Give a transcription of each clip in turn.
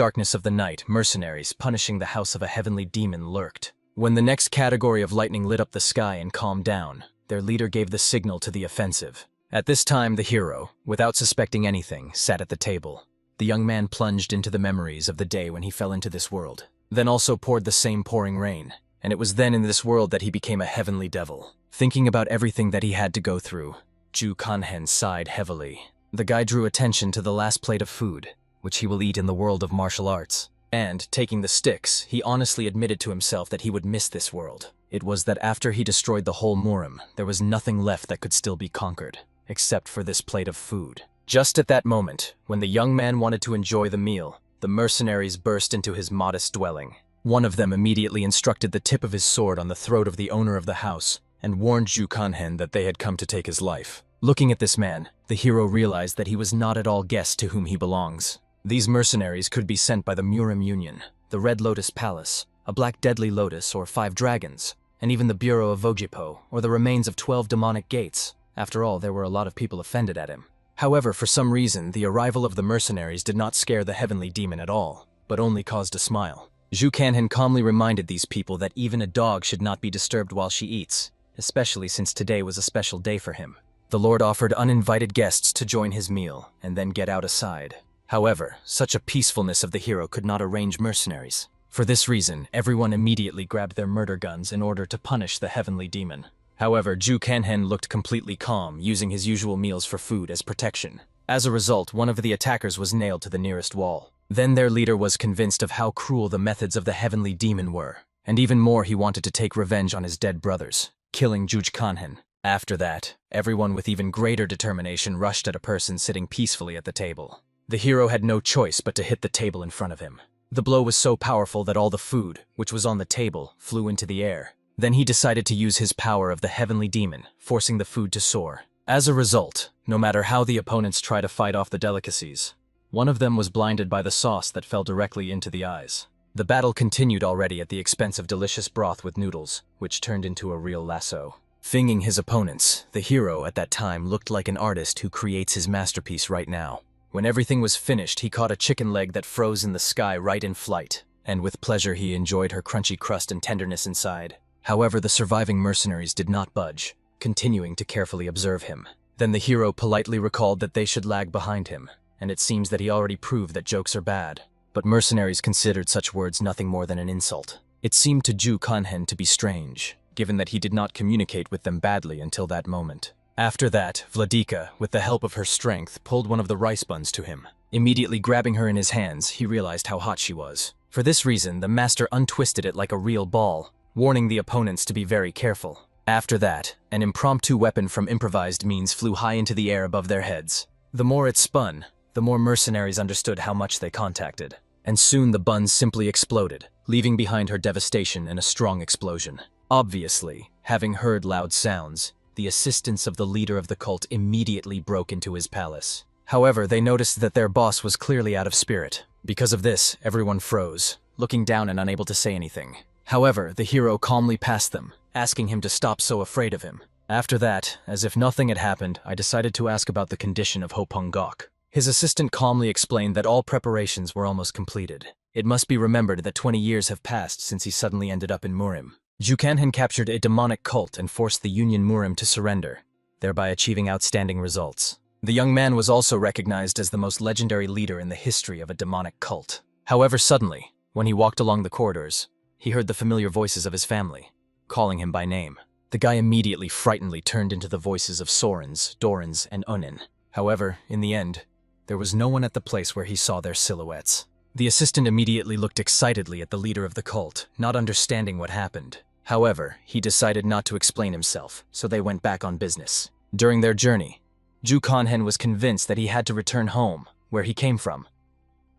darkness of the night, mercenaries punishing the house of a heavenly demon lurked. When the next category of lightning lit up the sky and calmed down, their leader gave the signal to the offensive. At this time, the hero, without suspecting anything, sat at the table. The young man plunged into the memories of the day when he fell into this world, then also poured the same pouring rain, and it was then in this world that he became a heavenly devil. Thinking about everything that he had to go through, Ju Kanhen sighed heavily. The guy drew attention to the last plate of food, which he will eat in the world of martial arts. And, taking the sticks, he honestly admitted to himself that he would miss this world. It was that after he destroyed the whole Murim, there was nothing left that could still be conquered, except for this plate of food. Just at that moment, when the young man wanted to enjoy the meal, the mercenaries burst into his modest dwelling. One of them immediately instructed the tip of his sword on the throat of the owner of the house, and warned Ju Kanhen that they had come to take his life. Looking at this man, the hero realized that he was not at all guest to whom he belongs. These mercenaries could be sent by the Murim Union, the Red Lotus Palace, a Black Deadly Lotus or 5 Dragons, and even the Bureau of Vogipo, or the remains of 12 demonic gates. After all, there were a lot of people offended at him. However, for some reason, the arrival of the mercenaries did not scare the heavenly demon at all, but only caused a smile. Ju Kanhen calmly reminded these people that even a dog should not be disturbed while she eats, especially since today was a special day for him. The Lord offered uninvited guests to join his meal, and then get out aside. However, such a peacefulness of the hero could not arrange mercenaries. For this reason, everyone immediately grabbed their murder guns in order to punish the heavenly demon. However, Ju Kanhen looked completely calm, using his usual meals for food as protection. As a result, one of the attackers was nailed to the nearest wall. Then their leader was convinced of how cruel the methods of the heavenly demon were, and even more he wanted to take revenge on his dead brothers, killing Ju Kanhen. After that, everyone with even greater determination rushed at a person sitting peacefully at the table. The hero had no choice but to hit the table in front of him. The blow was so powerful that all the food, which was on the table, flew into the air. Then he decided to use his power of the heavenly demon, forcing the food to soar. As a result, no matter how the opponents try to fight off the delicacies, one of them was blinded by the sauce that fell directly into the eyes. The battle continued already at the expense of delicious broth with noodles, which turned into a real lasso. Finging his opponents, the hero at that time looked like an artist who creates his masterpiece right now. When everything was finished, he caught a chicken leg that froze in the sky right in flight, and with pleasure he enjoyed her crunchy crust and tenderness inside. However, the surviving mercenaries did not budge, continuing to carefully observe him. Then the hero politely recalled that they should lag behind him, and it seems that he already proved that jokes are bad. But mercenaries considered such words nothing more than an insult. It seemed to Ju Kanhen to be strange, given that he did not communicate with them badly until that moment. After that, Vladika, with the help of her strength, pulled one of the rice buns to him. Immediately grabbing her in his hands, he realized how hot she was. For this reason, the master untwisted it like a real ball, warning the opponents to be very careful. After that, an impromptu weapon from improvised means flew high into the air above their heads. The more it spun, the more mercenaries understood how much they contacted. And soon the buns simply exploded, leaving behind her devastation in a strong explosion. Obviously, having heard loud sounds, the assistants of the leader of the cult immediately broke into his palace. However, they noticed that their boss was clearly out of spirit. Because of this, everyone froze, looking down and unable to say anything. However, the hero calmly passed them, asking him to stop so afraid of him. After that, as if nothing had happened, I decided to ask about the condition of Hopung Gok. His assistant calmly explained that all preparations were almost completed. It must be remembered that 20 years have passed since he suddenly ended up in Murim. Ju Kanhen captured a demonic cult and forced the Union Murim to surrender, thereby achieving outstanding results. The young man was also recognized as the most legendary leader in the history of a demonic cult. However, suddenly, when he walked along the corridors, he heard the familiar voices of his family, calling him by name. The guy immediately frightenedly turned into the voices of Sorens, Dorans, and Unin. However, in the end, there was no one at the place where he saw their silhouettes. The assistant immediately looked excitedly at the leader of the cult, not understanding what happened. However, he decided not to explain himself, so they went back on business. During their journey, Ju Kanhen was convinced that he had to return home, where he came from.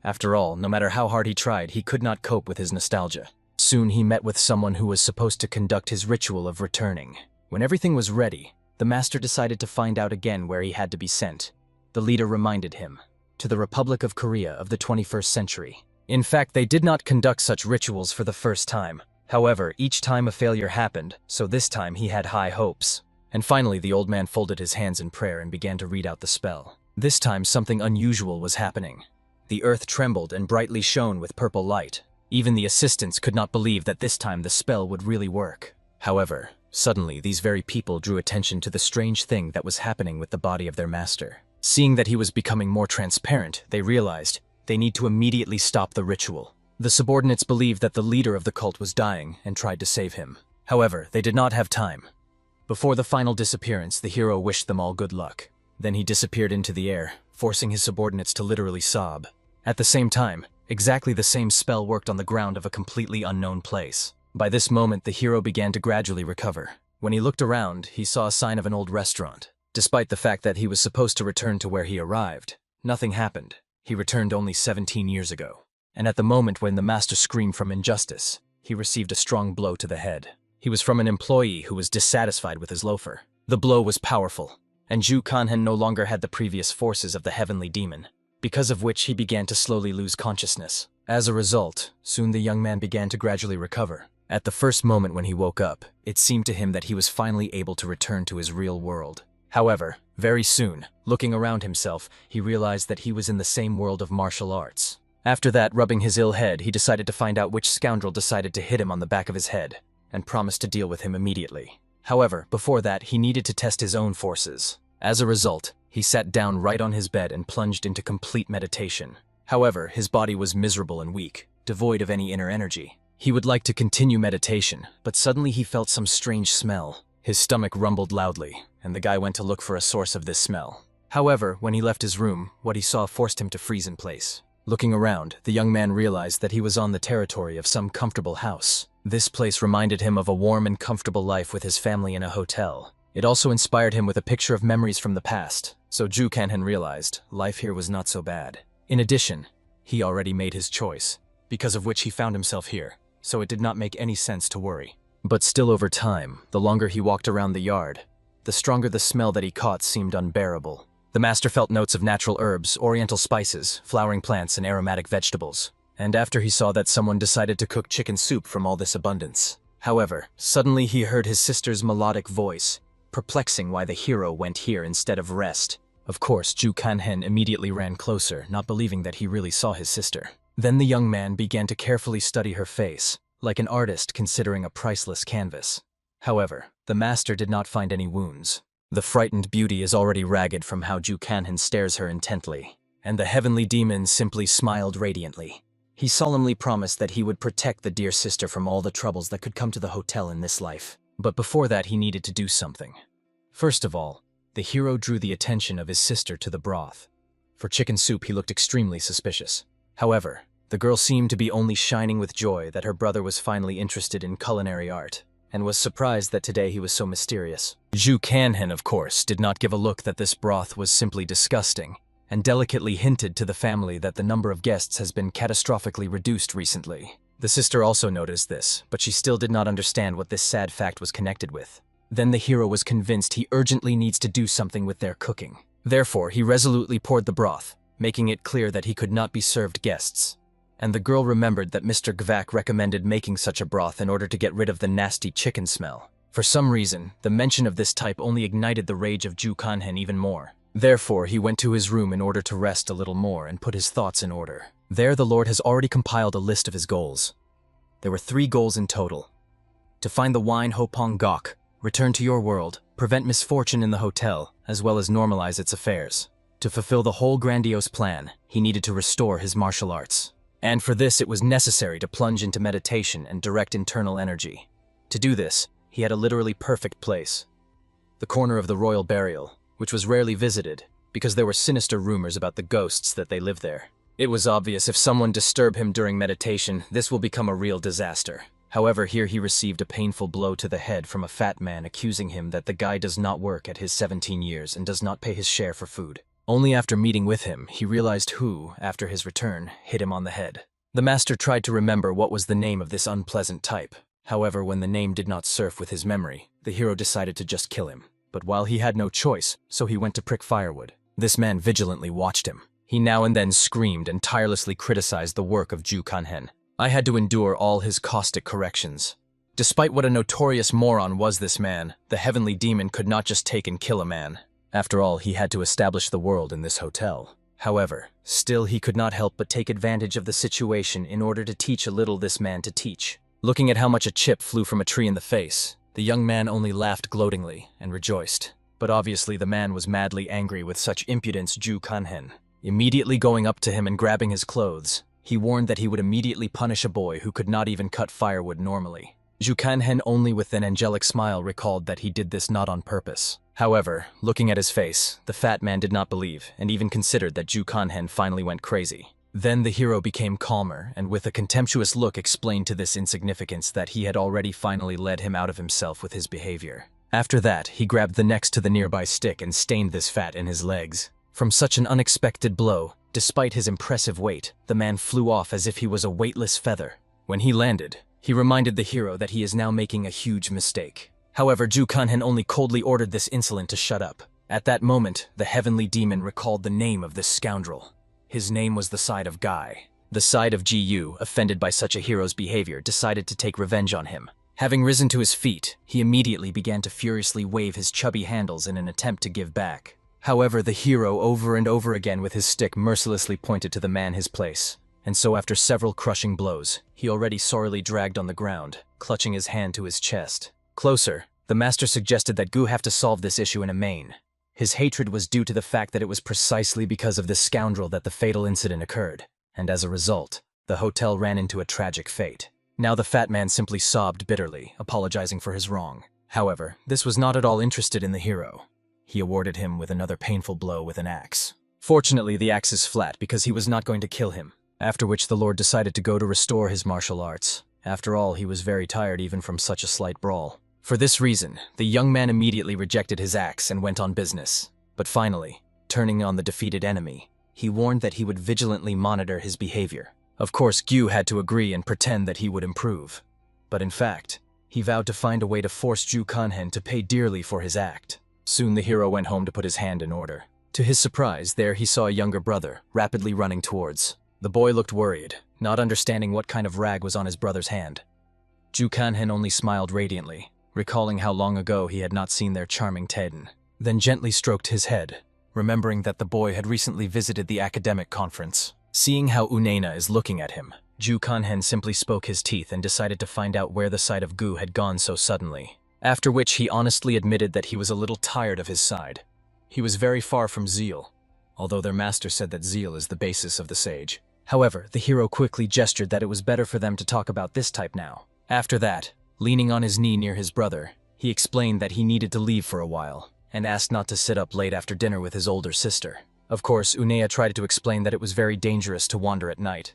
After all, no matter how hard he tried, he could not cope with his nostalgia. Soon he met with someone who was supposed to conduct his ritual of returning. When everything was ready, the master decided to find out again where he had to be sent. The leader reminded him, to the Republic of Korea of the 21st century. In fact, they did not conduct such rituals for the first time. However, each time a failure happened, so this time he had high hopes. And finally, the old man folded his hands in prayer and began to read out the spell. This time, something unusual was happening. The earth trembled and brightly shone with purple light. Even the assistants could not believe that this time the spell would really work. However, suddenly these very people drew attention to the strange thing that was happening with the body of their master. Seeing that he was becoming more transparent, they realized they need to immediately stop the ritual. The subordinates believed that the leader of the cult was dying and tried to save him. However, they did not have time. Before the final disappearance, the hero wished them all good luck. Then he disappeared into the air, forcing his subordinates to literally sob. At the same time, exactly the same spell worked on the ground of a completely unknown place. By this moment, the hero began to gradually recover. When he looked around, he saw a sign of an old restaurant. Despite the fact that he was supposed to return to where he arrived, nothing happened. He returned only 17 years ago. And at the moment when the master screamed from injustice, he received a strong blow to the head. He was from an employee who was dissatisfied with his loafer. The blow was powerful, and Ju Kanhen no longer had the previous forces of the heavenly demon, because of which he began to slowly lose consciousness. As a result, soon the young man began to gradually recover. At the first moment when he woke up, it seemed to him that he was finally able to return to his real world. However, very soon, looking around himself, he realized that he was in the same world of martial arts. After that, rubbing his ill head, he decided to find out which scoundrel decided to hit him on the back of his head, and promised to deal with him immediately. However, before that, he needed to test his own forces. As a result, he sat down right on his bed and plunged into complete meditation. However, his body was miserable and weak, devoid of any inner energy. He would like to continue meditation, but suddenly he felt some strange smell. His stomach rumbled loudly, and the guy went to look for a source of this smell. However, when he left his room, what he saw forced him to freeze in place. Looking around, the young man realized that he was on the territory of some comfortable house. This place reminded him of a warm and comfortable life with his family in a hotel. It also inspired him with a picture of memories from the past, so Ju Kanhen realized life here was not so bad. In addition, he already made his choice, because of which he found himself here, so it did not make any sense to worry. But still over time, the longer he walked around the yard, the stronger the smell that he caught seemed unbearable. The master felt notes of natural herbs, oriental spices, flowering plants, and aromatic vegetables. And after he saw that someone decided to cook chicken soup from all this abundance. However, suddenly he heard his sister's melodic voice, perplexing why the hero went here instead of rest. Of course, Ju Kanhen immediately ran closer, not believing that he really saw his sister. Then the young man began to carefully study her face, like an artist considering a priceless canvas. However, the master did not find any wounds. The frightened beauty is already ragged from how Ju Kanhen stares her intently, and the heavenly demon simply smiled radiantly. He solemnly promised that he would protect the dear sister from all the troubles that could come to the hotel in this life. But before that, he needed to do something. First of all, the hero drew the attention of his sister to the broth. For chicken soup, he looked extremely suspicious. However, the girl seemed to be only shining with joy that her brother was finally interested in culinary art, and was surprised that today he was so mysterious. Ju Kanhen, of course, did not give a look that this broth was simply disgusting, and delicately hinted to the family that the number of guests has been catastrophically reduced recently. The sister also noticed this, but she still did not understand what this sad fact was connected with. Then the hero was convinced he urgently needs to do something with their cooking. Therefore, he resolutely poured the broth, making it clear that he could not be served guests. And the girl remembered that Mr. Gvak recommended making such a broth in order to get rid of the nasty chicken smell. For some reason, the mention of this type only ignited the rage of Ju Kanhen even more. Therefore, he went to his room in order to rest a little more and put his thoughts in order. There, the Lord has already compiled a list of his goals. There were 3 goals in total. To find the wine Hopong Gok, return to your world, prevent misfortune in the hotel, as well as normalize its affairs. To fulfill the whole grandiose plan, he needed to restore his martial arts. And for this, it was necessary to plunge into meditation and direct internal energy. To do this, he had a literally perfect place. The corner of the royal burial, which was rarely visited, because there were sinister rumors about the ghosts that they lived there. It was obvious if someone disturbed him during meditation, this will become a real disaster. However, here he received a painful blow to the head from a fat man accusing him that the guy does not work at his 17 years and does not pay his share for food. Only after meeting with him, he realized who, after his return, hit him on the head. The master tried to remember what was the name of this unpleasant type. However, when the name did not surf with his memory, the hero decided to just kill him. But while he had no choice, so he went to prick firewood. This man vigilantly watched him. He now and then screamed and tirelessly criticized the work of Ju Kanhen. I had to endure all his caustic corrections. Despite what a notorious moron was this man, the heavenly demon could not just take and kill a man. After all, he had to establish the world in this hotel. However, still he could not help but take advantage of the situation in order to teach a little this man to teach. Looking at how much a chip flew from a tree in the face, the young man only laughed gloatingly and rejoiced. But obviously the man was madly angry with such impudence. Ju Kanhen, immediately going up to him and grabbing his clothes, he warned that he would immediately punish a boy who could not even cut firewood normally. Ju Kanhen only with an angelic smile recalled that he did this not on purpose. However, looking at his face, the fat man did not believe and even considered that Ju Kanhen finally went crazy. Then the hero became calmer and with a contemptuous look explained to this insignificance that he had already finally led him out of himself with his behavior. After that, he grabbed the next to the nearby stick and stained this fat in his legs. From such an unexpected blow, despite his impressive weight, the man flew off as if he was a weightless feather. When he landed, he reminded the hero that he is now making a huge mistake. However, Ju Kanhen only coldly ordered this insolent to shut up. At that moment, the heavenly demon recalled the name of this scoundrel. His name was the side of Guy. The side of Gu, offended by such a hero's behavior, decided to take revenge on him. Having risen to his feet, he immediately began to furiously wave his chubby handles in an attempt to give back. However, the hero over and over again with his stick mercilessly pointed to the man his place. And so after several crushing blows, he already sorely dragged on the ground, clutching his hand to his chest. Closer, the master suggested that Gu have to solve this issue in a main. His hatred was due to the fact that it was precisely because of this scoundrel that the fatal incident occurred, and as a result, the hotel ran into a tragic fate. Now the fat man simply sobbed bitterly, apologizing for his wrong. However, this was not at all interested in the hero. He awarded him with another painful blow with an axe. Fortunately, the axe is flat because he was not going to kill him, after which the Lord decided to go to restore his martial arts. After all, he was very tired even from such a slight brawl. For this reason, the young man immediately rejected his axe and went on business. But finally, turning on the defeated enemy, he warned that he would vigilantly monitor his behavior. Of course, Gu had to agree and pretend that he would improve. But in fact, he vowed to find a way to force Ju Kanhen to pay dearly for his act. Soon the hero went home to put his hand in order. To his surprise, there he saw a younger brother, rapidly running towards. The boy looked worried, not understanding what kind of rag was on his brother's hand. Ju Kanhen only smiled radiantly, recalling how long ago he had not seen their charming Taeden, then gently stroked his head, remembering that the boy had recently visited the academic conference. Seeing how Unena is looking at him, Ju Kanhen simply spoke his teeth and decided to find out where the side of Gu had gone so suddenly. After which he honestly admitted that he was a little tired of his side. He was very far from zeal, although their master said that zeal is the basis of the sage. However, the hero quickly gestured that it was better for them to talk about this type now. After that, leaning on his knee near his brother, he explained that he needed to leave for a while, and asked not to sit up late after dinner with his older sister. Of course, Unea tried to explain that it was very dangerous to wander at night.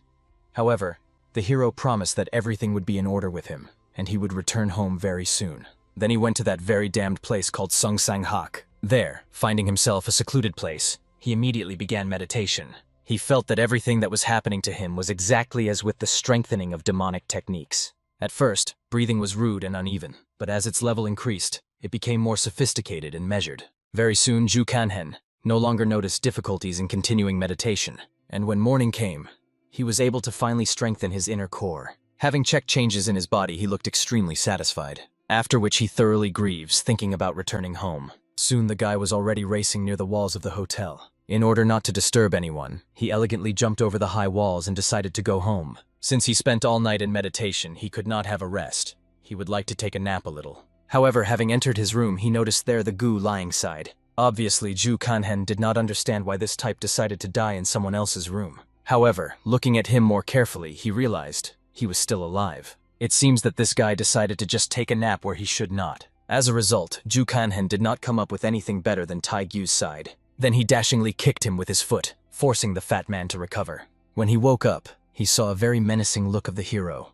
However, the hero promised that everything would be in order with him, and he would return home very soon. Then he went to that very damned place called Sungsang Hak. There, finding himself a secluded place, he immediately began meditation. He felt that everything that was happening to him was exactly as with the strengthening of demonic techniques. At first, breathing was rude and uneven, but as its level increased, it became more sophisticated and measured. Very soon, Ju Kanhen no longer noticed difficulties in continuing meditation, and when morning came, he was able to finally strengthen his inner core. Having checked changes in his body, he looked extremely satisfied, after which he thoroughly grieves, thinking about returning home. Soon the guy was already racing near the walls of the hotel. In order not to disturb anyone, he elegantly jumped over the high walls and decided to go home. Since he spent all night in meditation, he could not have a rest. He would like to take a nap a little. However, having entered his room, he noticed there the Gu lying side. Obviously, Ju Kanhen did not understand why this type decided to die in someone else's room. However, looking at him more carefully, he realized he was still alive. It seems that this guy decided to just take a nap where he should not. As a result, Ju Kanhen did not come up with anything better than Tai Gyu's side. Then he dashingly kicked him with his foot, forcing the fat man to recover. When he woke up, he saw a very menacing look of the hero.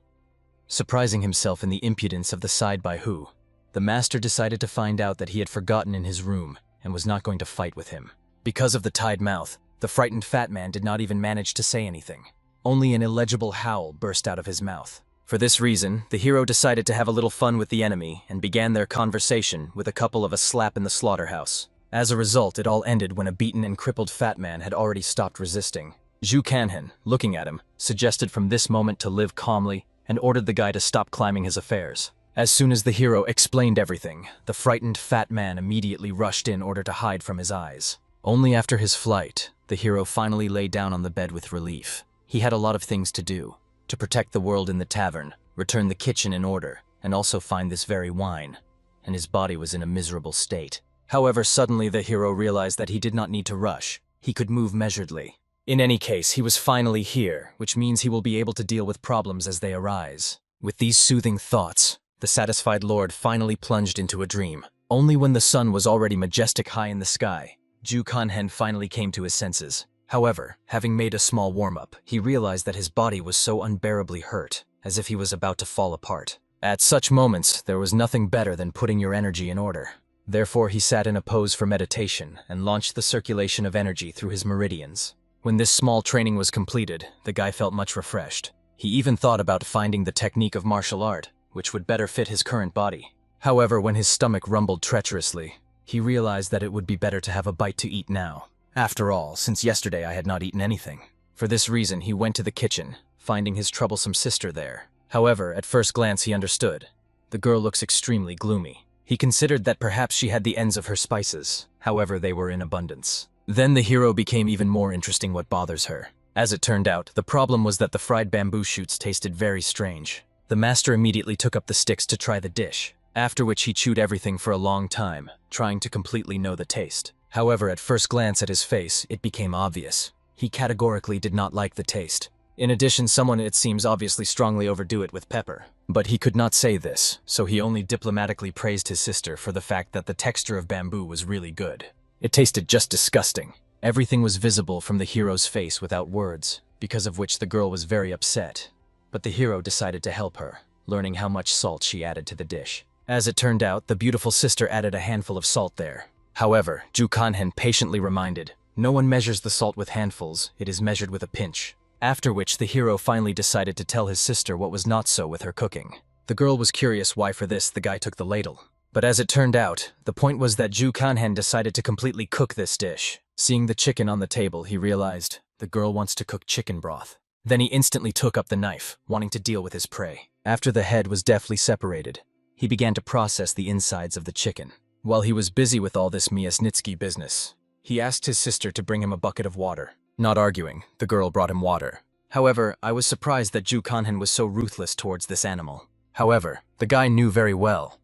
Surprising himself in the impudence of the side by Hu, the master decided to find out that he had forgotten in his room and was not going to fight with him. Because of the tied mouth, the frightened fat man did not even manage to say anything. Only an illegible howl burst out of his mouth. For this reason, the hero decided to have a little fun with the enemy and began their conversation with a couple of a slap in the slaughterhouse. As a result, it all ended when a beaten and crippled fat man had already stopped resisting. Ju Kanhen, looking at him, suggested from this moment to live calmly and ordered the guy to stop climbing his affairs. As soon as the hero explained everything, the frightened fat man immediately rushed in order to hide from his eyes. Only after his flight, the hero finally lay down on the bed with relief. He had a lot of things to do: to protect the world in the tavern, return the kitchen in order, and also find this very wine. And his body was in a miserable state. However, suddenly the hero realized that he did not need to rush. He could move measuredly. In any case, he was finally here, which means he will be able to deal with problems as they arise. With these soothing thoughts, the satisfied lord finally plunged into a dream. Only when the sun was already majestic high in the sky, Ju Kanhen finally came to his senses. However, having made a small warm-up, he realized that his body was so unbearably hurt, as if he was about to fall apart. At such moments, there was nothing better than putting your energy in order. Therefore, he sat in a pose for meditation and launched the circulation of energy through his meridians. When this small training was completed, the guy felt much refreshed. He even thought about finding the technique of martial art, which would better fit his current body. However, when his stomach rumbled treacherously, he realized that it would be better to have a bite to eat now. After all, since yesterday I had not eaten anything. For this reason, he went to the kitchen, finding his troublesome sister there. However, at first glance he understood. The girl looks extremely gloomy. He considered that perhaps she had the ends of her spices. However, they were in abundance. Then the hero became even more interesting what bothers her. As it turned out, the problem was that the fried bamboo shoots tasted very strange. The master immediately took up the sticks to try the dish, after which he chewed everything for a long time, trying to completely know the taste. However, at first glance at his face, it became obvious. He categorically did not like the taste. In addition, someone, it seems, obviously strongly overdo it with pepper. But he could not say this, so he only diplomatically praised his sister for the fact that the texture of bamboo was really good. It tasted just disgusting. Everything was visible from the hero's face without words, because of which the girl was very upset. But the hero decided to help her, learning how much salt she added to the dish. As it turned out, the beautiful sister added a handful of salt there. However, Ju Kanhen patiently reminded, no one measures the salt with handfuls, it is measured with a pinch. After which the hero finally decided to tell his sister what was not so with her cooking. The girl was curious why for this the guy took the ladle. But as it turned out, the point was that Ju Kanhen decided to completely cook this dish. Seeing the chicken on the table, he realized, the girl wants to cook chicken broth. Then he instantly took up the knife, wanting to deal with his prey. After the head was deftly separated, he began to process the insides of the chicken. While he was busy with all this Miasnitsky business, he asked his sister to bring him a bucket of water. Not arguing, the girl brought him water. However, I was surprised that Ju Kanhen was so ruthless towards this animal. However, the guy knew very well,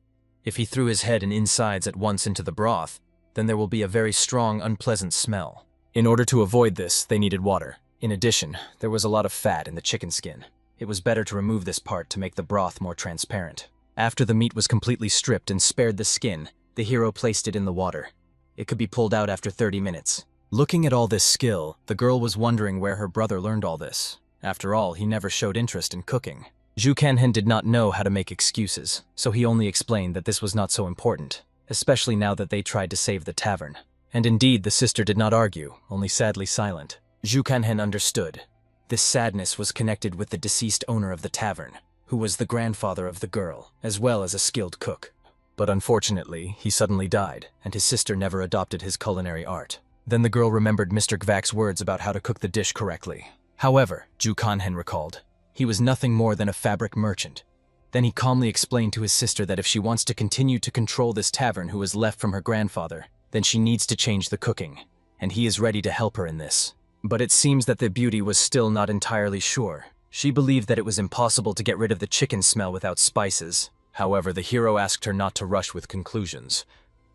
if he threw his head and insides at once into the broth, then there will be a very strong, unpleasant smell. In order to avoid this, they needed water. In addition, there was a lot of fat in the chicken skin. It was better to remove this part to make the broth more transparent. After the meat was completely stripped and spared the skin, the hero placed it in the water. It could be pulled out after 30 minutes. Looking at all this skill, the girl was wondering where her brother learned all this. After all, he never showed interest in cooking. Ju Kanhen did not know how to make excuses, so he only explained that this was not so important, especially now that they tried to save the tavern. And indeed, the sister did not argue, only sadly silent. Ju Kanhen understood. This sadness was connected with the deceased owner of the tavern, who was the grandfather of the girl, as well as a skilled cook. But unfortunately, he suddenly died, and his sister never adopted his culinary art. Then the girl remembered Mr. Gvak's words about how to cook the dish correctly. However, Ju Kanhen recalled, he was nothing more than a fabric merchant. Then he calmly explained to his sister that if she wants to continue to control this tavern who was left from her grandfather, then she needs to change the cooking, and he is ready to help her in this. But it seems that the beauty was still not entirely sure. She believed that it was impossible to get rid of the chicken smell without spices. However, the hero asked her not to rush with conclusions,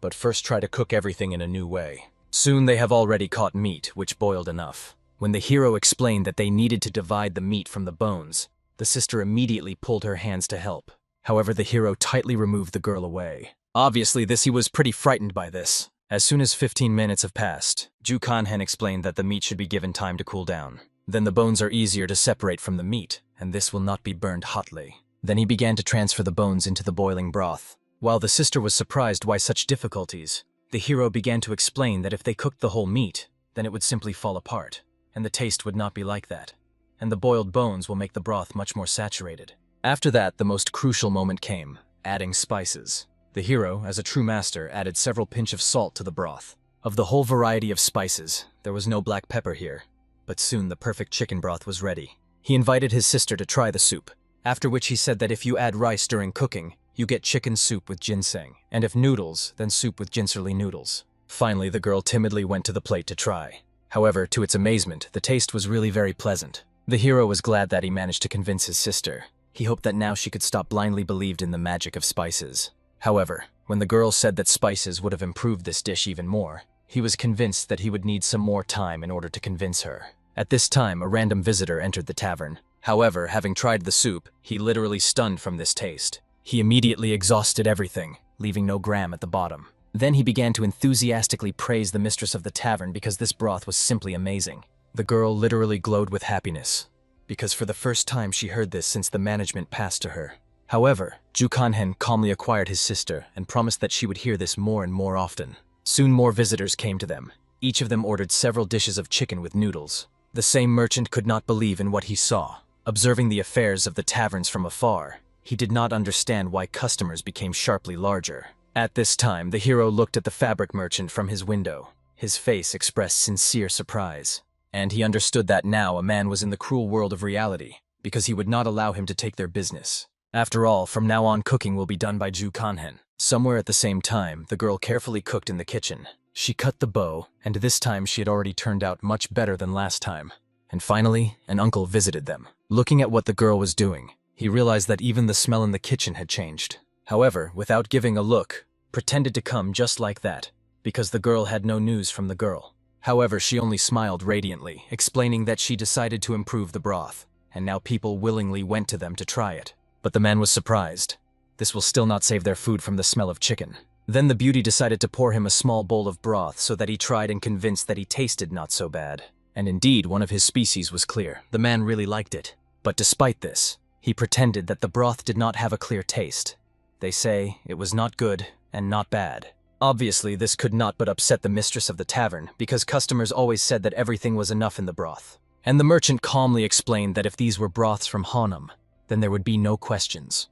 but first try to cook everything in a new way. Soon they have already caught meat, which boiled enough. When the hero explained that they needed to divide the meat from the bones, the sister immediately pulled her hands to help. However, the hero tightly removed the girl away. Obviously, he was pretty frightened by this. As soon as 15 minutes have passed, Ju Kanhen explained that the meat should be given time to cool down. Then the bones are easier to separate from the meat, and this will not be burned hotly. Then he began to transfer the bones into the boiling broth. While the sister was surprised why such difficulties, the hero began to explain that if they cooked the whole meat, then it would simply fall apart, and the taste would not be like that. And the boiled bones will make the broth much more saturated. After that, the most crucial moment came, adding spices. The hero, as a true master, added several pinch of salt to the broth. Of the whole variety of spices, there was no black pepper here, but soon the perfect chicken broth was ready. He invited his sister to try the soup, after which he said that if you add rice during cooking, you get chicken soup with ginseng, and if noodles, then soup with ginserly noodles. Finally, the girl timidly went to the plate to try. However, to its amazement, the taste was really very pleasant. The hero was glad that he managed to convince his sister. He hoped that now she could stop blindly believed in the magic of spices. However, when the girl said that spices would have improved this dish even more, he was convinced that he would need some more time in order to convince her. At this time, a random visitor entered the tavern. However, having tried the soup, he literally stunned from this taste. He immediately exhausted everything, leaving no gram at the bottom. Then he began to enthusiastically praise the mistress of the tavern because this broth was simply amazing. The girl literally glowed with happiness, because for the first time she heard this since the management passed to her. However, Ju Kanhen calmly acquired his sister and promised that she would hear this more and more often. Soon more visitors came to them. Each of them ordered several dishes of chicken with noodles. The same merchant could not believe in what he saw. Observing the affairs of the taverns from afar, he did not understand why customers became sharply larger. At this time, the hero looked at the fabric merchant from his window. His face expressed sincere surprise. And he understood that now a man was in the cruel world of reality, because he would not allow him to take their business. After all, from now on cooking will be done by Ju Kanhen. Somewhere at the same time, the girl carefully cooked in the kitchen. She cut the bow, and this time she had already turned out much better than last time. And finally, an uncle visited them. Looking at what the girl was doing, he realized that even the smell in the kitchen had changed. However, without giving a look, pretended to come just like that, because the girl had no news from the girl. However, she only smiled radiantly, explaining that she decided to improve the broth, and now people willingly went to them to try it. But the man was surprised. This will still not save their food from the smell of chicken. Then the beauty decided to pour him a small bowl of broth so that he tried and convinced that he tasted not so bad. And indeed, one of his species was clear. The man really liked it. But despite this, he pretended that the broth did not have a clear taste. They say it was not good and not bad. Obviously, this could not but upset the mistress of the tavern, because customers always said that everything was enough in the broth. And the merchant calmly explained that if these were broths from Hanum, then there would be no questions.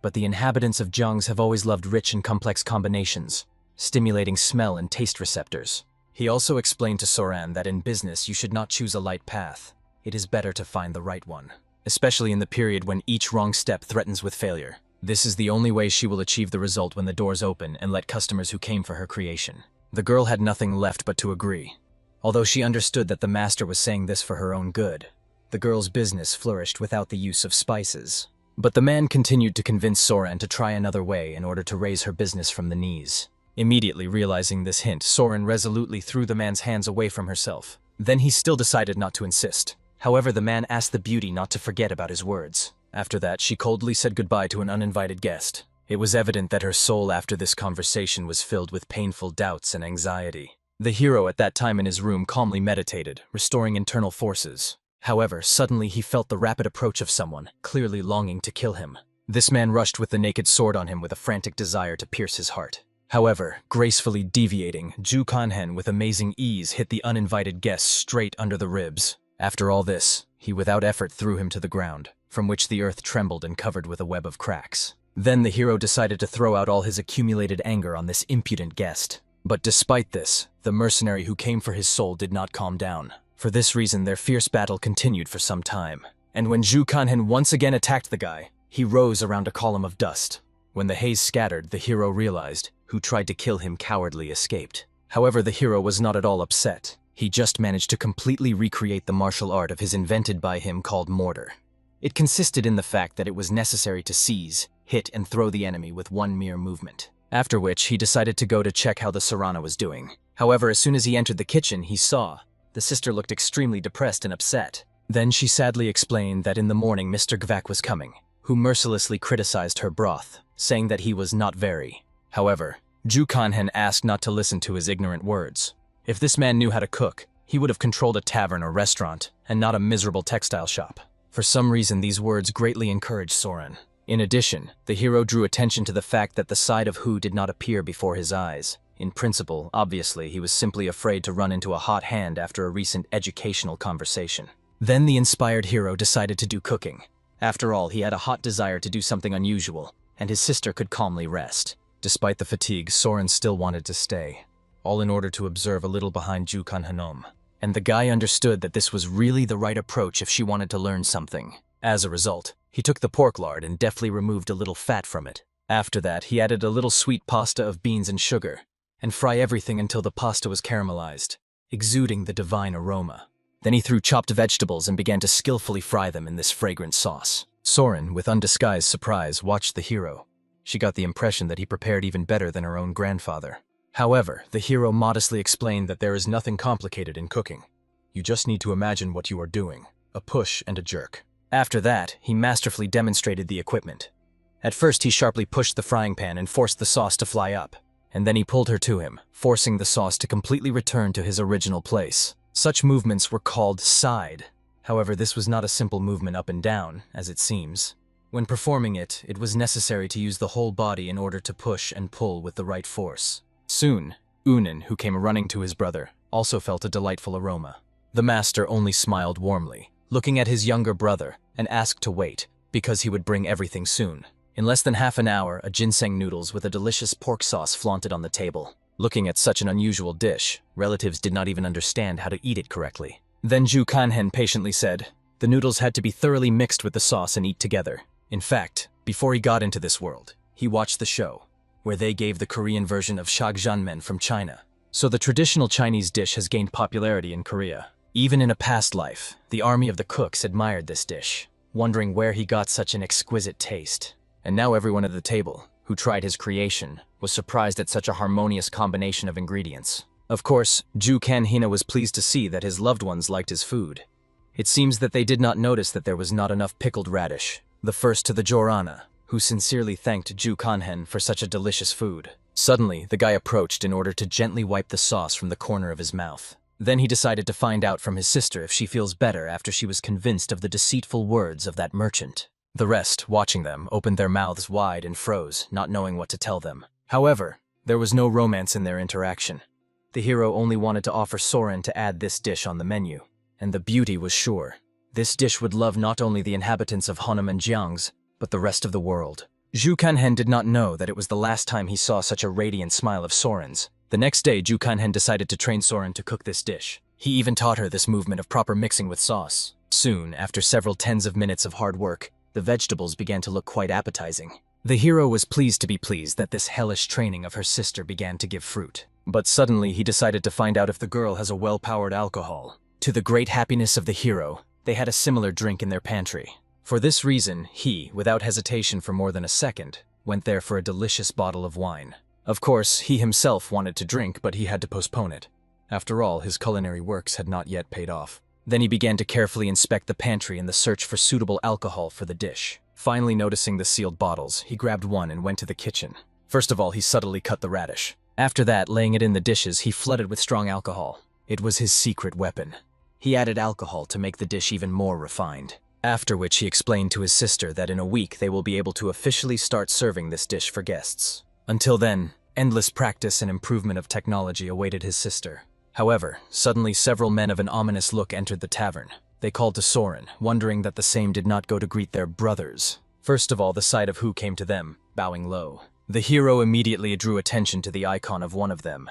But the inhabitants of Jiang's have always loved rich and complex combinations, stimulating smell and taste receptors. He also explained to Soran that in business you should not choose a light path. It is better to find the right one, especially in the period when each wrong step threatens with failure. This is the only way she will achieve the result when the doors open and let customers who came for her creation. The girl had nothing left but to agree. Although she understood that the master was saying this for her own good, the girl's business flourished without the use of spices. But the man continued to convince Soran to try another way in order to raise her business from the knees. Immediately realizing this hint, Soran resolutely threw the man's hands away from herself. Then he still decided not to insist. However, the man asked the beauty not to forget about his words. After that, she coldly said goodbye to an uninvited guest. It was evident that her soul after this conversation was filled with painful doubts and anxiety. The hero at that time in his room calmly meditated, restoring internal forces. However, suddenly he felt the rapid approach of someone, clearly longing to kill him. This man rushed with the naked sword on him with a frantic desire to pierce his heart. However, gracefully deviating, Ju Kanhen with amazing ease hit the uninvited guest straight under the ribs. After all this, he without effort threw him to the ground, from which the earth trembled and covered with a web of cracks. Then the hero decided to throw out all his accumulated anger on this impudent guest. But despite this, the mercenary who came for his soul did not calm down. For this reason, their fierce battle continued for some time. And when Ju Kanhen once again attacked the guy, he rose around a column of dust. When the haze scattered, the hero realized, who tried to kill him cowardly escaped. However, the hero was not at all upset. He just managed to completely recreate the martial art of his invented by him called mortar. It consisted in the fact that it was necessary to seize, hit, and throw the enemy with one mere movement. After which, he decided to go to check how the Sarana was doing. However, as soon as he entered the kitchen, he saw the sister looked extremely depressed and upset. Then she sadly explained that in the morning Mr. Gvak was coming, who mercilessly criticized her broth, saying that he was not very. However, Ju Kanhen asked not to listen to his ignorant words. If this man knew how to cook, he would have controlled a tavern or restaurant, and not a miserable textile shop. For some reason, these words greatly encouraged Soren. In addition, the hero drew attention to the fact that the side of Hu did not appear before his eyes. In principle, obviously, he was simply afraid to run into a hot hand after a recent educational conversation. Then the inspired hero decided to do cooking. After all, he had a hot desire to do something unusual, and his sister could calmly rest. Despite the fatigue, Soren still wanted to stay, all in order to observe a little behind Ju Kanhenom. And the guy understood that this was really the right approach if she wanted to learn something. As a result, he took the pork lard and deftly removed a little fat from it. After that, he added a little sweet pasta of beans and sugar, and fry everything until the pasta was caramelized. exuding the divine aroma. Then he threw chopped vegetables and began to skillfully fry them in this fragrant sauce. Soren, with undisguised surprise, watched the hero. She got the impression that he prepared even better than her own grandfather. However, the hero modestly explained that there is nothing complicated in cooking. You just need to imagine what you are doing, a push and a jerk. After that, he masterfully demonstrated the equipment. At first, he sharply pushed the frying pan and forced the sauce to fly up, and then he pulled her to him, forcing the sauce to completely return to his original place. Such movements were called side. However, this was not a simple movement up and down, as it seems. When performing it, it was necessary to use the whole body in order to push and pull with the right force. Soon, Unen, who came running to his brother, also felt a delightful aroma. The master only smiled warmly, looking at his younger brother, and asked to wait, because he would bring everything soon. In less than half an hour, a ginseng noodles with a delicious pork sauce flaunted on the table. Looking at such an unusual dish, relatives did not even understand how to eat it correctly. Then Ju Kanhen patiently said, the noodles had to be thoroughly mixed with the sauce and eat together. In fact, before he got into this world, he watched the show, where they gave the Korean version of shagjanmen from China. So the traditional Chinese dish has gained popularity in Korea. Even in a past life, the army of the cooks admired this dish, wondering where he got such an exquisite taste. And now everyone at the table, who tried his creation, was surprised at such a harmonious combination of ingredients. Of course, Ju Kanhina was pleased to see that his loved ones liked his food. It seems that they did not notice that there was not enough pickled radish, the first to the Jorana, who sincerely thanked Ju Kanhen for such a delicious food. Suddenly, the guy approached in order to gently wipe the sauce from the corner of his mouth. Then he decided to find out from his sister if she feels better after she was convinced of the deceitful words of that merchant. The rest, watching them, opened their mouths wide and froze, not knowing what to tell them. However, there was no romance in their interaction. The hero only wanted to offer Soren to add this dish on the menu. And the beauty was sure. This dish would love not only the inhabitants of Honam and Jiang's, but the rest of the world. Ju Kanhen did not know that it was the last time he saw such a radiant smile of Soren's. The next day, Ju Kanhen decided to train Soren to cook this dish. He even taught her this movement of proper mixing with sauce. Soon, after several tens of minutes of hard work, the vegetables began to look quite appetizing. The hero was pleased to be pleased that this hellish training of her sister began to give fruit. But suddenly he decided to find out if the girl has a well-powered alcohol. To the great happiness of the hero, they had a similar drink in their pantry. For this reason, he, without hesitation for more than a second, went there for a delicious bottle of wine. Of course, he himself wanted to drink, but he had to postpone it. After all, his culinary works had not yet paid off. Then he began to carefully inspect the pantry in the search for suitable alcohol for the dish. Finally noticing the sealed bottles, he grabbed one and went to the kitchen. First of all, he subtly cut the radish. After that, laying it in the dishes, he flooded with strong alcohol. It was his secret weapon. He added alcohol to make the dish even more refined. After which he explained to his sister that in a week they will be able to officially start serving this dish for guests. Until then, endless practice and improvement of technology awaited his sister. However, suddenly several men of an ominous look entered the tavern. They called to Soren, wondering that the same did not go to greet their brothers. First of all, the sight of who came to them, bowing low. The hero immediately drew attention to the icon of one of them.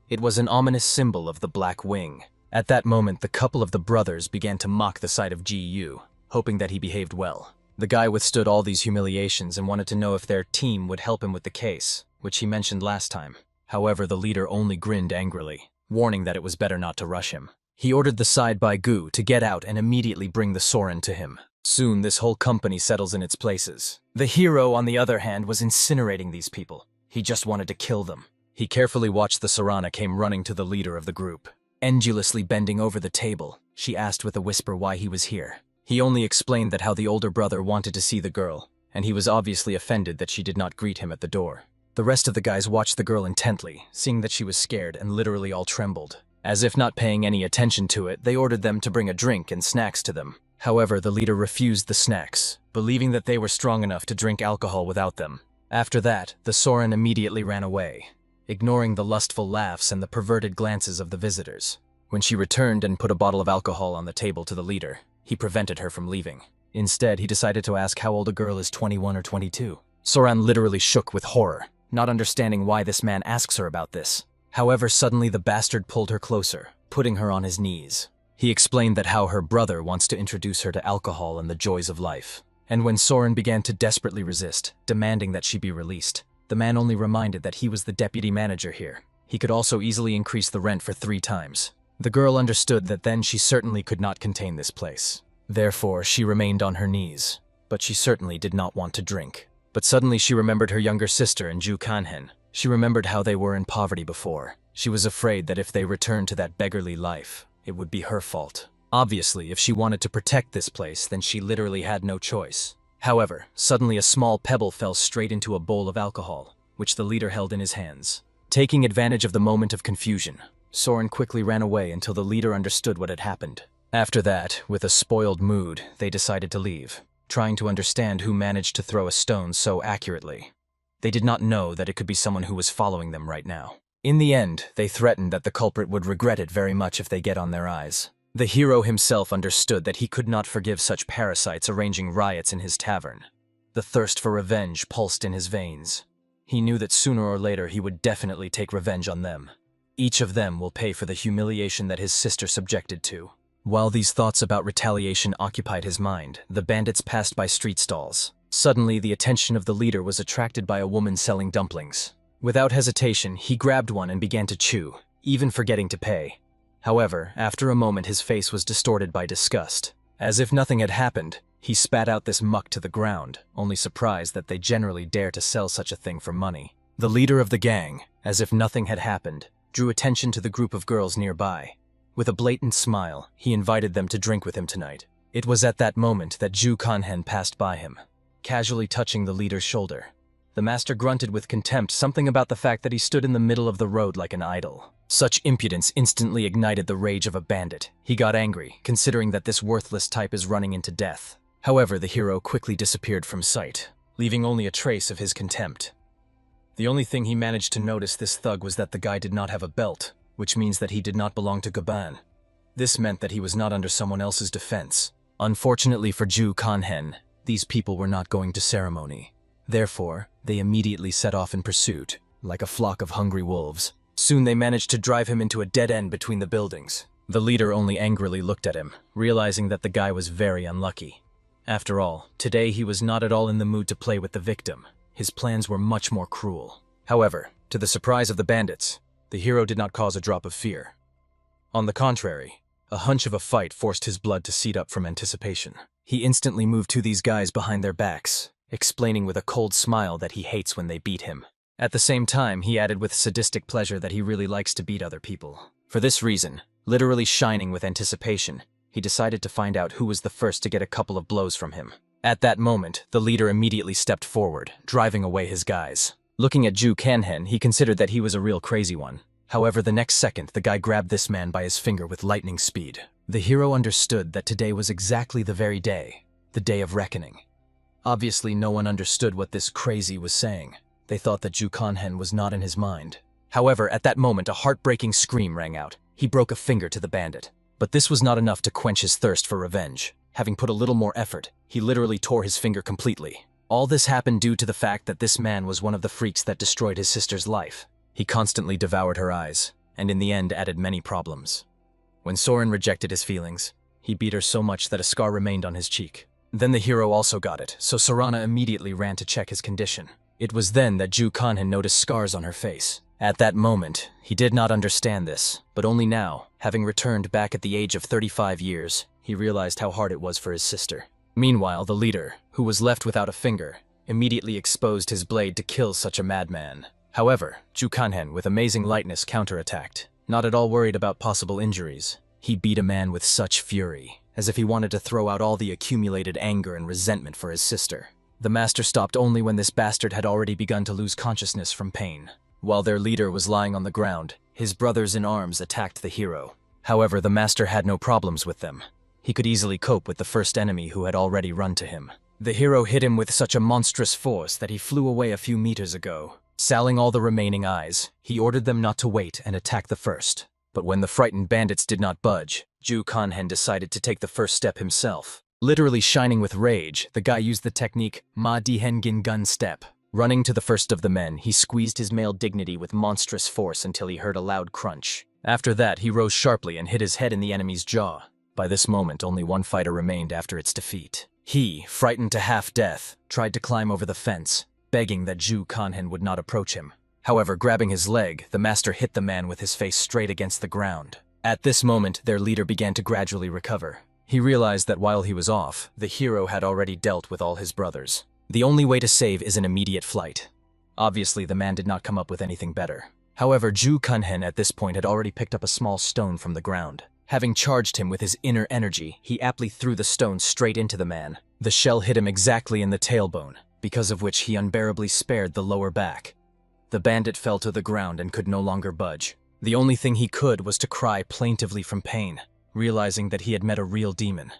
It was an ominous symbol of the Black Wing. At that moment, the couple of the brothers began to mock the sight of Ji-Yu, hoping that he behaved well. The guy withstood all these humiliations and wanted to know if their team would help him with the case, which he mentioned last time. However, the leader only grinned angrily, warning that it was better not to rush him. He ordered the side-by Gu to get out and immediately bring the Soren to him. Soon, this whole company settles in its places. The hero, on the other hand, was incinerating these people. He just wanted to kill them. He carefully watched the Sarana came running to the leader of the group. Endulously bending over the table, she asked with a whisper why he was here. He only explained that how the older brother wanted to see the girl, and he was obviously offended that she did not greet him at the door. The rest of the guys watched the girl intently, seeing that she was scared and literally all trembled. As if not paying any attention to it, they ordered them to bring a drink and snacks to them. However, the leader refused the snacks, believing that they were strong enough to drink alcohol without them. After that, the Soren immediately ran away, ignoring the lustful laughs and the perverted glances of the visitors. When she returned and put a bottle of alcohol on the table to the leader, he prevented her from leaving. Instead, he decided to ask how old a girl is, 21 or 22. Soren literally shook with horror, not understanding why this man asks her about this. However, suddenly the bastard pulled her closer, putting her on his knees. He explained that how her brother wants to introduce her to alcohol and the joys of life. And when Soren began to desperately resist, demanding that she be released, the man only reminded that he was the deputy manager here. He could also easily increase the rent for 3 times. The girl understood that then she certainly could not contain this place. Therefore, she remained on her knees. But she certainly did not want to drink. But suddenly she remembered her younger sister and Ju Kanhen. She remembered how they were in poverty before. She was afraid that if they returned to that beggarly life, it would be her fault. Obviously, if she wanted to protect this place, then she literally had no choice. However, suddenly a small pebble fell straight into a bowl of alcohol, which the leader held in his hands. Taking advantage of the moment of confusion, Soren quickly ran away until the leader understood what had happened. After that, with a spoiled mood, they decided to leave, trying to understand who managed to throw a stone so accurately. They did not know that it could be someone who was following them right now. In the end, they threatened that the culprit would regret it very much if they get on their eyes. The hero himself understood that he could not forgive such parasites arranging riots in his tavern. The thirst for revenge pulsed in his veins. He knew that sooner or later he would definitely take revenge on them. Each of them will pay for the humiliation that his sister subjected to. While these thoughts about retaliation occupied his mind, the bandits passed by street stalls. Suddenly, the attention of the leader was attracted by a woman selling dumplings. Without hesitation, he grabbed one and began to chew, even forgetting to pay. However, after a moment his face was distorted by disgust. As if nothing had happened, he spat out this muck to the ground, only surprised that they generally dare to sell such a thing for money. The leader of the gang, as if nothing had happened, drew attention to the group of girls nearby. With a blatant smile, he invited them to drink with him tonight. It was at that moment that Ju Kanhen passed by him, casually touching the leader's shoulder. The master grunted with contempt, something about the fact that he stood in the middle of the road like an idol. Such impudence instantly ignited the rage of a bandit. He got angry, considering that this worthless type is running into death. However, the hero quickly disappeared from sight, leaving only a trace of his contempt. The only thing he managed to notice this thug was that the guy did not have a belt, which means that he did not belong to Gaban. This meant that he was not under someone else's defense. Unfortunately for Ju Kanhen, these people were not going to ceremony. Therefore, they immediately set off in pursuit, like a flock of hungry wolves. Soon they managed to drive him into a dead end between the buildings. The leader only angrily looked at him, realizing that the guy was very unlucky. After all, today he was not at all in the mood to play with the victim. His plans were much more cruel. However, to the surprise of the bandits, the hero did not cause a drop of fear. On the contrary, a hunch of a fight forced his blood to seat up from anticipation. He instantly moved to these guys behind their backs, explaining with a cold smile that he hates when they beat him. At the same time, he added with sadistic pleasure that he really likes to beat other people. For this reason, literally shining with anticipation, he decided to find out who was the first to get a couple of blows from him. At that moment, the leader immediately stepped forward, driving away his guys. Looking at Ju Kanhen, he considered that he was a real crazy one. However, the next second, the guy grabbed this man by his finger with lightning speed. The hero understood that today was exactly the very day, the day of reckoning. Obviously, no one understood what this crazy was saying. They thought that Ju Kanhen was not in his mind. However, at that moment, a heartbreaking scream rang out. He broke a finger to the bandit. But this was not enough to quench his thirst for revenge. Having put a little more effort, he literally tore his finger completely. All this happened due to the fact that this man was one of the freaks that destroyed his sister's life. He constantly devoured her eyes, and in the end added many problems. When Soren rejected his feelings, he beat her so much that a scar remained on his cheek. Then the hero also got it, so Sorana immediately ran to check his condition. It was then that Ju Kanhen noticed scars on her face. At that moment, he did not understand this, but only now, having returned back at the age of 35 years, he realized how hard it was for his sister. Meanwhile, the leader, who was left without a finger, immediately exposed his blade to kill such a madman. However, Ju Kanhen, with amazing lightness, counterattacked. Not at all worried about possible injuries, he beat a man with such fury, as if he wanted to throw out all the accumulated anger and resentment for his sister. The master stopped only when this bastard had already begun to lose consciousness from pain. While their leader was lying on the ground, his brothers in arms attacked the hero. However, the master had no problems with them. He could easily cope with the first enemy who had already run to him. The hero hit him with such a monstrous force that he flew away a few meters ago. Salling all the remaining eyes, he ordered them not to wait and attack the first. But when the frightened bandits did not budge, Ju Kanhen decided to take the first step himself. Literally shining with rage, the guy used the technique Ma Dihengin Gun Step. Running to the first of the men, he squeezed his male dignity with monstrous force until he heard a loud crunch. After that, he rose sharply and hit his head in the enemy's jaw. By this moment, only one fighter remained after its defeat. He, frightened to half-death, tried to climb over the fence, begging that Ju Kanhen would not approach him. However, grabbing his leg, the master hit the man with his face straight against the ground. At this moment, their leader began to gradually recover. He realized that while he was off, the hero had already dealt with all his brothers. The only way to save is an immediate flight. Obviously, the man did not come up with anything better. However, Ju Kunhen at this point had already picked up a small stone from the ground. Having charged him with his inner energy, he aptly threw the stone straight into the man. The shell hit him exactly in the tailbone, because of which he unbearably spared the lower back. The bandit fell to the ground and could no longer budge. The only thing he could was to cry plaintively from pain, realizing that he had met a real demon.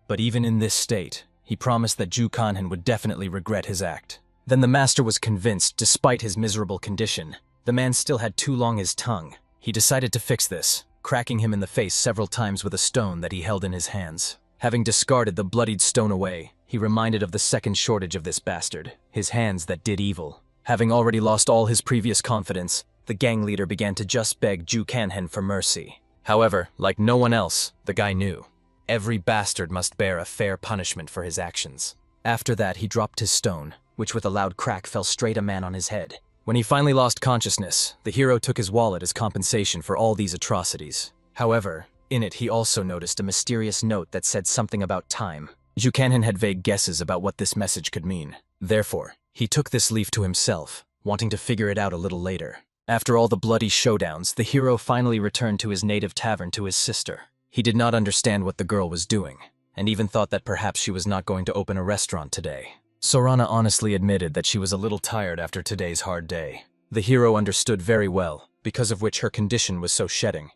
But even in this state, he promised that Ju Kunhen would definitely regret his act. Then the master was convinced, despite his miserable condition, the man still had too long his tongue. He decided to fix this, cracking him in the face several times with a stone that he held in his hands. Having discarded the bloodied stone away, he reminded of the second shortage of this bastard, his hands that did evil. Having already lost all his previous confidence, the gang leader began to just beg Ju Kunhen for mercy. However, like no one else, the guy knew. Every bastard must bear a fair punishment for his actions. After that, he dropped his stone, which with a loud crack fell straight a man on his head. When he finally lost consciousness, the hero took his wallet as compensation for all these atrocities. However, in it he also noticed a mysterious note that said something about time. Ju Kunhen had vague guesses about what this message could mean. Therefore, he took this leaf to himself, wanting to figure it out a little later. After all the bloody showdowns, the hero finally returned to his native tavern to his sister. He did not understand what the girl was doing, and even thought that perhaps she was not going to open a restaurant today. Sorana honestly admitted that she was a little tired after today's hard day. The hero understood very well, because of which her condition was so shedding.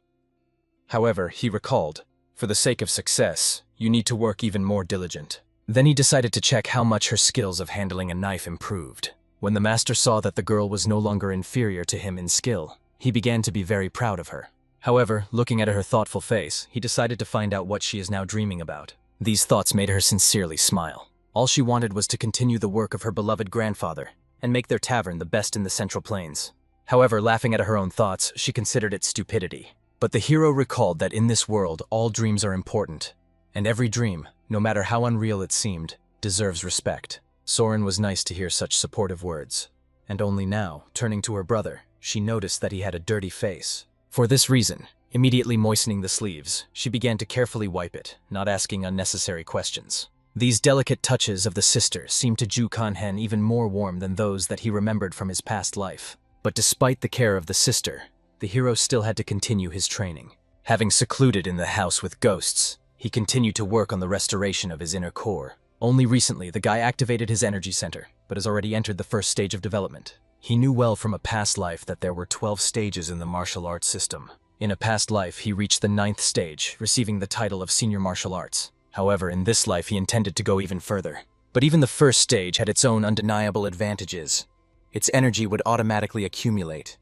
However, he recalled, for the sake of success, you need to work even more diligent. Then he decided to check how much her skills of handling a knife improved. When the master saw that the girl was no longer inferior to him in skill, he began to be very proud of her. However, looking at her thoughtful face, he decided to find out what she is now dreaming about. These thoughts made her sincerely smile. All she wanted was to continue the work of her beloved grandfather, and make their tavern the best in the Central Plains. However, laughing at her own thoughts, she considered it stupidity. But the hero recalled that in this world, all dreams are important, and every dream, no matter how unreal it seemed, deserves respect. Soren was nice to hear such supportive words, and only now, turning to her brother, she noticed that he had a dirty face. For this reason, immediately moistening the sleeves, she began to carefully wipe it, not asking unnecessary questions. These delicate touches of the sister seemed to Ju Kunhen even more warm than those that he remembered from his past life. But despite the care of the sister, the hero still had to continue his training. Having secluded in the house with ghosts, he continued to work on the restoration of his inner core. Only recently, the guy activated his energy center, but has already entered the first stage of development. He knew well from a past life that there were 12 stages in the martial arts system. In a past life, he reached the 9th stage, receiving the title of Senior Martial Arts. However, in this life, he intended to go even further. But even the first stage had its own undeniable advantages. Its energy would automatically accumulate.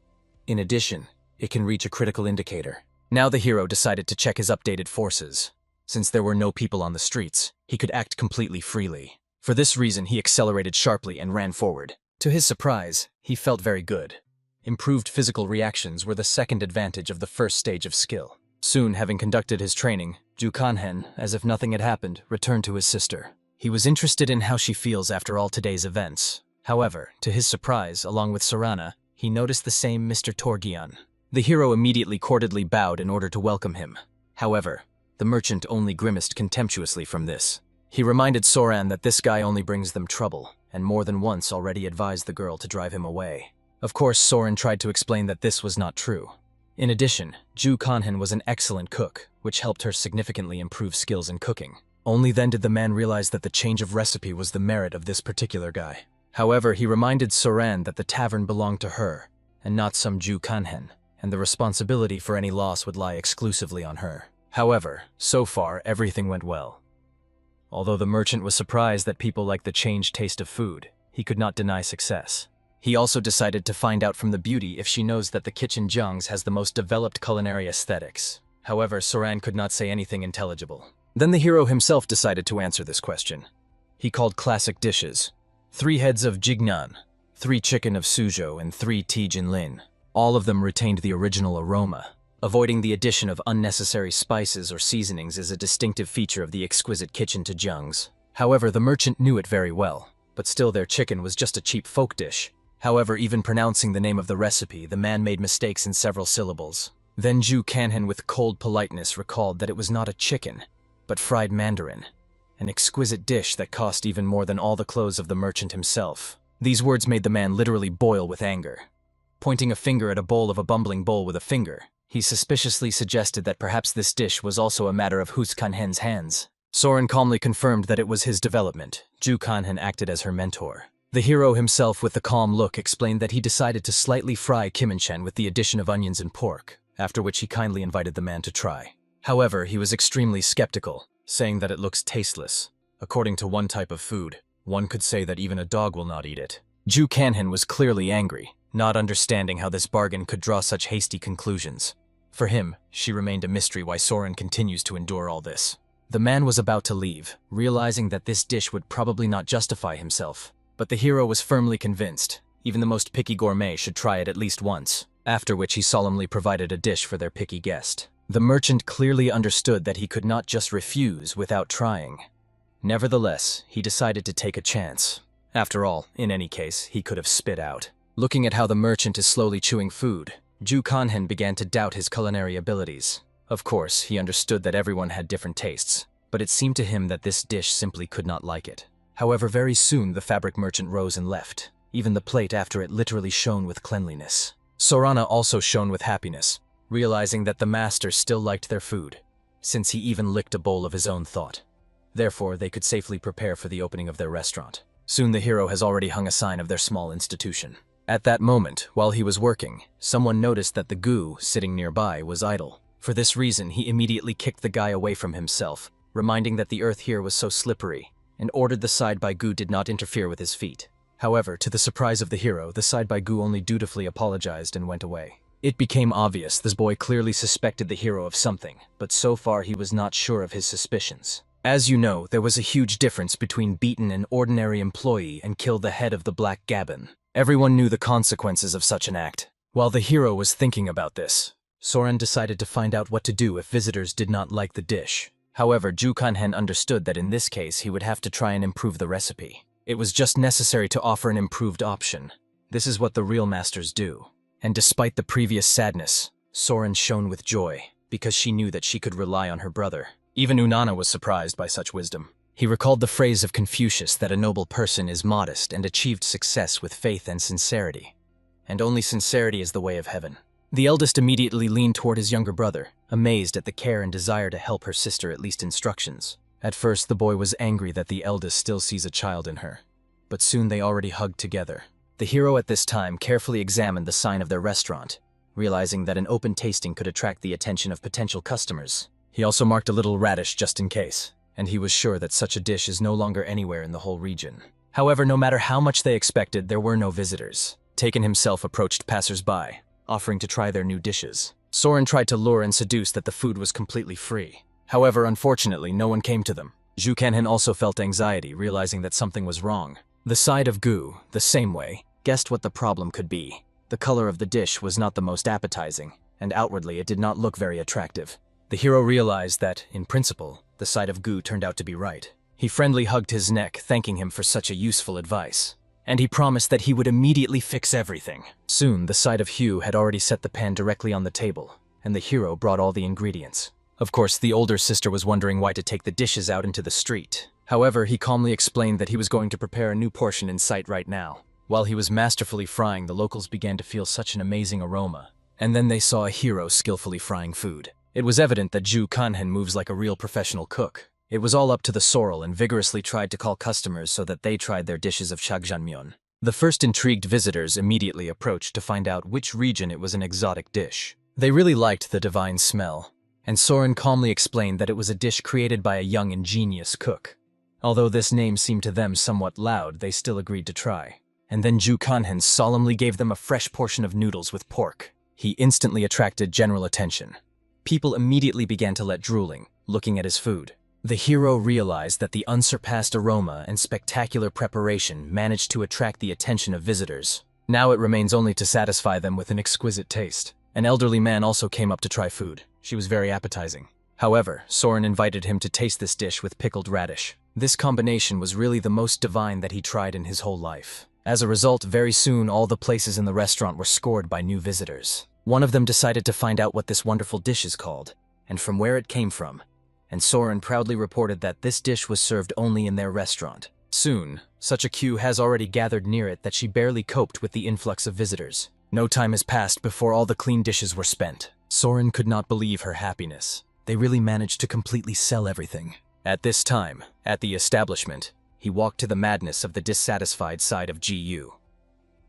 In addition, it can reach a critical indicator. Now the hero decided to check his updated forces. Since there were no people on the streets, he could act completely freely. For this reason, he accelerated sharply and ran forward. To his surprise, he felt very good. Improved physical reactions were the second advantage of the first stage of skill. Soon, having conducted his training, Ju Kunhen, as if nothing had happened, returned to his sister. He was interested in how she feels after all today's events. However, to his surprise, along with Sorana, he noticed the same Mr. Torgian. The hero immediately courteously bowed in order to welcome him. However, the merchant only grimaced contemptuously from this. He reminded Soran that this guy only brings them trouble, and more than once already advised the girl to drive him away. Of course, Soren tried to explain that this was not true. In addition, Ju Kunhen was an excellent cook, which helped her significantly improve skills in cooking. Only then did the man realize that the change of recipe was the merit of this particular guy. However, he reminded Soran that the tavern belonged to her, and not some Ju Kunhen, and the responsibility for any loss would lie exclusively on her. However, so far, everything went well. Although the merchant was surprised that people liked the changed taste of food, he could not deny success. He also decided to find out from the beauty if she knows that the kitchen Jung's has the most developed culinary aesthetics. However, Soran could not say anything intelligible. Then the hero himself decided to answer this question. He called classic dishes: 3 heads of jignan, 3 chicken of suzhou, and 3 tijinlin. All of them retained the original aroma. Avoiding the addition of unnecessary spices or seasonings is a distinctive feature of the exquisite kitchen to Jung's. However, the merchant knew it very well, but still their chicken was just a cheap folk dish. However, even pronouncing the name of the recipe, the man made mistakes in several syllables. Then Ju Kanhan with cold politeness recalled that it was not a chicken, but fried mandarin, an exquisite dish that cost even more than all the clothes of the merchant himself. These words made the man literally boil with anger. Pointing a finger at a bowl of a bumbling bowl with a finger, he suspiciously suggested that perhaps this dish was also a matter of Hus Kanhen's hands. Soren calmly confirmed that it was his development. Ju Kanhen acted as her mentor. The hero himself with the calm look explained that he decided to slightly fry Kimonchen with the addition of onions and pork, after which he kindly invited the man to try. However, he was extremely skeptical, saying that it looks tasteless. According to one type of food, one could say that even a dog will not eat it. Ju Kanhen was clearly angry, not understanding how this bargain could draw such hasty conclusions. For him, she remained a mystery why Soren continues to endure all this. The man was about to leave, realizing that this dish would probably not justify himself. But the hero was firmly convinced, even the most picky gourmet should try it at least once, after which he solemnly provided a dish for their picky guest. The merchant clearly understood that he could not just refuse without trying. Nevertheless, he decided to take a chance. After all, in any case, he could have spit out. Looking at how the merchant is slowly chewing food, Ju Kanhen began to doubt his culinary abilities. Of course, he understood that everyone had different tastes, but it seemed to him that this dish simply could not like it. However, very soon the fabric merchant rose and left. Even the plate after it literally shone with cleanliness. Sorana also shone with happiness, realizing that the master still liked their food, since he even licked a bowl of his own thought. Therefore, they could safely prepare for the opening of their restaurant. Soon the hero has already hung a sign of their small institution. At that moment, while he was working, someone noticed that the goo sitting nearby was idle. For this reason, he immediately kicked the guy away from himself, reminding that the earth here was so slippery, and ordered the side-by goo did not interfere with his feet. However, to the surprise of the hero, the side-by goo only dutifully apologized and went away. It became obvious this boy clearly suspected the hero of something, but so far he was not sure of his suspicions. As you know, there was a huge difference between beating an ordinary employee and kill the head of the Black Gabbin. Everyone knew the consequences of such an act. While the hero was thinking about this, Soren decided to find out what to do if visitors did not like the dish. However, Ju Kanhen understood that in this case he would have to try and improve the recipe. It was just necessary to offer an improved option. This is what the real masters do. And despite the previous sadness, Soren shone with joy, because she knew that she could rely on her brother. Even Unana was surprised by such wisdom. He recalled the phrase of Confucius that a noble person is modest and achieved success with faith and sincerity. And only sincerity is the way of heaven. The eldest immediately leaned toward his younger brother, amazed at the care and desire to help her sister at least instructions. At first, the boy was angry that the eldest still sees a child in her. But soon they already hugged together. The hero at this time carefully examined the sign of their restaurant, realizing that an open tasting could attract the attention of potential customers. He also marked a little radish just in case, and he was sure that such a dish is no longer anywhere in the whole region. However, no matter how much they expected, there were no visitors. Taken himself approached passers-by, offering to try their new dishes. Soren tried to lure and seduce that the food was completely free. However, unfortunately, no one came to them. Ju Kanhen also felt anxiety, realizing that something was wrong. The side of goo, the same way, guessed what the problem could be. The color of the dish was not the most appetizing, and outwardly it did not look very attractive. The hero realized that, in principle, the side of goo turned out to be right. He friendly hugged his neck, thanking him for such a useful advice. And he promised that he would immediately fix everything. Soon, the side of Hugh had already set the pan directly on the table, and the hero brought all the ingredients. Of course, the older sister was wondering why to take the dishes out into the street. However, he calmly explained that he was going to prepare a new portion in sight right now. While he was masterfully frying, the locals began to feel such an amazing aroma. And then they saw a hero skillfully frying food. It was evident that Ju Kanhen moves like a real professional cook. It was all up to the sorrel and vigorously tried to call customers so that they tried their dishes of shagjangmyeon. The first intrigued visitors immediately approached to find out which region it was an exotic dish. They really liked the divine smell, and Soren calmly explained that it was a dish created by a young ingenious cook. Although this name seemed to them somewhat loud, they still agreed to try. And then Ju Kanhen solemnly gave them a fresh portion of noodles with pork. He instantly attracted general attention. People immediately began to let drooling, looking at his food. The hero realized that the unsurpassed aroma and spectacular preparation managed to attract the attention of visitors. Now it remains only to satisfy them with an exquisite taste. An elderly man also came up to try food. She was very appetizing. However, Soren invited him to taste this dish with pickled radish. This combination was really the most divine that he tried in his whole life. As a result, very soon all the places in the restaurant were scored by new visitors. One of them decided to find out what this wonderful dish is called, and from where it came from, and Soren proudly reported that this dish was served only in their restaurant. Soon, such a queue has already gathered near it that she barely coped with the influx of visitors. No time has passed before all the clean dishes were spent. Soren could not believe her happiness. They really managed to completely sell everything. At this time, at the establishment, he walked to the madness of the dissatisfied side of GU.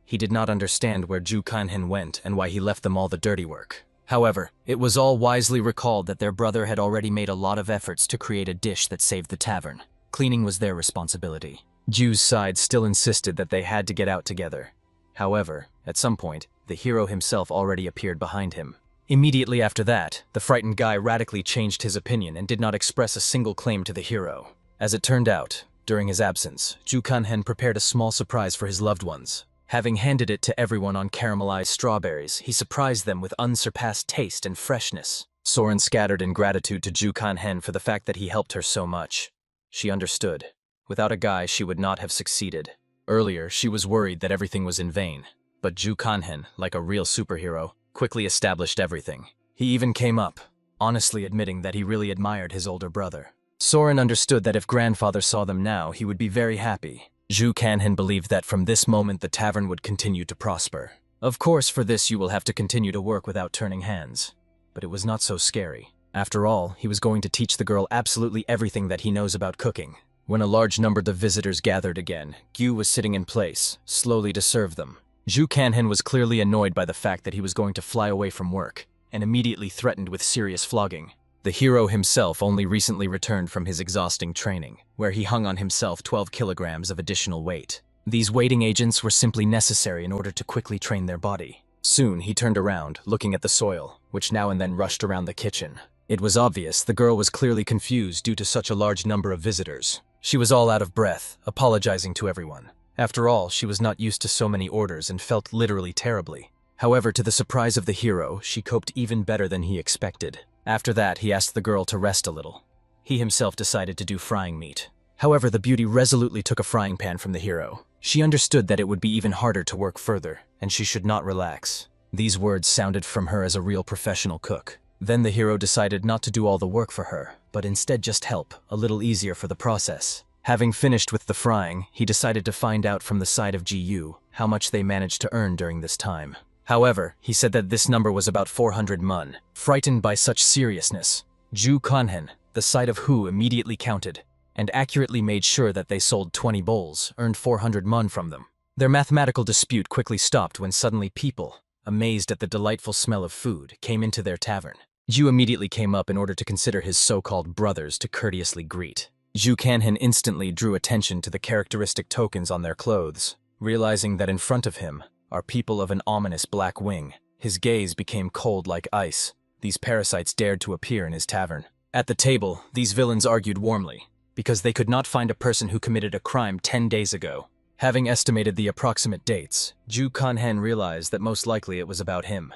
He did not understand where Ju Kanhen went and why he left them all the dirty work. However, it was all wisely recalled that their brother had already made a lot of efforts to create a dish that saved the tavern. Cleaning was their responsibility. Ju's side still insisted that they had to get out together. However, at some point, the hero himself already appeared behind him. Immediately after that, the frightened guy radically changed his opinion and did not express a single claim to the hero. As it turned out, during his absence, Ju Kanhen prepared a small surprise for his loved ones. Having handed it to everyone on caramelized strawberries, he surprised them with unsurpassed taste and freshness. Soren scattered in gratitude to Ju Kanhen for the fact that he helped her so much. She understood. Without a guy, she would not have succeeded. Earlier, she was worried that everything was in vain. But Ju Kanhen, like a real superhero, quickly established everything. He even came up, honestly admitting that he really admired his older brother. Soren understood that if grandfather saw them now, he would be very happy. Ju Kanhen believed that from this moment the tavern would continue to prosper. Of course, for this you will have to continue to work without turning hands. But it was not so scary. After all, he was going to teach the girl absolutely everything that he knows about cooking. When a large number of visitors gathered again, Gyu was sitting in place, slowly to serve them. Ju Kanhen was clearly annoyed by the fact that he was going to fly away from work, and immediately threatened with serious flogging. The hero himself only recently returned from his exhausting training, where he hung on himself 12 kilograms of additional weight. These weighting agents were simply necessary in order to quickly train their body. Soon he turned around, looking at the soil, which now and then rushed around the kitchen. It was obvious the girl was clearly confused due to such a large number of visitors. She was all out of breath, apologizing to everyone. After all, she was not used to so many orders and felt literally terribly. However, to the surprise of the hero, she coped even better than he expected. After that, he asked the girl to rest a little. He himself decided to do frying meat. However, the beauty resolutely took a frying pan from the hero. She understood that it would be even harder to work further, and she should not relax. These words sounded from her as a real professional cook. Then the hero decided not to do all the work for her, but instead just help, a little easier for the process. Having finished with the frying, he decided to find out from the side of GU how much they managed to earn during this time. However, he said that this number was about 400 mun. Frightened by such seriousness, Ju Kanhen, the side of Hu, immediately counted, and accurately made sure that they sold 20 bowls, earned 400 mun from them. Their mathematical dispute quickly stopped when suddenly people, amazed at the delightful smell of food, came into their tavern. Ju immediately came up in order to consider his so-called brothers to courteously greet. Ju Kanhen instantly drew attention to the characteristic tokens on their clothes. Realizing that in front of him are people of an ominous black wing, his gaze became cold like ice. These parasites dared to appear in his tavern. At the table, these villains argued warmly, because they could not find a person who committed a crime 10 days ago. Having estimated the approximate dates, Ju Kanhen realized that most likely it was about him.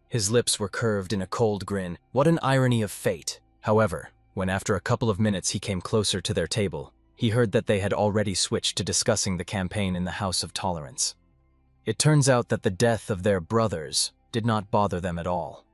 His lips were curved in a cold grin. What an irony of fate. However, when after a couple of minutes he came closer to their table, he heard that they had already switched to discussing the campaign in the House of Tolerance. It turns out that the death of their brothers did not bother them at all.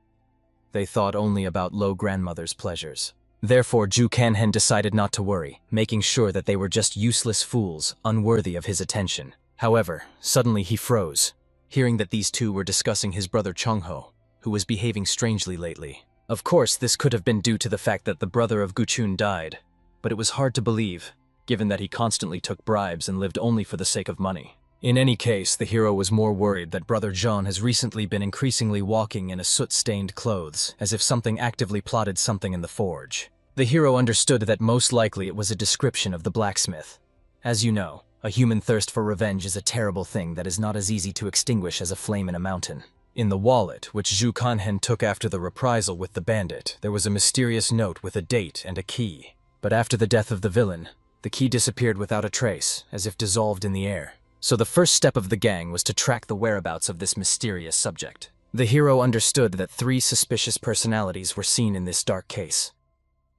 They thought only about Low Grandmother's pleasures. Therefore, Ju Kanhen decided not to worry, making sure that they were just useless fools, unworthy of his attention. However, suddenly he froze, hearing that these two were discussing his brother Chungho, who was behaving strangely lately. Of course, this could have been due to the fact that the brother of Guchun died, but it was hard to believe, given that he constantly took bribes and lived only for the sake of money. In any case, the hero was more worried that brother John has recently been increasingly walking in a soot-stained clothes, as if something actively plotted something in the forge. The hero understood that most likely it was a description of the blacksmith. As you know, a human thirst for revenge is a terrible thing that is not as easy to extinguish as a flame in a mountain. In the wallet, which Ju Kanhen took after the reprisal with the bandit, there was a mysterious note with a date and a key. But after the death of the villain, the key disappeared without a trace, as if dissolved in the air. So the first step of the gang was to track the whereabouts of this mysterious subject. The hero understood that 3 suspicious personalities were seen in this dark case.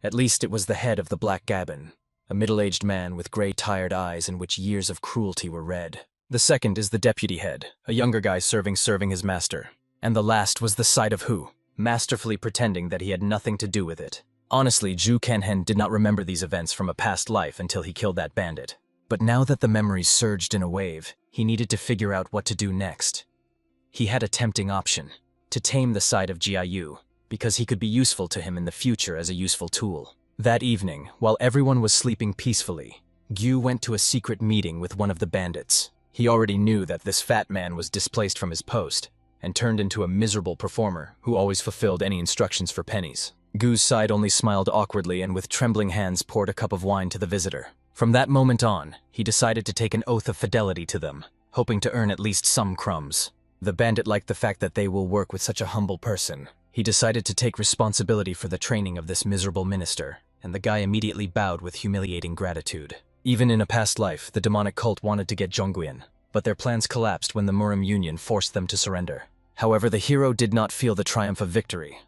At least it was the head of the Black Gabbin, a middle-aged man with gray tired eyes in which years of cruelty were read. The second is the deputy head, a younger guy serving his master. And the last was the side of Hu, masterfully pretending that he had nothing to do with it. Honestly, Ju Kanhen did not remember these events from a past life until he killed that bandit. But now that the memories surged in a wave, he needed to figure out what to do next. He had a tempting option: to tame the side of Jiayu, because he could be useful to him in the future as a useful tool. That evening, while everyone was sleeping peacefully, Gyu went to a secret meeting with one of the bandits. He already knew that this fat man was displaced from his post and turned into a miserable performer who always fulfilled any instructions for pennies. Gu's side only smiled awkwardly and with trembling hands poured a cup of wine to the visitor. From that moment on, he decided to take an oath of fidelity to them, hoping to earn at least some crumbs. The bandit liked the fact that they will work with such a humble person. He decided to take responsibility for the training of this miserable minister, and the guy immediately bowed with humiliating gratitude. Even in a past life, the demonic cult wanted to get Zhongguan, but their plans collapsed when the Murim Union forced them to surrender. However, the hero did not feel the triumph of victory.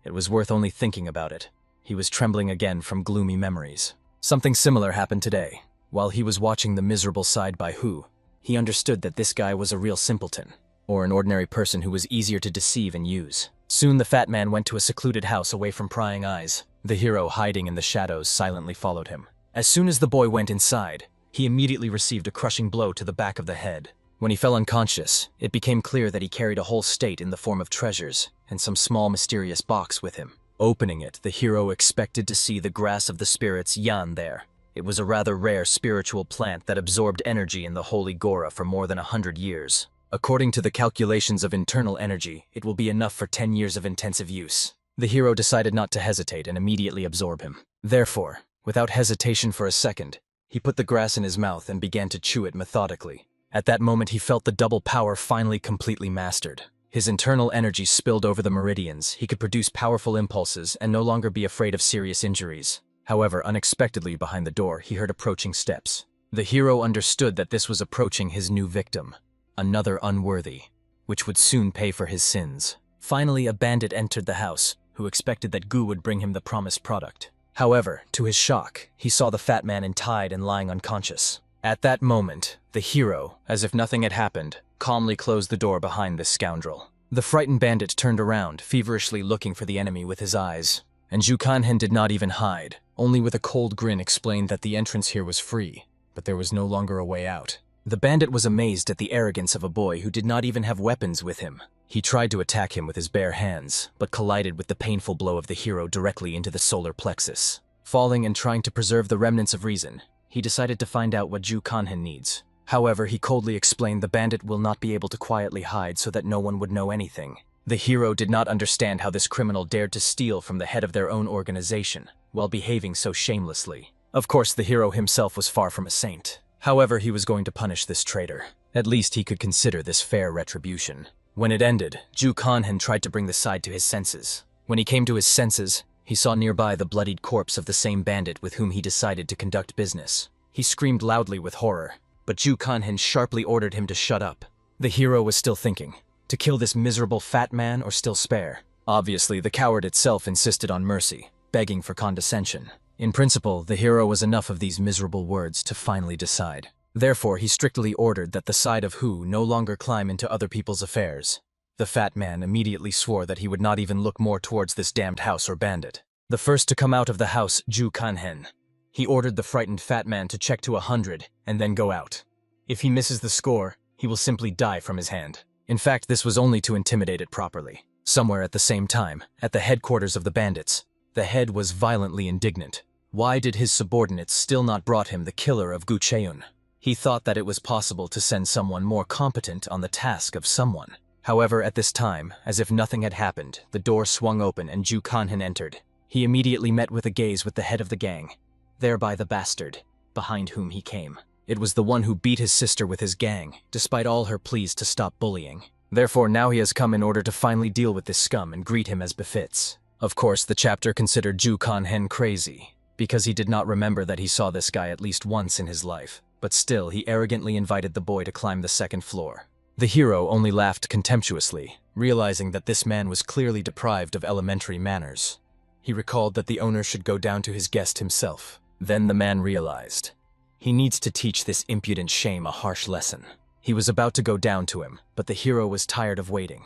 It was worth only thinking about it. He was trembling again from gloomy memories. Something similar happened today. While he was watching the miserable side by Hu, he understood that this guy was a real simpleton, or an ordinary person who was easier to deceive and use. Soon the fat man went to a secluded house away from prying eyes. The hero, hiding in the shadows, silently followed him. As soon as the boy went inside, he immediately received a crushing blow to the back of the head. When he fell unconscious, it became clear that he carried a whole state in the form of treasures and some small mysterious box with him. Opening it, the hero expected to see the grass of the spirits Yan there. It was a rather rare spiritual plant that absorbed energy in the holy Gora for more than 100 years. According to the calculations of internal energy, it will be enough for 10 years of intensive use. The hero decided not to hesitate and immediately absorb him. Therefore, without hesitation for a second, he put the grass in his mouth and began to chew it methodically. At that moment, he felt the double power finally completely mastered. His internal energy spilled over the meridians. He could produce powerful impulses and no longer be afraid of serious injuries. However, unexpectedly behind the door, he heard approaching steps. The hero understood that this was approaching his new victim, another unworthy, which would soon pay for his sins. Finally, a bandit entered the house, who expected that Gu would bring him the promised product. However, to his shock, he saw the fat man untied and lying unconscious. At that moment, the hero, as if nothing had happened, calmly closed the door behind this scoundrel. The frightened bandit turned around, feverishly looking for the enemy with his eyes. And Ju Kanhen did not even hide, only with a cold grin explained that the entrance here was free, but there was no longer a way out. The bandit was amazed at the arrogance of a boy who did not even have weapons with him. He tried to attack him with his bare hands, but collided with the painful blow of the hero directly into the solar plexus. Falling and trying to preserve the remnants of reason, he decided to find out what Ju Kanhen needs. However, he coldly explained the bandit will not be able to quietly hide so that no one would know anything. The hero did not understand how this criminal dared to steal from the head of their own organization, while behaving so shamelessly. Of course, the hero himself was far from a saint. However, he was going to punish this traitor. At least he could consider this fair retribution. When it ended, Ju Kanhen tried to bring the side to his senses. When he came to his senses, he saw nearby the bloodied corpse of the same bandit with whom he decided to conduct business. He screamed loudly with horror, but Ju Kanhen sharply ordered him to shut up. The hero was still thinking, to kill this miserable fat man or still spare? Obviously, the coward itself insisted on mercy, begging for condescension. In principle, the hero was enough of these miserable words to finally decide. Therefore, he strictly ordered that the side of Hu no longer climb into other people's affairs. The fat man immediately swore that he would not even look more towards this damned house or bandit. The first to come out of the house, Ju Kanhen. He ordered the frightened fat man to check to 100 and then go out. If he misses the score, he will simply die from his hand. In fact, this was only to intimidate it properly. Somewhere at the same time, at the headquarters of the bandits, the head was violently indignant. Why did his subordinates still not brought him the killer of Gu Cheun? He thought that it was possible to send someone more competent on the task of someone. However, at this time, as if nothing had happened, the door swung open and Ju Kanhen entered. He immediately met with a gaze with the head of the gang, thereby the bastard, behind whom he came. It was the one who beat his sister with his gang, despite all her pleas to stop bullying. Therefore, now he has come in order to finally deal with this scum and greet him as befits. Of course, the chapter considered Ju Kanhen crazy, because he did not remember that he saw this guy at least once in his life. But still, he arrogantly invited the boy to climb the second floor. The hero only laughed contemptuously, realizing that this man was clearly deprived of elementary manners. He recalled that the owner should go down to his guest himself. Then the man realized. He needs to teach this impudent shame a harsh lesson. He was about to go down to him, but the hero was tired of waiting.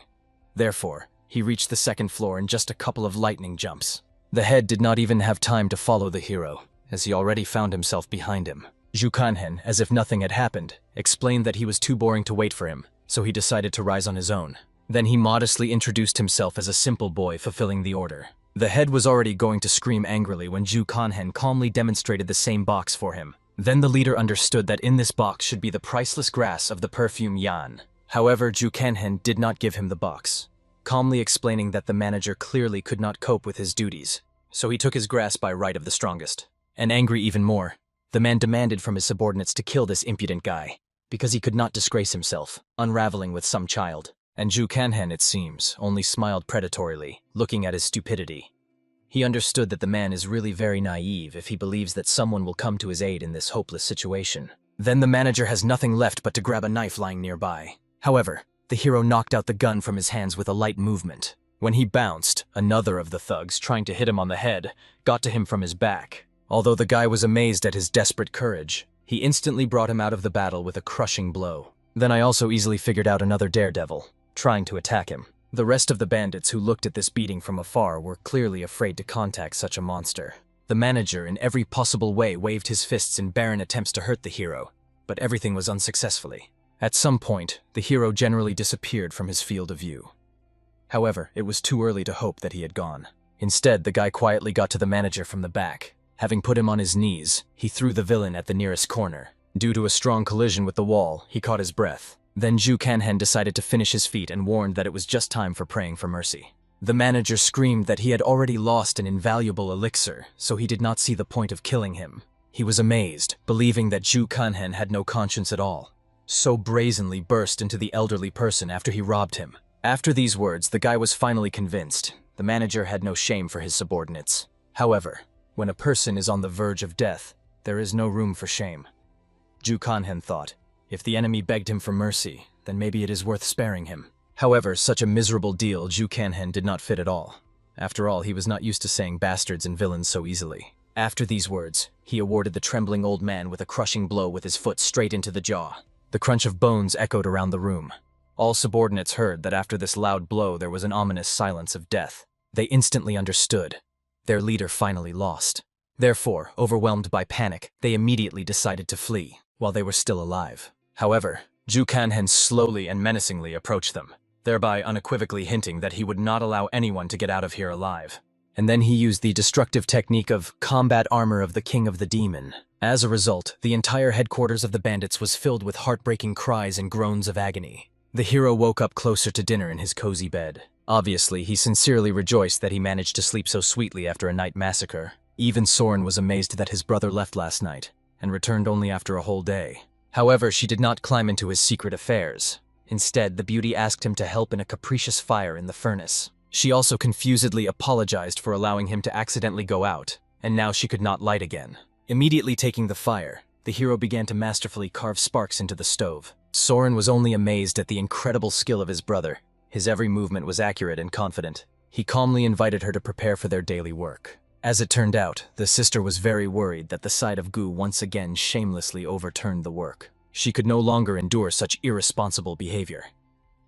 Therefore, he reached the second floor in just a couple of lightning jumps. The head did not even have time to follow the hero, as he already found himself behind him. Zhu Kanhen, as if nothing had happened, explained that he was too boring to wait for him, so he decided to rise on his own. Then he modestly introduced himself as a simple boy fulfilling the order. The head was already going to scream angrily when Zhu Kanhen calmly demonstrated the same box for him. Then the leader understood that in this box should be the priceless grass of the perfume Yan. However, Zhu Kanhen did not give him the box, calmly explaining that the manager clearly could not cope with his duties, so he took his grass by right of the strongest. And angry even more, the man demanded from his subordinates to kill this impudent guy, because he could not disgrace himself, unraveling with some child. And Zhu Kanhen, it seems, only smiled predatorily, looking at his stupidity. He understood that the man is really very naive if he believes that someone will come to his aid in this hopeless situation. Then the manager has nothing left but to grab a knife lying nearby. However, the hero knocked out the gun from his hands with a light movement. When he bounced, another of the thugs, trying to hit him on the head, got to him from his back. Although the guy was amazed at his desperate courage, he instantly brought him out of the battle with a crushing blow. Then I also easily figured out another daredevil, trying to attack him. The rest of the bandits who looked at this beating from afar were clearly afraid to contact such a monster. The manager in every possible way waved his fists in barren attempts to hurt the hero, but everything was unsuccessfully. At some point, the hero generally disappeared from his field of view. However, it was too early to hope that he had gone. Instead, the guy quietly got to the manager from the back. Having put him on his knees, he threw the villain at the nearest corner. Due to a strong collision with the wall, he caught his breath. Then Zhu Kanhen decided to finish his feat and warned that it was just time for praying for mercy. The manager screamed that he had already lost an invaluable elixir, so he did not see the point of killing him. He was amazed, believing that Zhu Kanhen had no conscience at all, so brazenly burst into the elderly person after he robbed him. After these words, the guy was finally convinced. The manager had no shame for his subordinates. However, when a person is on the verge of death, there is no room for shame. Zhu Kanhen thought, if the enemy begged him for mercy, then maybe it is worth sparing him. However, such a miserable deal Zhu Kanhen did not fit at all. After all, he was not used to saying bastards and villains so easily. After these words, he awarded the trembling old man with a crushing blow with his foot straight into the jaw. The crunch of bones echoed around the room. All subordinates heard that after this loud blow there was an ominous silence of death. They instantly understood. Their leader finally lost. Therefore, overwhelmed by panic, they immediately decided to flee, while they were still alive. However, Zhu Kanhen slowly and menacingly approached them, thereby unequivocally hinting that he would not allow anyone to get out of here alive. And then he used the destructive technique of combat armor of the King of the Demon. As a result, the entire headquarters of the bandits was filled with heartbreaking cries and groans of agony. The hero woke up closer to dinner in his cozy bed. Obviously, he sincerely rejoiced that he managed to sleep so sweetly after a night massacre. Even Soren was amazed that his brother left last night, and returned only after a whole day. However, she did not climb into his secret affairs. Instead, the beauty asked him to help in a capricious fire in the furnace. She also confusedly apologized for allowing him to accidentally go out, and now she could not light again. Immediately taking the fire, the hero began to masterfully carve sparks into the stove. Soren was only amazed at the incredible skill of his brother. His every movement was accurate and confident. He calmly invited her to prepare for their daily work. As it turned out, the sister was very worried that the sight of Gu once again shamelessly overturned the work. She could no longer endure such irresponsible behavior.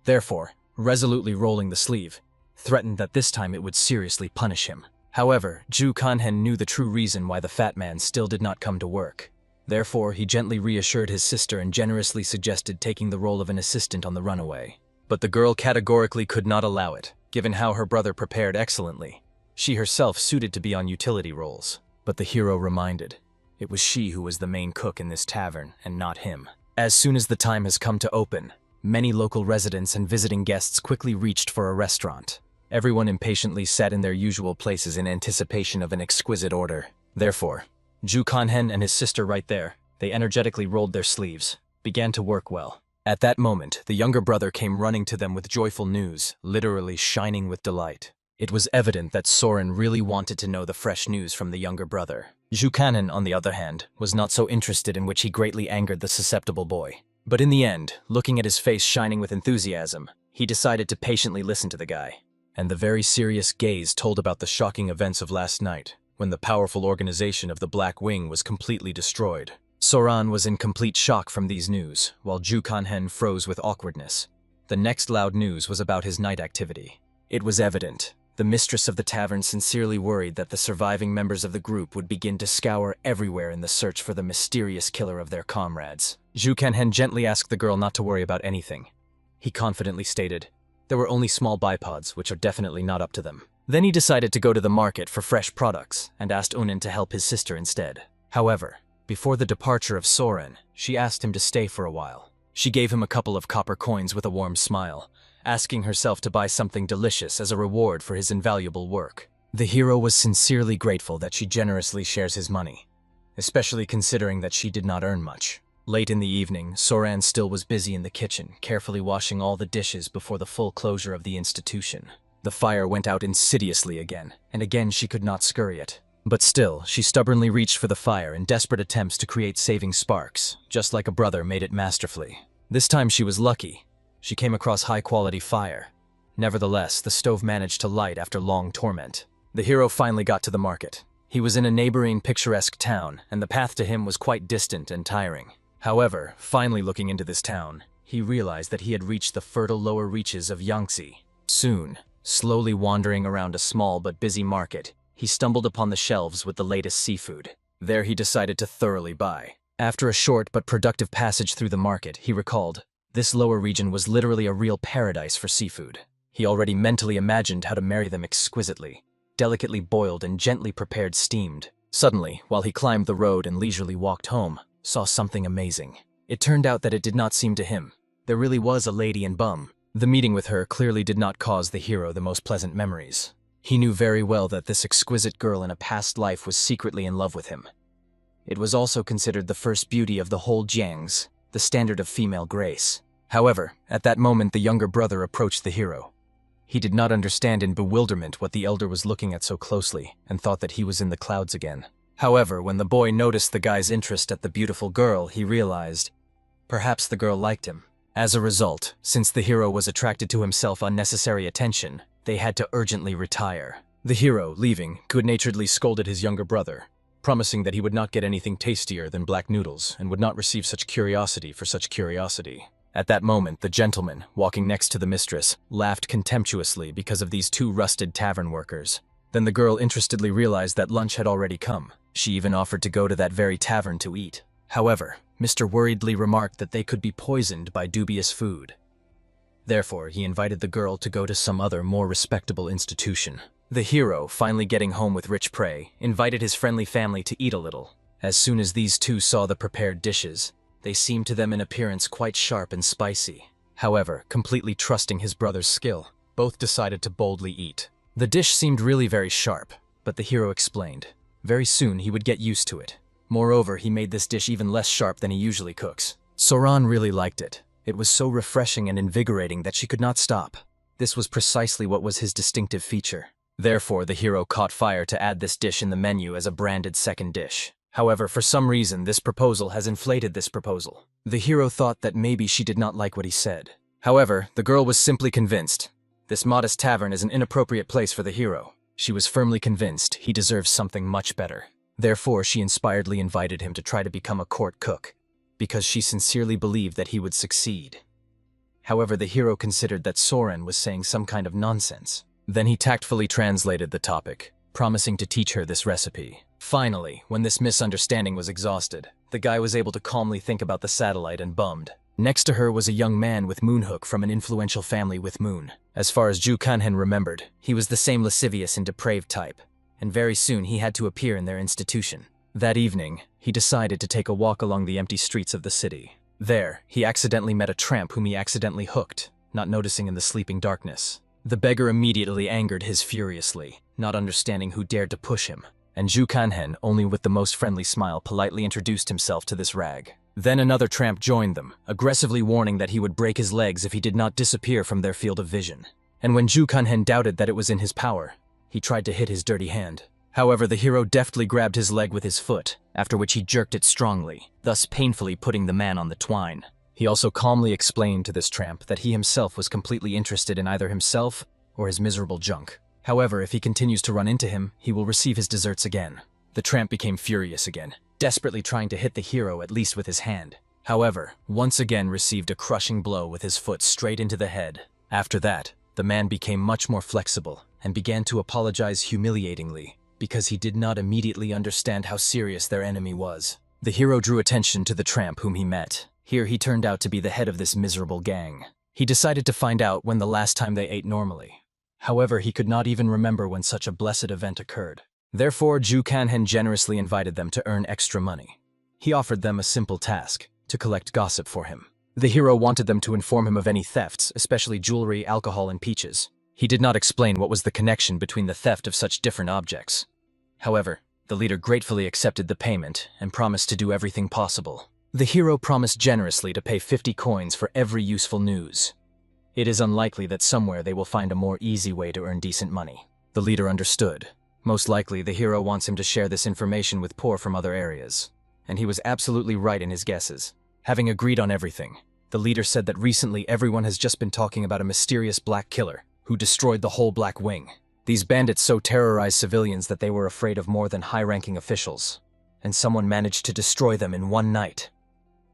Therefore, resolutely rolling the sleeve, threatened that this time it would seriously punish him. However, Zhu Kanhen knew the true reason why the fat man still did not come to work. Therefore, he gently reassured his sister and generously suggested taking the role of an assistant on the runaway. But the girl categorically could not allow it, given how her brother prepared excellently. She herself suited to be on utility roles. But the hero reminded, it was she who was the main cook in this tavern, and not him. As soon as the time has come to open, many local residents and visiting guests quickly reached for a restaurant. Everyone impatiently sat in their usual places in anticipation of an exquisite order. Therefore, Zhu Kanhen and his sister right there, they energetically rolled their sleeves, began to work well. At that moment, the younger brother came running to them with joyful news, literally shining with delight. It was evident that Soren really wanted to know the fresh news from the younger brother. Zhu Kanhen, on the other hand, was not so interested, in which he greatly angered the susceptible boy. But in the end, looking at his face shining with enthusiasm, he decided to patiently listen to the guy. And the very serious gaze told about the shocking events of last night, when the powerful organization of the Black Wing was completely destroyed. Soran was in complete shock from these news, while Zhu Kanhen froze with awkwardness. The next loud news was about his night activity. It was evident. The mistress of the tavern sincerely worried that the surviving members of the group would begin to scour everywhere in the search for the mysterious killer of their comrades. Zhu Kanhen gently asked the girl not to worry about anything. He confidently stated, there were only small bipods, which are definitely not up to them. Then he decided to go to the market for fresh products and asked Unin to help his sister instead. However, before the departure of Soren, she asked him to stay for a while. She gave him a couple of copper coins with a warm smile, asking herself to buy something delicious as a reward for his invaluable work. The hero was sincerely grateful that she generously shares his money, especially considering that she did not earn much. Late in the evening, Soran still was busy in the kitchen, carefully washing all the dishes before the full closure of the institution. The fire went out insidiously again, and again she could not scurry it. But still, she stubbornly reached for the fire in desperate attempts to create saving sparks, just like a brother made it masterfully. This time she was lucky. She came across high-quality fire. Nevertheless, the stove managed to light after long torment. The hero finally got to the market. He was in a neighboring picturesque town, and the path to him was quite distant and tiring. However, finally looking into this town, he realized that he had reached the fertile lower reaches of Yangtze. Soon, slowly wandering around a small but busy market, he stumbled upon the shelves with the latest seafood. There he decided to thoroughly buy. After a short but productive passage through the market, he recalled, this lower region was literally a real paradise for seafood. He already mentally imagined how to marry them exquisitely, delicately boiled and gently prepared steamed. Suddenly, while he climbed the road and leisurely walked home, saw something amazing. It turned out that it did not seem to him. There really was a lady in Bum. The meeting with her clearly did not cause the hero the most pleasant memories. He knew very well that this exquisite girl in a past life was secretly in love with him. It was also considered the first beauty of the whole Jiang's, the standard of female grace. However, at that moment the younger brother approached the hero. He did not understand in bewilderment what the elder was looking at so closely, and thought that he was in the clouds again. However, when the boy noticed the guy's interest at the beautiful girl, he realized, perhaps the girl liked him. As a result, since the hero was attracted to himself unnecessary attention, they had to urgently retire. The hero, leaving, good-naturedly scolded his younger brother, promising that he would not get anything tastier than black noodles and would not receive such curiosity for such curiosity. At that moment, the gentleman, walking next to the mistress, laughed contemptuously because of these two rusted tavern workers. Then the girl interestedly realized that lunch had already come. She even offered to go to that very tavern to eat. However, Mr. worriedly remarked that they could be poisoned by dubious food. Therefore, he invited the girl to go to some other, more respectable institution. The hero, finally getting home with rich prey, invited his friendly family to eat a little. As soon as these two saw the prepared dishes, they seemed to them in appearance quite sharp and spicy. However, completely trusting his brother's skill, both decided to boldly eat. The dish seemed really very sharp, but the hero explained. Very soon he would get used to it. Moreover, he made this dish even less sharp than he usually cooks. Soran really liked it. It was so refreshing and invigorating that she could not stop. This was precisely what was his distinctive feature. Therefore, the hero caught fire to add this dish in the menu as a branded second dish. However, for some reason, this proposal has inflated this proposal. The hero thought that maybe she did not like what he said. However, the girl was simply convinced. This modest tavern is an inappropriate place for the hero. She was firmly convinced he deserves something much better. Therefore, she inspiredly invited him to try to become a court cook, because she sincerely believed that he would succeed. However, the hero considered that Soren was saying some kind of nonsense. Then he tactfully translated the topic, promising to teach her this recipe. Finally, when this misunderstanding was exhausted, the guy was able to calmly think about the satellite and bummed. Next to her was a young man with Moonhook from an influential family with Moon. As far as Zhu Kanhen remembered, he was the same lascivious and depraved type, and very soon he had to appear in their institution. That evening, he decided to take a walk along the empty streets of the city. There, he accidentally met a tramp whom he accidentally hooked, not noticing in the sleeping darkness. The beggar immediately angered his furiously, not understanding who dared to push him, and Zhu Kanhen, only with the most friendly smile, politely introduced himself to this rag. Then another tramp joined them, aggressively warning that he would break his legs if he did not disappear from their field of vision. And when Zhu Kanhen doubted that it was in his power, he tried to hit his dirty hand. However, the hero deftly grabbed his leg with his foot, after which he jerked it strongly, thus painfully putting the man on the twine. He also calmly explained to this tramp that he himself was completely interested in either himself or his miserable junk. However, if he continues to run into him, he will receive his deserts again. The tramp became furious again, desperately trying to hit the hero at least with his hand. However, once again received a crushing blow with his foot straight into the head. After that, the man became much more flexible and began to apologize humiliatingly because he did not immediately understand how serious their enemy was. The hero drew attention to the tramp whom he met. Here he turned out to be the head of this miserable gang. He decided to find out when the last time they ate normally. However, he could not even remember when such a blessed event occurred. Therefore, Ju Kanhen generously invited them to earn extra money. He offered them a simple task, to collect gossip for him. The hero wanted them to inform him of any thefts, especially jewelry, alcohol, and peaches. He did not explain what was the connection between the theft of such different objects. However, the leader gratefully accepted the payment and promised to do everything possible. The hero promised generously to pay 50 coins for every useful news. It is unlikely that somewhere they will find a more easy way to earn decent money. The leader understood. Most likely, the hero wants him to share this information with poor from other areas. And he was absolutely right in his guesses. Having agreed on everything, the leader said that recently everyone has just been talking about a mysterious black killer who destroyed the whole Black Wing. These bandits so terrorized civilians that they were afraid of more than high-ranking officials, and someone managed to destroy them in one night.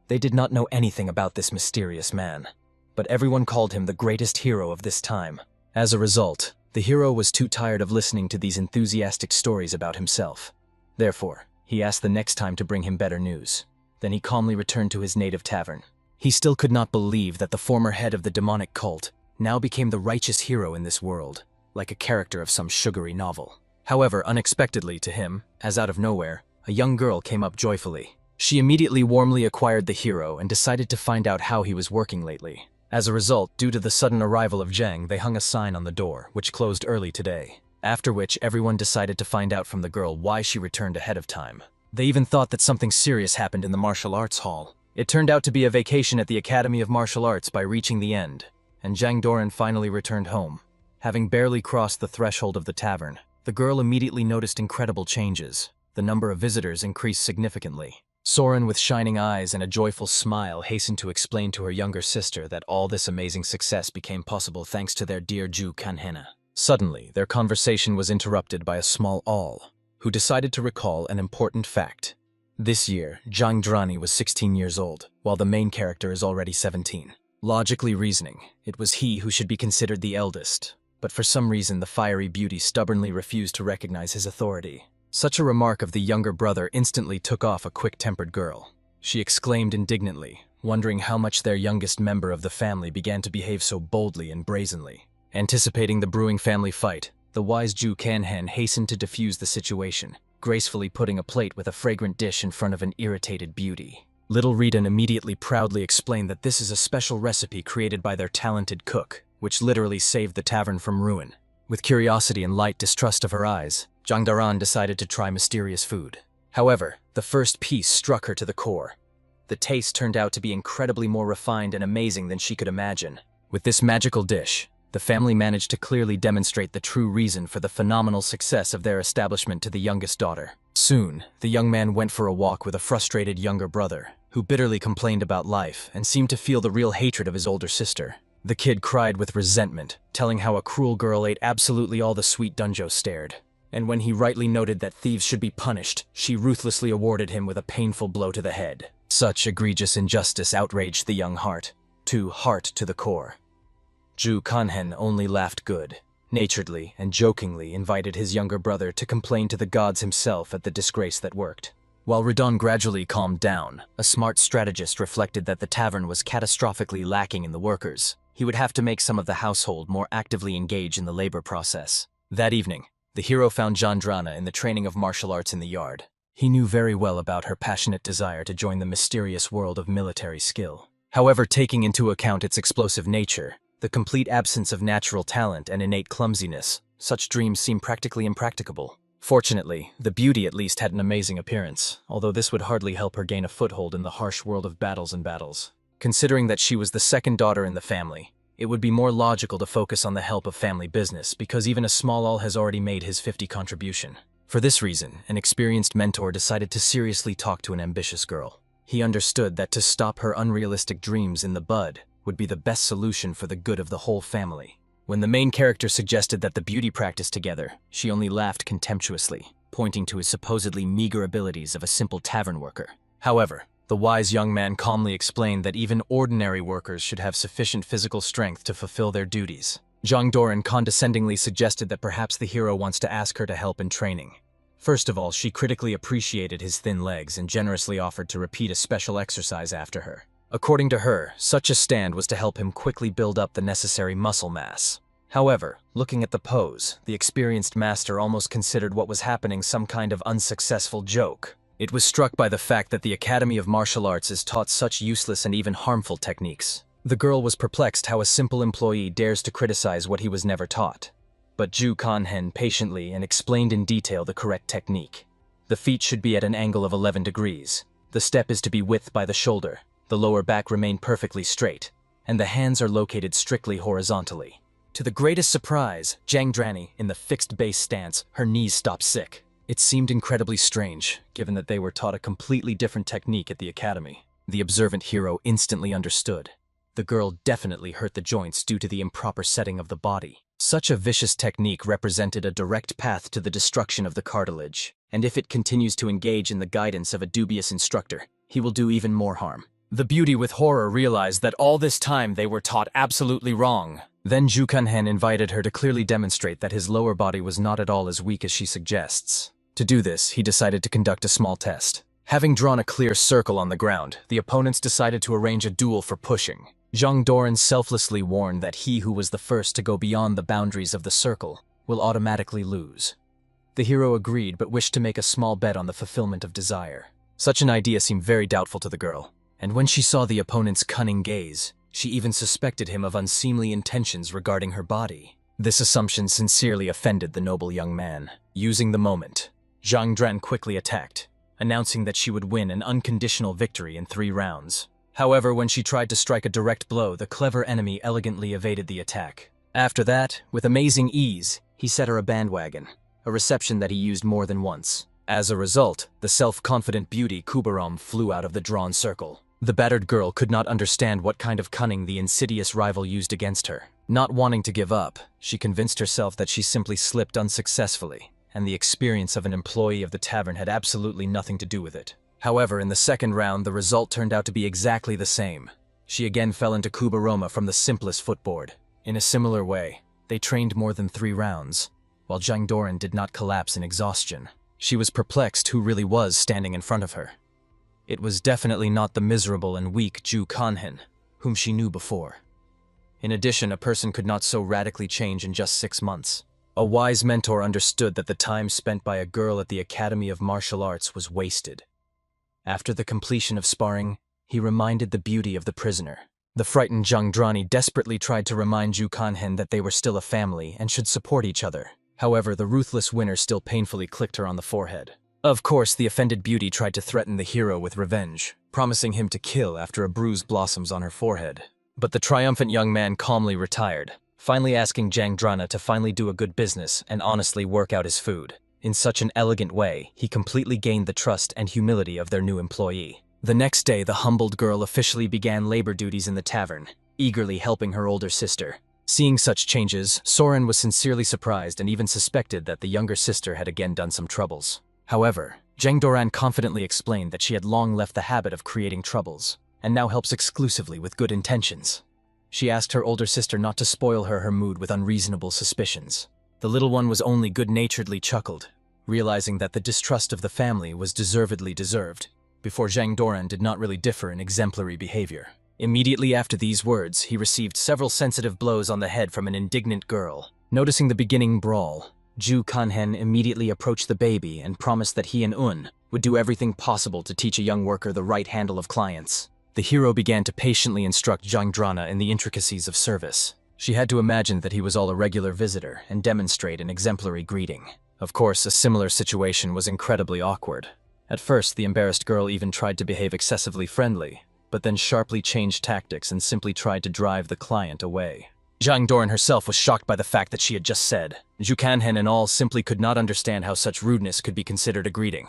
They did not know anything about this mysterious man, but everyone called him the greatest hero of this time. As a result, the hero was too tired of listening to these enthusiastic stories about himself. Therefore, he asked the next time to bring him better news. Then he calmly returned to his native tavern. He still could not believe that the former head of the demonic cult now became the righteous hero in this world, like a character of some sugary novel. However, unexpectedly to him, as out of nowhere, a young girl came up joyfully. She immediately warmly acquired the hero and decided to find out how he was working lately. As a result, due to the sudden arrival of Zhang, they hung a sign on the door, which closed early today. After which, everyone decided to find out from the girl why she returned ahead of time. They even thought that something serious happened in the martial arts hall. It turned out to be a vacation at the Academy of Martial Arts by reaching the end, and Zhang Doran finally returned home. Having barely crossed the threshold of the tavern, the girl immediately noticed incredible changes. The number of visitors increased significantly. Soren, with shining eyes and a joyful smile, hastened to explain to her younger sister that all this amazing success became possible thanks to their dear Ju Kanhena. Suddenly, their conversation was interrupted by a small All, who decided to recall an important fact. This year, Zhang Drani was 16 years old, while the main character is already 17. Logically reasoning, it was he who should be considered the eldest, but for some reason the fiery beauty stubbornly refused to recognize his authority. Such a remark of the younger brother instantly took off a quick-tempered girl. She exclaimed indignantly, wondering how much their youngest member of the family began to behave so boldly and brazenly. Anticipating the brewing family fight, the wise Ju Kanhen hastened to defuse the situation, gracefully putting a plate with a fragrant dish in front of an irritated beauty. Little Ridan immediately proudly explained that this is a special recipe created by their talented cook, which literally saved the tavern from ruin. With curiosity and light distrust of her eyes, Zhang Daran decided to try mysterious food. However, the first piece struck her to the core. The taste turned out to be incredibly more refined and amazing than she could imagine. With this magical dish, the family managed to clearly demonstrate the true reason for the phenomenal success of their establishment to the youngest daughter. Soon, the young man went for a walk with a frustrated younger brother, who bitterly complained about life and seemed to feel the real hatred of his older sister. The kid cried with resentment, telling how a cruel girl ate absolutely all the sweet Dunjo stared. And when he rightly noted that thieves should be punished, she ruthlessly awarded him with a painful blow to the head. Such egregious injustice outraged the young heart to the core. Ju Kanhen only laughed good-naturedly and jokingly invited his younger brother to complain to the gods himself at the disgrace that worked. While Radon gradually calmed down, a smart strategist reflected that the tavern was catastrophically lacking in the workers. He would have to make some of the household more actively engage in the labor process. That evening, the hero found Jandrana in the training of martial arts in the yard. He knew very well about her passionate desire to join the mysterious world of military skill. However, taking into account its explosive nature, the complete absence of natural talent and innate clumsiness, such dreams seem practically impracticable. Fortunately, the beauty at least had an amazing appearance, although this would hardly help her gain a foothold in the harsh world of battles. Considering that she was the second daughter in the family, it would be more logical to focus on the help of family business because even a small All has already made his 50 contribution. For this reason, an experienced mentor decided to seriously talk to an ambitious girl. He understood that to stop her unrealistic dreams in the bud would be the best solution for the good of the whole family. When the main character suggested that the beauty practice together, she only laughed contemptuously, pointing to his supposedly meager abilities of a simple tavern worker. However, The wise young man calmly explained that even ordinary workers should have sufficient physical strength to fulfill their duties. Jang Doran condescendingly suggested that perhaps the hero wants to ask her to help in training. First of all, she critically appreciated his thin legs and generously offered to repeat a special exercise after her. According to her, such a stand was to help him quickly build up the necessary muscle mass. However, looking at the pose, the experienced master almost considered what was happening some kind of unsuccessful joke. It was struck by the fact that the Academy of Martial Arts is taught such useless and even harmful techniques. The girl was perplexed how a simple employee dares to criticize what he was never taught. But Ju Kanhen patiently and explained in detail the correct technique. The feet should be at an angle of 11 degrees. The step is to be width by the shoulder. The lower back remain perfectly straight, and the hands are located strictly horizontally. To the greatest surprise, Jang Drani, in the fixed base stance, her knees stopped sick. It seemed incredibly strange, given that they were taught a completely different technique at the academy. The observant hero instantly understood. The girl definitely hurt the joints due to the improper setting of the body. Such a vicious technique represented a direct path to the destruction of the cartilage, and if it continues to engage in the guidance of a dubious instructor, he will do even more harm. The beauty with horror realized that all this time they were taught absolutely wrong. Then Ju Kanhen invited her to clearly demonstrate that his lower body was not at all as weak as she suggests. To do this, he decided to conduct a small test. Having drawn a clear circle on the ground, the opponents decided to arrange a duel for pushing. Jang Doran selflessly warned that he who was the first to go beyond the boundaries of the circle will automatically lose. The hero agreed but wished to make a small bet on the fulfillment of desire. Such an idea seemed very doubtful to the girl, and when she saw the opponent's cunning gaze, she even suspected him of unseemly intentions regarding her body. This assumption sincerely offended the noble young man. Using the moment, Jang Dran quickly attacked, announcing that she would win an unconditional victory in 3 rounds. However, when she tried to strike a direct blow, the clever enemy elegantly evaded the attack. After that, with amazing ease, he set her a bandwagon, a reception that he used more than once. As a result, the self-confident beauty Kubaram flew out of the drawn circle. The battered girl could not understand what kind of cunning the insidious rival used against her. Not wanting to give up, she convinced herself that she simply slipped unsuccessfully, and the experience of an employee of the tavern had absolutely nothing to do with it. However, in the second round, the result turned out to be exactly the same. She again fell into Kubaroma from the simplest footboard. In a similar way, they trained more than 3 rounds, while Jang Doran did not collapse in exhaustion. She was perplexed who really was standing in front of her. It was definitely not the miserable and weak Ju Kanhen, whom she knew before. In addition, a person could not so radically change in just 6 months. A wise mentor understood that the time spent by a girl at the Academy of Martial Arts was wasted. After the completion of sparring, he reminded the beauty of the prisoner. The frightened Jang Drani desperately tried to remind Ju Kanhen that they were still a family and should support each other. However, the ruthless winner still painfully clicked her on the forehead. Of course, the offended beauty tried to threaten the hero with revenge, promising him to kill after a bruise blossoms on her forehead. But the triumphant young man calmly retired, finally asking Jang Drana to finally do a good business and honestly work out his food. In such an elegant way, he completely gained the trust and humility of their new employee. The next day, the humbled girl officially began labor duties in the tavern, eagerly helping her older sister. Seeing such changes, Soren was sincerely surprised and even suspected that the younger sister had again done some troubles. However, Jang Doran confidently explained that she had long left the habit of creating troubles, and now helps exclusively with good intentions. She asked her older sister not to spoil her mood with unreasonable suspicions. The little one was only good-naturedly chuckled, realizing that the distrust of the family was deservedly deserved, before Jang Doran did not really differ in exemplary behavior. Immediately after these words, he received several sensitive blows on the head from an indignant girl. Noticing the beginning brawl, Ju Kanhen immediately approached the baby and promised that he and Un would do everything possible to teach a young worker the right handle of clients. The hero began to patiently instruct Jang Drana in the intricacies of service. She had to imagine that he was all a regular visitor and demonstrate an exemplary greeting. Of course, a similar situation was incredibly awkward. At first, the embarrassed girl even tried to behave excessively friendly, but then sharply changed tactics and simply tried to drive the client away. Jang Doran herself was shocked by the fact that she had just said. Ju Kanhen and all simply could not understand how such rudeness could be considered a greeting.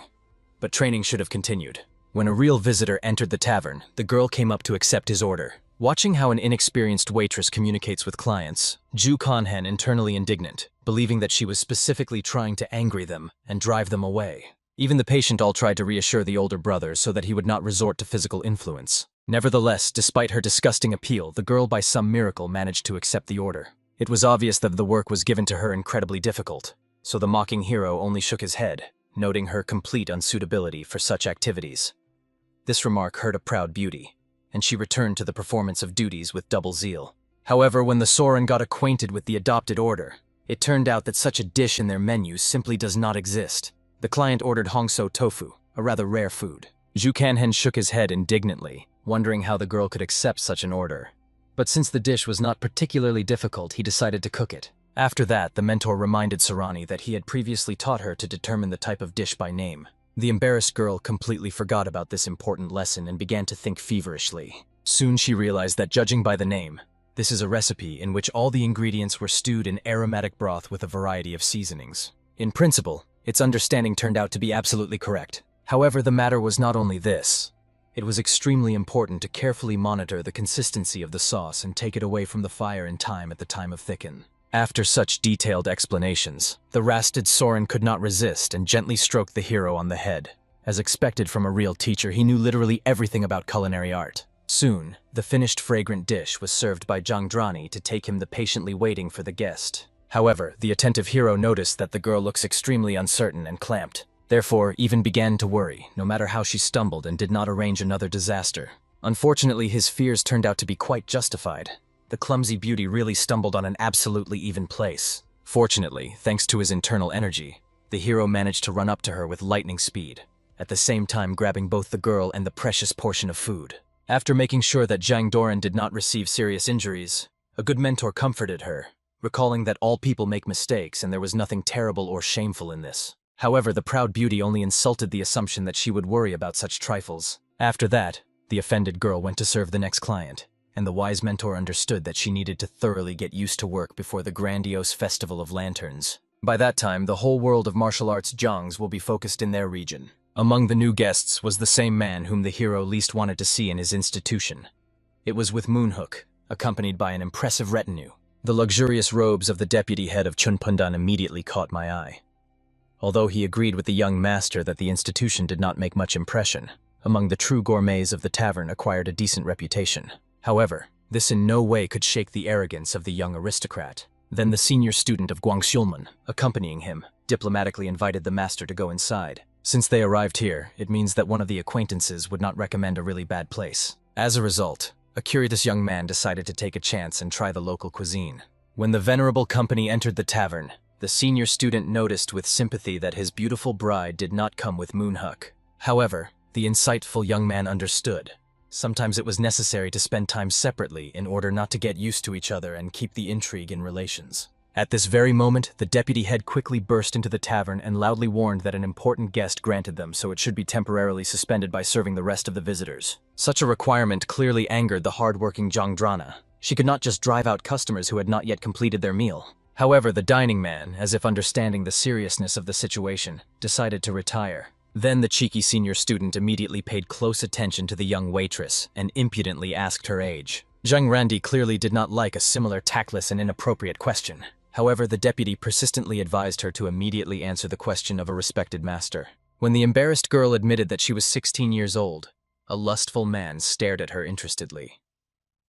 But training should have continued. When a real visitor entered the tavern, the girl came up to accept his order. Watching how an inexperienced waitress communicates with clients, Ju Kanhen internally indignant, believing that she was specifically trying to angry them and drive them away. Even the patient all tried to reassure the older brother so that he would not resort to physical influence. Nevertheless, despite her disgusting appeal, the girl by some miracle managed to accept the order. It was obvious that the work was given to her incredibly difficult, so the mocking hero only shook his head, noting her complete unsuitability for such activities. This remark hurt a proud beauty, and she returned to the performance of duties with double zeal. However, when the Soren got acquainted with the adopted order, it turned out that such a dish in their menu simply does not exist. The client ordered hongso tofu, a rather rare food. Zhu Kanhen shook his head indignantly, wondering how the girl could accept such an order. But since the dish was not particularly difficult, he decided to cook it. After that, the mentor reminded Sarani that he had previously taught her to determine the type of dish by name. The embarrassed girl completely forgot about this important lesson and began to think feverishly. Soon she realized that, judging by the name, this is a recipe in which all the ingredients were stewed in aromatic broth with a variety of seasonings. In principle, its understanding turned out to be absolutely correct. However, the matter was not only this. It was extremely important to carefully monitor the consistency of the sauce and take it away from the fire in time at the time of thicken. After such detailed explanations, the rasted Soren could not resist and gently stroked the hero on the head. As expected from a real teacher, he knew literally everything about culinary art. Soon, the finished fragrant dish was served by Zhangdrani to take him the patiently waiting for the guest. However, the attentive hero noticed that the girl looks extremely uncertain and clamped. Therefore, even began to worry, no matter how she stumbled, and did not arrange another disaster. Unfortunately, his fears turned out to be quite justified. The clumsy beauty really stumbled on an absolutely even place. Fortunately, thanks to his internal energy, the hero managed to run up to her with lightning speed, at the same time grabbing both the girl and the precious portion of food. After making sure that Zhang Doran did not receive serious injuries, a good mentor comforted her, recalling that all people make mistakes and there was nothing terrible or shameful in this. However, the proud beauty only insulted the assumption that she would worry about such trifles. After that, the offended girl went to serve the next client, and the wise mentor understood that she needed to thoroughly get used to work before the grandiose Festival of Lanterns. By that time, the whole world of martial arts Zhangs will be focused in their region. Among the new guests was the same man whom the hero least wanted to see in his institution. It was with Moonhook, accompanied by an impressive retinue. The luxurious robes of the deputy head of Chunpundan immediately caught my eye. Although he agreed with the young master that the institution did not make much impression, among the true gourmets of the tavern acquired a decent reputation. However, this in no way could shake the arrogance of the young aristocrat. Then the senior student of Guangxulman, accompanying him, diplomatically invited the master to go inside. Since they arrived here, it means that one of the acquaintances would not recommend a really bad place. As a result, a curious young man decided to take a chance and try the local cuisine. When the venerable company entered the tavern, the senior student noticed with sympathy that his beautiful bride did not come with Moonhook. However, the insightful young man understood. Sometimes it was necessary to spend time separately in order not to get used to each other and keep the intrigue in relations. At this very moment, the deputy head quickly burst into the tavern and loudly warned that an important guest granted them, so it should be temporarily suspended by serving the rest of the visitors. Such a requirement clearly angered the hard-working Zhangdrana. She could not just drive out customers who had not yet completed their meal. However, the dining man, as if understanding the seriousness of the situation, decided to retire. Then the cheeky senior student immediately paid close attention to the young waitress and impudently asked her age. Zhang Randi clearly did not like a similar tactless and inappropriate question. However, the deputy persistently advised her to immediately answer the question of a respected master. When the embarrassed girl admitted that she was 16 years old, a lustful man stared at her interestedly.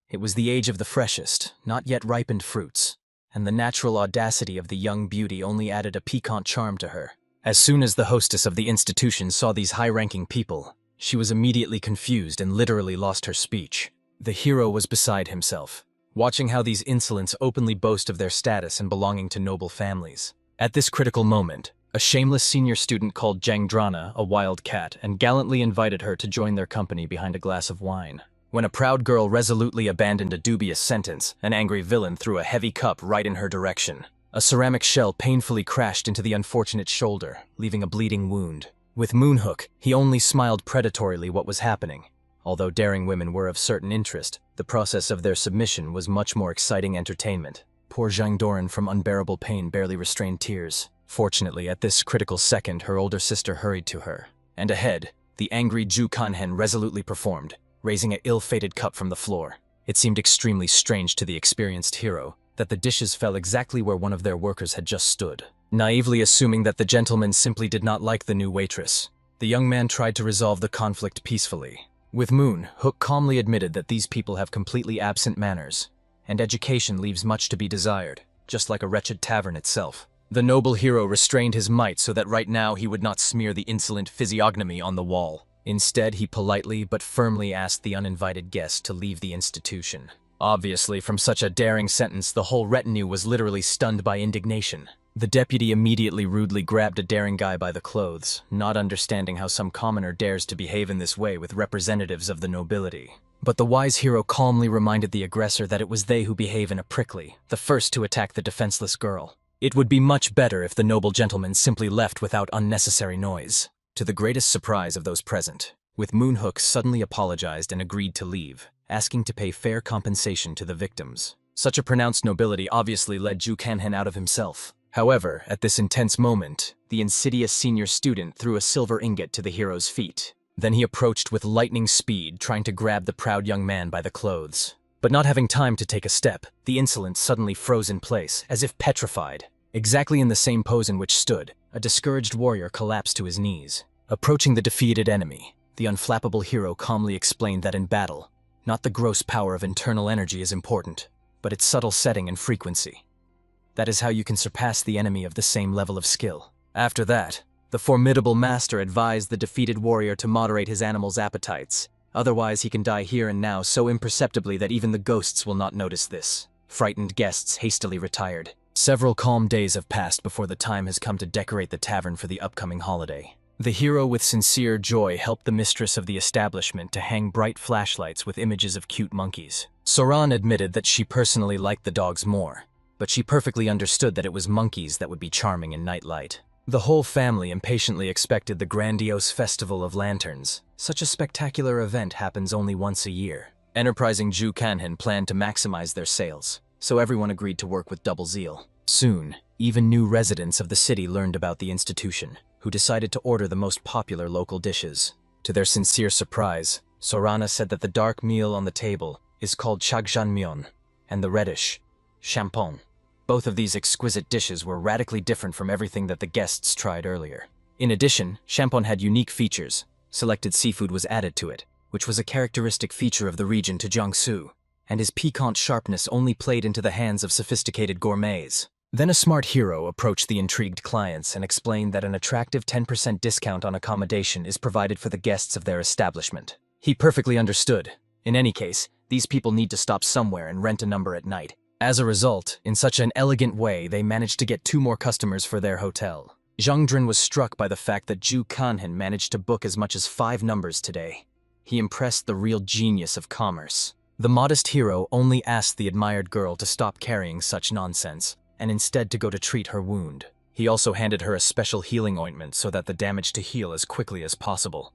It was the age of the freshest, not yet ripened fruits, and the natural audacity of the young beauty only added a piquant charm to her. As soon as the hostess of the institution saw these high-ranking people, she was immediately confused and literally lost her speech. The hero was beside himself, watching how these insolents openly boast of their status and belonging to noble families. At this critical moment, a shameless senior student called Zhangdrana a wild cat and gallantly invited her to join their company behind a glass of wine. When a proud girl resolutely abandoned a dubious sentence, an angry villain threw a heavy cup right in her direction. A ceramic shell painfully crashed into the unfortunate shoulder, leaving a bleeding wound. With Moonhook, he only smiled predatorily what was happening. Although daring women were of certain interest, the process of their submission was much more exciting entertainment. Poor Zhang Doran from unbearable pain barely restrained tears. Fortunately, at this critical second, her older sister hurried to her. And ahead, the angry Zhu Kanhen resolutely performed, raising an ill-fated cup from the floor. It seemed extremely strange to the experienced hero that the dishes fell exactly where one of their workers had just stood. naively assuming that the gentleman simply did not like the new waitress. The young man tried to resolve the conflict peacefully. With Moon, Hook calmly admitted that these people have completely absent manners, and education leaves much to be desired, just like a wretched tavern itself. The noble hero restrained his might so that right now he would not smear the insolent physiognomy on the wall. Instead, he politely but firmly asked the uninvited guest to leave the institution. Obviously, from such a daring sentence, the whole retinue was literally stunned by indignation. The deputy immediately rudely grabbed a daring guy by the clothes, not understanding how some commoner dares to behave in this way with representatives of the nobility. But the wise hero calmly reminded the aggressor that it was they who behave in a prickly, the first to attack the defenseless girl. It would be much better if the noble gentleman simply left without unnecessary noise. To the greatest surprise of those present, with Moonhook suddenly apologized and agreed to leave, asking to pay fair compensation to the victims. Such a pronounced nobility obviously led Ju Kanhen out of himself. However, at this intense moment, the insidious senior student threw a silver ingot to the hero's feet. Then he approached with lightning speed, trying to grab the proud young man by the clothes. But not having time to take a step, the insolent suddenly froze in place, as if petrified. Exactly in the same pose in which stood, a discouraged warrior collapsed to his knees. Approaching the defeated enemy, the unflappable hero calmly explained that in battle, not the gross power of internal energy is important, but its subtle setting and frequency. That is how you can surpass the enemy of the same level of skill. After that, the formidable master advised the defeated warrior to moderate his animal's appetites. Otherwise, he can die here and now so imperceptibly that even the ghosts will not notice this. Frightened guests hastily retired. Several calm days have passed before the time has come to decorate the tavern for the upcoming holiday. The hero with sincere joy helped the mistress of the establishment to hang bright flashlights with images of cute monkeys. Soran admitted that she personally liked the dogs more, but she perfectly understood that it was monkeys that would be charming in nightlight. The whole family impatiently expected the grandiose Festival of Lanterns. Such a spectacular event happens only once a year. Enterprising Ju Kanhen planned to maximize their sales, so everyone agreed to work with double zeal. Soon, even new residents of the city learned about the institution, who decided to order the most popular local dishes. To their sincere surprise, Sorana said that the dark meal on the table is called chagjanmyeon, and the reddish, champon. Both of these exquisite dishes were radically different from everything that the guests tried earlier. In addition, champon had unique features. Selected seafood was added to it, which was a characteristic feature of the region to Jiangsu, and his piquant sharpness only played into the hands of sophisticated gourmets. Then a smart hero approached the intrigued clients and explained that an attractive 10% discount on accommodation is provided for the guests of their establishment. He perfectly understood. In any case, these people need to stop somewhere and rent a number at night. As a result, in such an elegant way, they managed to get 2 more customers for their hotel. Zhang Dren was struck by the fact that Ju Kanhen managed to book as much as 5 numbers today. He impressed the real genius of commerce. The modest hero only asked the admired girl to stop carrying such nonsense, and instead to go to treat her wound. He also handed her a special healing ointment so that the damage to heal as quickly as possible.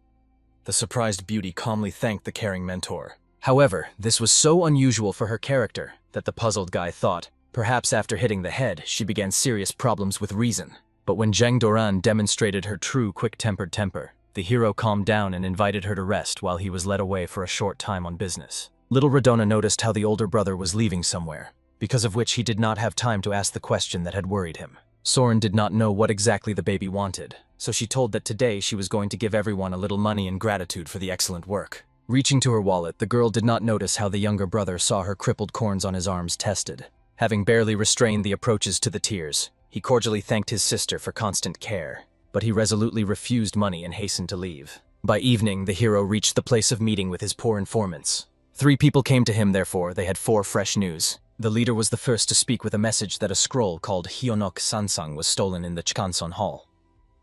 The surprised beauty calmly thanked the caring mentor. However, this was so unusual for her character that the puzzled guy thought, perhaps after hitting the head, she began serious problems with reason. But when Zheng Doran demonstrated her true quick-tempered temper, the hero calmed down and invited her to rest while he was led away for a short time on business. Little Radona noticed how the older brother was leaving somewhere, because of which he did not have time to ask the question that had worried him. Soren did not know what exactly the baby wanted, so she told that today she was going to give everyone a little money in gratitude for the excellent work. Reaching to her wallet, the girl did not notice how the younger brother saw her crippled corns on his arms tested. Having barely restrained the approaches to the tears, he cordially thanked his sister for constant care, but he resolutely refused money and hastened to leave. By evening, the hero reached the place of meeting with his poor informants. 3 people came to him, therefore they had 4 fresh news. The leader was the first to speak with a message that a scroll called Hyonok Sansang was stolen in the Chkanson Hall.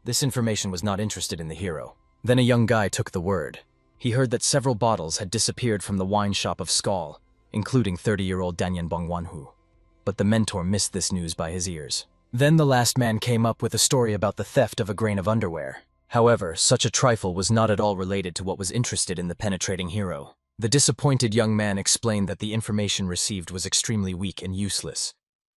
This information was not interested in the hero. Then a young guy took the word. He heard that several bottles had disappeared from the wine shop of Skull, including 30-year-old Danyan Bongwanhu. But the mentor missed this news by his ears. Then the last man came up with a story about the theft of a grain of underwear. However, such a trifle was not at all related to what was interested in the penetrating hero. The disappointed young man explained that the information received was extremely weak and useless,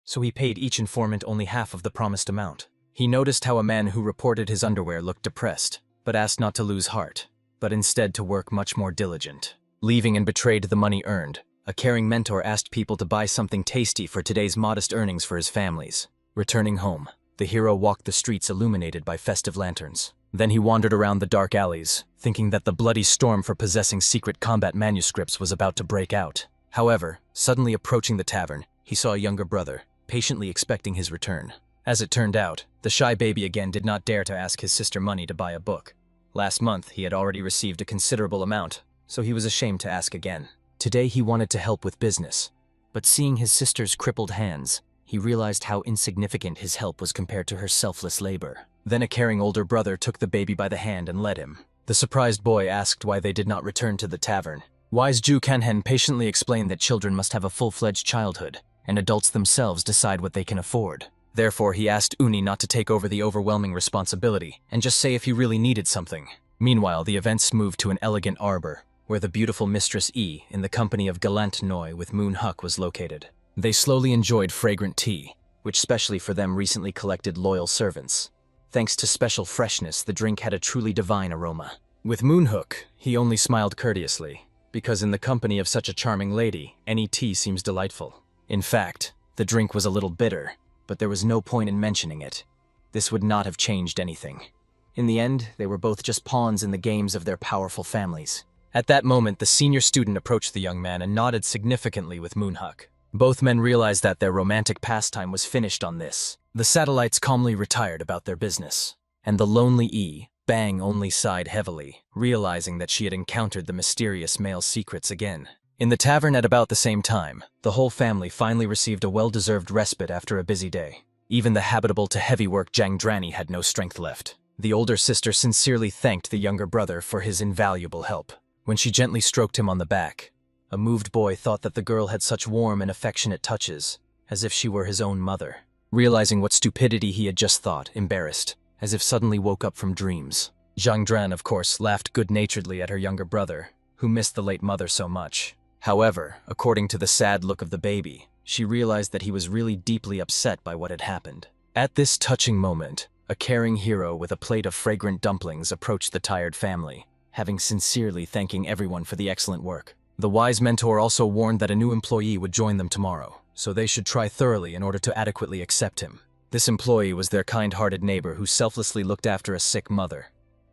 so he paid each informant only half of the promised amount. He noticed how a man who reported his underwear looked depressed, but asked not to lose heart, but instead to work much more diligent. Leaving and betrayed the money earned, a caring mentor asked people to buy something tasty for today's modest earnings for his families. Returning home, The hero walked the streets illuminated by festive lanterns. Then he wandered around the dark alleys, thinking that the bloody storm for possessing secret combat manuscripts was about to break out. However, suddenly approaching the tavern, he saw a younger brother, patiently expecting his return. As it turned out, the shy baby again did not dare to ask his sister money to buy a book. Last month, he had already received a considerable amount, so he was ashamed to ask again. Today he wanted to help with business, but seeing his sister's crippled hands, he realized how insignificant his help was compared to her selfless labor. Then a caring older brother took the baby by the hand and led him. The surprised boy asked why they did not return to the tavern. Wise Ju Kanhen patiently explained that children must have a full-fledged childhood, and adults themselves decide what they can afford. Therefore, he asked Uni not to take over the overwhelming responsibility, and just say if he really needed something. Meanwhile, the events moved to an elegant arbor, where the beautiful Mistress E, in the company of Galant Noi with Moon Huck, was located. They slowly enjoyed fragrant tea, which specially for them recently collected loyal servants. Thanks to special freshness, the drink had a truly divine aroma. With Moonhook, he only smiled courteously, because in the company of such a charming lady, any tea seems delightful. In fact, the drink was a little bitter, but there was no point in mentioning it. This would not have changed anything. In the end, they were both just pawns in the games of their powerful families. At that moment, the senior student approached the young man and nodded significantly with Moonhuck. Both men realized that their romantic pastime was finished on this. The satellites calmly retired about their business, and the lonely E, Bang, only sighed heavily, realizing that she had encountered the mysterious male secrets again. In the tavern at about the same time, the whole family finally received a well-deserved respite after a busy day. Even the habitable to heavy work Jang Drani had no strength left. The older sister sincerely thanked the younger brother for his invaluable help. When she gently stroked him on the back, a moved boy thought that the girl had such warm and affectionate touches, as if she were his own mother. Realizing what stupidity he had just thought, embarrassed, as if suddenly woke up from dreams. Zhang Dran, of course, laughed good-naturedly at her younger brother, who missed the late mother so much. However, according to the sad look of the baby, she realized that he was really deeply upset by what had happened. At this touching moment, a caring hero with a plate of fragrant dumplings approached the tired family, having sincerely thanking everyone for the excellent work. The wise mentor also warned that a new employee would join them tomorrow, so they should try thoroughly in order to adequately accept him. This employee was their kind-hearted neighbor who selflessly looked after a sick mother.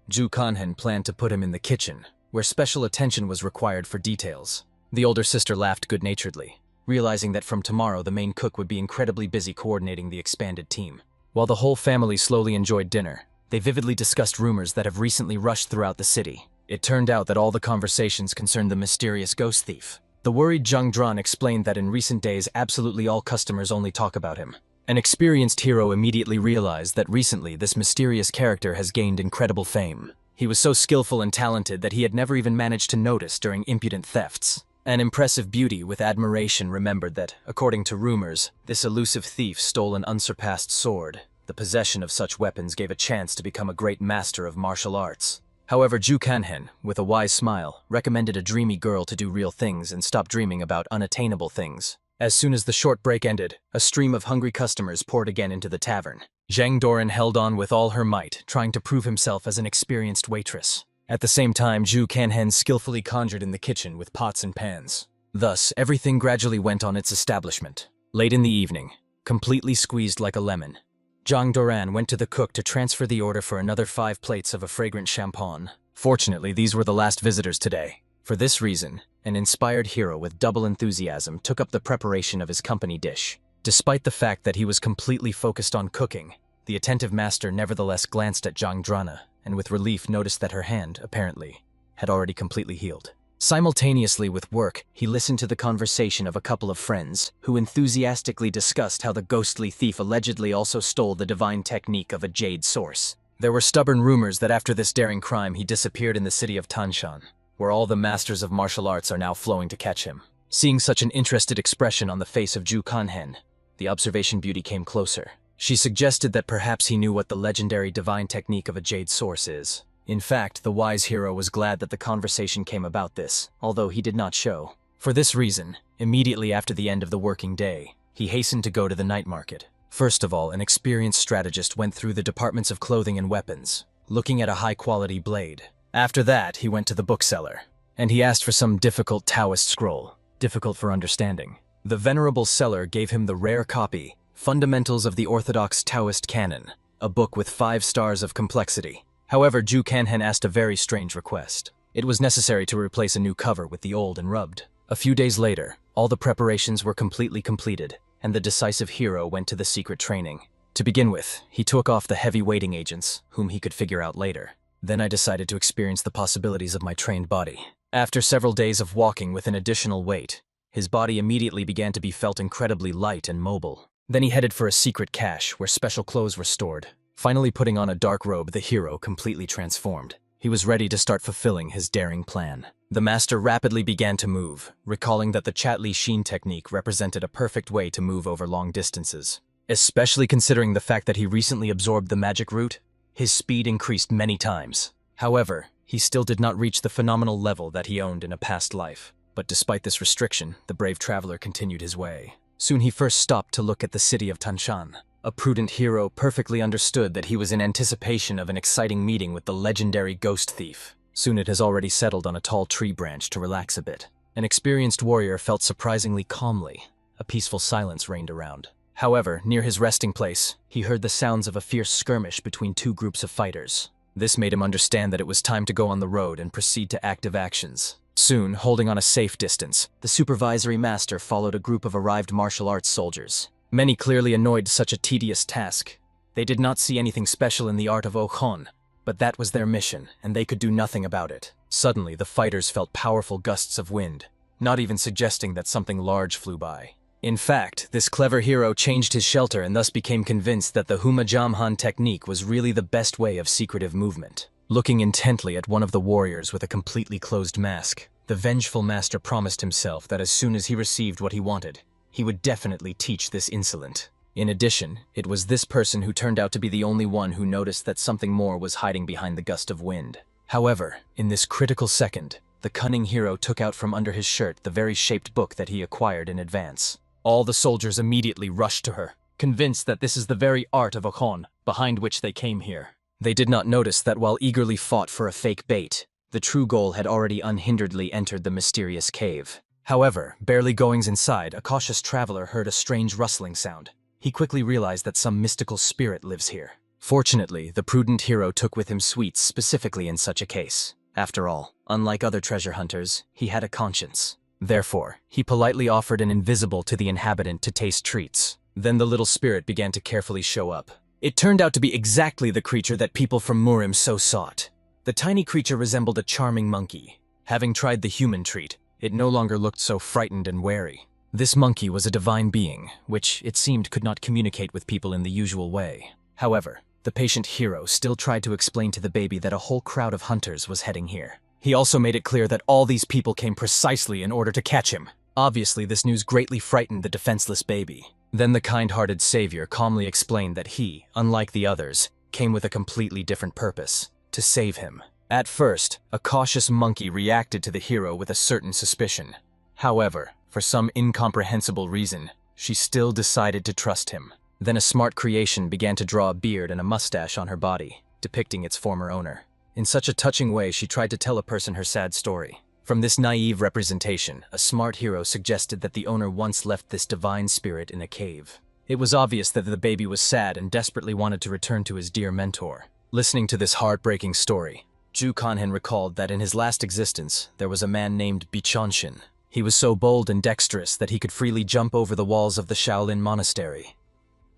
Ju Kanhen planned to put him in the kitchen, where special attention was required for details. The older sister laughed good-naturedly, realizing that from tomorrow the main cook would be incredibly busy coordinating the expanded team. While the whole family slowly enjoyed dinner, they vividly discussed rumors that have recently rushed throughout the city. It turned out that all the conversations concerned the mysterious ghost thief. The worried Zhang Dran explained that in recent days absolutely all customers only talk about him. An experienced hero immediately realized that recently this mysterious character has gained incredible fame. He was so skillful and talented that he had never even managed to notice during impudent thefts. An impressive beauty with admiration remembered that, according to rumors, this elusive thief stole an unsurpassed sword. The possession of such weapons gave a chance to become a great master of martial arts. However, Ju Kanhen, with a wise smile, recommended a dreamy girl to do real things and stop dreaming about unattainable things. As soon as the short break ended, a stream of hungry customers poured again into the tavern. Zhang Doran held on with all her might, trying to prove himself as an experienced waitress. At the same time, Ju Kanhen skillfully conjured in the kitchen with pots and pans. Thus, everything gradually went on its establishment. Late in the evening, completely squeezed like a lemon, Zhang Doran went to the cook to transfer the order for another 5 plates of a fragrant champagne. Fortunately, these were the last visitors today. For this reason, an inspired hero with double enthusiasm took up the preparation of his company dish. Despite the fact that he was completely focused on cooking, the attentive master nevertheless glanced at Zhang Drana and with relief noticed that her hand, apparently, had already completely healed. Simultaneously with work, he listened to the conversation of a couple of friends, who enthusiastically discussed how the ghostly thief allegedly also stole the divine technique of a jade source. There were stubborn rumors that after this daring crime he disappeared in the city of Tanshan, where all the masters of martial arts are now flowing to catch him. Seeing such an interested expression on the face of Ju Kanhen, the observation beauty came closer. She suggested that perhaps he knew what the legendary divine technique of a jade source is. In fact, the wise hero was glad that the conversation came about this, although he did not show. For this reason, immediately after the end of the working day, he hastened to go to the night market. First of all, an experienced strategist went through the departments of clothing and weapons, looking at a high-quality blade. After that, he went to the bookseller, and he asked for some difficult Taoist scroll, difficult for understanding. The venerable seller gave him the rare copy, Fundamentals of the Orthodox Taoist Canon, a book with 5 stars of complexity. However, Ju Kanhan asked a very strange request. It was necessary to replace a new cover with the old and rubbed. A few days later, all the preparations were completely completed, and the decisive hero went to the secret training. To begin with, he took off the heavy waiting agents, whom he could figure out later. Then I decided to experience the possibilities of my trained body. After several days of walking with an additional weight, his body immediately began to be felt incredibly light and mobile. Then he headed for a secret cache where special clothes were stored. Finally putting on a dark robe, the hero completely transformed. He was ready to start fulfilling his daring plan. The master rapidly began to move, recalling that the Chatli Sheen technique represented a perfect way to move over long distances. Especially considering the fact that he recently absorbed the magic root, his speed increased many times. However, he still did not reach the phenomenal level that he owned in a past life. But despite this restriction, the brave traveler continued his way. Soon he first stopped to look at the city of Tanshan. A prudent hero perfectly understood that he was in anticipation of an exciting meeting with the legendary ghost thief. Soon it has already settled on a tall tree branch to relax a bit. An experienced warrior felt surprisingly calmly. A peaceful silence reigned around. However, near his resting place, he heard the sounds of a fierce skirmish between 2 groups of fighters. This made him understand that it was time to go on the road and proceed to active actions. Soon, holding on a safe distance, the supervisory master followed a group of arrived martial arts soldiers. Many clearly annoyed such a tedious task. They did not see anything special in the art of Ochon, but that was their mission, and they could do nothing about it. Suddenly, the fighters felt powerful gusts of wind, not even suggesting that something large flew by. In fact, this clever hero changed his shelter and thus became convinced that the Huma Jamhan technique was really the best way of secretive movement. Looking intently at one of the warriors with a completely closed mask, the vengeful master promised himself that as soon as he received what he wanted, he would definitely teach this insolent. In addition, it was this person who turned out to be the only one who noticed that something more was hiding behind the gust of wind. However, in this critical second, the cunning hero took out from under his shirt the very shaped book that he acquired in advance. All the soldiers immediately rushed to her, convinced that this is the very art of Ochon, behind which they came here. They did not notice that while eagerly fought for a fake bait, the true goal had already unhinderedly entered the mysterious cave. However, barely going inside, a cautious traveler heard a strange rustling sound. He quickly realized that some mystical spirit lives here. Fortunately, the prudent hero took with him sweets specifically in such a case. After all, unlike other treasure hunters, he had a conscience. Therefore, he politely offered an invisible to the inhabitant to taste treats. Then the little spirit began to carefully show up. It turned out to be exactly the creature that people from Murim so sought. The tiny creature resembled a charming monkey. Having tried the human treat, it no longer looked so frightened and wary. This monkey was a divine being, which, it seemed, could not communicate with people in the usual way. However, the patient hero still tried to explain to the baby that a whole crowd of hunters was heading here. He also made it clear that all these people came precisely in order to catch him. Obviously, this news greatly frightened the defenseless baby. Then the kind-hearted savior calmly explained that he, unlike the others, came with a completely different purpose: to save him. At first, a cautious monkey reacted to the hero with a certain suspicion. However, for some incomprehensible reason, she still decided to trust him. Then a smart creation began to draw a beard and a mustache on her body, depicting its former owner. In such a touching way, she tried to tell a person her sad story. From this naive representation, a smart hero suggested that the owner once left this divine spirit in a cave. It was obvious that the baby was sad and desperately wanted to return to his dear mentor. Listening to this heartbreaking story, Ju Kanhan recalled that in his last existence, there was a man named Bichonshin. He was so bold and dexterous that he could freely jump over the walls of the Shaolin monastery.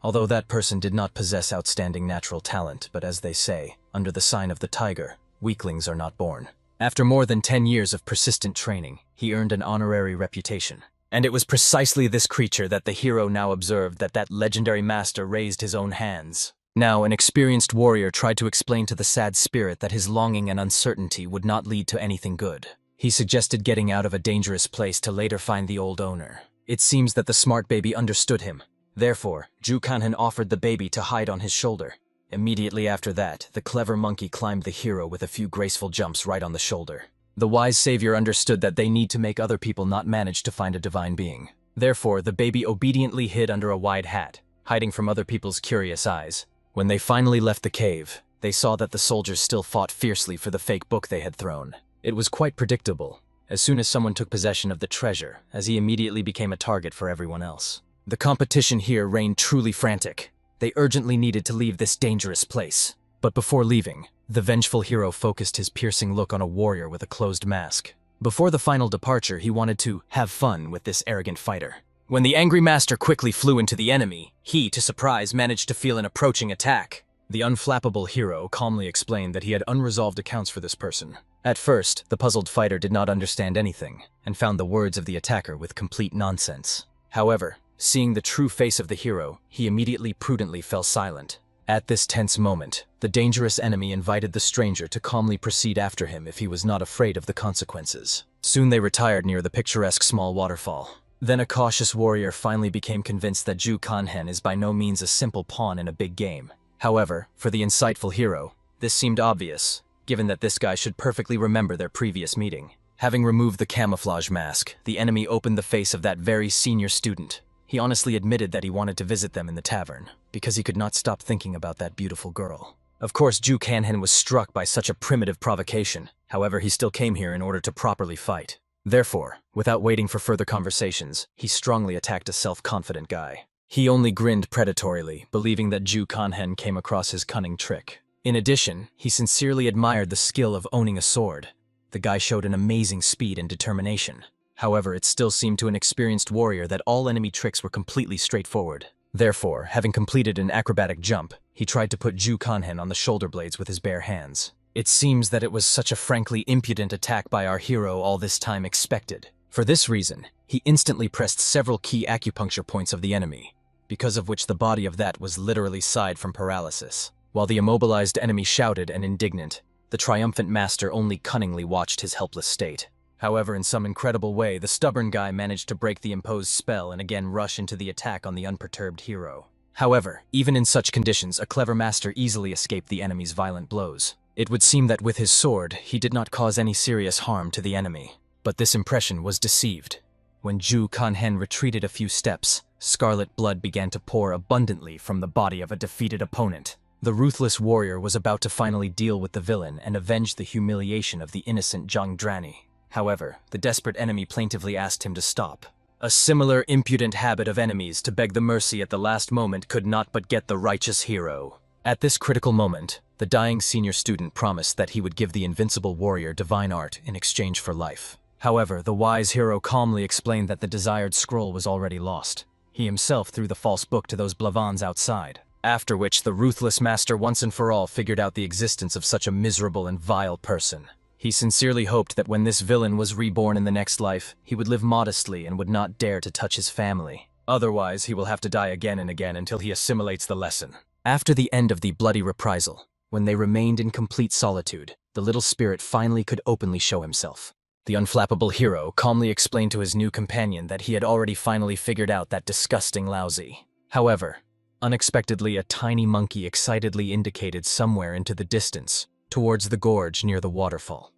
Although that person did not possess outstanding natural talent, but as they say, under the sign of the tiger, weaklings are not born. After more than 10 years of persistent training, he earned an honorary reputation. And it was precisely this creature that the hero now observed that legendary master raised his own hands. Now, an experienced warrior tried to explain to the sad spirit that his longing and uncertainty would not lead to anything good. He suggested getting out of a dangerous place to later find the old owner. It seems that the smart baby understood him. Therefore, Ju Kanhan offered the baby to hide on his shoulder. Immediately after that, the clever monkey climbed the hero with a few graceful jumps right on the shoulder. The wise savior understood that they need to make other people not manage to find a divine being. Therefore, the baby obediently hid under a wide hat, hiding from other people's curious eyes. When they finally left the cave, they saw that the soldiers still fought fiercely for the fake book they had thrown. It was quite predictable, as soon as someone took possession of the treasure, as he immediately became a target for everyone else. The competition here reigned truly frantic. They urgently needed to leave this dangerous place. But before leaving, the vengeful hero focused his piercing look on a warrior with a closed mask. Before the final departure, he wanted to have fun with this arrogant fighter. When the angry master quickly flew into the enemy, he, to surprise, managed to feel an approaching attack. The unflappable hero calmly explained that he had unresolved accounts for this person. At first, the puzzled fighter did not understand anything, and found the words of the attacker with complete nonsense. However, seeing the true face of the hero, he immediately prudently fell silent. At this tense moment, the dangerous enemy invited the stranger to calmly proceed after him if he was not afraid of the consequences. Soon they retired near the picturesque small waterfall. Then a cautious warrior finally became convinced that Ju Kanhen is by no means a simple pawn in a big game. However, for the insightful hero, this seemed obvious, given that this guy should perfectly remember their previous meeting. Having removed the camouflage mask, the enemy opened the face of that very senior student. He honestly admitted that he wanted to visit them in the tavern, because he could not stop thinking about that beautiful girl. Of course, Ju Kanhen was struck by such a primitive provocation. However, he still came here in order to properly fight. Therefore, without waiting for further conversations, he strongly attacked a self-confident guy. He only grinned predatorily, believing that Ju Kanhen came across his cunning trick. In addition, he sincerely admired the skill of owning a sword. The guy showed an amazing speed and determination. However, it still seemed to an experienced warrior that all enemy tricks were completely straightforward. Therefore, having completed an acrobatic jump, he tried to put Ju Kanhen on the shoulder blades with his bare hands. It seems that it was such a frankly impudent attack by our hero all this time expected. For this reason, he instantly pressed several key acupuncture points of the enemy, because of which the body of that was literally sighed from paralysis. While the immobilized enemy shouted and indignant, the triumphant master only cunningly watched his helpless state. However, in some incredible way, the stubborn guy managed to break the imposed spell and again rush into the attack on the unperturbed hero. However, even in such conditions, a clever master easily escaped the enemy's violent blows. It would seem that with his sword, he did not cause any serious harm to the enemy. But this impression was deceived. When Ju Kanhen retreated a few steps, scarlet blood began to pour abundantly from the body of a defeated opponent. The ruthless warrior was about to finally deal with the villain and avenge the humiliation of the innocent Zhangdrani. However, the desperate enemy plaintively asked him to stop. A similar impudent habit of enemies to beg the mercy at the last moment could not but get the righteous hero. At this critical moment, the dying senior student promised that he would give the invincible warrior divine art in exchange for life. However, the wise hero calmly explained that the desired scroll was already lost. He himself threw the false book to those Blavans outside, after which the ruthless master once and for all figured out the existence of such a miserable and vile person. He sincerely hoped that when this villain was reborn in the next life, he would live modestly and would not dare to touch his family. Otherwise, he will have to die again and again until he assimilates the lesson. After the end of the bloody reprisal, when they remained in complete solitude, the little spirit finally could openly show himself. The unflappable hero calmly explained to his new companion that he had already finally figured out that disgusting lousy. However, unexpectedly a tiny monkey excitedly indicated somewhere into the distance, towards the gorge near the waterfall.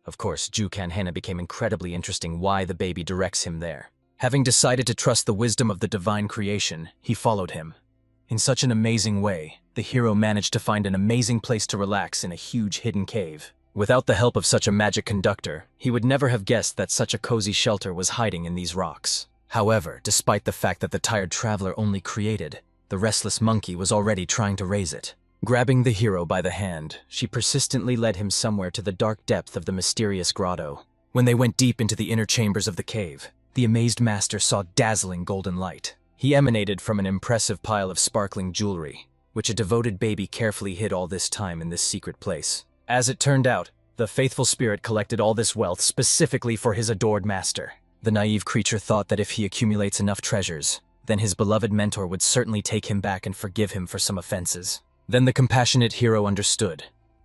Of course, Ju Kanhen became incredibly interesting why the baby directs him there. Having decided to trust the wisdom of the divine creation, he followed him. In such an amazing way, the hero managed to find an amazing place to relax in a huge hidden cave. Without the help of such a magic conductor, he would never have guessed that such a cozy shelter was hiding in these rocks. However, despite the fact that the tired traveler only created, the restless monkey was already trying to raise it. Grabbing the hero by the hand, she persistently led him somewhere to the dark depth of the mysterious grotto. When they went deep into the inner chambers of the cave, the amazed master saw dazzling golden light. He emanated from an impressive pile of sparkling jewelry, which a devoted baby carefully hid all this time in this secret place. As it turned out, the faithful spirit collected all this wealth specifically for his adored master. The naive creature thought that if he accumulates enough treasures, then his beloved mentor would certainly take him back and forgive him for some offenses. Then the compassionate hero understood.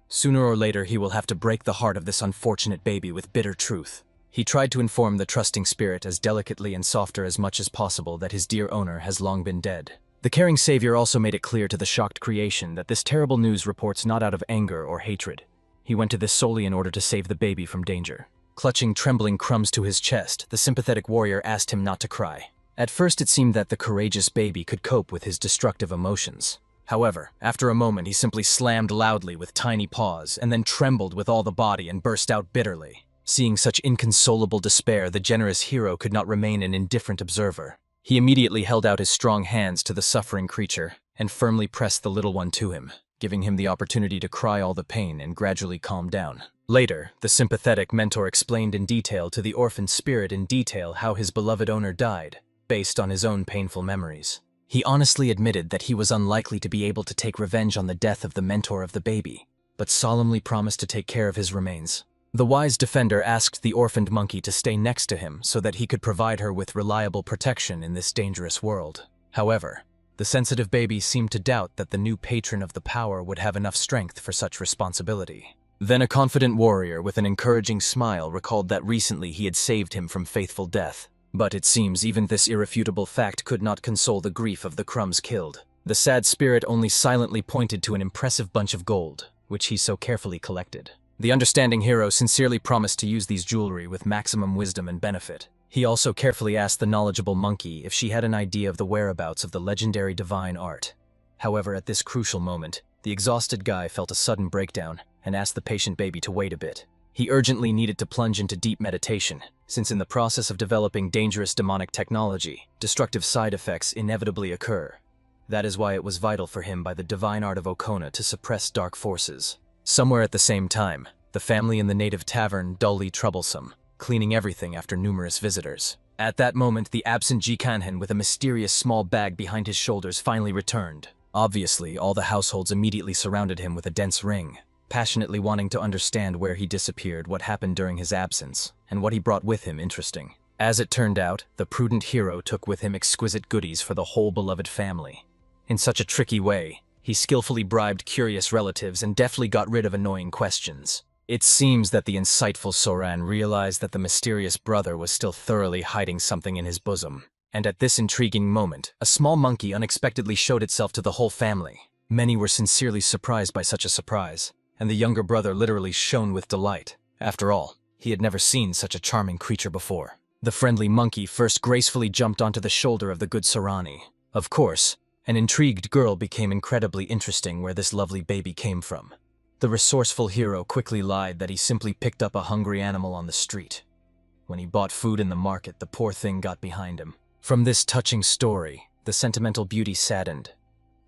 Sooner or later he will have to break the heart of this unfortunate baby with bitter truth. He tried to inform the trusting spirit as delicately and softer as much as possible that his dear owner has long been dead. The caring savior also made it clear to the shocked creation that this terrible news reports not out of anger or hatred. He went to this solely in order to save the baby from danger. Clutching trembling crumbs to his chest, the sympathetic warrior asked him not to cry. At first it seemed that the courageous baby could cope with his destructive emotions. However, after a moment he simply slammed loudly with tiny paws and then trembled with all the body and burst out bitterly. Seeing such inconsolable despair, the generous hero could not remain an indifferent observer. He immediately held out his strong hands to the suffering creature and firmly pressed the little one to him, giving him the opportunity to cry all the pain and gradually calm down. Later, the sympathetic mentor explained in detail to the orphaned spirit how his beloved owner died, based on his own painful memories. He honestly admitted that he was unlikely to be able to take revenge on the death of the mentor of the baby, but solemnly promised to take care of his remains. The wise defender asked the orphaned monkey to stay next to him so that he could provide her with reliable protection in this dangerous world. However, the sensitive baby seemed to doubt that the new patron of the power would have enough strength for such responsibility. Then a confident warrior with an encouraging smile recalled that recently he had saved him from faithful death. But it seems even this irrefutable fact could not console the grief of the crumbs killed. The sad spirit only silently pointed to an impressive bunch of gold, which he so carefully collected. The understanding hero sincerely promised to use these jewelry with maximum wisdom and benefit. He also carefully asked the knowledgeable monkey if she had an idea of the whereabouts of the legendary divine art. However, at this crucial moment, the exhausted guy felt a sudden breakdown and asked the patient baby to wait a bit. He urgently needed to plunge into deep meditation, since in the process of developing dangerous demonic technology, destructive side effects inevitably occur. That is why it was vital for him by the divine art of Okona to suppress dark forces. Somewhere at the same time, the family in the native tavern dully troublesome, cleaning everything after numerous visitors. At that moment, the absent Jikanhen with a mysterious small bag behind his shoulders finally returned. Obviously, all the households immediately surrounded him with a dense ring, passionately wanting to understand where he disappeared, what happened during his absence, and what he brought with him interesting. As it turned out, the prudent hero took with him exquisite goodies for the whole beloved family. In such a tricky way, he skillfully bribed curious relatives and deftly got rid of annoying questions. It seems that the insightful Soran realized that the mysterious brother was still thoroughly hiding something in his bosom. And at this intriguing moment, a small monkey unexpectedly showed itself to the whole family. Many were sincerely surprised by such a surprise, and the younger brother literally shone with delight. After all, he had never seen such a charming creature before. The friendly monkey first gracefully jumped onto the shoulder of the good Sorani. Of course, an intrigued girl became incredibly interesting where this lovely baby came from. The resourceful hero quickly lied that he simply picked up a hungry animal on the street. When he bought food in the market, the poor thing got behind him. From this touching story, the sentimental beauty saddened.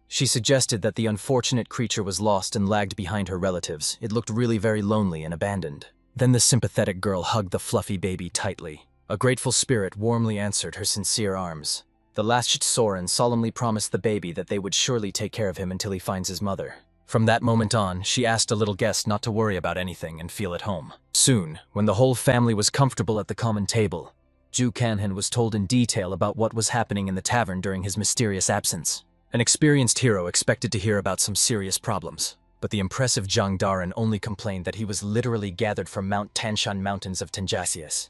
She suggested that the unfortunate creature was lost and lagged behind her relatives. It looked really very lonely and abandoned. Then the sympathetic girl hugged the fluffy baby tightly. A grateful spirit warmly answered her sincere arms. The last Soren solemnly promised the baby that they would surely take care of him until he finds his mother. From that moment on, she asked a little guest not to worry about anything and feel at home. Soon, when the whole family was comfortable at the common table, Ju Kanhen was told in detail about what was happening in the tavern during his mysterious absence. An experienced hero expected to hear about some serious problems, but the impressive Zhang Daren only complained that he was literally gathered from Mount Tanshan Mountains of Tenjasius.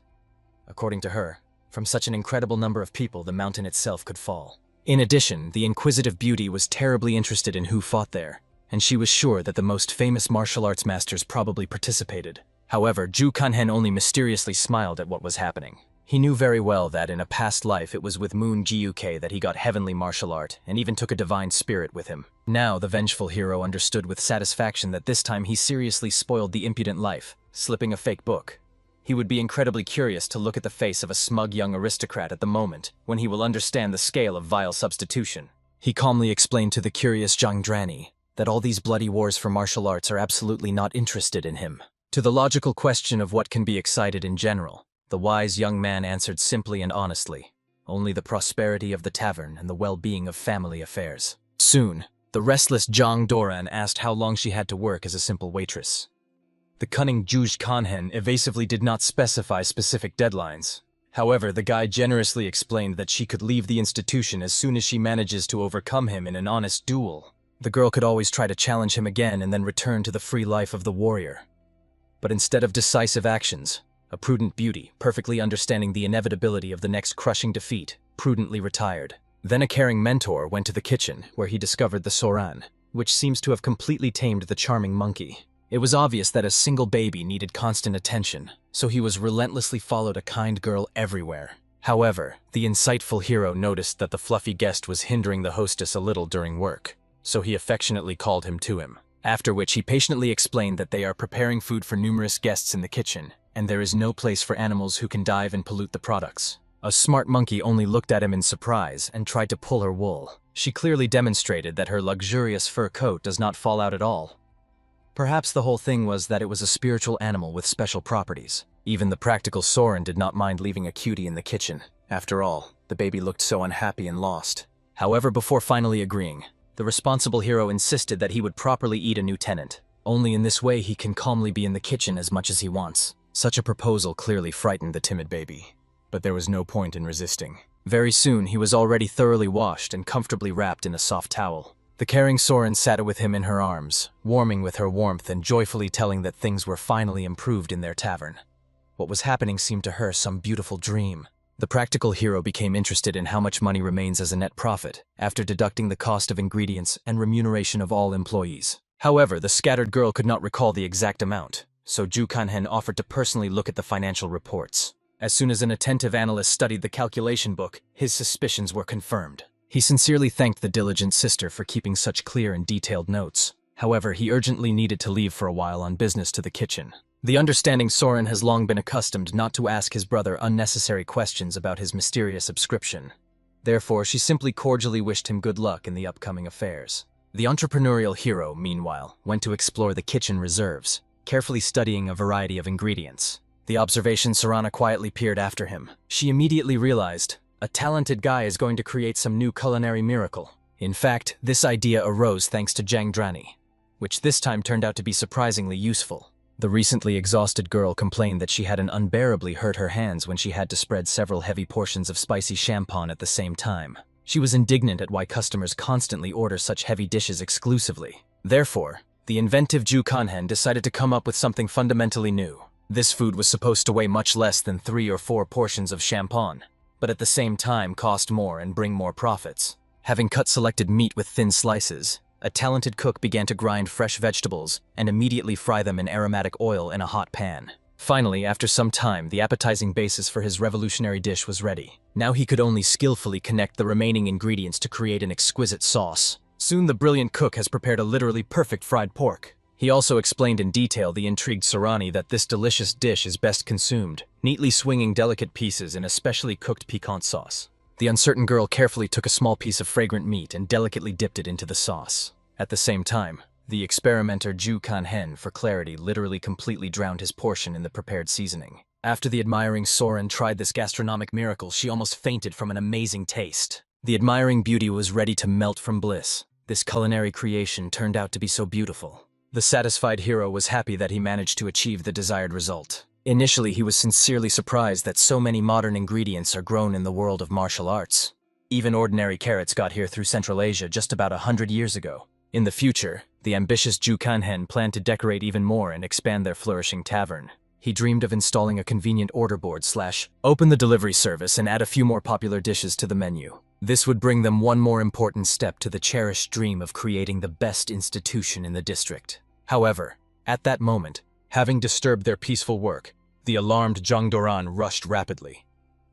According to her, from such an incredible number of people, the mountain itself could fall. In addition, the inquisitive beauty was terribly interested in who fought there, and she was sure that the most famous martial arts masters probably participated. However, Ju Kanhen only mysteriously smiled at what was happening. He knew very well that in a past life it was with Moon Jiuke that he got heavenly martial art and even took a divine spirit with him. Now the vengeful hero understood with satisfaction that this time he seriously spoiled the impudent life, slipping a fake book. He would be incredibly curious to look at the face of a smug young aristocrat at the moment when he will understand the scale of vile substitution. He calmly explained to the curious Zhang Drani that all these bloody wars for martial arts are absolutely not interested in him. To the logical question of what can be excited in general, the wise young man answered simply and honestly, only the prosperity of the tavern and the well-being of family affairs. Soon, the restless Zhang Doran asked how long she had to work as a simple waitress. The cunning Juj Kanhen evasively did not specify specific deadlines. However, the guy generously explained that she could leave the institution as soon as she manages to overcome him in an honest duel. The girl could always try to challenge him again and then return to the free life of the warrior. But instead of decisive actions, a prudent beauty, perfectly understanding the inevitability of the next crushing defeat, prudently retired. Then a caring mentor went to the kitchen, where he discovered the Soran, which seems to have completely tamed the charming monkey. It was obvious that a single baby needed constant attention, so he was relentlessly followed a kind girl everywhere. However, the insightful hero noticed that the fluffy guest was hindering the hostess a little during work, so he affectionately called him to him. After which he patiently explained that they are preparing food for numerous guests in the kitchen, and there is no place for animals who can dive and pollute the products. A smart monkey only looked at him in surprise and tried to pull her wool. She clearly demonstrated that her luxurious fur coat does not fall out at all. Perhaps the whole thing was that it was a spiritual animal with special properties. Even the practical Soren did not mind leaving a cutie in the kitchen. After all, the baby looked so unhappy and lost. However, before finally agreeing, the responsible hero insisted that he would properly eat a new tenant. Only in this way he can calmly be in the kitchen as much as he wants. Such a proposal clearly frightened the timid baby. But there was no point in resisting. Very soon he was already thoroughly washed and comfortably wrapped in a soft towel. The caring Soren sat with him in her arms, warming with her warmth and joyfully telling that things were finally improved in their tavern. What was happening seemed to her some beautiful dream. The practical hero became interested in how much money remains as a net profit, after deducting the cost of ingredients and remuneration of all employees. However, the scattered girl could not recall the exact amount, so Ju Kanhen offered to personally look at the financial reports. As soon as an attentive analyst studied the calculation book, his suspicions were confirmed. He sincerely thanked the diligent sister for keeping such clear and detailed notes. However, he urgently needed to leave for a while on business to the kitchen. The understanding Soren has long been accustomed not to ask his brother unnecessary questions about his mysterious subscription. Therefore, she simply cordially wished him good luck in the upcoming affairs. The entrepreneurial hero, meanwhile, went to explore the kitchen reserves, carefully studying a variety of ingredients. The observation Sarana quietly peered after him. She immediately realized, a talented guy is going to create some new culinary miracle. In fact, this idea arose thanks to Jang Drani, which this time turned out to be surprisingly useful. The recently exhausted girl complained that she had unbearably hurt her hands when she had to spread several heavy portions of spicy champagne at the same time. She was indignant at why customers constantly order such heavy dishes exclusively. Therefore, the inventive Ju Kanhen decided to come up with something fundamentally new. This food was supposed to weigh much less than 3 or 4 portions of champagne, but at the same time cost more and bring more profits. Having cut selected meat with thin slices, a talented cook began to grind fresh vegetables and immediately fry them in aromatic oil in a hot pan. Finally, after some time, the appetizing basis for his revolutionary dish was ready. Now he could only skillfully connect the remaining ingredients to create an exquisite sauce. Soon the brilliant cook has prepared a literally perfect fried pork. He also explained in detail the intrigued Sarani that this delicious dish is best consumed, neatly swinging delicate pieces in a specially cooked piquant sauce. The uncertain girl carefully took a small piece of fragrant meat and delicately dipped it into the sauce. At the same time, the experimenter Ju Kanhen, for clarity, literally completely drowned his portion in the prepared seasoning. After the admiring Soren tried this gastronomic miracle, she almost fainted from an amazing taste. The admiring beauty was ready to melt from bliss. This culinary creation turned out to be so beautiful. The satisfied hero was happy that he managed to achieve the desired result. Initially, he was sincerely surprised that so many modern ingredients are grown in the world of martial arts. Even ordinary carrots got here through Central Asia just about 100 years ago. In the future, the ambitious Ju Kanhen planned to decorate even more and expand their flourishing tavern. He dreamed of installing a convenient order board / open the delivery service and add a few more popular dishes to the menu. This would bring them one more important step to the cherished dream of creating the best institution in the district. However, at that moment, having disturbed their peaceful work, the alarmed Zhang Doran rushed rapidly.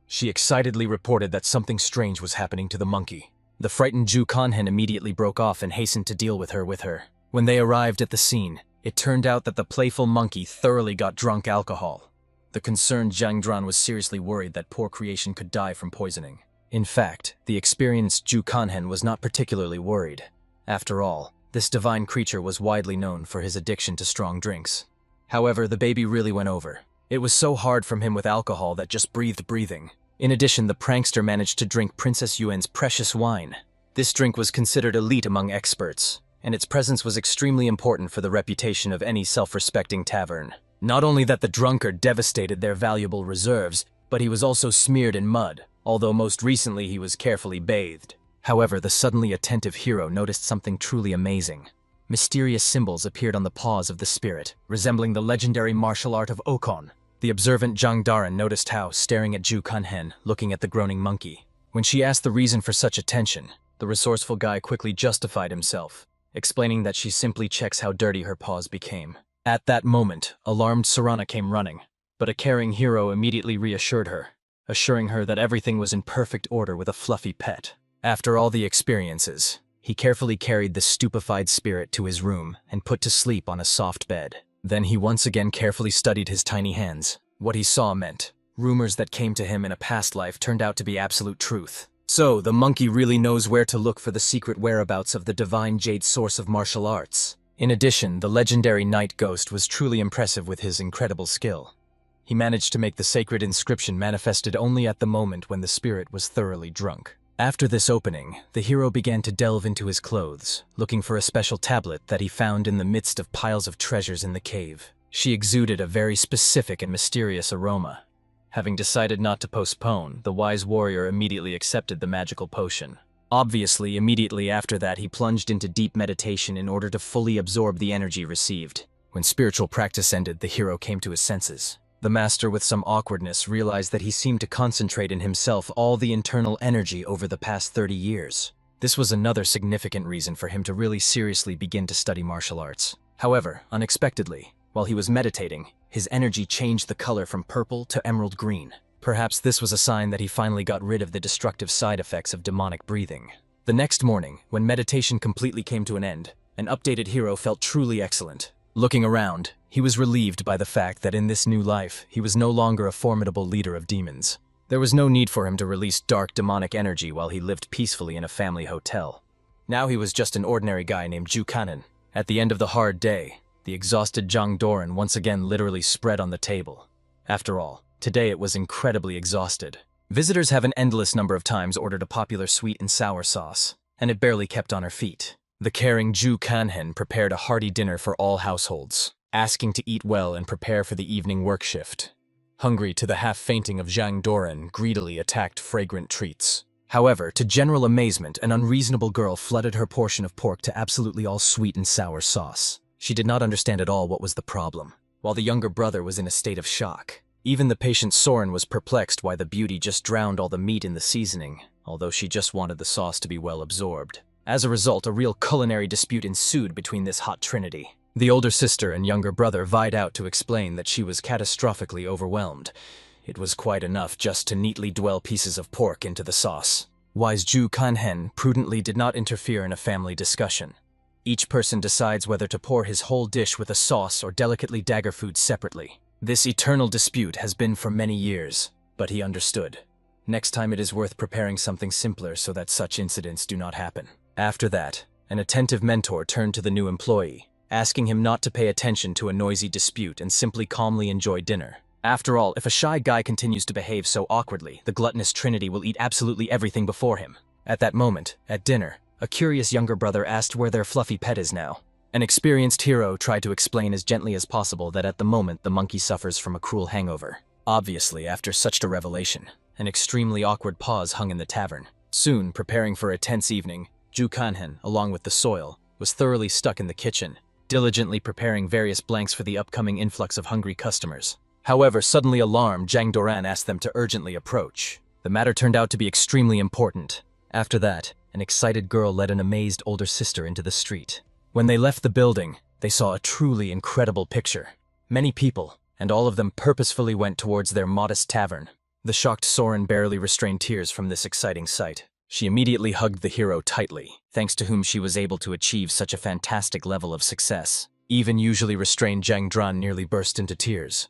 She excitedly reported that something strange was happening to the monkey. The frightened Ju Kanhen immediately broke off and hastened to deal with her. When they arrived at the scene, it turned out that the playful monkey thoroughly got drunk alcohol. The concerned Zhang Dran was seriously worried that poor creation could die from poisoning. In fact, the experienced Ju Kanhen was not particularly worried. After all, this divine creature was widely known for his addiction to strong drinks. However, the baby really went over. It was so hard from him with alcohol that just breathed breathing. In addition, the prankster managed to drink Princess Yuan's precious wine. This drink was considered elite among experts, and its presence was extremely important for the reputation of any self-respecting tavern. Not only that the drunkard devastated their valuable reserves, but he was also smeared in mud, although most recently he was carefully bathed. However, the suddenly attentive hero noticed something truly amazing. Mysterious symbols appeared on the paws of the spirit, resembling the legendary martial art of Okon. The observant Zhang Daran noticed how, staring at Ju Kanhen, looking at the groaning monkey. When she asked the reason for such attention, the resourceful guy quickly justified himself, explaining that she simply checks how dirty her paws became. At that moment, alarmed Sarana came running, but a caring hero immediately reassured her, assuring her that everything was in perfect order with a fluffy pet. After all the experiences, he carefully carried the stupefied spirit to his room and put to sleep on a soft bed. Then he once again carefully studied his tiny hands. What he saw meant, Rumors that came to him in a past life turned out to be absolute truth. So, the monkey really knows where to look for the secret whereabouts of the divine jade source of martial arts. In addition, the legendary night ghost was truly impressive with his incredible skill. He managed to make the sacred inscription manifested only at the moment when the spirit was thoroughly drunk. After this opening, the hero began to delve into his clothes, looking for a special tablet that he found in the midst of piles of treasures in the cave. She exuded a very specific and mysterious aroma. Having decided not to postpone, the wise warrior immediately accepted the magical potion. Obviously, immediately after that, he plunged into deep meditation in order to fully absorb the energy received. When spiritual practice ended, the hero came to his senses. The master, with some awkwardness, realized that he seemed to concentrate in himself all the internal energy over the past 30 years. This was another significant reason for him to really seriously begin to study martial arts. However, unexpectedly, while he was meditating, his energy changed the color from purple to emerald green. Perhaps this was a sign that he finally got rid of the destructive side effects of demonic breathing. The next morning, when meditation completely came to an end, an updated hero felt truly excellent. Looking around, he was relieved by the fact that in this new life, he was no longer a formidable leader of demons. There was no need for him to release dark demonic energy while he lived peacefully in a family hotel. Now he was just an ordinary guy named Ju Kanen. At the end of the hard day, the exhausted Zhang Doran once again literally spread on the table. After all, today it was incredibly exhausted. Visitors have an endless number of times ordered a popular sweet and sour sauce, and it barely kept on her feet. The caring Ju Kanhen prepared a hearty dinner for all households, asking to eat well and prepare for the evening work shift. Hungry to the half-fainting of Zhang Doran greedily attacked fragrant treats. However, to general amazement, an unreasonable girl flooded her portion of pork to absolutely all sweet and sour sauce. She did not understand at all what was the problem, while the younger brother was in a state of shock. Even the patient Soren was perplexed why the beauty just drowned all the meat in the seasoning, although she just wanted the sauce to be well absorbed. As a result, a real culinary dispute ensued between this hot trinity. The older sister and younger brother vied out to explain that she was catastrophically overwhelmed. It was quite enough just to neatly dwell pieces of pork into the sauce. Wise Ju Kanhen prudently did not interfere in a family discussion. Each person decides whether to pour his whole dish with a sauce or delicately dagger food separately. This eternal dispute has been for many years, but he understood. Next time it is worth preparing something simpler so that such incidents do not happen. After that, an attentive mentor turned to the new employee, asking him not to pay attention to a noisy dispute and simply calmly enjoy dinner. After all, if a shy guy continues to behave so awkwardly, the gluttonous trinity will eat absolutely everything before him. At that moment, at dinner, a curious younger brother asked where their fluffy pet is now. An experienced hero tried to explain as gently as possible that at the moment the monkey suffers from a cruel hangover. Obviously, after such a revelation, an extremely awkward pause hung in the tavern. Soon, preparing for a tense evening, Ju Kanhen, along with the soil, was thoroughly stuck in the kitchen, diligently preparing various blanks for the upcoming influx of hungry customers. However, suddenly alarmed, Zhang Doran asked them to urgently approach. The matter turned out to be extremely important. After that, an excited girl led an amazed older sister into the street. When they left the building, they saw a truly incredible picture. Many people, and all of them purposefully went towards their modest tavern. The shocked Soren barely restrained tears from this exciting sight. She immediately hugged the hero tightly, thanks to whom she was able to achieve such a fantastic level of success. Even usually restrained Zhang Dran nearly burst into tears.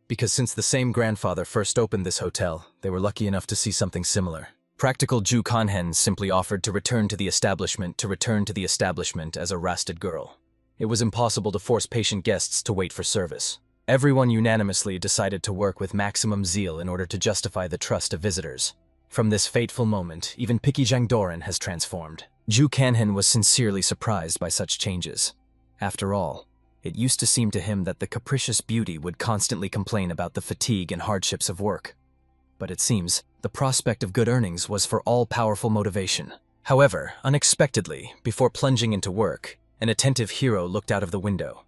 Because since the same grandfather first opened this hotel, they were lucky enough to see something similar. Practical Ju Kanhen simply offered to return to the establishment as a rested girl. It was impossible to force patient guests to wait for service. Everyone unanimously decided to work with maximum zeal in order to justify the trust of visitors. From this fateful moment, even picky Zhang Doran has transformed. Ju Kanhen was sincerely surprised by such changes. After all, it used to seem to him that the capricious beauty would constantly complain about the fatigue and hardships of work. But it seems, the prospect of good earnings was for all-powerful motivation. However, unexpectedly, before plunging into work, an attentive hero looked out of the window.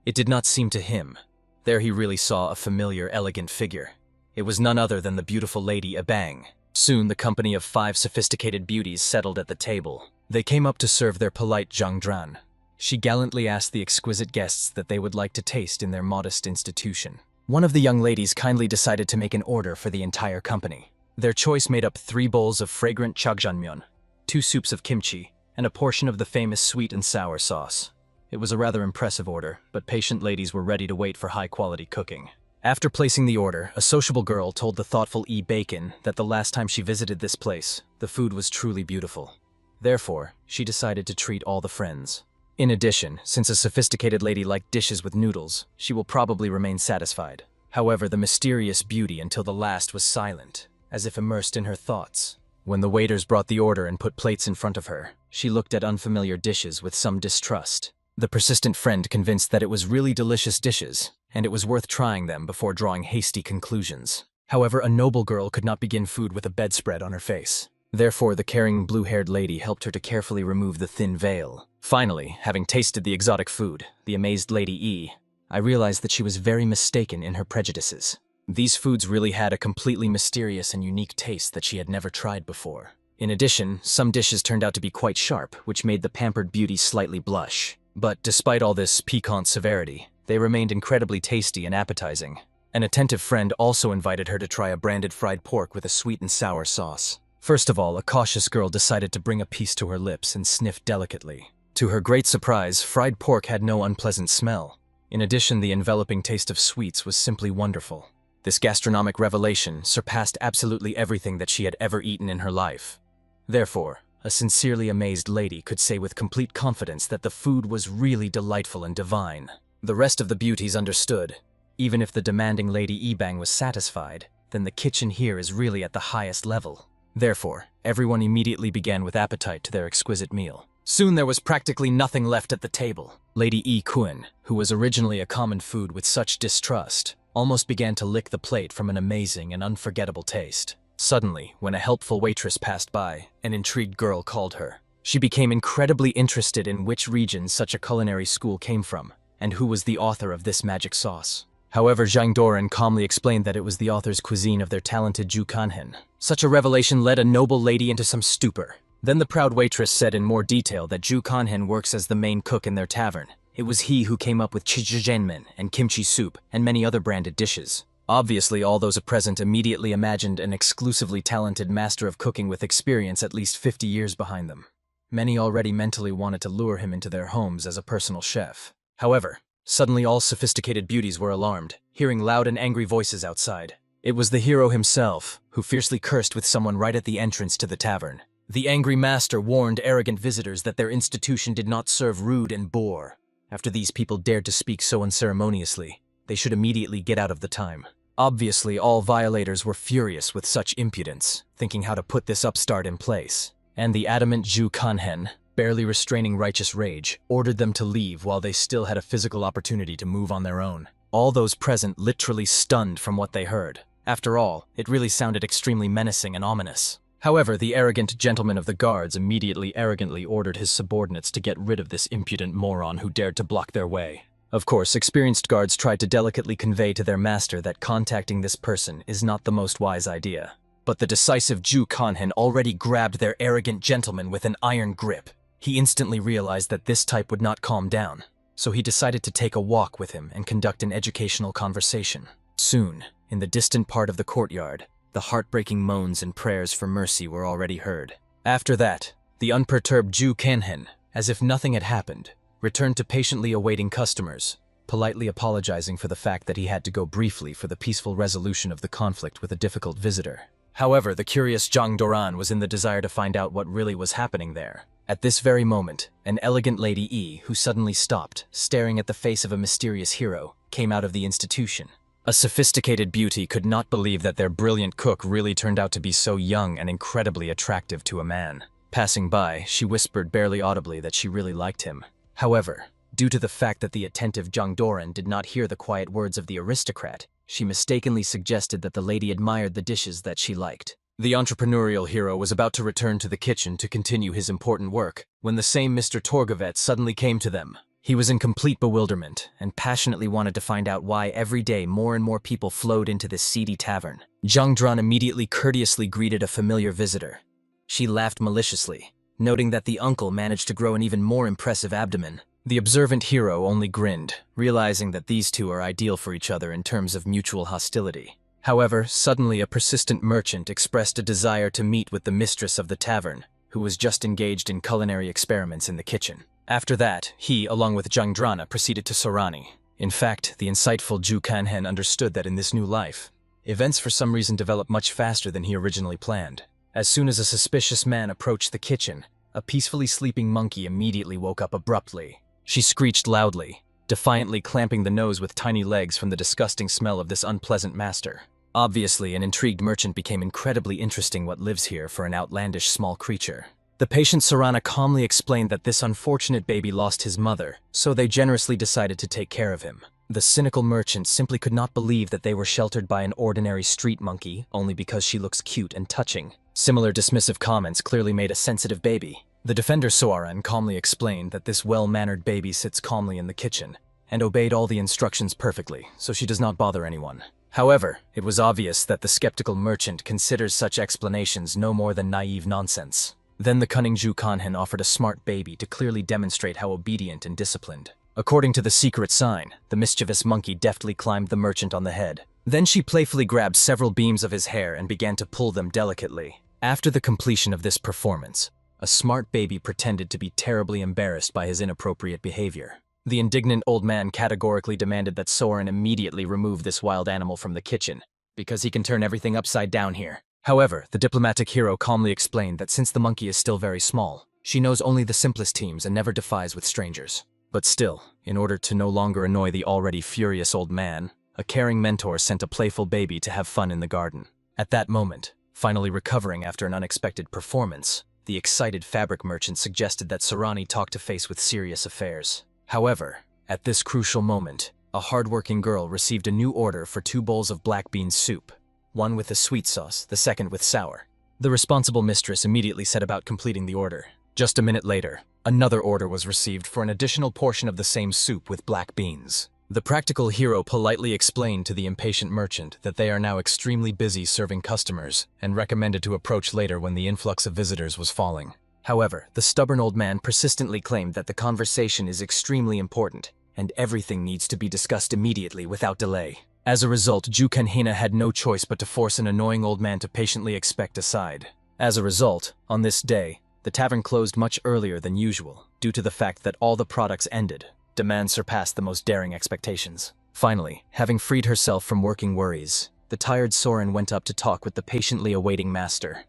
It did not seem to him. There he really saw a familiar, elegant figure. It was none other than the beautiful lady Abang. Soon, the company of 5 sophisticated beauties settled at the table. They came up to serve their polite Zhang Dran. She gallantly asked the exquisite guests that they would like to taste in their modest institution. One of the young ladies kindly decided to make an order for the entire company. Their choice made up 3 bowls of fragrant chakjanmyeon, 2 soups of kimchi, and a portion of the famous sweet and sour sauce. It was a rather impressive order, but patient ladies were ready to wait for high-quality cooking. After placing the order, a sociable girl told the thoughtful E. Bacon that the last time she visited this place, the food was truly beautiful. Therefore, she decided to treat all the friends. In addition, since a sophisticated lady liked dishes with noodles, she will probably remain satisfied. However, the mysterious beauty until the last was silent, as if immersed in her thoughts. When the waiters brought the order and put plates in front of her, she looked at unfamiliar dishes with some distrust. The persistent friend convinced that it was really delicious dishes, and it was worth trying them before drawing hasty conclusions. However, a noble girl could not begin food with a bedspread on her face. Therefore, the caring blue-haired lady helped her to carefully remove the thin veil. Finally, having tasted the exotic food, the amazed Lady E, I realized that she was very mistaken in her prejudices. These foods really had a completely mysterious and unique taste that she had never tried before. In addition, some dishes turned out to be quite sharp, which made the pampered beauty slightly blush. But despite all this piquant severity, they remained incredibly tasty and appetizing. An attentive friend also invited her to try a branded fried pork with a sweet and sour sauce. First of all, a cautious girl decided to bring a piece to her lips and sniff delicately. To her great surprise, fried pork had no unpleasant smell. In addition, the enveloping taste of sweets was simply wonderful. This gastronomic revelation surpassed absolutely everything that she had ever eaten in her life. Therefore, a sincerely amazed lady could say with complete confidence that the food was really delightful and divine. The rest of the beauties understood. Even if the demanding Lady Ebang was satisfied, then the kitchen here is really at the highest level. Therefore, everyone immediately began with appetite to their exquisite meal. Soon there was practically nothing left at the table. Lady E. Kun, who was originally a common food with such distrust, almost began to lick the plate from an amazing and unforgettable taste. Suddenly, when a helpful waitress passed by, an intrigued girl called her. She became incredibly interested in which region such a culinary school came from, and who was the author of this magic sauce. However, Zhang Doran calmly explained that it was the author's cuisine of their talented Zhu Kanhen. Such a revelation led a noble lady into some stupor. Then the proud waitress said in more detail that Zhu Kanhen works as the main cook in their tavern. It was he who came up with chijigenmen and kimchi soup and many other branded dishes. Obviously, all those present immediately imagined an exclusively talented master of cooking with experience at least 50 years behind them. Many already mentally wanted to lure him into their homes as a personal chef. However, suddenly all sophisticated beauties were alarmed, hearing loud and angry voices outside. It was the hero himself, who fiercely cursed with someone right at the entrance to the tavern. The angry master warned arrogant visitors that their institution did not serve rude and boor. After these people dared to speak so unceremoniously, they should immediately get out of the time. Obviously, all violators were furious with such impudence, thinking how to put this upstart in place. And the adamant Zhu Kanhen, barely restraining righteous rage, ordered them to leave while they still had a physical opportunity to move on their own. All those present literally stunned from what they heard. After all, it really sounded extremely menacing and ominous. However, the arrogant gentleman of the guards immediately arrogantly ordered his subordinates to get rid of this impudent moron who dared to block their way. Of course, experienced guards tried to delicately convey to their master that contacting this person is not the most wise idea. But the decisive Zhu Kanhen already grabbed their arrogant gentleman with an iron grip. He instantly realized that this type would not calm down, so he decided to take a walk with him and conduct an educational conversation. Soon, in the distant part of the courtyard, the heartbreaking moans and prayers for mercy were already heard. After that, the unperturbed Zhu Kanhen, as if nothing had happened, returned to patiently awaiting customers, politely apologizing for the fact that he had to go briefly for the peaceful resolution of the conflict with a difficult visitor. However, the curious Zhang Doran was in the desire to find out what really was happening there. At this very moment, an elegant Lady E, who suddenly stopped, staring at the face of a mysterious hero, came out of the institution. A sophisticated beauty could not believe that their brilliant cook really turned out to be so young and incredibly attractive to a man. Passing by, she whispered barely audibly that she really liked him. However, due to the fact that the attentive Zhang Doran did not hear the quiet words of the aristocrat, she mistakenly suggested that the lady admired the dishes that she liked. The entrepreneurial hero was about to return to the kitchen to continue his important work, when the same Mr. Torgovet suddenly came to them. He was in complete bewilderment, and passionately wanted to find out why every day more and more people flowed into this seedy tavern. Zhang Dran immediately courteously greeted a familiar visitor. She laughed maliciously, noting that the uncle managed to grow an even more impressive abdomen. The observant hero only grinned, realizing that these two are ideal for each other in terms of mutual hostility. However, suddenly a persistent merchant expressed a desire to meet with the mistress of the tavern, who was just engaged in culinary experiments in the kitchen. After that, he, along with Zhang Drana, proceeded to Sorani. In fact, the insightful Ju Kanhen understood that in this new life, events for some reason developed much faster than he originally planned. As soon as a suspicious man approached the kitchen, a peacefully sleeping monkey immediately woke up abruptly. She screeched loudly, defiantly clamping the nose with tiny legs from the disgusting smell of this unpleasant master. Obviously, an intrigued merchant became incredibly interesting what lives here for an outlandish small creature. The patient Sarana calmly explained that this unfortunate baby lost his mother, so they generously decided to take care of him. The cynical merchant simply could not believe that they were sheltered by an ordinary street monkey only because she looks cute and touching. Similar dismissive comments clearly made a sensitive baby. The defender Soaran calmly explained that this well-mannered baby sits calmly in the kitchen and obeyed all the instructions perfectly, so she does not bother anyone. However, it was obvious that the skeptical merchant considers such explanations no more than naive nonsense. Then the cunning Ju Kanhen offered a smart baby to clearly demonstrate how obedient and disciplined. According to the secret sign, the mischievous monkey deftly climbed the merchant on the head. Then she playfully grabbed several beams of his hair and began to pull them delicately. After the completion of this performance, a smart baby pretended to be terribly embarrassed by his inappropriate behavior. The indignant old man categorically demanded that Soren immediately remove this wild animal from the kitchen, because he can turn everything upside down here. However, the diplomatic hero calmly explained that since the monkey is still very small, she knows only the simplest teams and never defies with strangers. But still, in order to no longer annoy the already furious old man, a caring mentor sent a playful baby to have fun in the garden. At that moment, finally recovering after an unexpected performance, the excited fabric merchant suggested that Sarani talk to face with serious affairs. However, at this crucial moment, a hardworking girl received a new order for 2 bowls of black bean soup, one with a sweet sauce, the second with sour. The responsible mistress immediately set about completing the order. Just a minute later, another order was received for an additional portion of the same soup with black beans. The practical hero politely explained to the impatient merchant that they are now extremely busy serving customers and recommended to approach later when the influx of visitors was falling. However, the stubborn old man persistently claimed that the conversation is extremely important and everything needs to be discussed immediately without delay. As a result, Ju Kanhina had no choice but to force an annoying old man to patiently expect a side. As a result, on this day, the tavern closed much earlier than usual, due to the fact that all the products ended. Demand surpassed the most daring expectations. Finally, having freed herself from working worries, the tired Soren went up to talk with the patiently awaiting master.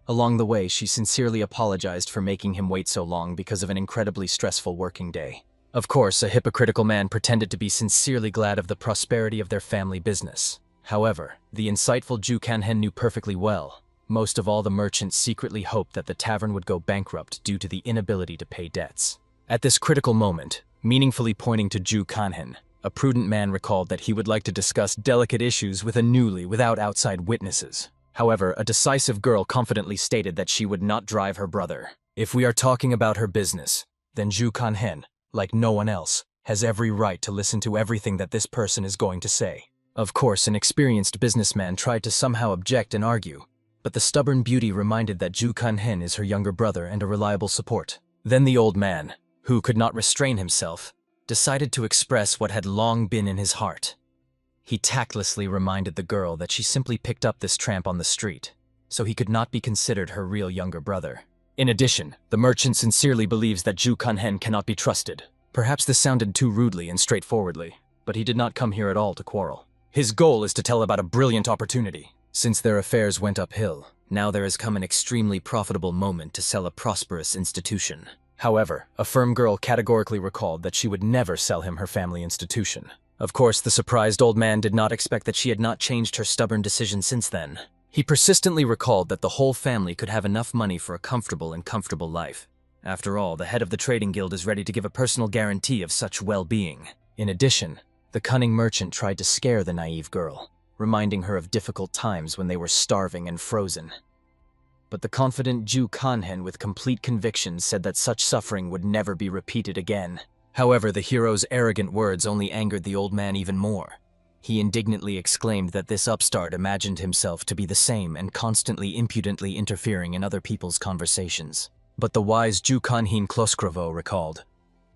Along the way, she sincerely apologized for making him wait so long because of an incredibly stressful working day. Of course, a hypocritical man pretended to be sincerely glad of the prosperity of their family business. However, the insightful Ju Kanhen knew perfectly well. Most of all, the merchants secretly hoped that the tavern would go bankrupt due to the inability to pay debts. At this critical moment, meaningfully pointing to Ju Kanhen, a prudent man recalled that he would like to discuss delicate issues with a newly without outside witnesses. However, a decisive girl confidently stated that she would not drive her brother. If we are talking about her business, then Ju Kanhen, like no one else, has every right to listen to everything that this person is going to say. Of course, an experienced businessman tried to somehow object and argue, but the stubborn beauty reminded that Ju Kanhen is her younger brother and a reliable support. Then the old man, who could not restrain himself, decided to express what had long been in his heart. He tactlessly reminded the girl that she simply picked up this tramp on the street, so he could not be considered her real younger brother. In addition, the merchant sincerely believes that Ju Kanhen cannot be trusted. Perhaps this sounded too rudely and straightforwardly, but he did not come here at all to quarrel. His goal is to tell about a brilliant opportunity. Since their affairs went uphill, now there has come an extremely profitable moment to sell a prosperous institution. However, a firm girl categorically recalled that she would never sell him her family institution. Of course, the surprised old man did not expect that she had not changed her stubborn decision since then. He persistently recalled that the whole family could have enough money for a comfortable life. After all, the head of the trading guild is ready to give a personal guarantee of such well-being. In addition, the cunning merchant tried to scare the naive girl, reminding her of difficult times when they were starving and frozen. But the confident Ju Kanhen with complete conviction said that such suffering would never be repeated again. However, the hero's arrogant words only angered the old man even more. He indignantly exclaimed that this upstart imagined himself to be the same and constantly impudently interfering in other people's conversations. But the wise Ju Kanhen Kloskrovo recalled,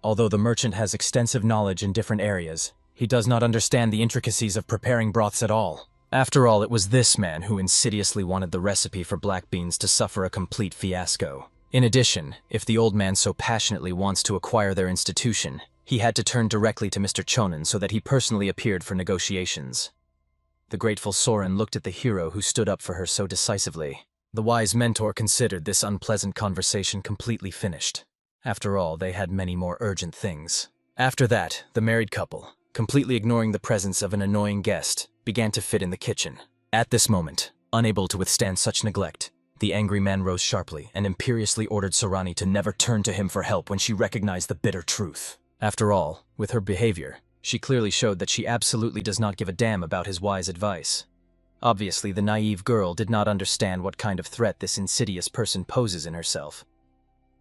although the merchant has extensive knowledge in different areas, he does not understand the intricacies of preparing broths at all. After all, it was this man who insidiously wanted the recipe for black beans to suffer a complete fiasco. In addition, if the old man so passionately wants to acquire their institution, He had to turn directly to Mr. Chonin so that he personally appeared for negotiations. The grateful Soren looked at the hero who stood up for her so decisively. The wise mentor considered this unpleasant conversation completely finished. After all, they had many more urgent things. After that, the married couple, completely ignoring the presence of an annoying guest, began to fit in the kitchen. At this moment, unable to withstand such neglect, the angry man rose sharply and imperiously ordered Sarani to never turn to him for help when she recognized the bitter truth. After all, with her behavior, she clearly showed that she absolutely does not give a damn about his wise advice. Obviously, the naive girl did not understand what kind of threat this insidious person poses in herself.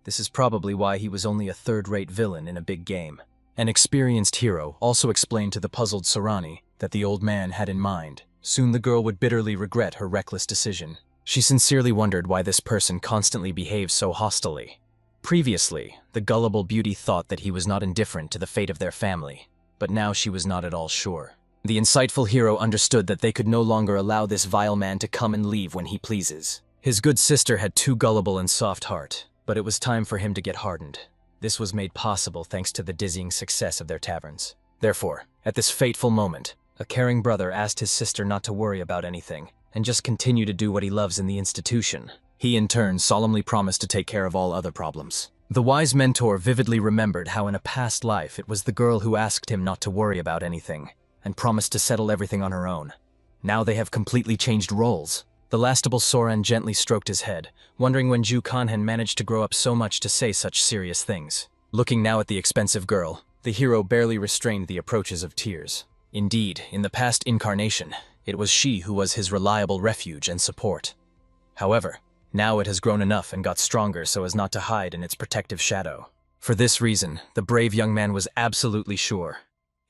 This is probably why he was only a third-rate villain in a big game. An experienced hero also explained to the puzzled Sarani that the old man had in mind. Soon the girl would bitterly regret her reckless decision. She sincerely wondered why this person constantly behaved so hostilely. Previously, the gullible beauty thought that he was not indifferent to the fate of their family, but now she was not at all sure. The insightful hero understood that they could no longer allow this vile man to come and leave when he pleases. His good sister had too gullible and soft heart, but it was time for him to get hardened. This was made possible thanks to the dizzying success of their taverns. Therefore, at this fateful moment, a caring brother asked his sister not to worry about anything and just continue to do what he loves in the institution. He in turn solemnly promised to take care of all other problems. The wise mentor vividly remembered how in a past life it was the girl who asked him not to worry about anything and promised to settle everything on her own. Now they have completely changed roles. The lastable Soren gently stroked his head, wondering when Ju Kanhen managed to grow up so much to say such serious things. Looking now at the expensive girl, the hero barely restrained the approaches of tears. Indeed, in the past incarnation, it was she who was his reliable refuge and support. However, now it has grown enough and got stronger so as not to hide in its protective shadow. For this reason, the brave young man was absolutely sure.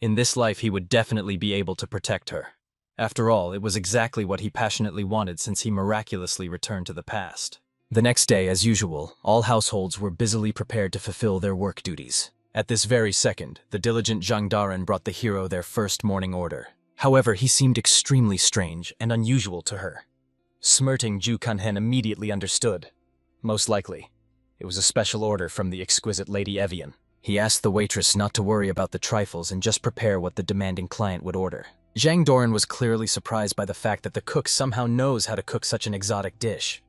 In this life he would definitely be able to protect her. After all, it was exactly what he passionately wanted since he miraculously returned to the past. The next day, as usual, all households were busily prepared to fulfill their work duties. At this very second, the diligent Zhang Daren brought the hero their first morning order. However, he seemed extremely strange and unusual to her. Smirting, Ju Kanhen immediately understood. Most likely, it was a special order from the exquisite Lady Evian. He asked the waitress not to worry about the trifles and just prepare what the demanding client would order. Zhang Doran was clearly surprised by the fact that the cook somehow knows how to cook such an exotic dish.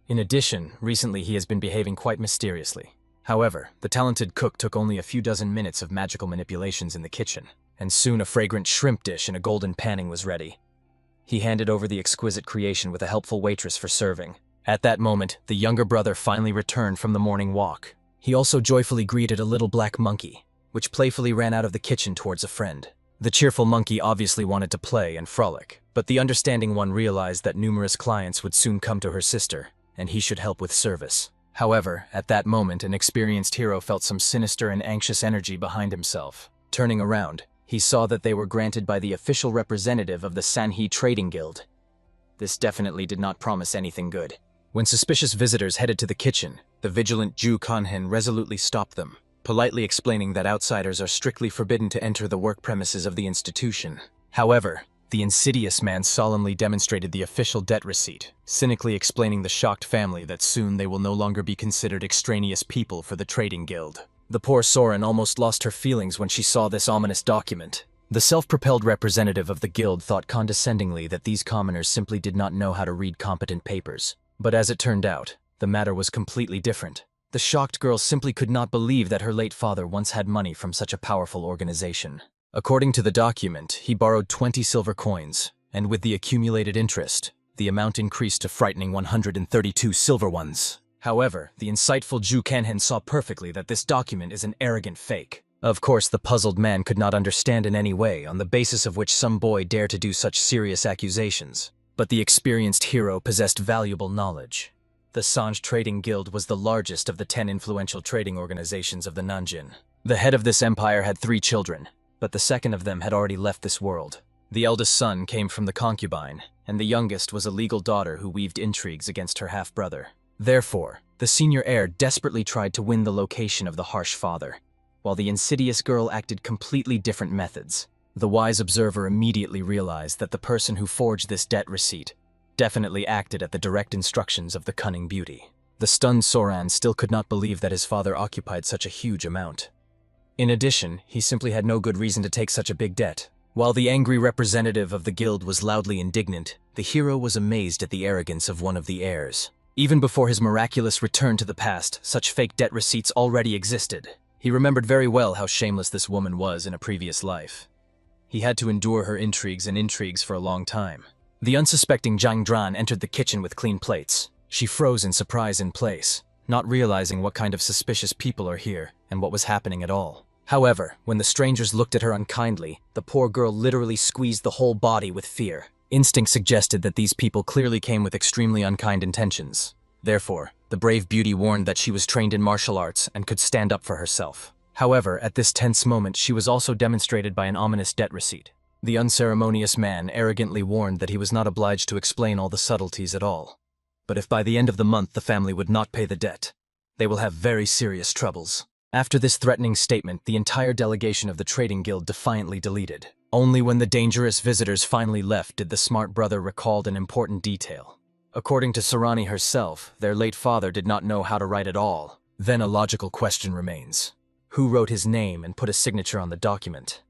In addition, recently he has been behaving quite mysteriously. However, the talented cook took only a few dozen minutes of magical manipulations in the kitchen, and soon a fragrant shrimp dish in a golden panning was ready. He handed over the exquisite creation with a helpful waitress for serving. At that moment, the younger brother finally returned from the morning walk. He also joyfully greeted a little black monkey, which playfully ran out of the kitchen towards a friend. The cheerful monkey obviously wanted to play and frolic, but the understanding one realized that numerous clients would soon come to her sister, and he should help with service. However, at that moment, an experienced hero felt some sinister and anxious energy behind himself. Turning around, he saw that they were granted by the official representative of the Sanhee Trading Guild. This definitely did not promise anything good. When suspicious visitors headed to the kitchen, the vigilant Ju Kanhen resolutely stopped them, politely explaining that outsiders are strictly forbidden to enter the work premises of the institution. However, the insidious man solemnly demonstrated the official debt receipt, cynically explaining the shocked family that soon they will no longer be considered extraneous people for the trading guild. The poor Soren almost lost her feelings when she saw this ominous document. The self-propelled representative of the guild thought condescendingly that these commoners simply did not know how to read competent papers. But as it turned out, the matter was completely different. The shocked girl simply could not believe that her late father once had money from such a powerful organization. According to the document, he borrowed 20 silver coins, and with the accumulated interest, the amount increased to frightening 132 silver ones. However, the insightful Ju Kanhen saw perfectly that this document is an arrogant fake. Of course, the puzzled man could not understand in any way on the basis of which some boy dared to do such serious accusations. But the experienced hero possessed valuable knowledge. The Sanj Trading Guild was the largest of the 10 influential trading organizations of the Nanjin. The head of this empire had 3 children, but the second of them had already left this world. The eldest son came from the concubine, and the youngest was a legal daughter who weaved intrigues against her half-brother. Therefore, the senior heir desperately tried to win the location of the harsh father, while the insidious girl acted completely different methods. The wise observer immediately realized that the person who forged this debt receipt definitely acted at the direct instructions of the cunning beauty. The stunned Soran still could not believe that his father occupied such a huge amount. In addition, he simply had no good reason to take such a big debt. While the angry representative of the guild was loudly indignant, the hero was amazed at the arrogance of one of the heirs. Even before his miraculous return to the past, such fake debt receipts already existed. He remembered very well how shameless this woman was in a previous life. He had to endure her intrigues for a long time. The unsuspecting Zhang Dran entered the kitchen with clean plates. She froze in surprise in place, not realizing what kind of suspicious people are here and what was happening at all. However, when the strangers looked at her unkindly, the poor girl literally squeezed the whole body with fear. Instinct suggested that these people clearly came with extremely unkind intentions. Therefore, the brave beauty warned that she was trained in martial arts and could stand up for herself. However, at this tense moment, she was also demonstrated by an ominous debt receipt. The unceremonious man arrogantly warned that he was not obliged to explain all the subtleties at all. But if by the end of the month the family would not pay the debt, they will have very serious troubles. After this threatening statement, the entire delegation of the trading guild defiantly deleted. Only when the dangerous visitors finally left did the smart brother recall an important detail. According to Sarani herself, their late father did not know how to write at all. Then a logical question remains. Who wrote his name and put a signature on the document?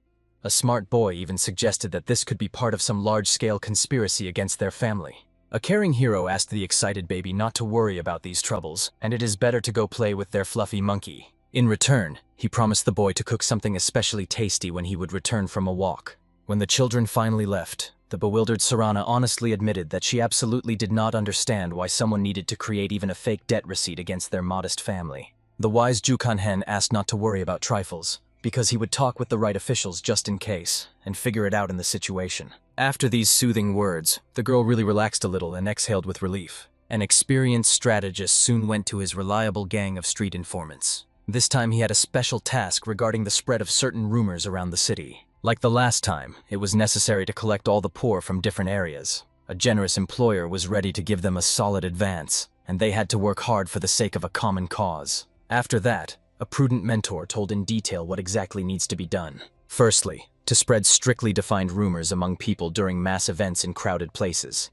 A smart boy even suggested that this could be part of some large-scale conspiracy against their family. A caring hero asked the excited baby not to worry about these troubles, and it is better to go play with their fluffy monkey. In return, he promised the boy to cook something especially tasty when he would return from a walk. When the children finally left, the bewildered Sarana honestly admitted that she absolutely did not understand why someone needed to create even a fake debt receipt against their modest family. The wise Jukanhen asked not to worry about trifles, because he would talk with the right officials just in case, and figure it out in the situation. After these soothing words, the girl really relaxed a little and exhaled with relief. An experienced strategist soon went to his reliable gang of street informants. This time he had a special task regarding the spread of certain rumors around the city. Like the last time, it was necessary to collect all the poor from different areas. A generous employer was ready to give them a solid advance, and they had to work hard for the sake of a common cause. After that, a prudent mentor told in detail what exactly needs to be done. Firstly, to spread strictly defined rumors among people during mass events in crowded places.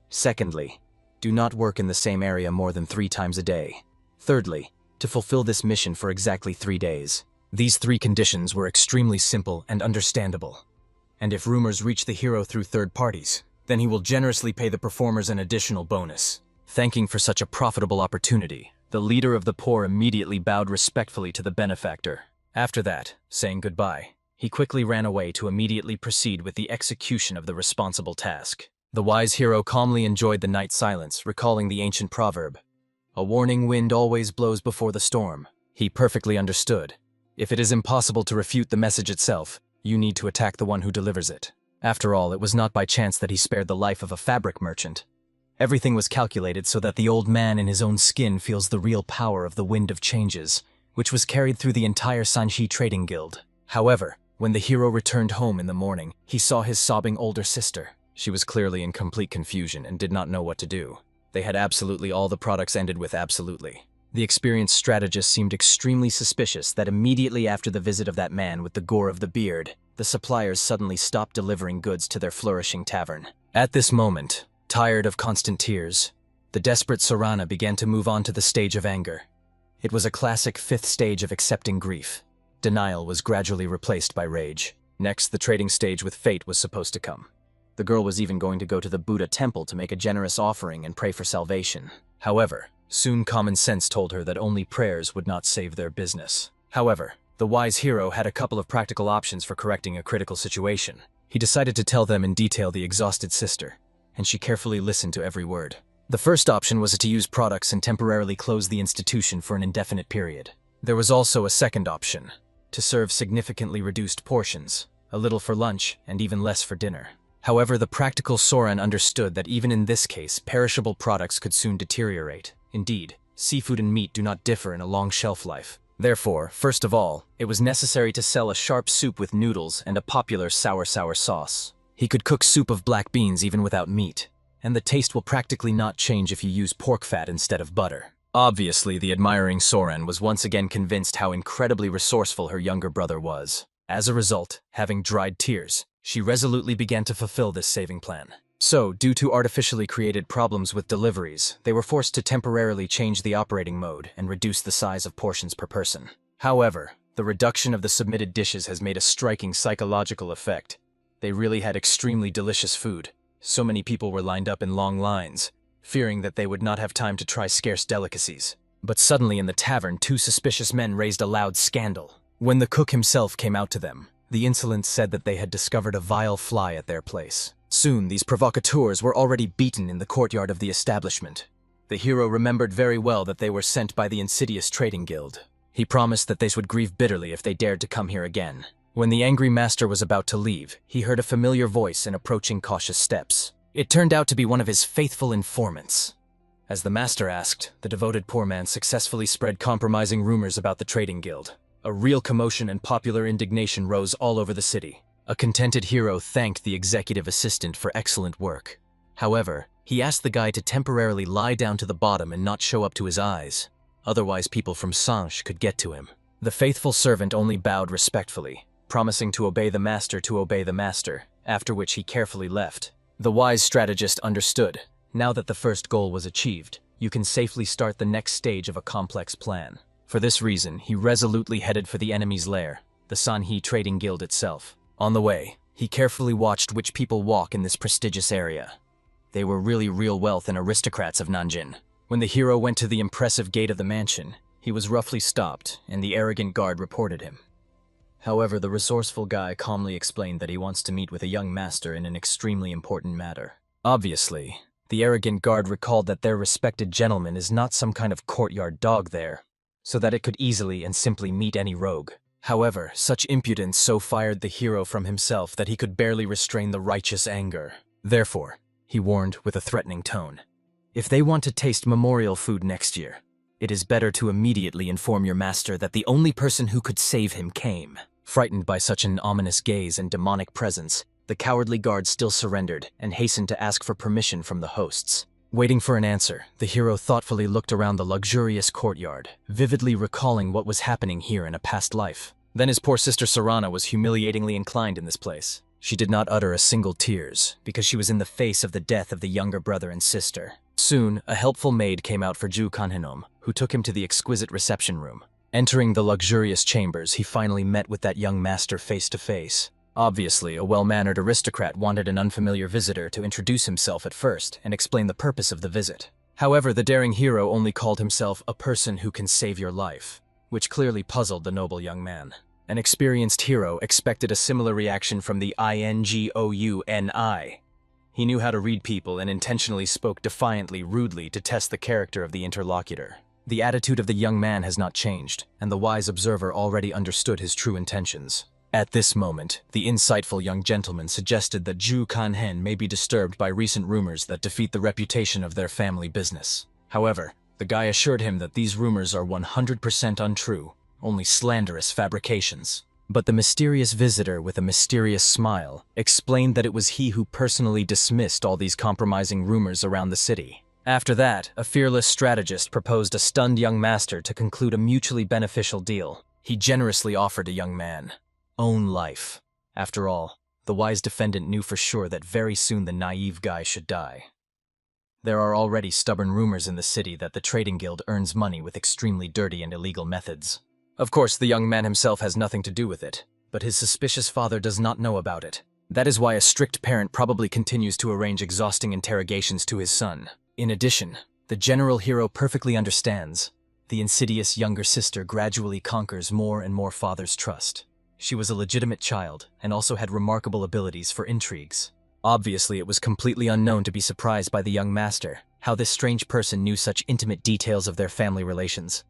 Secondly, do not work in the same area more than 3 times a day. Thirdly, to fulfill this mission for exactly 3 days. These 3 conditions were extremely simple and understandable. And if rumors reach the hero through third parties, then he will generously pay the performers an additional bonus. Thanking for such a profitable opportunity, the leader of the poor immediately bowed respectfully to the benefactor. After that, saying goodbye, he quickly ran away to immediately proceed with the execution of the responsible task. The wise hero calmly enjoyed the night silence, recalling the ancient proverb, "A warning wind always blows before the storm." He perfectly understood. If it is impossible to refute the message itself, you need to attack the one who delivers it. After all, it was not by chance that he spared the life of a fabric merchant. Everything was calculated so that the old man in his own skin feels the real power of the wind of changes, which was carried through the entire Sanshi trading guild. However, when the hero returned home in the morning, he saw his sobbing older sister. She was clearly in complete confusion and did not know what to do. They had absolutely all the products ended with absolutely. The experienced strategist seemed extremely suspicious that immediately after the visit of that man with the gore of the beard, the suppliers suddenly stopped delivering goods to their flourishing tavern. At this moment, tired of constant tears, the desperate Sarana began to move on to the stage of anger. It was a classic 5th stage of accepting grief. Denial was gradually replaced by rage. Next, the trading stage with fate was supposed to come. The girl was even going to go to the Buddha temple to make a generous offering and pray for salvation. However, soon common sense told her that only prayers would not save their business. However, the wise hero had a couple of practical options for correcting a critical situation. He decided to tell them in detail the exhausted sister, and she carefully listened to every word. The first option was to use products and temporarily close the institution for an indefinite period. There was also a second option, to serve significantly reduced portions, a little for lunch and even less for dinner. However, the practical Soren understood that even in this case, perishable products could soon deteriorate. Indeed, seafood and meat do not differ in a long shelf life. Therefore, first of all, it was necessary to sell a sharp soup with noodles and a popular sour sauce. He could cook soup of black beans even without meat, and the taste will practically not change if you use pork fat instead of butter. Obviously, the admiring Soren was once again convinced how incredibly resourceful her younger brother was. As a result, having dried tears, she resolutely began to fulfill this saving plan. So, due to artificially created problems with deliveries, they were forced to temporarily change the operating mode and reduce the size of portions per person. However, The reduction of the submitted dishes has made a striking psychological effect. They really had extremely delicious food. So many people were lined up in long lines, fearing that they would not have time to try scarce delicacies. But suddenly in the tavern, two suspicious men raised a loud scandal. When the cook himself came out to them, the insolents said that they had discovered a vile fly at their place. Soon, these provocateurs were already beaten in the courtyard of the establishment. The hero remembered very well that they were sent by the insidious trading guild. He promised that they would grieve bitterly if they dared to come here again. When the angry master was about to leave, he heard a familiar voice and approaching cautious steps. It turned out to be one of his faithful informants. As the master asked, the devoted poor man successfully spread compromising rumors about the trading guild. A real commotion and popular indignation rose all over the city. A contented hero thanked the executive assistant for excellent work. However, he asked the guy to temporarily lie down to the bottom and not show up to his eyes. Otherwise, people from Sanche could get to him. The faithful servant only bowed respectfully, promising to obey the master, after which he carefully left. The wise strategist understood. Now that the first goal was achieved, you can safely start the next stage of a complex plan. For this reason, he resolutely headed for the enemy's lair, the Sanhe Trading Guild itself. On the way, he carefully watched which people walk in this prestigious area. They were really real wealth and aristocrats of Nanjing. When the hero went to the impressive gate of the mansion, he was roughly stopped, and the arrogant guard reported him. However, the resourceful guy calmly explained that he wants to meet with a young master in an extremely important matter. Obviously, the arrogant guard recalled that their respected gentleman is not some kind of courtyard dog there, so that it could easily and simply meet any rogue. However, such impudence so fired the hero from himself that he could barely restrain the righteous anger. Therefore, he warned with a threatening tone, "If they want to taste memorial food next year, it is better to immediately inform your master that the only person who could save him came." Frightened by such an ominous gaze and demonic presence, the cowardly guard still surrendered and hastened to ask for permission from the hosts. Waiting for an answer, the hero thoughtfully looked around the luxurious courtyard, vividly recalling what was happening here in a past life. Then his poor sister Sarana was humiliatingly inclined in this place. She did not utter a single tears, because she was in the face of the death of the younger brother and sister. Soon, a helpful maid came out for Ju Kanhenom, who took him to the exquisite reception room. Entering the luxurious chambers, he finally met with that young master face to face. Obviously, a well-mannered aristocrat wanted an unfamiliar visitor to introduce himself at first and explain the purpose of the visit. However, the daring hero only called himself a person who can save your life, which clearly puzzled the noble young man. An experienced hero expected a similar reaction from the Ingouni. He knew how to read people and intentionally spoke defiantly, rudely to test the character of the interlocutor. The attitude of the young man has not changed, and the wise observer already understood his true intentions. At this moment, the insightful young gentleman suggested that Ju Kanhen may be disturbed by recent rumors that defeat the reputation of their family business. However, the guy assured him that these rumors are 100% untrue, only slanderous fabrications. But the mysterious visitor, with a mysterious smile, explained that it was he who personally dismissed all these compromising rumors around the city. After that, a fearless strategist proposed a stunned young master to conclude a mutually beneficial deal. He generously offered a young man own life. After all, the wise defendant knew for sure that very soon the naive guy should die. There are already stubborn rumors in the city that the trading guild earns money with extremely dirty and illegal methods. Of course, the young man himself has nothing to do with it, but his suspicious father does not know about it. That is why a strict parent probably continues to arrange exhausting interrogations to his son. In addition, the general hero perfectly understands. The insidious younger sister gradually conquers more and more father's trust. She was a legitimate child and also had remarkable abilities for intrigues. Obviously, it was completely unknown to be surprised by the young master, how this strange person knew such intimate details of their family relations.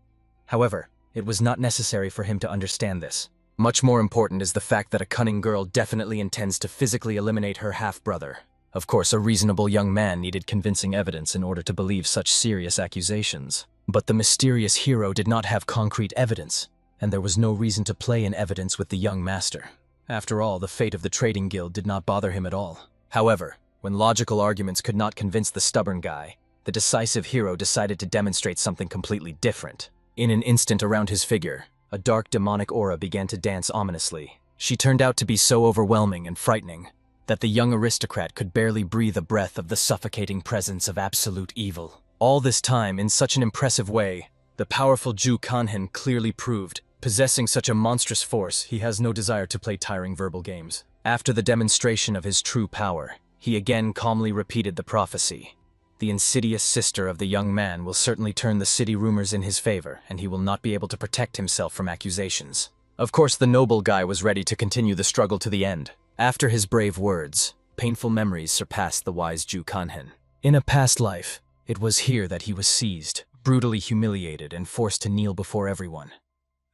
However, it was not necessary for him to understand this. Much more important is the fact that a cunning girl definitely intends to physically eliminate her half-brother. Of course, a reasonable young man needed convincing evidence in order to believe such serious accusations. But the mysterious hero did not have concrete evidence, and there was no reason to play in evidence with the young master. After all, the fate of the trading guild did not bother him at all. However, when logical arguments could not convince the stubborn guy, the decisive hero decided to demonstrate something completely different. In an instant around his figure, a dark demonic aura began to dance ominously. She turned out to be so overwhelming and frightening that the young aristocrat could barely breathe a breath of the suffocating presence of absolute evil. All this time, in such an impressive way, the powerful Ju Kanhen clearly proved Possessing such a monstrous force, he has no desire to play tiring verbal games. After the demonstration of his true power, he again calmly repeated the prophecy. The insidious sister of the young man will certainly turn the city rumors in his favor, and he will not be able to protect himself from accusations. Of course, the noble guy was ready to continue the struggle to the end. After his brave words, painful memories surpassed the wise Ju Kanhen. In a past life, it was here that he was seized, brutally humiliated, and forced to kneel before everyone.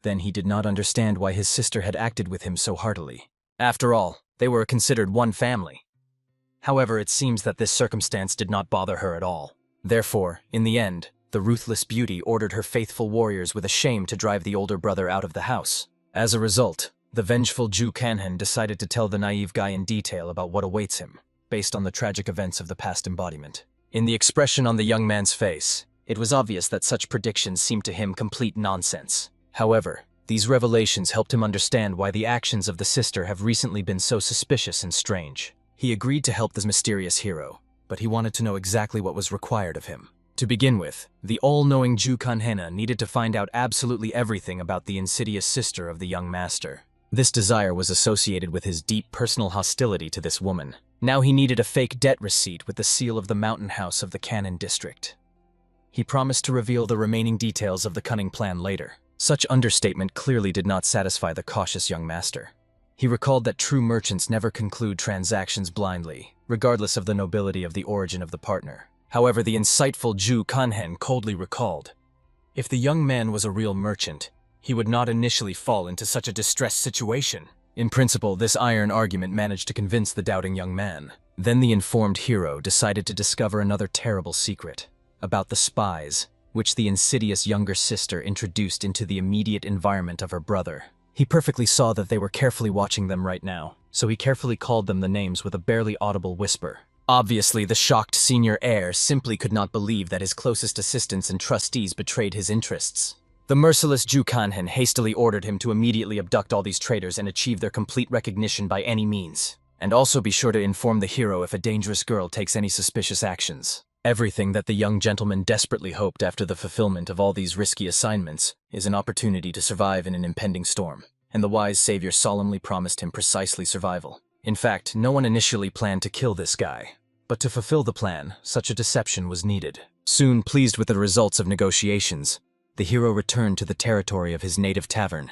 Then he did not understand why his sister had acted with him so heartily. After all, they were considered one family. However, it seems that this circumstance did not bother her at all. Therefore, in the end, the ruthless beauty ordered her faithful warriors with a shame to drive the older brother out of the house. As a result, the vengeful Ju Kanhen decided to tell the naive guy in detail about what awaits him, based on the tragic events of the past embodiment. In the expression on the young man's face, it was obvious that such predictions seemed to him complete nonsense. However, these revelations helped him understand why the actions of the sister have recently been so suspicious and strange. He agreed to help this mysterious hero, but he wanted to know exactly what was required of him. To begin with, the all-knowing Ju Kanhena needed to find out absolutely everything about the insidious sister of the young master. This desire was associated with his deep personal hostility to this woman. Now he needed a fake debt receipt with the seal of the mountain house of the Cannon district. He promised to reveal the remaining details of the cunning plan later. Such understatement clearly did not satisfy the cautious young master. He recalled that true merchants never conclude transactions blindly, regardless of the nobility of the origin of the partner. However, the insightful Ju Kanhen coldly recalled, if the young man was a real merchant, he would not initially fall into such a distressed situation. In principle, this iron argument managed to convince the doubting young man. Then the informed hero decided to discover another terrible secret about the spies, which the insidious younger sister introduced into the immediate environment of her brother. He perfectly saw that they were carefully watching them right now, so he carefully called them the names with a barely audible whisper. Obviously, the shocked senior heir simply could not believe that his closest assistants and trustees betrayed his interests. The merciless Ju Kanhen hastily ordered him to immediately abduct all these traitors and achieve their complete recognition by any means. And also be sure to inform the hero if a dangerous girl takes any suspicious actions. Everything that the young gentleman desperately hoped after the fulfillment of all these risky assignments is an opportunity to survive in an impending storm, and the wise savior solemnly promised him precisely survival. In fact, no one initially planned to kill this guy, but to fulfill the plan, such a deception was needed. Soon, pleased with the results of negotiations, the hero returned to the territory of his native tavern.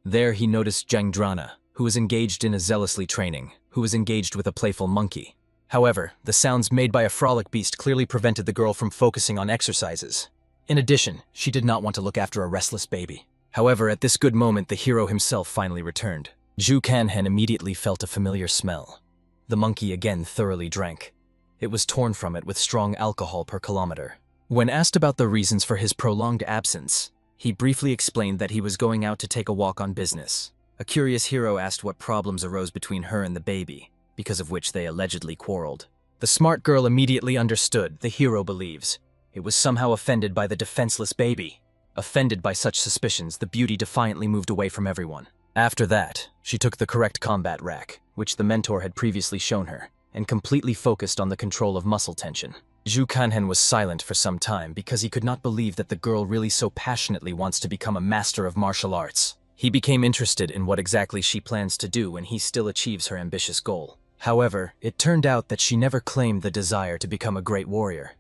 There he noticed Jangdrana, who was engaged in a zealously training, who was engaged with a playful monkey. However, the sounds made by a frolic beast clearly prevented the girl from focusing on exercises. In addition, she did not want to look after a restless baby. However, at this good moment, the hero himself finally returned. Ju Kanhen immediately felt a familiar smell. The monkey again thoroughly drank. It was torn from it with strong alcohol per kilometer. When asked about the reasons for his prolonged absence, he briefly explained that he was going out to take a walk on business. A curious hero asked what problems arose between her and the baby, because of which they allegedly quarreled. The smart girl immediately understood, the hero believes. It was somehow offended by the defenseless baby. Offended by such suspicions, the beauty defiantly moved away from everyone. After that, she took the correct combat rack, which the mentor had previously shown her, and completely focused on the control of muscle tension. Ju Kanhen was silent for some time because he could not believe that the girl really so passionately wants to become a master of martial arts. He became interested in what exactly she plans to do when he still achieves her ambitious goal. However, it turned out that she never claimed the desire to become a great warrior.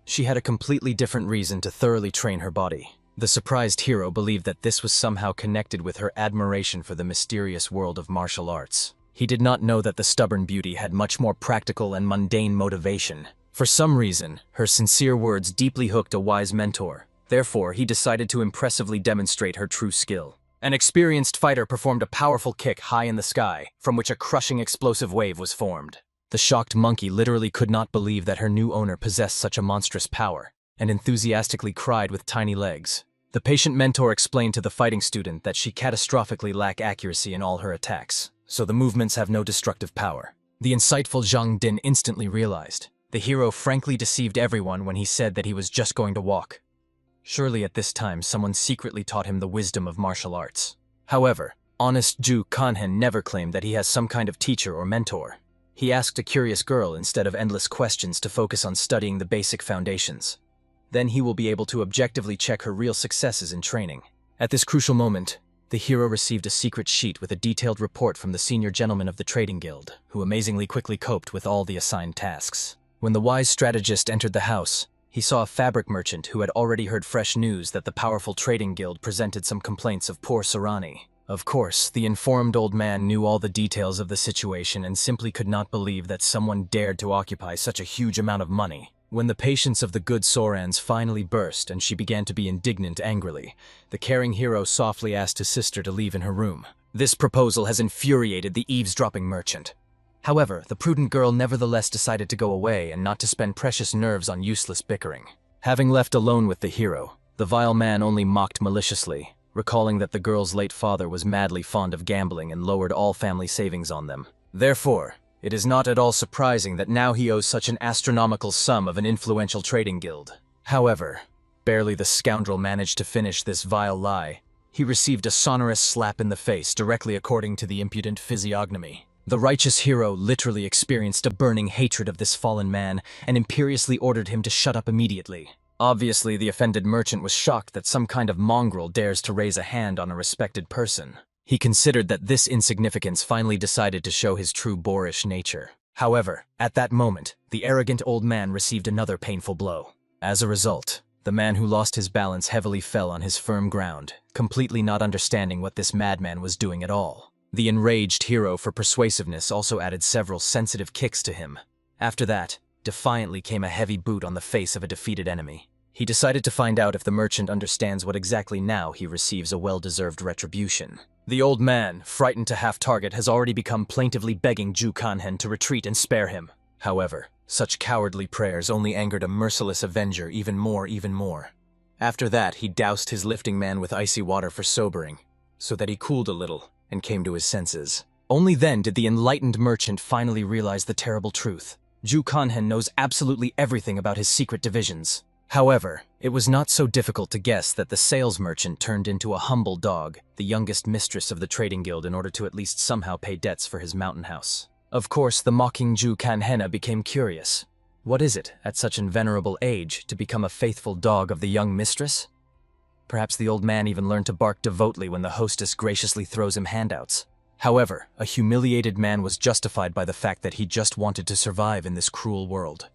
She had a completely different reason to thoroughly train her body. The surprised hero believed that this was somehow connected with her admiration for the mysterious world of martial arts. He did not know that the stubborn beauty had much more practical and mundane motivation. For some reason, her sincere words deeply hooked a wise mentor. Therefore, he decided to impressively demonstrate her true skill. An experienced fighter performed a powerful kick high in the sky, from which a crushing explosive wave was formed. The shocked monkey literally could not believe that her new owner possessed such a monstrous power, and enthusiastically cried with tiny legs. The patient mentor explained to the fighting student that she catastrophically lacked accuracy in all her attacks, so the movements have no destructive power. The insightful Zhang Din instantly realized. The hero frankly deceived everyone when he said that he was just going to walk. Surely at this time someone secretly taught him the wisdom of martial arts. However, honest Ju Kanhen never claimed that he has some kind of teacher or mentor. He asked a curious girl instead of endless questions to focus on studying the basic foundations. Then he will be able to objectively check her real successes in training. At this crucial moment, the hero received a secret sheet with a detailed report from the senior gentleman of the trading guild, who amazingly quickly coped with all the assigned tasks. When the wise strategist entered the house, he saw a fabric merchant who had already heard fresh news that the powerful trading guild presented some complaints of poor Sarani. Of course, the informed old man knew all the details of the situation and simply could not believe that someone dared to occupy such a huge amount of money. When the patience of the good Sorans finally burst and she began to be indignant angrily, the caring hero softly asked his sister to leave in her room. This proposal has infuriated the eavesdropping merchant. However, the prudent girl nevertheless decided to go away and not to spend precious nerves on useless bickering. Having left alone with the hero, the vile man only mocked maliciously, recalling that the girl's late father was madly fond of gambling and lowered all family savings on them. Therefore, it is not at all surprising that now he owes such an astronomical sum of an influential trading guild. However, barely the scoundrel managed to finish this vile lie, he received a sonorous slap in the face directly according to the impudent physiognomy. The righteous hero literally experienced a burning hatred of this fallen man and imperiously ordered him to shut up immediately. Obviously, the offended merchant was shocked that some kind of mongrel dares to raise a hand on a respected person. He considered that this insignificance finally decided to show his true boorish nature. However, at that moment, the arrogant old man received another painful blow. As a result, the man who lost his balance heavily fell on his firm ground, completely not understanding what this madman was doing at all. The enraged hero for persuasiveness also added several sensitive kicks to him. After that, defiantly came a heavy boot on the face of a defeated enemy. He decided to find out if the merchant understands what exactly now he receives a well-deserved retribution. The old man, frightened to half-target, has already become plaintively begging Ju Kanhen to retreat and spare him. However, such cowardly prayers only angered a merciless avenger even more. After that, he doused his lifting man with icy water for sobering, so that he cooled a little and came to his senses. Only then did the enlightened merchant finally realize the terrible truth. Ju Kanhen knows absolutely everything about his secret divisions. However, it was not so difficult to guess that the sales merchant turned into a humble dog, the youngest mistress of the trading guild, in order to at least somehow pay debts for his mountain house. Of course, the mocking Ju Kanhena became curious. What is it, at such an venerable age, to become a faithful dog of the young mistress? Perhaps the old man even learned to bark devotedly when the hostess graciously throws him handouts. However, a humiliated man was justified by the fact that he just wanted to survive in this cruel world.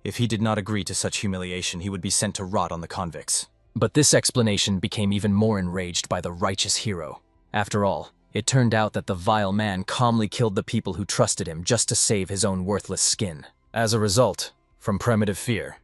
If he did not agree to such humiliation, he would be sent to rot on the convicts. But this explanation became even more enraged by the righteous hero. After all, it turned out that the vile man calmly killed the people who trusted him just to save his own worthless skin. As a result, from primitive fear,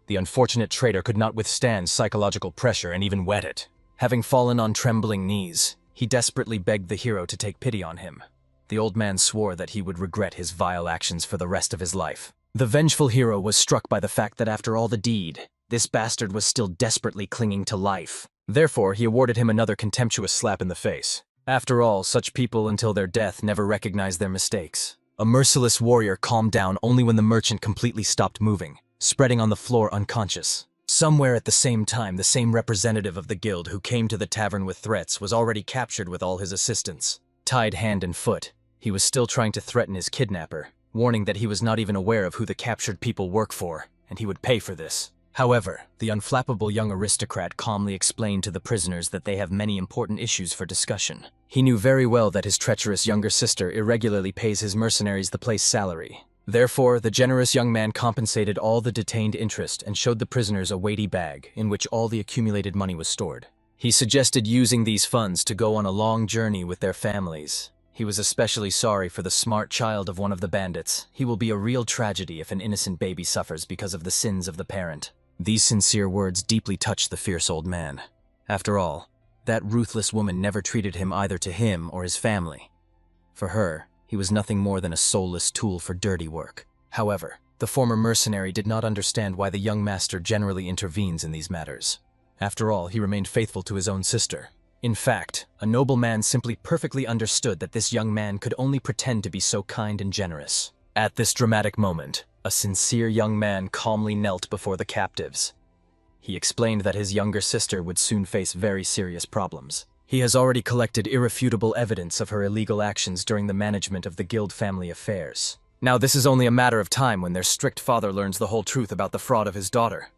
the unfortunate traitor could not withstand psychological pressure and even wet it. Having fallen on trembling knees, he desperately begged the hero to take pity on him. The old man swore that he would regret his vile actions for the rest of his life. The vengeful hero was struck by the fact that after all the deed, this bastard was still desperately clinging to life. Therefore, he awarded him another contemptuous slap in the face. After all, such people until their death never recognize their mistakes. A merciless warrior calmed down only when the merchant completely stopped moving, spreading on the floor unconscious. Somewhere at the same time, the same representative of the guild who came to the tavern with threats was already captured with all his assistants. Tied hand and foot, he was still trying to threaten his kidnapper, warning that he was not even aware of who the captured people work for, and he would pay for this. However, the unflappable young aristocrat calmly explained to the prisoners that they have many important issues for discussion. He knew very well that his treacherous younger sister irregularly pays his mercenaries the place salary. Therefore, the generous young man compensated all the detained interest and showed the prisoners a weighty bag in which all the accumulated money was stored. He suggested using these funds to go on a long journey with their families. He was especially sorry for the smart child of one of the bandits. He will be a real tragedy if an innocent baby suffers because of the sins of the parent. These sincere words deeply touched the fierce old man. After all, that ruthless woman never treated him either to him or his family. For her, he was nothing more than a soulless tool for dirty work. However, the former mercenary did not understand why the young master generally intervenes in these matters. After all, he remained faithful to his own sister. In fact, a noble man simply perfectly understood that this young man could only pretend to be so kind and generous. At this dramatic moment, a sincere young man calmly knelt before the captives. He explained that his younger sister would soon face very serious problems. He has already collected irrefutable evidence of her illegal actions during the management of the guild family affairs. Now this is only a matter of time when their strict father learns the whole truth about the fraud of his daughter.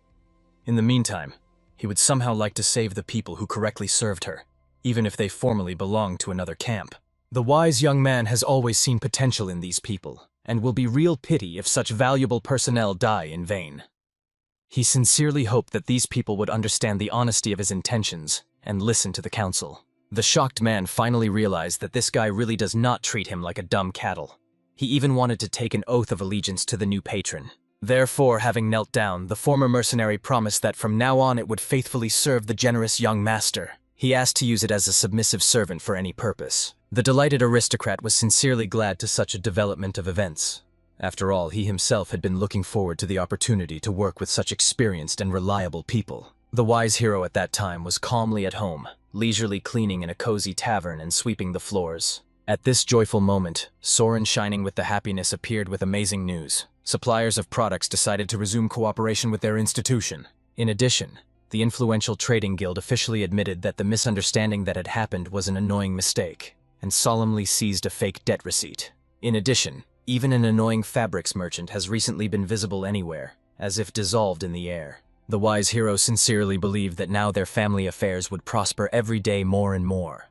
In the meantime, he would somehow like to save the people who correctly served her, even if they formally belong to another camp. The wise young man has always seen potential in these people, and will be real pity if such valuable personnel die in vain. He sincerely hoped that these people would understand the honesty of his intentions and listen to the counsel. The shocked man finally realized that this guy really does not treat him like a dumb cattle. He even wanted to take an oath of allegiance to the new patron. Therefore, having knelt down, the former mercenary promised that from now on it would faithfully serve the generous young master. He asked to use it as a submissive servant for any purpose. The delighted aristocrat was sincerely glad to such a development of events. After all, he himself had been looking forward to the opportunity to work with such experienced and reliable people. The wise hero at that time was calmly at home, leisurely cleaning in a cozy tavern and sweeping the floors. At this joyful moment, Soren, shining with the happiness, appeared with amazing news. Suppliers of products decided to resume cooperation with their institution. In addition, the influential trading guild officially admitted that the misunderstanding that had happened was an annoying mistake, and solemnly seized a fake debt receipt. In addition, even an annoying fabrics merchant has recently been visible anywhere, as if dissolved in the air. The wise hero sincerely believed that now their family affairs would prosper every day more and more.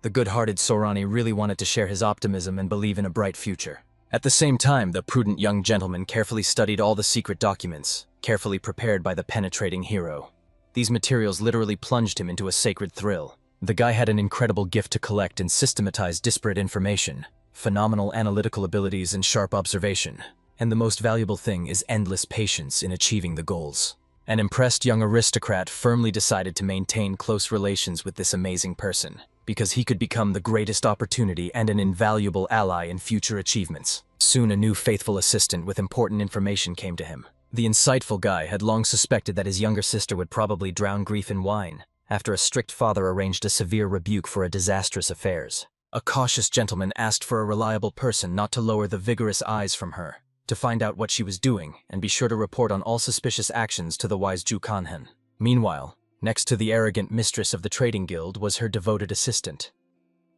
The good-hearted Sorani really wanted to share his optimism and believe in a bright future. At the same time, the prudent young gentleman carefully studied all the secret documents, carefully prepared by the penetrating hero. These materials literally plunged him into a sacred thrill. The guy had an incredible gift to collect and systematize disparate information, phenomenal analytical abilities and sharp observation, and the most valuable thing is endless patience in achieving the goals. An impressed young aristocrat firmly decided to maintain close relations with this amazing person, because he could become the greatest opportunity and an invaluable ally in future achievements. Soon a new faithful assistant with important information came to him. The insightful guy had long suspected that his younger sister would probably drown grief in wine, after a strict father arranged a severe rebuke for a disastrous affairs. A cautious gentleman asked for a reliable person not to lower the vigorous eyes from her, to find out what she was doing and be sure to report on all suspicious actions to the wise Ju Kanhen. Meanwhile, next to the arrogant mistress of the trading guild was her devoted assistant.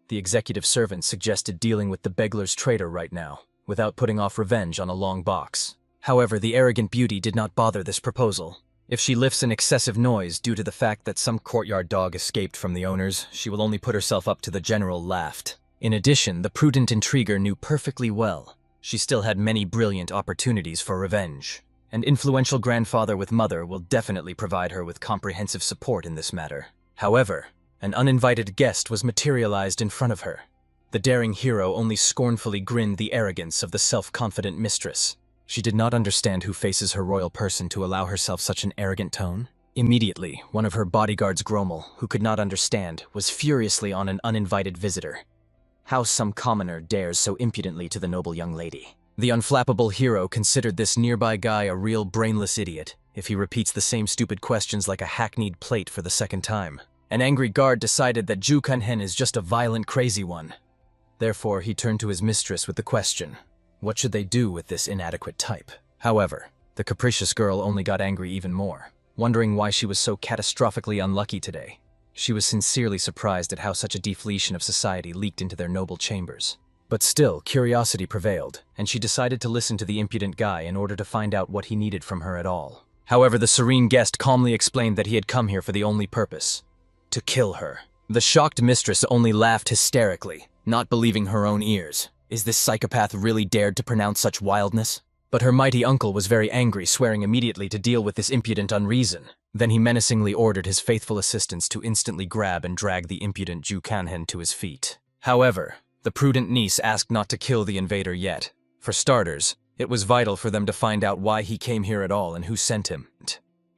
The executive servant suggested dealing with the beggar's trader right now, without putting off revenge on a long box. However, the arrogant beauty did not bother this proposal. If she lifts an excessive noise due to the fact that some courtyard dog escaped from the owners, she will only put herself up to the general laughed. In addition, the prudent intriguer knew perfectly well she still had many brilliant opportunities for revenge. An influential grandfather with mother will definitely provide her with comprehensive support in this matter. However, an uninvited guest was materialized in front of her. The daring hero only scornfully grinned the arrogance of the self-confident mistress. She did not understand who faces her royal person to allow herself such an arrogant tone. Immediately, one of her bodyguards, Grommel, who could not understand, was furiously on an uninvited visitor. How some commoner dares so impudently to the noble young lady? The unflappable hero considered this nearby guy a real brainless idiot if he repeats the same stupid questions like a hackneyed plate for the second time. An angry guard decided that Ju Kanhen is just a violent, crazy one. Therefore, he turned to his mistress with the question, what should they do with this inadequate type? However, the capricious girl only got angry even more, wondering why she was so catastrophically unlucky today. She was sincerely surprised at how such a deflation of society leaked into their noble chambers. But still, curiosity prevailed, and she decided to listen to the impudent guy in order to find out what he needed from her at all. However, the serene guest calmly explained that he had come here for the only purpose: to kill her. The shocked mistress only laughed hysterically, not believing her own ears. Is this psychopath really dared to pronounce such wildness? But her mighty uncle was very angry, swearing immediately to deal with this impudent unreason. Then he menacingly ordered his faithful assistants to instantly grab and drag the impudent Ju Kanhen to his feet. However, the prudent niece asked not to kill the invader yet. For starters, it was vital for them to find out why he came here at all and who sent him.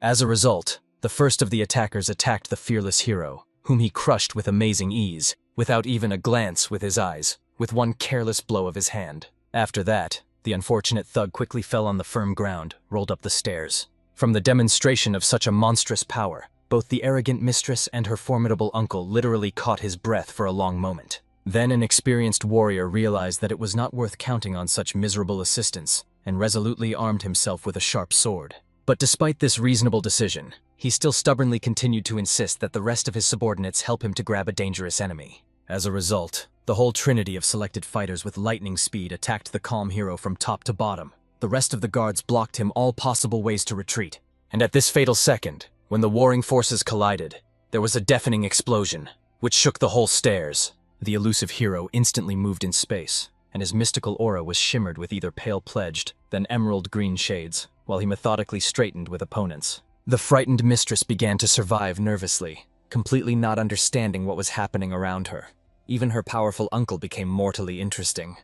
As a result, the first of the attackers attacked the fearless hero, whom he crushed with amazing ease, without even a glance with his eyes, with one careless blow of his hand. After that, the unfortunate thug quickly fell on the firm ground, rolled up the stairs. From the demonstration of such a monstrous power, both the arrogant mistress and her formidable uncle literally caught his breath for a long moment. Then an experienced warrior realized that it was not worth counting on such miserable assistance, and resolutely armed himself with a sharp sword. But despite this reasonable decision, he still stubbornly continued to insist that the rest of his subordinates help him to grab a dangerous enemy. As a result, the whole trinity of selected fighters with lightning speed attacked the calm hero from top to bottom. The rest of the guards blocked him all possible ways to retreat. And at this fatal second, when the warring forces collided, there was a deafening explosion. which shook the whole stairs. The elusive hero instantly moved in space, and his mystical aura was shimmered with either pale pledged, then emerald green shades, while he methodically straightened with opponents. The frightened mistress began to survive nervously, completely not understanding what was happening around her. Even her powerful uncle became mortally interesting.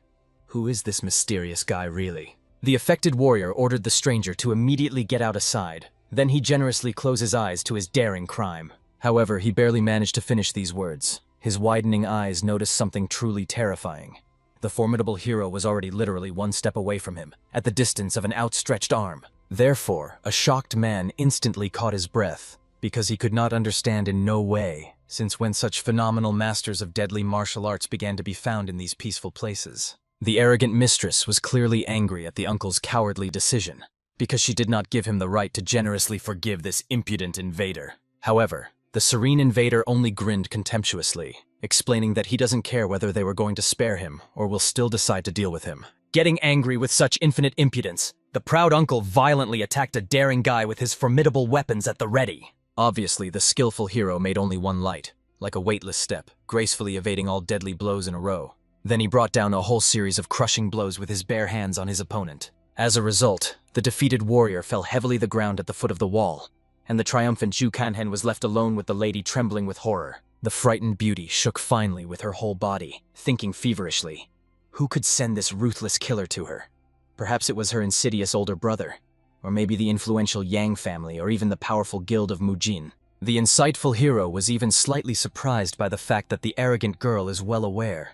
Who is this mysterious guy really? The affected warrior ordered the stranger to immediately get out aside. Then he generously closed his eyes to his daring crime. However, he barely managed to finish these words. His widening eyes noticed something truly terrifying. The formidable hero was already literally one step away from him, at the distance of an outstretched arm. Therefore, a shocked man instantly caught his breath, because he could not understand in no way, since when such phenomenal masters of deadly martial arts began to be found in these peaceful places. The arrogant mistress was clearly angry at the uncle's cowardly decision, because she did not give him the right to generously forgive this impudent invader. However, the serene invader only grinned contemptuously, explaining that he doesn't care whether they were going to spare him or will still decide to deal with him. Getting angry with such infinite impudence, the proud uncle violently attacked a daring guy with his formidable weapons at the ready. Obviously, the skillful hero made only one light, like a weightless step, gracefully evading all deadly blows in a row. Then he brought down a whole series of crushing blows with his bare hands on his opponent. As a result, the defeated warrior fell heavily to the ground at the foot of the wall, and the triumphant Ju Kanhen was left alone with the lady trembling with horror. The frightened beauty shook finely with her whole body, thinking feverishly. Who could send this ruthless killer to her? Perhaps it was her insidious older brother, or maybe the influential Yang family, or even the powerful guild of Mujin. The insightful hero was even slightly surprised by the fact that the arrogant girl is well aware.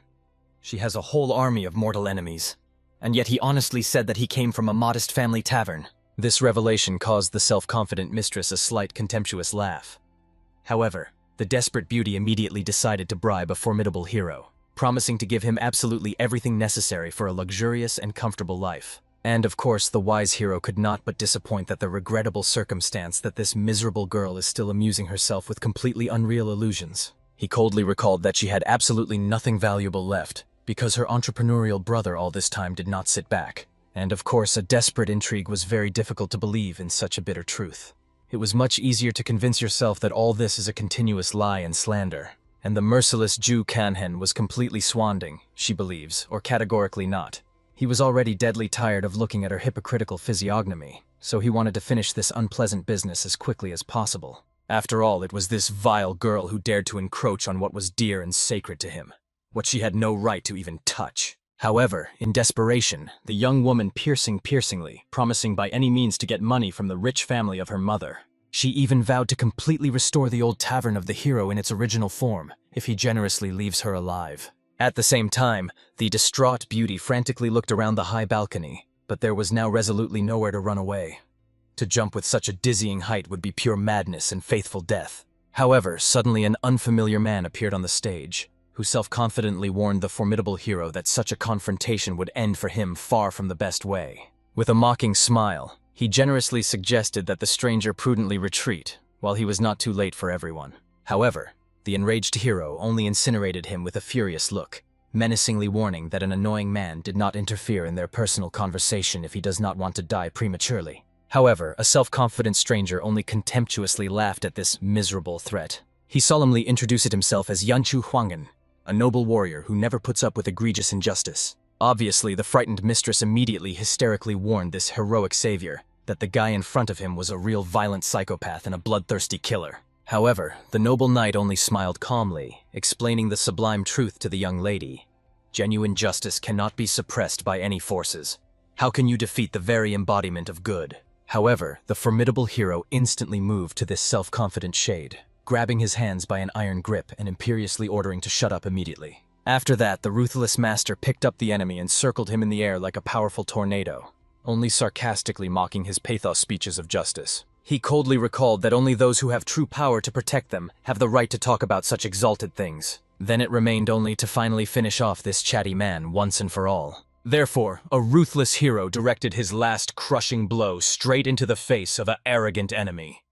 She has a whole army of mortal enemies, and yet he honestly said that he came from a modest family tavern. This revelation caused the self-confident mistress a slight contemptuous laugh. However, the desperate beauty immediately decided to bribe a formidable hero, promising to give him absolutely everything necessary for a luxurious and comfortable life. And of course, the wise hero could not but disappoint at the regrettable circumstance that this miserable girl is still amusing herself with completely unreal illusions. He coldly recalled that she had absolutely nothing valuable left, because her entrepreneurial brother all this time did not sit back. And of course, a desperate intrigue was very difficult to believe in such a bitter truth. It was much easier to convince yourself that all this is a continuous lie and slander. And the merciless Ju Kanhen was completely swanding, she believes, or categorically not. He was already deadly tired of looking at her hypocritical physiognomy, so he wanted to finish this unpleasant business as quickly as possible. After all, it was this vile girl who dared to encroach on what was dear and sacred to him, what she had no right to even touch. However, in desperation, the young woman piercingly, promising by any means to get money from the rich family of her mother. She even vowed to completely restore the old tavern of the hero in its original form, if he generously leaves her alive. At the same time, the distraught beauty frantically looked around the high balcony, but there was now resolutely nowhere to run away. To jump with such a dizzying height would be pure madness and faithful death. However, suddenly an unfamiliar man appeared on the stage, who self-confidently warned the formidable hero that such a confrontation would end for him far from the best way. With a mocking smile, he generously suggested that the stranger prudently retreat, while he was not too late for everyone. However, the enraged hero only incinerated him with a furious look, menacingly warning that an annoying man did not interfere in their personal conversation if he does not want to die prematurely. However, a self-confident stranger only contemptuously laughed at this miserable threat. He solemnly introduced himself as Yanchu Huang'an, a noble warrior who never puts up with egregious injustice. Obviously, the frightened mistress immediately hysterically warned this heroic savior that the guy in front of him was a real violent psychopath and a bloodthirsty killer. However, the noble knight only smiled calmly, explaining the sublime truth to the young lady. Genuine justice cannot be suppressed by any forces. How can you defeat the very embodiment of good? However, the formidable hero instantly moved to this self-confident shade, grabbing his hands by an iron grip and imperiously ordering to shut up immediately. After that, the ruthless master picked up the enemy and circled him in the air like a powerful tornado, only sarcastically mocking his pathos speeches of justice. He coldly recalled that only those who have true power to protect them have the right to talk about such exalted things. Then it remained only to finally finish off this chatty man once and for all. Therefore, a ruthless hero directed his last crushing blow straight into the face of an arrogant enemy.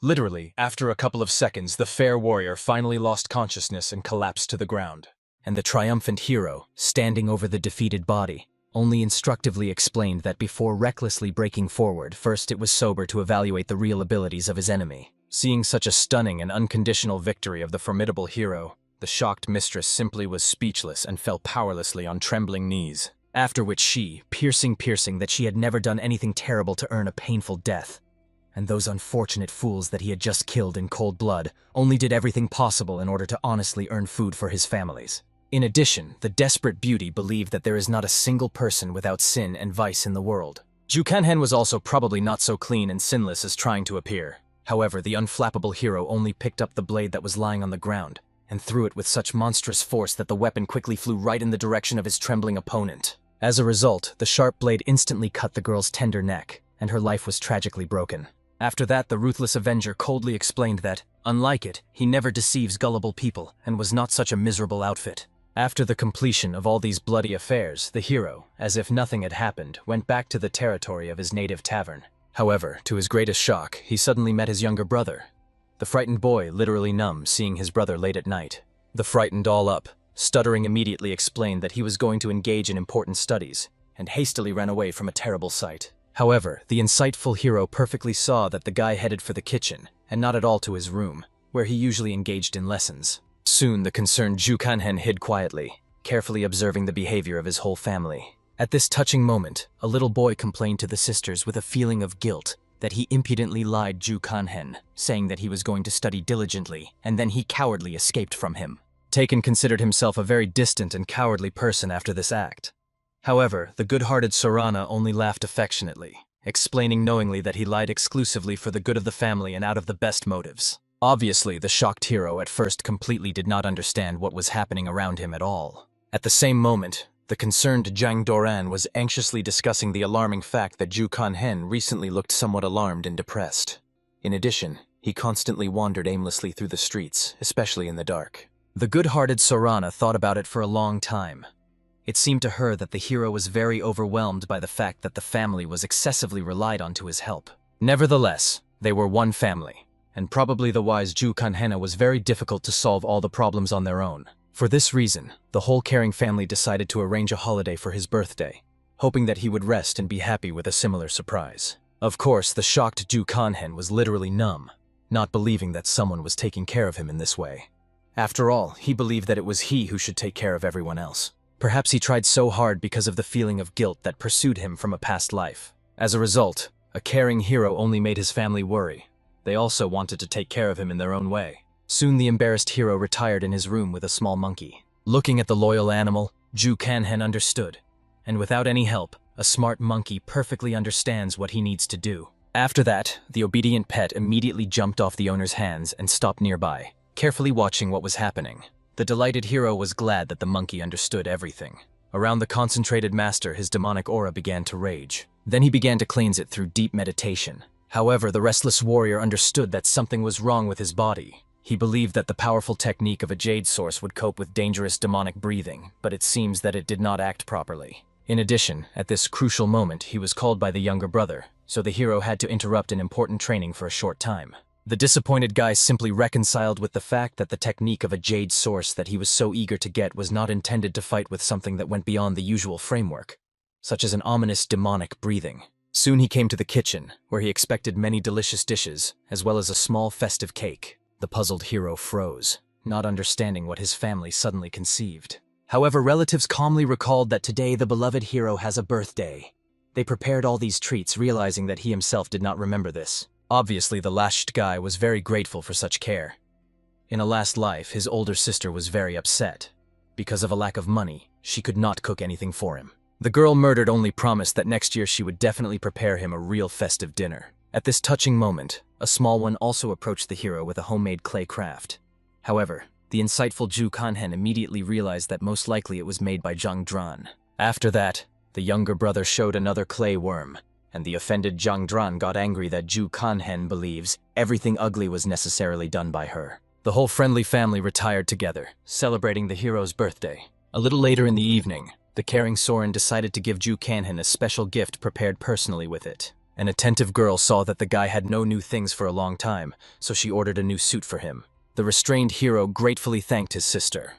Literally, after a couple of seconds, the fair warrior finally lost consciousness and collapsed to the ground. And the triumphant hero, standing over the defeated body, only instructively explained that before recklessly breaking forward, first it was sober to evaluate the real abilities of his enemy. Seeing such a stunning and unconditional victory of the formidable hero, the the shocked mistress simply was speechless and fell powerlessly on trembling knees, after which she, piercing that she had never done anything terrible to earn a painful death, and those unfortunate fools that he had just killed in cold blood only did everything possible in order to honestly earn food for his families. In addition, the desperate beauty believed that there is not a single person without sin and vice in the world. Ju Kanhen was also probably not so clean and sinless as trying to appear. However, the unflappable hero only picked up the blade that was lying on the ground and threw it with such monstrous force that the weapon quickly flew right in the direction of his trembling opponent. As a result, the sharp blade instantly cut the girl's tender neck, and her life was tragically broken. After that, the ruthless avenger coldly explained that, unlike it, he never deceives gullible people and was not such a miserable outfit. After the completion of all these bloody affairs, the hero, as if nothing had happened, went back to the territory of his native tavern. However, to his greatest shock, he suddenly met his younger brother. The frightened boy, literally numb, seeing his brother late at night. The frightened all up, stuttering immediately explained that he was going to engage in important studies, and hastily ran away from a terrible sight. However, the insightful hero perfectly saw that the guy headed for the kitchen, and not at all to his room, where he usually engaged in lessons. Soon, the concerned Ju Kanhen hid quietly, carefully observing the behavior of his whole family. At this touching moment, a little boy complained to the sisters with a feeling of guilt that he impudently lied Ju Kanhen, saying that he was going to study diligently, and then he cowardly escaped from him. Taken considered himself a very distant and cowardly person after this act. However, the good-hearted Sorana only laughed affectionately, explaining knowingly that he lied exclusively for the good of the family and out of the best motives. Obviously, the shocked hero at first completely did not understand what was happening around him at all. At the same moment, the concerned Zhang Doran was anxiously discussing the alarming fact that Ju Kanhen recently looked somewhat alarmed and depressed. In addition, he constantly wandered aimlessly through the streets, especially in the dark. The good-hearted Sorana thought about it for a long time. It seemed to her that the hero was very overwhelmed by the fact that the family was excessively relied on to his help. Nevertheless, they were one family, and probably the wise Ju Kanhen was very difficult to solve all the problems on their own. For this reason, the whole caring family decided to arrange a holiday for his birthday, hoping that he would rest and be happy with a similar surprise. Of course, the shocked Ju Kanhen was literally numb, not believing that someone was taking care of him in this way. After all, he believed that it was he who should take care of everyone else. Perhaps he tried so hard because of the feeling of guilt that pursued him from a past life. As a result, a caring hero only made his family worry. They also wanted to take care of him in their own way. Soon the embarrassed hero retired in his room with a small monkey. Looking at the loyal animal, Ju Kanhen understood. And without any help, a smart monkey perfectly understands what he needs to do. After that, the obedient pet immediately jumped off the owner's hands and stopped nearby, carefully watching what was happening. The delighted hero was glad that the monkey understood everything. Around the concentrated master, his demonic aura began to rage. Then he began to cleanse it through deep meditation. However, the restless warrior understood that something was wrong with his body. He believed that the powerful technique of a jade source would cope with dangerous demonic breathing, but it seems that it did not act properly. In addition, at this crucial moment, he was called by the younger brother, so the hero had to interrupt an important training for a short time. The disappointed guy simply reconciled with the fact that the technique of a jade source that he was so eager to get was not intended to fight with something that went beyond the usual framework, such as an ominous demonic breathing. Soon he came to the kitchen, where he expected many delicious dishes, as well as a small festive cake. The puzzled hero froze, not understanding what his family suddenly conceived. However, relatives calmly recalled that today the beloved hero has a birthday. They prepared all these treats, realizing that he himself did not remember this. Obviously, the lashed guy was very grateful for such care. In a last life, his older sister was very upset. Because of a lack of money, she could not cook anything for him. The girl murdered only promised that next year she would definitely prepare him a real festive dinner. At this touching moment, a small one also approached the hero with a homemade clay craft. However, the insightful Ju Kanhen immediately realized that most likely it was made by Zhang Dran. After that, the younger brother showed another clay worm, and the offended Zhang Dran got angry that Ju Kanhen believes everything ugly was necessarily done by her. The whole friendly family retired together, celebrating the hero's birthday. A little later in the evening, the caring Soren decided to give Ju Kanhen a special gift prepared personally with it. An attentive girl saw that the guy had no new things for a long time, so she ordered a new suit for him. The restrained hero gratefully thanked his sister.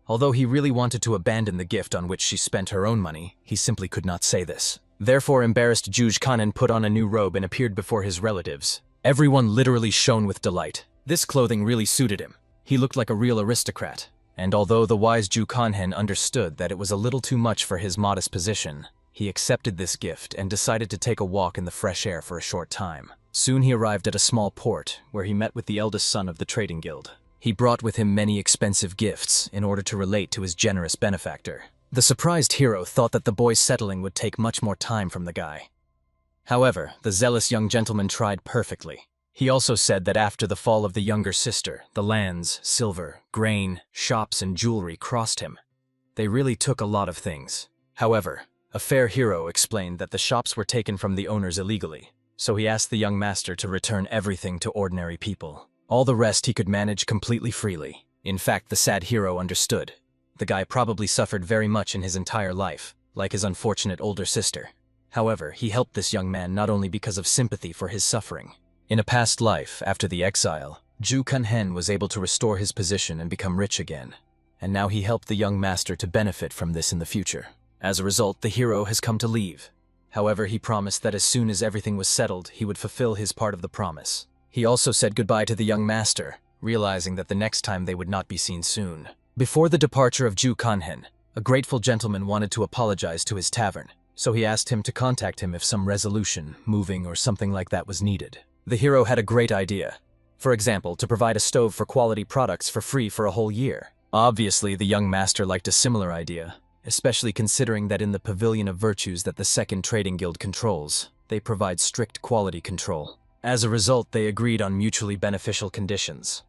Although he really wanted to abandon the gift on which she spent her own money, he simply could not say this. Therefore, embarrassed Ju Kanhen put on a new robe and appeared before his relatives. Everyone literally shone with delight. This clothing really suited him. He looked like a real aristocrat. And although the wise Ju Kanhen understood that it was a little too much for his modest position, he accepted this gift and decided to take a walk in the fresh air for a short time. Soon he arrived at a small port, where he met with the eldest son of the trading guild. He brought with him many expensive gifts in order to relate to his generous benefactor. The surprised hero thought that the boy's settling would take much more time from the guy. However, the zealous young gentleman tried perfectly. He also said that after the fall of the younger sister, the lands, silver, grain, shops, and jewelry crossed him. They really took a lot of things. However, a fair hero explained that the shops were taken from the owners illegally, so he asked the young master to return everything to ordinary people. All the rest he could manage completely freely. In fact, the sad hero understood. The guy probably suffered very much in his entire life, like his unfortunate older sister. However, he helped this young man not only because of sympathy for his suffering. In a past life, after the exile, Ju Kanhen was able to restore his position and become rich again. And now he helped the young master to benefit from this in the future. As a result, the hero has come to leave. However, he promised that as soon as everything was settled, he would fulfill his part of the promise. He also said goodbye to the young master, realizing that the next time they would not be seen soon. Before the departure of Ju Kanhen, a grateful gentleman wanted to apologize to his tavern, so he asked him to contact him if some resolution, moving, or something like that was needed. The hero had a great idea. For example, to provide a stove for quality products for free for a whole year. Obviously, the young master liked a similar idea, especially considering that in the Pavilion of Virtues that the Second Trading Guild controls, they provide strict quality control. As a result, they agreed on mutually beneficial conditions.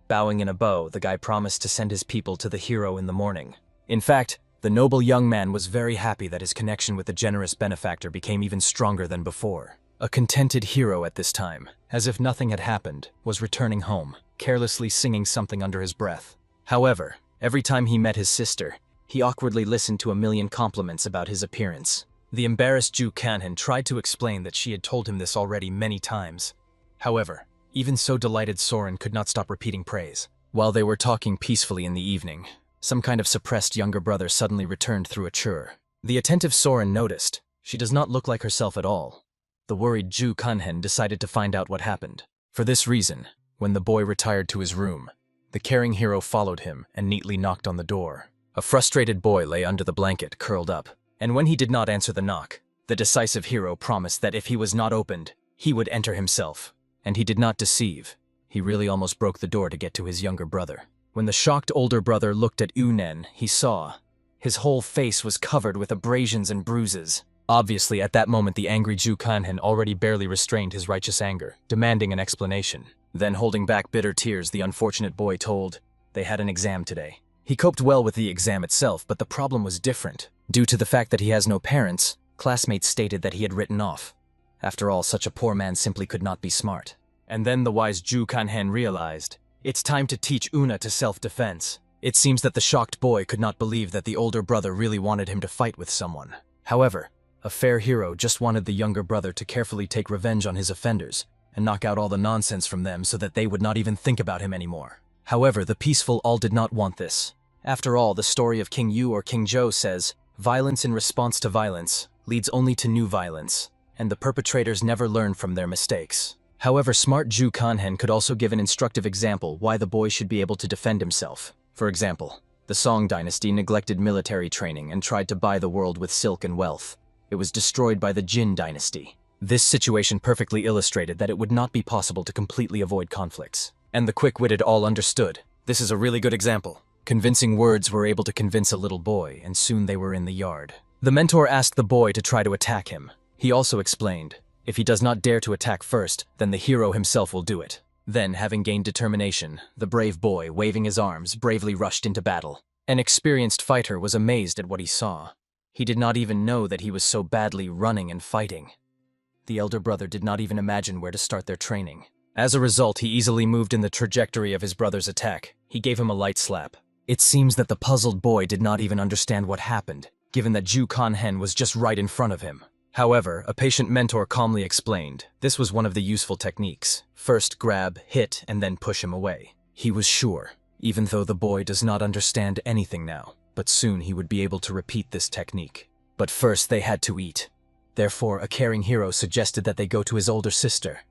Bowing in a bow, the guy promised to send his people to the hero in the morning. In fact, the noble young man was very happy that his connection with the generous benefactor became even stronger than before. A contented hero at this time, as if nothing had happened, was returning home, carelessly singing something under his breath. However, every time he met his sister, he awkwardly listened to a million compliments about his appearance. The embarrassed Ju Kanhen tried to explain that she had told him this already many times. However, even so delighted Soren could not stop repeating praise. While they were talking peacefully in the evening, some kind of suppressed younger brother suddenly returned through a chur. The attentive Soren noticed. She does not look like herself at all. The worried Ju Kanhen decided to find out what happened. For this reason, when the boy retired to his room, the caring hero followed him and neatly knocked on the door. A frustrated boy lay under the blanket, curled up, and when he did not answer the knock, the decisive hero promised that if he was not opened, he would enter himself. And he did not deceive. He really almost broke the door to get to his younger brother. When the shocked older brother looked at Unen, he saw his whole face was covered with abrasions and bruises. Obviously, at that moment, the angry Ju Kanhen already barely restrained his righteous anger, demanding an explanation. Then, holding back bitter tears, the unfortunate boy told they had an exam today. He coped well with the exam itself, but the problem was different. Due to the fact that he has no parents, classmates stated that he had written off. After all, such a poor man simply could not be smart. And then the wise Ju Kanhen realized, it's time to teach Una to self-defense. It seems that the shocked boy could not believe that the older brother really wanted him to fight with someone. However, a fair hero just wanted the younger brother to carefully take revenge on his offenders and knock out all the nonsense from them so that they would not even think about him anymore. However, the peaceful all did not want this. After all, the story of King Yu or King Zhou says, violence in response to violence leads only to new violence, and the perpetrators never learn from their mistakes. However, smart Ju Kanhen could also give an instructive example why the boy should be able to defend himself. For example, the Song dynasty neglected military training and tried to buy the world with silk and wealth. It was destroyed by the Jin dynasty. This situation perfectly illustrated that it would not be possible to completely avoid conflicts. And the quick-witted all understood. This is a really good example. Convincing words were able to convince a little boy, and soon they were in the yard. The mentor asked the boy to try to attack him. He also explained, if he does not dare to attack first, then the hero himself will do it. Then, having gained determination, the brave boy, waving his arms, bravely rushed into battle. An experienced fighter was amazed at what he saw. He did not even know that he was so badly running and fighting. The elder brother did not even imagine where to start their training. As a result, he easily moved in the trajectory of his brother's attack. He gave him a light slap. It seems that the puzzled boy did not even understand what happened, given that Ju Kanhen was just right in front of him. However, a patient mentor calmly explained, this was one of the useful techniques. First grab, hit, and then push him away. He was sure, even though the boy does not understand anything now, but soon he would be able to repeat this technique. But first they had to eat. Therefore, a caring hero suggested that they go to his older sister,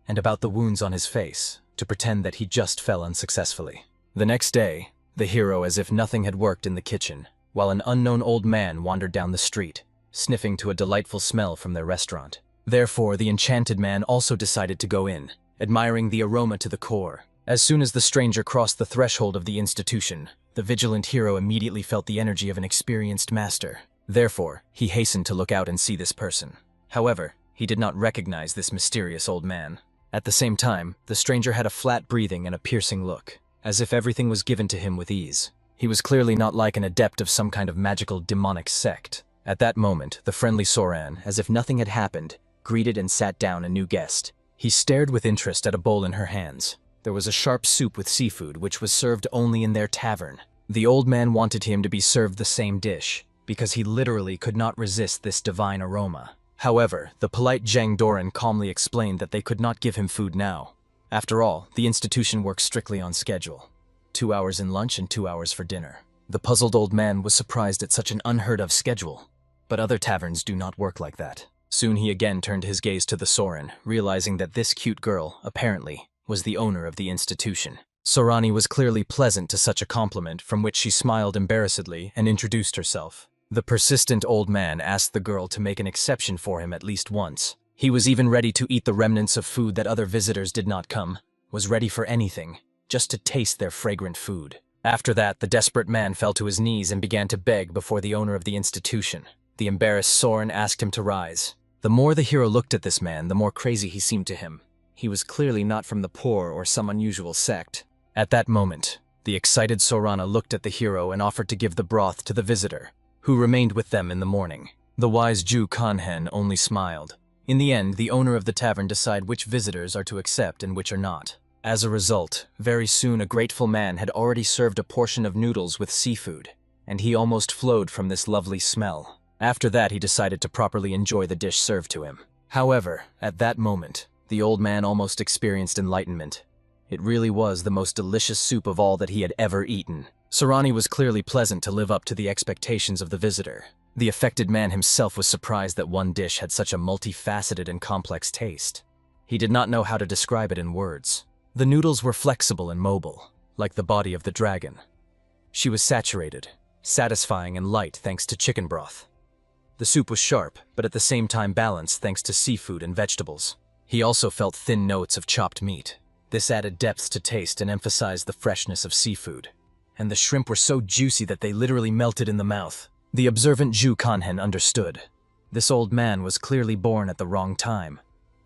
and about the wounds on his face, to pretend that he just fell unsuccessfully. The next day, the hero as if nothing had worked in the kitchen, while an unknown old man wandered down the street, sniffing to a delightful smell from their restaurant. Therefore, the enchanted man also decided to go in, admiring the aroma to the core. As soon as the stranger crossed the threshold of the institution, the vigilant hero immediately felt the energy of an experienced master. Therefore, he hastened to look out and see this person. However, he did not recognize this mysterious old man. At the same time, the stranger had a flat breathing and a piercing look, as if everything was given to him with ease. He was clearly not like an adept of some kind of magical demonic sect. At that moment, the friendly Soran, as if nothing had happened, greeted and sat down a new guest. He stared with interest at a bowl in her hands. There was a sharp soup with seafood which was served only in their tavern. The old man wanted him to be served the same dish, because he literally could not resist this divine aroma. However, the polite Zhang Doran calmly explained that they could not give him food now. After all, the institution works strictly on schedule. 2 hours in lunch and 2 hours for dinner. The puzzled old man was surprised at such an unheard-of schedule. But other taverns do not work like that. Soon he again turned his gaze to the Soran, realizing that this cute girl, apparently, was the owner of the institution. Sorani was clearly pleasant to such a compliment, from which she smiled embarrassedly and introduced herself. The persistent old man asked the girl to make an exception for him at least once. He was even ready to eat the remnants of food that other visitors did not come, was ready for anything, just to taste their fragrant food. After that, the desperate man fell to his knees and began to beg before the owner of the institution. The embarrassed Soren asked him to rise. The more the hero looked at this man, the more crazy he seemed to him. He was clearly not from the poor or some unusual sect. At that moment, the excited Sorana looked at the hero and offered to give the broth to the visitor, who remained with them in the morning. The wise Ju Kanhen only smiled. In the end, the owner of the tavern decided which visitors are to accept and which are not. As a result, very soon a grateful man had already served a portion of noodles with seafood, and he almost flowed from this lovely smell. After that, he decided to properly enjoy the dish served to him. However, at that moment, the old man almost experienced enlightenment. It really was the most delicious soup of all that he had ever eaten. Sorani was clearly pleasant to live up to the expectations of the visitor. The affected man himself was surprised that one dish had such a multifaceted and complex taste. He did not know how to describe it in words. The noodles were flexible and mobile, like the body of the dragon. She was saturated, satisfying and light thanks to chicken broth. The soup was sharp, but at the same time balanced thanks to seafood and vegetables. He also felt thin notes of chopped meat. This added depth to taste and emphasized the freshness of seafood. And the shrimp were so juicy that they literally melted in the mouth. The observant Ju Kanhen understood. This old man was clearly born at the wrong time.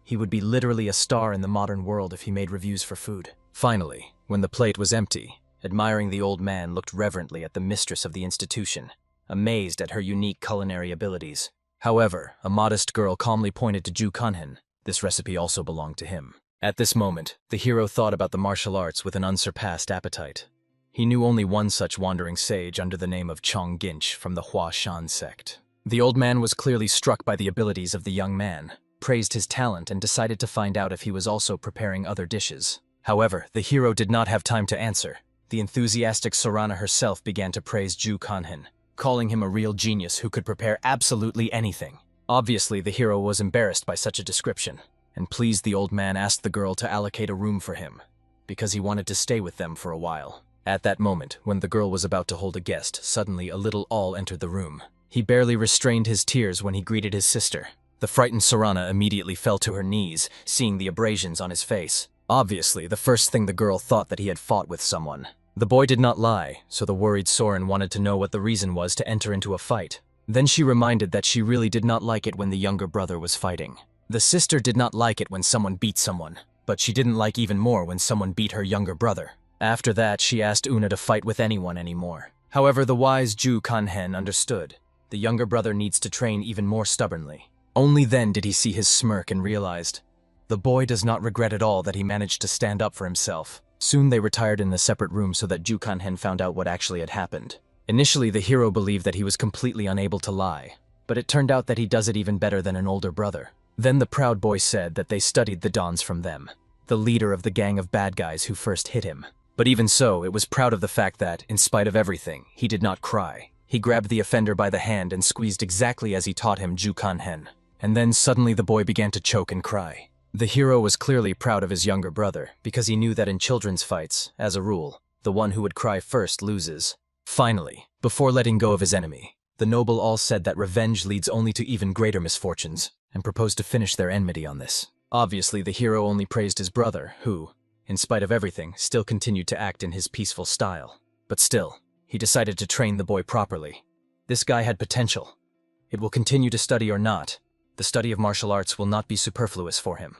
He would be literally a star in the modern world if he made reviews for food. Finally, when the plate was empty, admiring the old man looked reverently at the mistress of the institution, amazed at her unique culinary abilities. However, a modest girl calmly pointed to Ju Kanhen. This recipe also belonged to him. At this moment, the hero thought about the martial arts with an unsurpassed appetite. He knew only one such wandering sage under the name of Chong Ginch from the Hua Shan sect. The old man was clearly struck by the abilities of the young man, praised his talent, and decided to find out if he was also preparing other dishes. However, the hero did not have time to answer. The enthusiastic Sorana herself began to praise Ju Kanhen, calling him a real genius who could prepare absolutely anything. Obviously, the hero was embarrassed by such a description, and pleased the old man asked the girl to allocate a room for him, because he wanted to stay with them for a while. At that moment, when the girl was about to hold a guest, suddenly a little All entered the room. He barely restrained his tears when he greeted his sister. The frightened Sorana immediately fell to her knees, seeing the abrasions on his face. Obviously, the first thing the girl thought that he had fought with someone. The boy did not lie, so the worried Soren wanted to know what the reason was to enter into a fight. Then she reminded that she really did not like it when the younger brother was fighting. The sister did not like it when someone beat someone, but she didn't like even more when someone beat her younger brother. After that, she asked Una to fight with anyone anymore. However, the wise Ju Kanhen understood. The younger brother needs to train even more stubbornly. Only then did he see his smirk and realized the boy does not regret at all that he managed to stand up for himself. Soon they retired in a separate room so that Ju Kanhen found out what actually had happened. Initially, the hero believed that he was completely unable to lie, but it turned out that he does it even better than an older brother. Then the proud boy said that they studied the dons from them, the leader of the gang of bad guys who first hit him. But even so, it was proud of the fact that, in spite of everything, he did not cry. He grabbed the offender by the hand and squeezed exactly as he taught him Ju Kanhen. And then suddenly the boy began to choke and cry. The hero was clearly proud of his younger brother, because he knew that in children's fights, as a rule, The one who would cry first loses. Finally, before letting go of his enemy, the noble all said that revenge leads only to even greater misfortunes, and proposed to finish their enmity on this. Obviously, the hero only praised his brother, who, in spite of everything, still continued to act in his peaceful style. But still, he decided to train the boy properly. This guy had potential. It will continue to study or not. The study of martial arts will not be superfluous for him.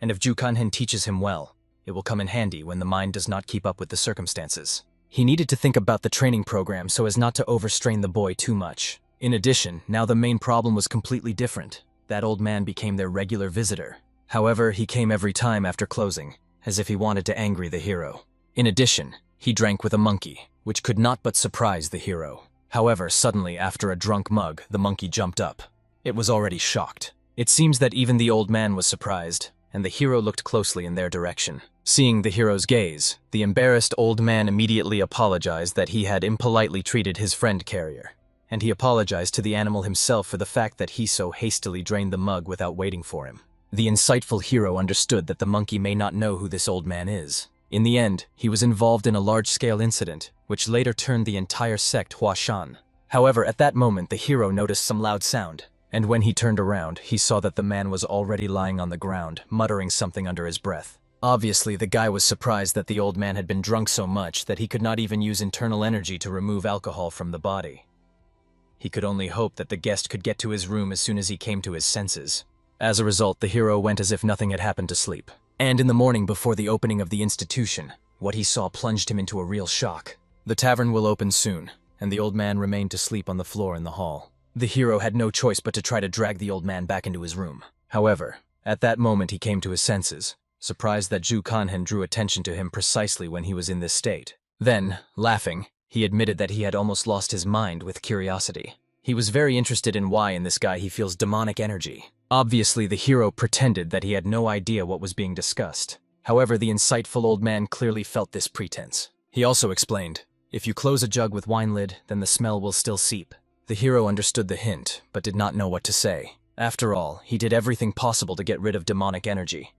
And if Ju Kanhen teaches him well, it will come in handy when the mind does not keep up with the circumstances. He needed to think about the training program so as not to overstrain the boy too much. In addition, now the main problem was completely different. That old man became their regular visitor. However, he came every time after closing, as if he wanted to angry the hero. In addition, he drank with a monkey, which could not but surprise the hero. However, suddenly, after a drunk mug, the monkey jumped up. It was already shocked. It seems that even the old man was surprised, and the hero looked closely in their direction. Seeing the hero's gaze, the embarrassed old man immediately apologized that he had impolitely treated his friend carrier, and he apologized to the animal himself for the fact that he so hastily drained the mug without waiting for him. The insightful hero understood that the monkey may not know who this old man is. In the end, he was involved in a large-scale incident, which later turned the entire sect Huashan. However, at that moment the hero noticed some loud sound, and when he turned around, he saw that the man was already lying on the ground, muttering something under his breath. Obviously, the guy was surprised that the old man had been drunk so much that he could not even use internal energy to remove alcohol from the body. He could only hope that the guest could get to his room as soon as he came to his senses. As a result, the hero went as if nothing had happened to sleep. And in the morning before the opening of the institution, what he saw plunged him into a real shock. The tavern will open soon, and the old man remained to sleep on the floor in the hall. The hero had no choice but to try to drag the old man back into his room. However, at that moment he came to his senses, surprised that Ju Kanhen drew attention to him precisely when he was in this state. Then, laughing, he admitted that he had almost lost his mind with curiosity. He was very interested in why in this guy he feels demonic energy. Obviously, the hero pretended that he had no idea what was being discussed. However, the insightful old man clearly felt this pretense. He also explained, if you close a jug with wine lid, then the smell will still seep. The hero understood the hint, but did not know what to say. After all, he did everything possible to get rid of demonic energy.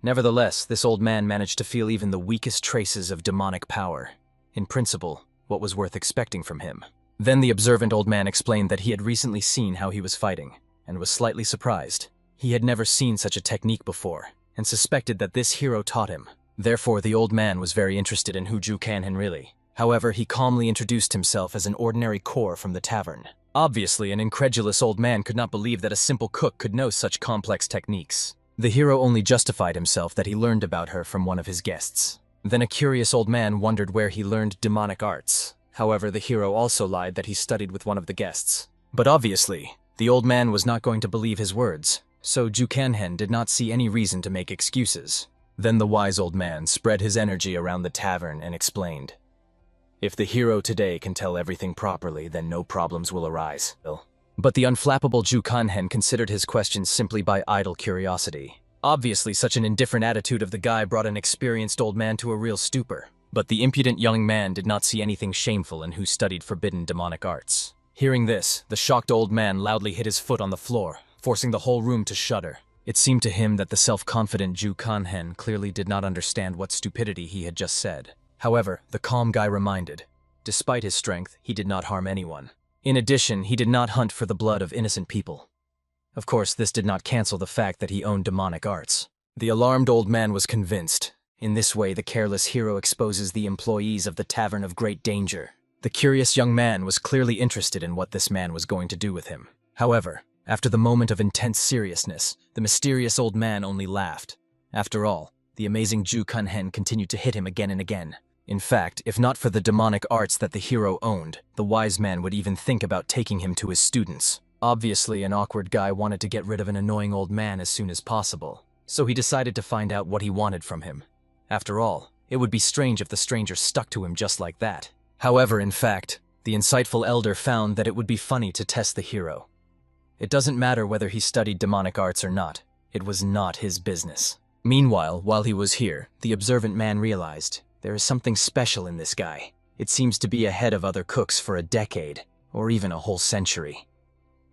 Nevertheless, this old man managed to feel even the weakest traces of demonic power. In principle, what was worth expecting from him? Then the observant old man explained that he had recently seen how he was fighting, and was slightly surprised. He had never seen such a technique before, and suspected that this hero taught him. Therefore, the old man was very interested in who Ju Kanhen really. However, he calmly introduced himself as an ordinary core from the tavern. Obviously, an incredulous old man could not believe that a simple cook could know such complex techniques. The hero only justified himself that he learned about her from one of his guests. Then a curious old man wondered where he learned demonic arts. However, the hero also lied that he studied with one of the guests. But obviously, the old man was not going to believe his words, so Ju Kanhen did not see any reason to make excuses. Then the wise old man spread his energy around the tavern and explained, if the hero today can tell everything properly, then no problems will arise. But the unflappable Ju Kanhen considered his questions simply by idle curiosity. Obviously, such an indifferent attitude of the guy brought an experienced old man to a real stupor. But the impudent young man did not see anything shameful in who studied forbidden demonic arts. Hearing this, the shocked old man loudly hit his foot on the floor, forcing the whole room to shudder. It seemed to him that the self-confident Ju Kanhen clearly did not understand what stupidity he had just said. However, the calm guy reminded, despite his strength, he did not harm anyone. In addition, he did not hunt for the blood of innocent people. Of course, this did not cancel the fact that he owned demonic arts. The alarmed old man was convinced. In this way, the careless hero exposes the employees of the Tavern of great danger. The curious young man was clearly interested in what this man was going to do with him. However, after the moment of intense seriousness, the mysterious old man only laughed. After all, the amazing Ju Kanhen continued to hit him again and again. In fact, if not for the demonic arts that the hero owned, the wise man would even think about taking him to his students. Obviously, an awkward guy wanted to get rid of an annoying old man as soon as possible, so he decided to find out what he wanted from him. After all, it would be strange if the stranger stuck to him just like that. However, in fact, the insightful elder found that it would be funny to test the hero. It doesn't matter whether he studied demonic arts or not. It was not his business. Meanwhile, while he was here, the observant man realized there is something special in this guy. It seems to be ahead of other cooks for a decade, or even a whole century.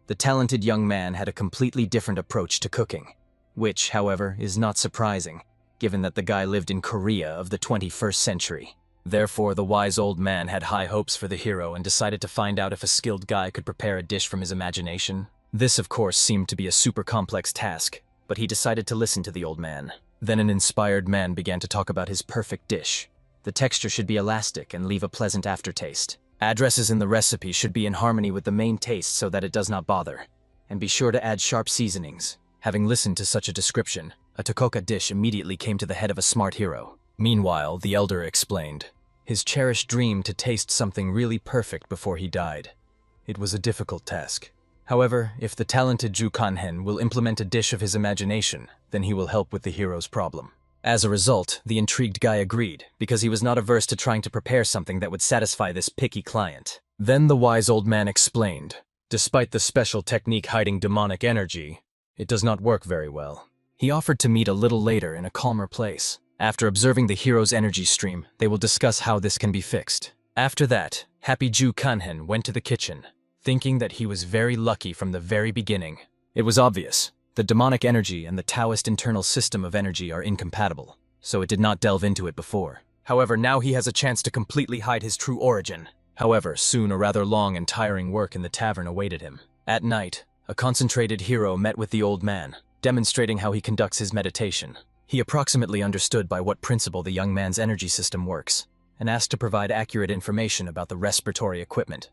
The talented young man had a completely different approach to cooking, which, however, is not surprising, given that the guy lived in Korea of the 21st century. Therefore, the wise old man had high hopes for the hero and decided to find out if a skilled guy could prepare a dish from his imagination. This, of course, seemed to be a super complex task, but he decided to listen to the old man. Then an inspired man began to talk about his perfect dish. The texture should be elastic and leave a pleasant aftertaste. Addresses in the recipe should be in harmony with the main taste so that it does not bother. And be sure to add sharp seasonings. Having listened to such a description, a Tokoka dish immediately came to the head of a smart hero. Meanwhile, the elder explained his cherished dream to taste something really perfect before he died. It was a difficult task. However, if the talented Ju Kanhen will implement a dish of his imagination, then he will help with the hero's problem. As a result, the intrigued guy agreed, because he was not averse to trying to prepare something that would satisfy this picky client. Then the wise old man explained, despite the special technique hiding demonic energy, it does not work very well. He offered to meet a little later in a calmer place. After observing the hero's energy stream, they will discuss how this can be fixed. After that, Happy Ju Kanhen went to the kitchen, thinking that he was very lucky from the very beginning. It was obvious. The demonic energy and the Taoist internal system of energy are incompatible, so it did not delve into it before. However, now he has a chance to completely hide his true origin. However, soon a rather long and tiring work in the tavern awaited him. At night, a concentrated hero met with the old man, demonstrating how he conducts his meditation. He approximately understood by what principle the young man's energy system works, and asked to provide accurate information about the respiratory equipment.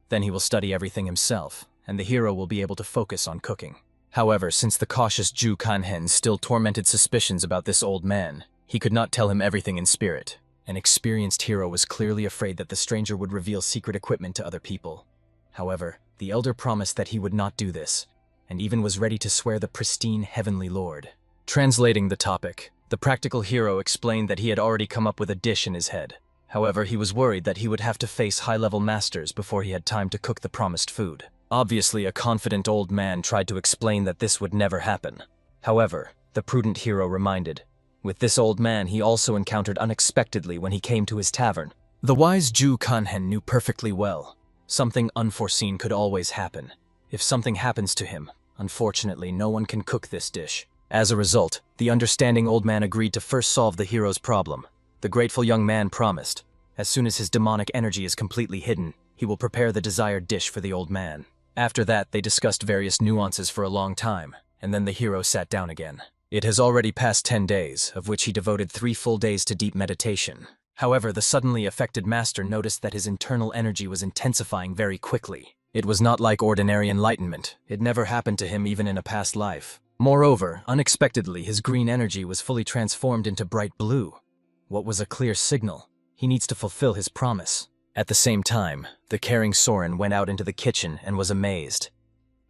Then he will study everything himself, and the hero will be able to focus on cooking. However, since the cautious Ju Kanhen still tormented suspicions about this old man, he could not tell him everything in spirit. An experienced hero was clearly afraid that the stranger would reveal secret equipment to other people. However, the elder promised that he would not do this, and even was ready to swear the pristine heavenly lord. Translating the topic, the practical hero explained that he had already come up with a dish in his head. However, he was worried that he would have to face high-level masters before he had time to cook the promised food. Obviously, a confident old man tried to explain that this would never happen. However, the prudent hero reminded, with this old man he also encountered unexpectedly when he came to his tavern. The wise Ju Kanhen knew perfectly well. Something unforeseen could always happen. If something happens to him, unfortunately no one can cook this dish. As a result, the understanding old man agreed to first solve the hero's problem. The grateful young man promised, as soon as his demonic energy is completely hidden, he will prepare the desired dish for the old man. After that, they discussed various nuances for a long time, and then the hero sat down again. It has already passed 10 days, of which he devoted 3 full days to deep meditation. However, the suddenly affected master noticed that his internal energy was intensifying very quickly. It was not like ordinary enlightenment. It never happened to him even in a past life. Moreover, unexpectedly, his green energy was fully transformed into bright blue. What was a clear signal? He needs to fulfill his promise. At the same time, the caring Soren went out into the kitchen and was amazed.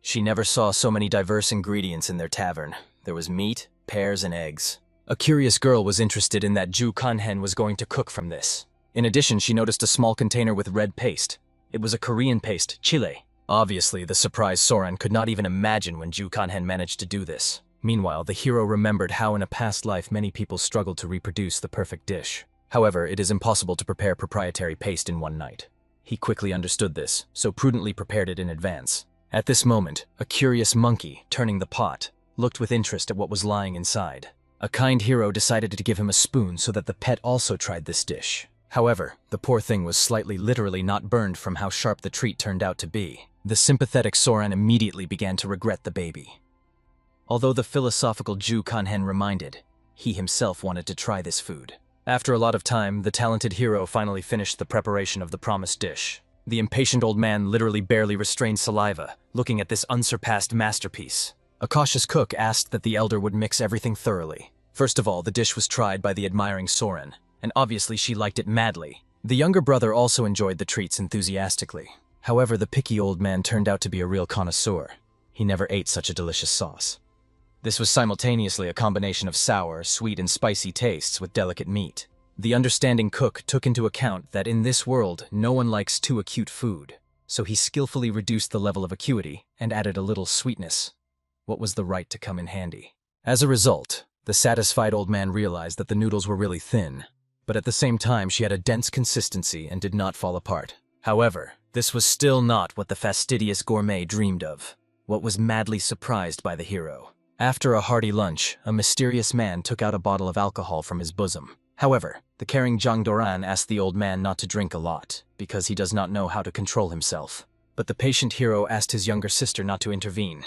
She never saw so many diverse ingredients in their tavern. There was meat, pears, and eggs. A curious girl was interested in that Ju Kanhen was going to cook from this. In addition, she noticed a small container with red paste. It was a Korean paste, chile. Obviously, the surprised Soren could not even imagine when Ju Kanhen managed to do this. Meanwhile, the hero remembered how in a past life many people struggled to reproduce the perfect dish. However, it is impossible to prepare proprietary paste in one night. He quickly understood this, so prudently prepared it in advance. At this moment, a curious monkey, turning the pot, looked with interest at what was lying inside. A kind hero decided to give him a spoon so that the pet also tried this dish. However, the poor thing was slightly literally not burned from how sharp the treat turned out to be. The sympathetic Soren immediately began to regret the baby. Although the philosophical Ju Kanhen reminded, he himself wanted to try this food. After a lot of time, the talented hero finally finished the preparation of the promised dish. The impatient old man literally barely restrained saliva, looking at this unsurpassed masterpiece. A cautious cook asked that the elder would mix everything thoroughly. First of all, the dish was tried by the admiring Soren, and obviously she liked it madly. The younger brother also enjoyed the treats enthusiastically. However, the picky old man turned out to be a real connoisseur. He never ate such a delicious sauce. This was simultaneously a combination of sour, sweet, and spicy tastes with delicate meat. The understanding cook took into account that in this world, no one likes too acute food, so he skillfully reduced the level of acuity and added a little sweetness. What was the right to come in handy? As a result, the satisfied old man realized that the noodles were really thin, but at the same time she had a dense consistency and did not fall apart. However, this was still not what the fastidious gourmet dreamed of. What was madly surprised by the hero. After a hearty lunch, a mysterious man took out a bottle of alcohol from his bosom. However, the caring Zhang Doran asked the old man not to drink a lot, because he does not know how to control himself. But the patient hero asked his younger sister not to intervene.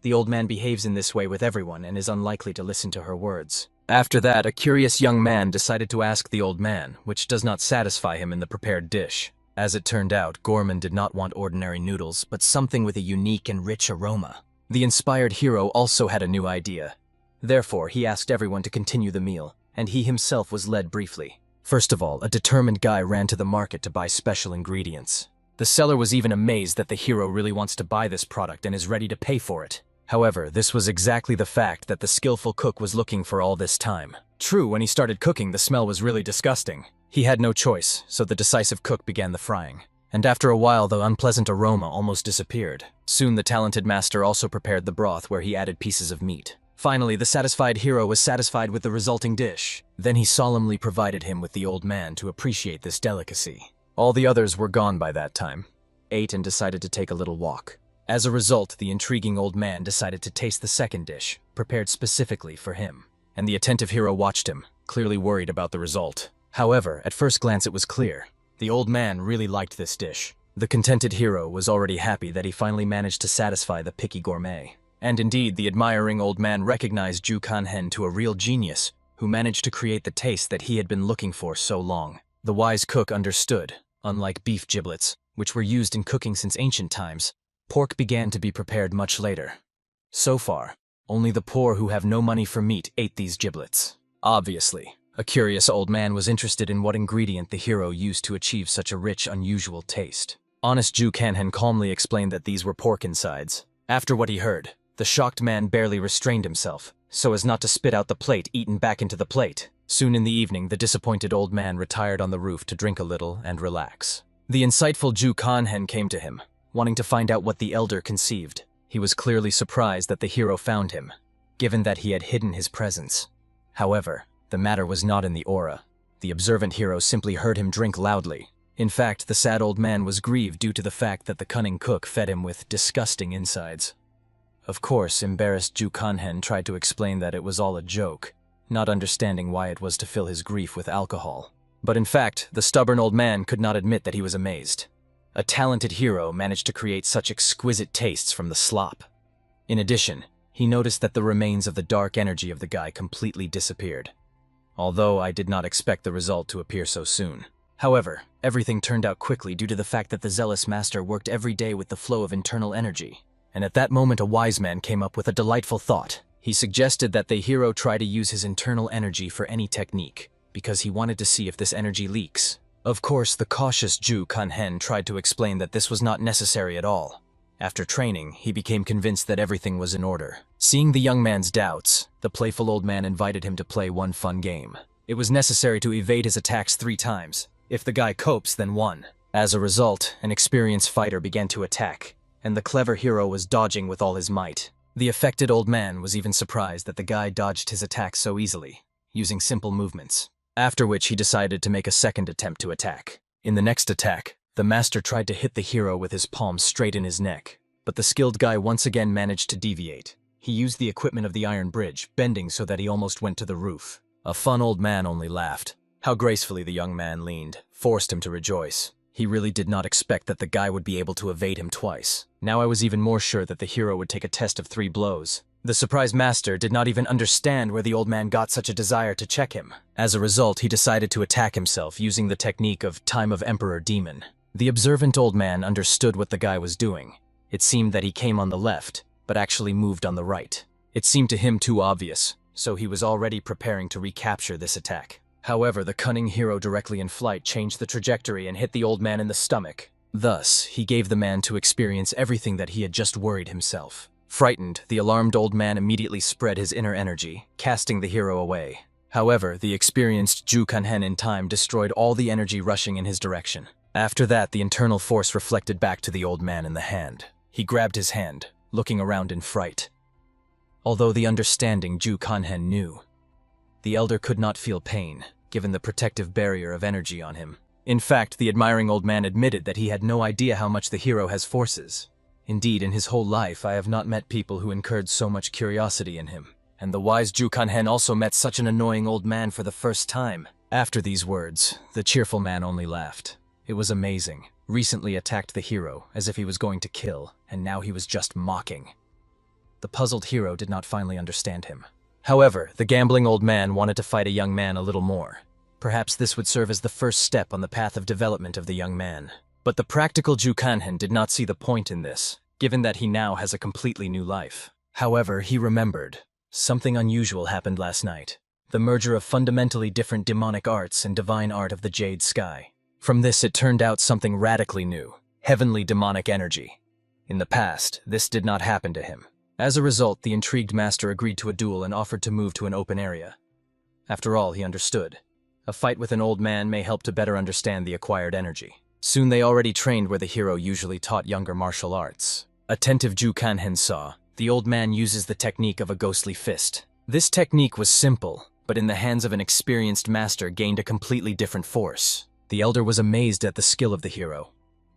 The old man behaves in this way with everyone and is unlikely to listen to her words. After that, a curious young man decided to ask the old man, which does not satisfy him in the prepared dish. As it turned out, Gorman did not want ordinary noodles, but something with a unique and rich aroma. The inspired hero also had a new idea. Therefore, he asked everyone to continue the meal, and he himself was led briefly. First of all, a determined guy ran to the market to buy special ingredients. The seller was even amazed that the hero really wants to buy this product and is ready to pay for it. However, this was exactly the fact that the skillful cook was looking for all this time. True, when he started cooking, the smell was really disgusting. He had no choice, so the decisive cook began the frying. And after a while, the unpleasant aroma almost disappeared. Soon the talented master also prepared the broth where he added pieces of meat. Finally, the satisfied hero was satisfied with the resulting dish. Then he solemnly provided him with the old man to appreciate this delicacy. All the others were gone by that time, ate and decided to take a little walk. As a result, the intriguing old man decided to taste the second dish, prepared specifically for him. And the attentive hero watched him, clearly worried about the result. However, at first glance it was clear. The old man really liked this dish. The contented hero was already happy that he finally managed to satisfy the picky gourmet. And indeed, the admiring old man recognized Zhu Kanhen to a real genius who managed to create the taste that he had been looking for so long. The wise cook understood. Unlike beef giblets, which were used in cooking since ancient times, pork began to be prepared much later. So far, only the poor who have no money for meat ate these giblets. Obviously, a curious old man was interested in what ingredient the hero used to achieve such a rich, unusual taste. Honest Zhu Kanhen calmly explained that these were pork insides. After what he heard, the shocked man barely restrained himself, so as not to spit out the plate eaten back into the plate. Soon in the evening, the disappointed old man retired on the roof to drink a little and relax. The insightful Zhu Kanhen came to him, wanting to find out what the elder conceived. He was clearly surprised that the hero found him, given that he had hidden his presence. However, the matter was not in the aura. The observant hero simply heard him drink loudly. In fact, the sad old man was grieved due to the fact that the cunning cook fed him with disgusting insides. Of course, embarrassed Zhu Kanhen tried to explain that it was all a joke, not understanding why it was to fill his grief with alcohol. But in fact, the stubborn old man could not admit that he was amazed. A talented hero managed to create such exquisite tastes from the slop. In addition, he noticed that the remains of the dark energy of the guy completely disappeared. Although I did not expect the result to appear so soon. However, everything turned out quickly due to the fact that the zealous master worked every day with the flow of internal energy. And at that moment a wise man came up with a delightful thought. He suggested that the hero try to use his internal energy for any technique, because he wanted to see if this energy leaks. Of course, the cautious Zhu Kanhen tried to explain that this was not necessary at all. After training, he became convinced that everything was in order. Seeing the young man's doubts, the playful old man invited him to play one fun game. It was necessary to evade his attacks 3 times. If the guy copes, then 1. As a result, an experienced fighter began to attack, and the clever hero was dodging with all his might. The affected old man was even surprised that the guy dodged his attack so easily, using simple movements. After which he decided to make a second attempt to attack. In the next attack, the master tried to hit the hero with his palm straight in his neck, but the skilled guy once again managed to deviate. He used the equipment of the iron bridge, bending so that he almost went to the roof. A fun old man only laughed. How gracefully the young man leaned, forced him to rejoice. He really did not expect that the guy would be able to evade him twice. Now I was even more sure that the hero would take a test of 3 blows. The surprised master did not even understand where the old man got such a desire to check him. As a result, he decided to attack himself using the technique of Time of Emperor Demon. The observant old man understood what the guy was doing. It seemed that he came on the left, but actually moved on the right. It seemed to him too obvious, so he was already preparing to recapture this attack. However, the cunning hero directly in flight changed the trajectory and hit the old man in the stomach. Thus, he gave the man to experience everything that he had just worried himself. Frightened, the alarmed old man immediately spread his inner energy, casting the hero away. However, the experienced Zhu Kanhen in time destroyed all the energy rushing in his direction. After that, the internal force reflected back to the old man in the hand. He grabbed his hand, looking around in fright. Although the understanding Zhu Kanhen knew, the elder could not feel pain, given the protective barrier of energy on him. In fact, the admiring old man admitted that he had no idea how much the hero has forces. Indeed, in his whole life, I have not met people who incurred so much curiosity in him. And the wise Zhu Kanhen also met such an annoying old man for the first time. After these words, the cheerful man only laughed. It was amazing. Recently attacked the hero as if he was going to kill, and now he was just mocking. The puzzled hero did not finally understand him. However, the gambling old man wanted to fight a young man a little more. Perhaps this would serve as the first step on the path of development of the young man. But the practical Ju Kanhen did not see the point in this, given that he now has a completely new life. However, he remembered. Something unusual happened last night. The merger of fundamentally different demonic arts and divine art of the Jade Sky. From this it turned out something radically new. Heavenly demonic energy. In the past, this did not happen to him. As a result, the intrigued master agreed to a duel and offered to move to an open area. After all, he understood. A fight with an old man may help to better understand the acquired energy. Soon they already trained where the hero usually taught younger martial arts. Attentive Ju Kanhen saw, the old man uses the technique of a ghostly fist. This technique was simple, but in the hands of an experienced master gained a completely different force. The elder was amazed at the skill of the hero.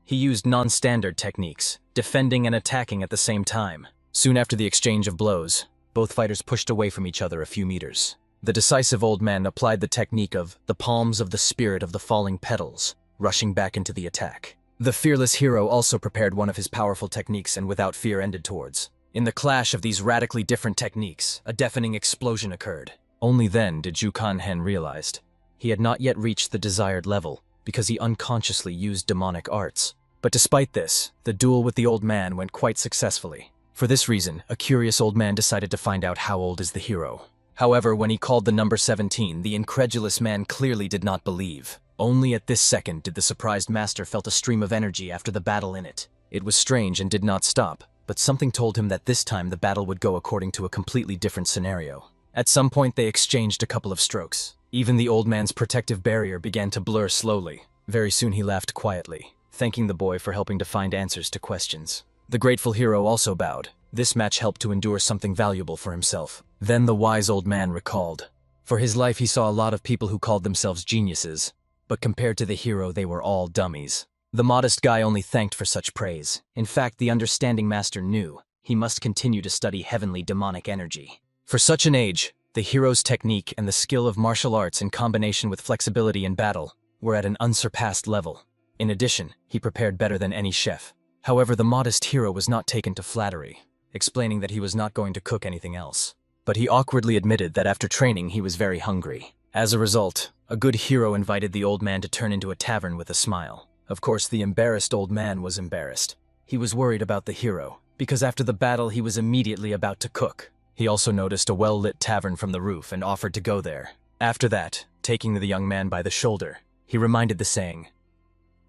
He used non-standard techniques, defending and attacking at the same time. Soon after the exchange of blows, both fighters pushed away from each other a few meters. The decisive old man applied the technique of the palms of the spirit of the falling petals, rushing back into the attack. The fearless hero also prepared one of his powerful techniques and without fear ended towards. In the clash of these radically different techniques, a deafening explosion occurred. Only then did Ju Kanhen realize he had not yet reached the desired level because he unconsciously used demonic arts. But despite this, the duel with the old man went quite successfully. For this reason, a curious old man decided to find out how old is the hero. However, when he called the number 17, the incredulous man clearly did not believe. Only at this second did the surprised master felt a stream of energy after the battle in it. It was strange and did not stop, but something told him that this time the battle would go according to a completely different scenario. At some point they exchanged a couple of strokes. Even the old man's protective barrier began to blur slowly. Very soon he laughed quietly, thanking the boy for helping to find answers to questions. The grateful hero also bowed. This match helped to endure something valuable for himself. Then the wise old man recalled. For his life he saw a lot of people who called themselves geniuses, but compared to the hero they were all dummies. The modest guy only thanked for such praise. In fact, the understanding master knew he must continue to study heavenly demonic energy. For such an age, the hero's technique and the skill of martial arts in combination with flexibility in battle were at an unsurpassed level. In addition, he prepared better than any chef. However, the modest hero was not taken to flattery, explaining that he was not going to cook anything else. But he awkwardly admitted that after training he was very hungry. As a result, a good hero invited the old man to turn into a tavern with a smile. Of course, the embarrassed old man was embarrassed. He was worried about the hero, because after the battle he was immediately about to cook. He also noticed a well-lit tavern from the roof and offered to go there. After that, taking the young man by the shoulder, he reminded the saying,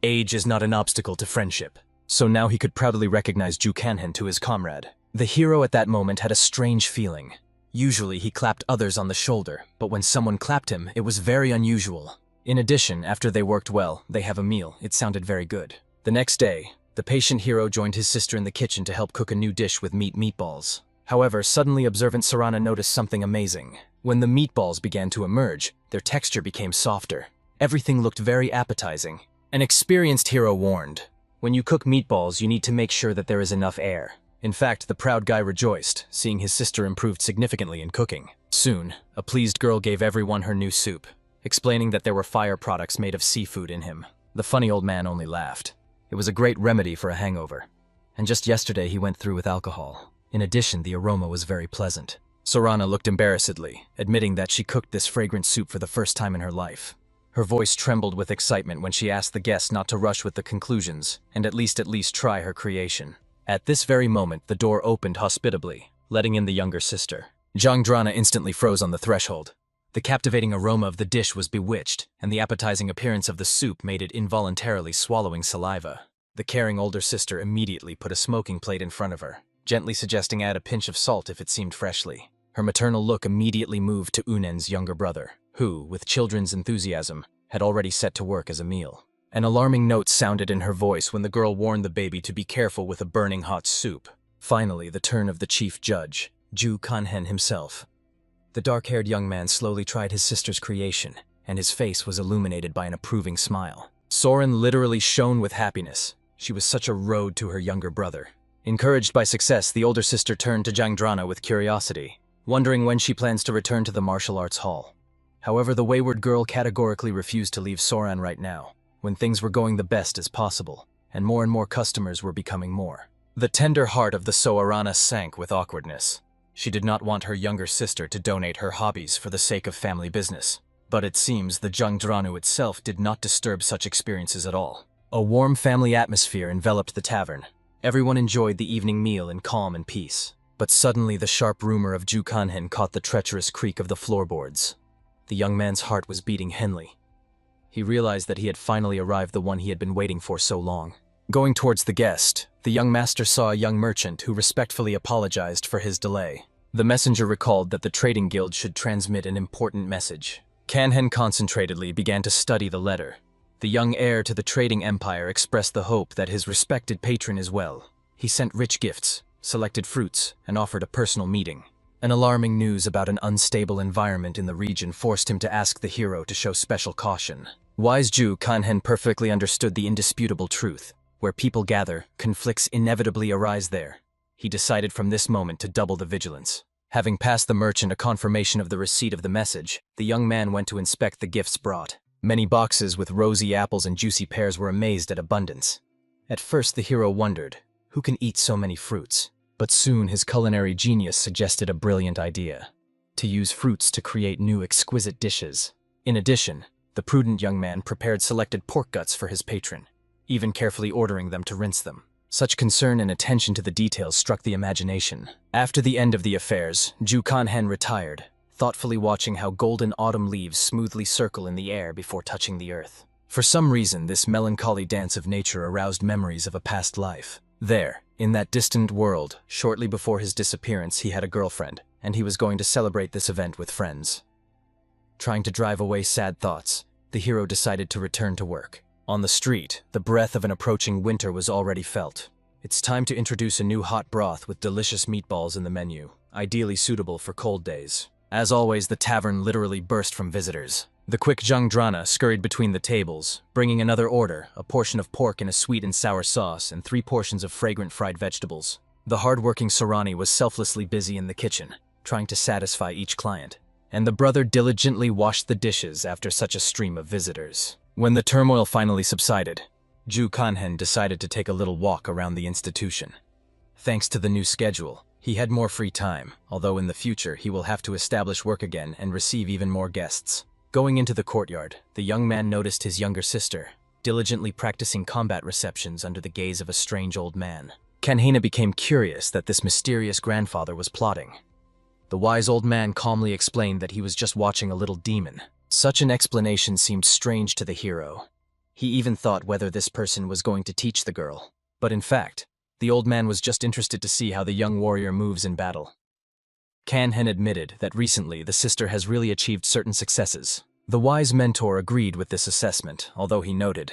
"Age is not an obstacle to friendship." So now he could proudly recognize Ju Kanhen to his comrade. The hero at that moment had a strange feeling. Usually he clapped others on the shoulder, but when someone clapped him, it was very unusual. In addition, after they worked well, they have a meal. It sounded very good. The next day, the patient hero joined his sister in the kitchen to help cook a new dish with meatballs. However, suddenly observant Sarana noticed something amazing. When the meatballs began to emerge, their texture became softer. Everything looked very appetizing. An experienced hero warned, "When you cook meatballs, you need to make sure that there is enough air." In fact, the proud guy rejoiced, seeing his sister improved significantly in cooking. Soon, a pleased girl gave everyone her new soup, explaining that there were fire products made of seafood in him. The funny old man only laughed. It was a great remedy for a hangover. And just yesterday he went through with alcohol. In addition, the aroma was very pleasant. Sorana looked embarrassedly, admitting that she cooked this fragrant soup for the first time in her life. Her voice trembled with excitement when she asked the guests not to rush with the conclusions, and at least try her creation. At this very moment, the door opened hospitably, letting in the younger sister. Zhang Drana instantly froze on the threshold. The captivating aroma of the dish was bewitched, and the appetizing appearance of the soup made it involuntarily swallowing saliva. The caring older sister immediately put a smoking plate in front of her, gently suggesting add a pinch of salt if it seemed freshly. Her maternal look immediately moved to Unen's younger brother, who, with children's enthusiasm, had already set to work as a meal. An alarming note sounded in her voice when the girl warned the baby to be careful with a burning hot soup. Finally, the turn of the chief judge, Ju Kanhen himself. The dark-haired young man slowly tried his sister's creation, and his face was illuminated by an approving smile. Soren literally shone with happiness. She was such a road to her younger brother. Encouraged by success, the older sister turned to Zhang Drana with curiosity, wondering when she plans to return to the martial arts hall. However, the wayward girl categorically refused to leave Soran right now, when things were going the best as possible, and more customers were becoming more. The tender heart of the Soarana sank with awkwardness. She did not want her younger sister to donate her hobbies for the sake of family business. But it seems the Jangdranu itself did not disturb such experiences at all. A warm family atmosphere enveloped the tavern. Everyone enjoyed the evening meal in calm and peace. But suddenly the sharp rumor of Ju Kanhen caught the treacherous creak of the floorboards. The young man's heart was beating henly. He realized that he had finally arrived, the one he had been waiting for so long. Going towards the guest, the young master saw a young merchant who respectfully apologized for his delay. The messenger recalled that the trading guild should transmit an important message. Kanhen concentratedly began to study the letter. The young heir to the trading empire expressed the hope that his respected patron is well. He sent rich gifts, selected fruits, and offered a personal meeting. An alarming news about an unstable environment in the region forced him to ask the hero to show special caution. Wise Ju Kanhen perfectly understood the indisputable truth. Where people gather, conflicts inevitably arise there. He decided from this moment to double the vigilance. Having passed the merchant a confirmation of the receipt of the message, the young man went to inspect the gifts brought. Many boxes with rosy apples and juicy pears were amazed at abundance. At first the hero wondered, who can eat so many fruits? But soon his culinary genius suggested a brilliant idea: to use fruits to create new exquisite dishes. In addition, the prudent young man prepared selected pork guts for his patron, even carefully ordering them to rinse them. Such concern and attention to the details struck the imagination. After the end of the affairs, Ju Kanhen retired, thoughtfully watching how golden autumn leaves smoothly circle in the air before touching the earth. For some reason, this melancholy dance of nature aroused memories of a past life. There, in that distant world, shortly before his disappearance, he had a girlfriend, and he was going to celebrate this event with friends. Trying to drive away sad thoughts, the hero decided to return to work. On the street, the breath of an approaching winter was already felt. It's time to introduce a new hot broth with delicious meatballs in the menu, ideally suitable for cold days. As always, the tavern literally burst from visitors. The quick Jangdrana scurried between the tables, bringing another order, a portion of pork in a sweet and sour sauce, and 3 portions of fragrant fried vegetables. The hard-working Sarani was selflessly busy in the kitchen, trying to satisfy each client, and the brother diligently washed the dishes after such a stream of visitors. When the turmoil finally subsided, Ju Kanhen decided to take a little walk around the institution. Thanks to the new schedule, he had more free time, although in the future he will have to establish work again and receive even more guests. Going into the courtyard, the young man noticed his younger sister, diligently practicing combat receptions under the gaze of a strange old man. Kanhena became curious that this mysterious grandfather was plotting. The wise old man calmly explained that he was just watching a little demon. Such an explanation seemed strange to the hero. He even thought whether this person was going to teach the girl. But in fact, the old man was just interested to see how the young warrior moves in battle. Kanhen admitted that recently the sister has really achieved certain successes. The wise mentor agreed with this assessment, although he noted,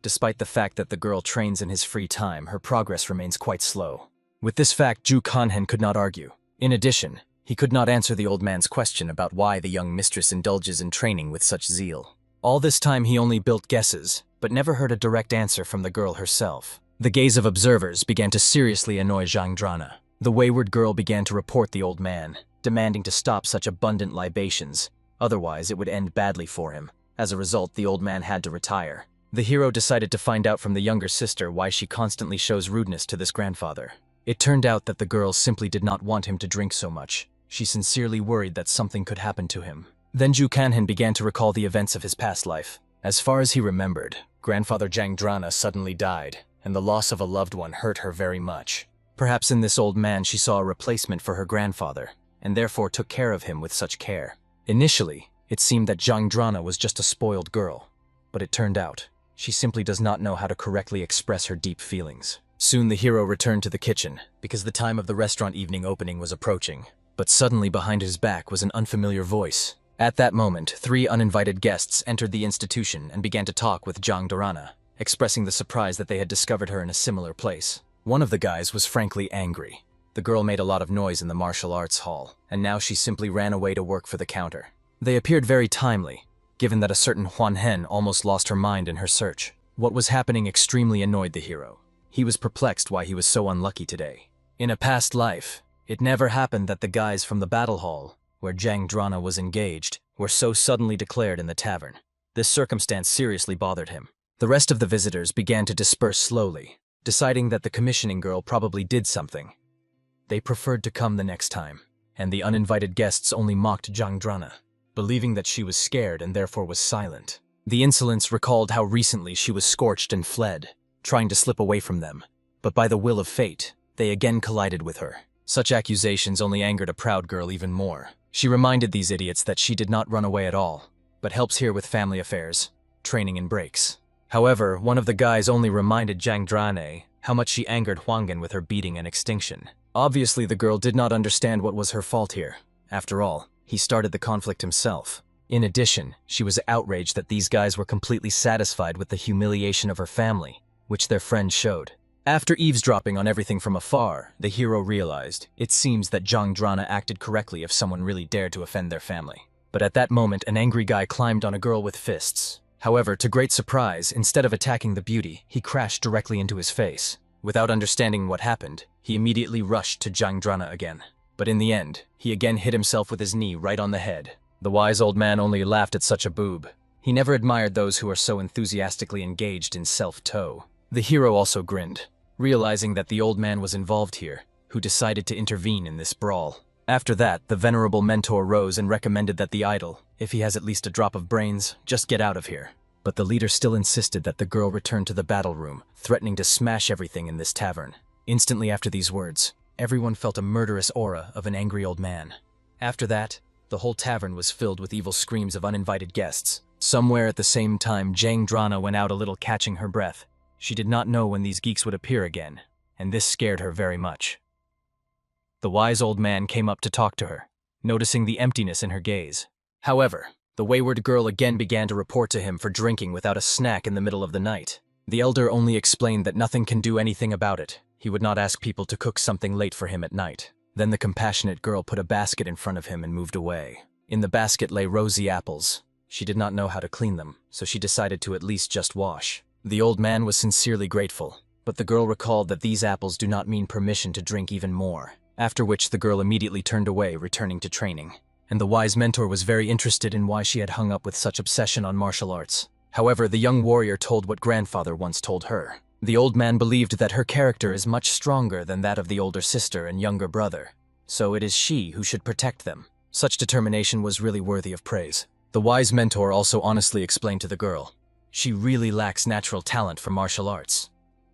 despite the fact that the girl trains in his free time, her progress remains quite slow. With this fact, Ju Kanhen could not argue. In addition, he could not answer the old man's question about why the young mistress indulges in training with such zeal. All this time he only built guesses, but never heard a direct answer from the girl herself. The gaze of observers began to seriously annoy Jangdrana. The wayward girl began to report the old man, demanding to stop such abundant libations, otherwise it would end badly for him. As a result, the old man had to retire. The hero decided to find out from the younger sister why she constantly shows rudeness to this grandfather. It turned out that the girl simply did not want him to drink so much. She sincerely worried that something could happen to him. Then Ju Kanhen began to recall the events of his past life. As far as he remembered, grandfather Jangdrana suddenly died, and the loss of a loved one hurt her very much. Perhaps in this old man she saw a replacement for her grandfather, and therefore took care of him with such care. Initially, it seemed that Jangdrana was just a spoiled girl, but it turned out, she simply does not know how to correctly express her deep feelings. Soon the hero returned to the kitchen, because the time of the restaurant evening opening was approaching. But suddenly behind his back was an unfamiliar voice. At that moment, 3 uninvited guests entered the institution and began to talk with Jangdrana, expressing the surprise that they had discovered her in a similar place. One of the guys was frankly angry. The girl made a lot of noise in the martial arts hall, and now she simply ran away to work for the counter. They appeared very timely, given that a certain Huan Hen almost lost her mind in her search. What was happening extremely annoyed the hero. He was perplexed why he was so unlucky today. In a past life, it never happened that the guys from the battle hall, where Jangdrana was engaged, were so suddenly declared in the tavern. This circumstance seriously bothered him. The rest of the visitors began to disperse slowly, deciding that the commissioning girl probably did something. They preferred to come the next time, and the uninvited guests only mocked Jangdrana, believing that she was scared and therefore was silent. The insolents recalled how recently she was scorched and fled, trying to slip away from them, but by the will of fate, they again collided with her. Such accusations only angered a proud girl even more. She reminded these idiots that she did not run away at all, but helps here with family affairs, training and breaks. However, one of the guys only reminded Jangdrane how much she angered Hwangan with her beating and extinction. Obviously, the girl did not understand what was her fault here. After all, he started the conflict himself. In addition, she was outraged that these guys were completely satisfied with the humiliation of her family, which their friend showed. After eavesdropping on everything from afar, the hero realized it seems that Jangdrana acted correctly if someone really dared to offend their family. But at that moment, an angry guy climbed on a girl with fists. However, to great surprise, instead of attacking the beauty, he crashed directly into his face. Without understanding what happened, he immediately rushed to Jangdrana again. But in the end, he again hit himself with his knee right on the head. The wise old man only laughed at such a boob. He never admired those who are so enthusiastically engaged in self-tow. The hero also grinned, realizing that the old man was involved here, who decided to intervene in this brawl. After that, the venerable mentor rose and recommended that the idol, if he has at least a drop of brains, just get out of here. But the leader still insisted that the girl return to the battle room, threatening to smash everything in this tavern. Instantly after these words, everyone felt a murderous aura of an angry old man. After that, the whole tavern was filled with evil screams of uninvited guests. Somewhere at the same time, Jangdrana went out a little, catching her breath. She did not know when these geeks would appear again, and this scared her very much. The wise old man came up to talk to her, noticing the emptiness in her gaze. However, the wayward girl again began to report to him for drinking without a snack in the middle of the night. The elder only explained that nothing can do anything about it. He would not ask people to cook something late for him at night. Then the compassionate girl put a basket in front of him and moved away. In the basket lay rosy apples. She did not know how to clean them, so she decided to at least just wash. The old man was sincerely grateful, but the girl recalled that these apples do not mean permission to drink even more. After which the girl immediately turned away, returning to training. And the wise mentor was very interested in why she had hung up with such obsession on martial arts. However, the young warrior told what grandfather once told her. The old man believed that her character is much stronger than that of the older sister and younger brother, so it is she who should protect them. Such determination was really worthy of praise. The wise mentor also honestly explained to the girl, she really lacks natural talent for martial arts.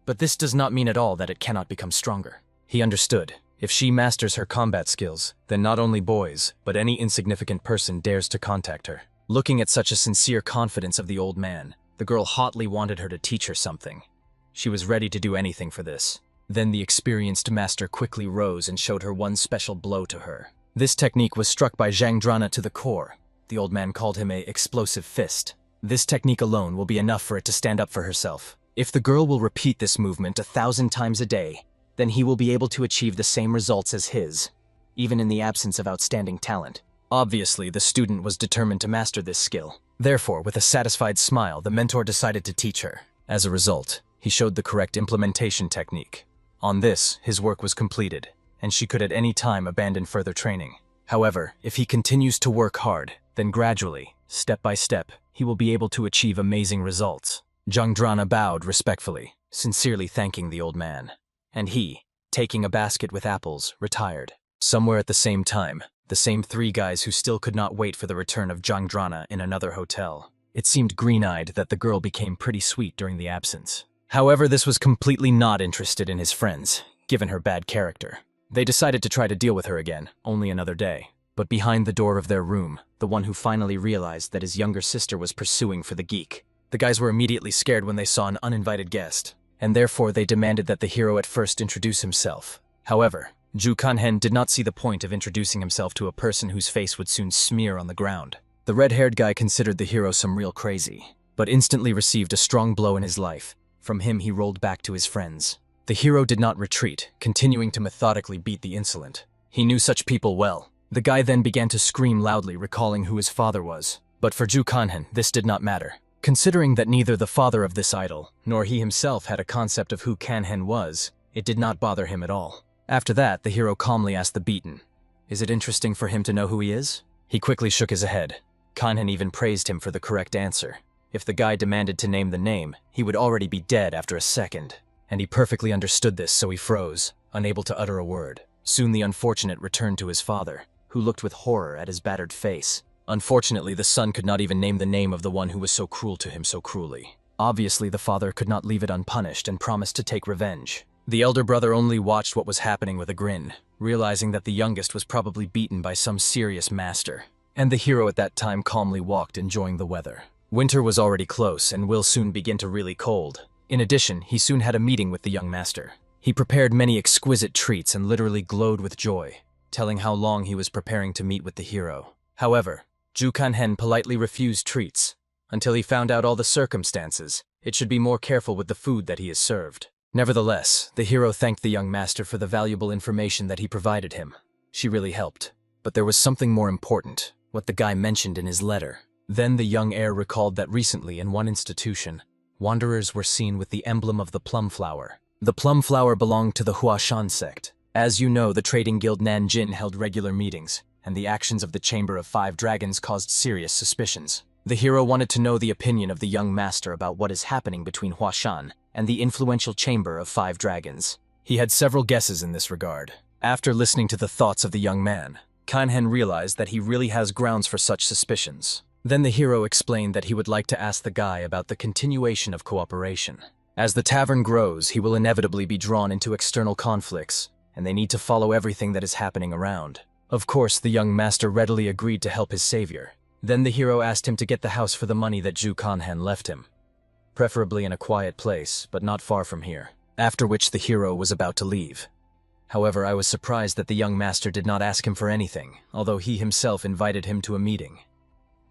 But this does not mean at all that it cannot become stronger. He understood. If she masters her combat skills, then not only boys, but any insignificant person dares to contact her. Looking at such a sincere confidence of the old man, the girl hotly wanted her to teach her something. She was ready to do anything for this. Then the experienced master quickly rose and showed her one special blow to her. This technique was struck by Jangdrana to the core. The old man called him a explosive fist. This technique alone will be enough for it to stand up for herself. If the girl will repeat this movement 1,000 times a day, then he will be able to achieve the same results as his, even in the absence of outstanding talent. Obviously, the student was determined to master this skill. Therefore, with a satisfied smile, the mentor decided to teach her. As a result, he showed the correct implementation technique. On this, his work was completed, and she could at any time abandon further training. However, if he continues to work hard, then gradually, step by step, he will be able to achieve amazing results. Jangdrana bowed respectfully, sincerely thanking the old man. And he, taking a basket with apples, retired. Somewhere at the same time, the same 3 guys who still could not wait for the return of Jangdrana in another hotel. It seemed green-eyed that the girl became pretty sweet during the absence. However, this was completely not interested in his friends, given her bad character. They decided to try to deal with her again, only another day. But behind the door of their room, the one who finally realized that his younger sister was pursuing for the geek. The guys were immediately scared when they saw an uninvited guest, and therefore they demanded that the hero at first introduce himself. However, Ju Kanhen did not see the point of introducing himself to a person whose face would soon smear on the ground. The red-haired guy considered the hero some real crazy, but instantly received a strong blow in his life. From him he rolled back to his friends. The hero did not retreat, continuing to methodically beat the insolent. He knew such people well. The guy then began to scream loudly, recalling who his father was. But for Ju Kanhen, this did not matter. Considering that neither the father of this idol, nor he himself had a concept of who Kanhen was, it did not bother him at all. After that, the hero calmly asked the beaten, "Is it interesting for him to know who he is?" He quickly shook his head. Kanhen even praised him for the correct answer. If the guy demanded to name the name, he would already be dead after a second. And he perfectly understood this, so he froze, unable to utter a word. Soon the unfortunate returned to his father, who looked with horror at his battered face. Unfortunately, the son could not even name the name of the one who was so cruel to him so cruelly. Obviously, the father could not leave it unpunished and promised to take revenge. The elder brother only watched what was happening with a grin, realizing that the youngest was probably beaten by some serious master. And the hero at that time calmly walked, enjoying the weather. Winter was already close and will soon begin to really cold. In addition, he soon had a meeting with the young master. He prepared many exquisite treats and literally glowed with joy, telling how long he was preparing to meet with the hero. However, Ju Kanhen politely refused treats. Until he found out all the circumstances, it should be more careful with the food that he is served. Nevertheless, the hero thanked the young master for the valuable information that he provided him. She really helped. But there was something more important, what the guy mentioned in his letter. Then the young heir recalled that recently in one institution, wanderers were seen with the emblem of the plum flower. The plum flower belonged to the Huashan sect. As you know, the trading guild Nanjin held regular meetings, and the actions of the Chamber of Five Dragons caused serious suspicions. The hero wanted to know the opinion of the young master about what is happening between Huashan and the influential Chamber of Five Dragons. He had several guesses in this regard. After listening to the thoughts of the young man, Kanhen realized that he really has grounds for such suspicions. Then the hero explained that he would like to ask the guy about the continuation of cooperation. As the tavern grows, he will inevitably be drawn into external conflicts, and they need to follow everything that is happening around. Of course, the young master readily agreed to help his savior. Then the hero asked him to get the house for the money that Ju Kanhen left him, preferably in a quiet place, but not far from here, after which the hero was about to leave. However, I was surprised that the young master did not ask him for anything, although he himself invited him to a meeting.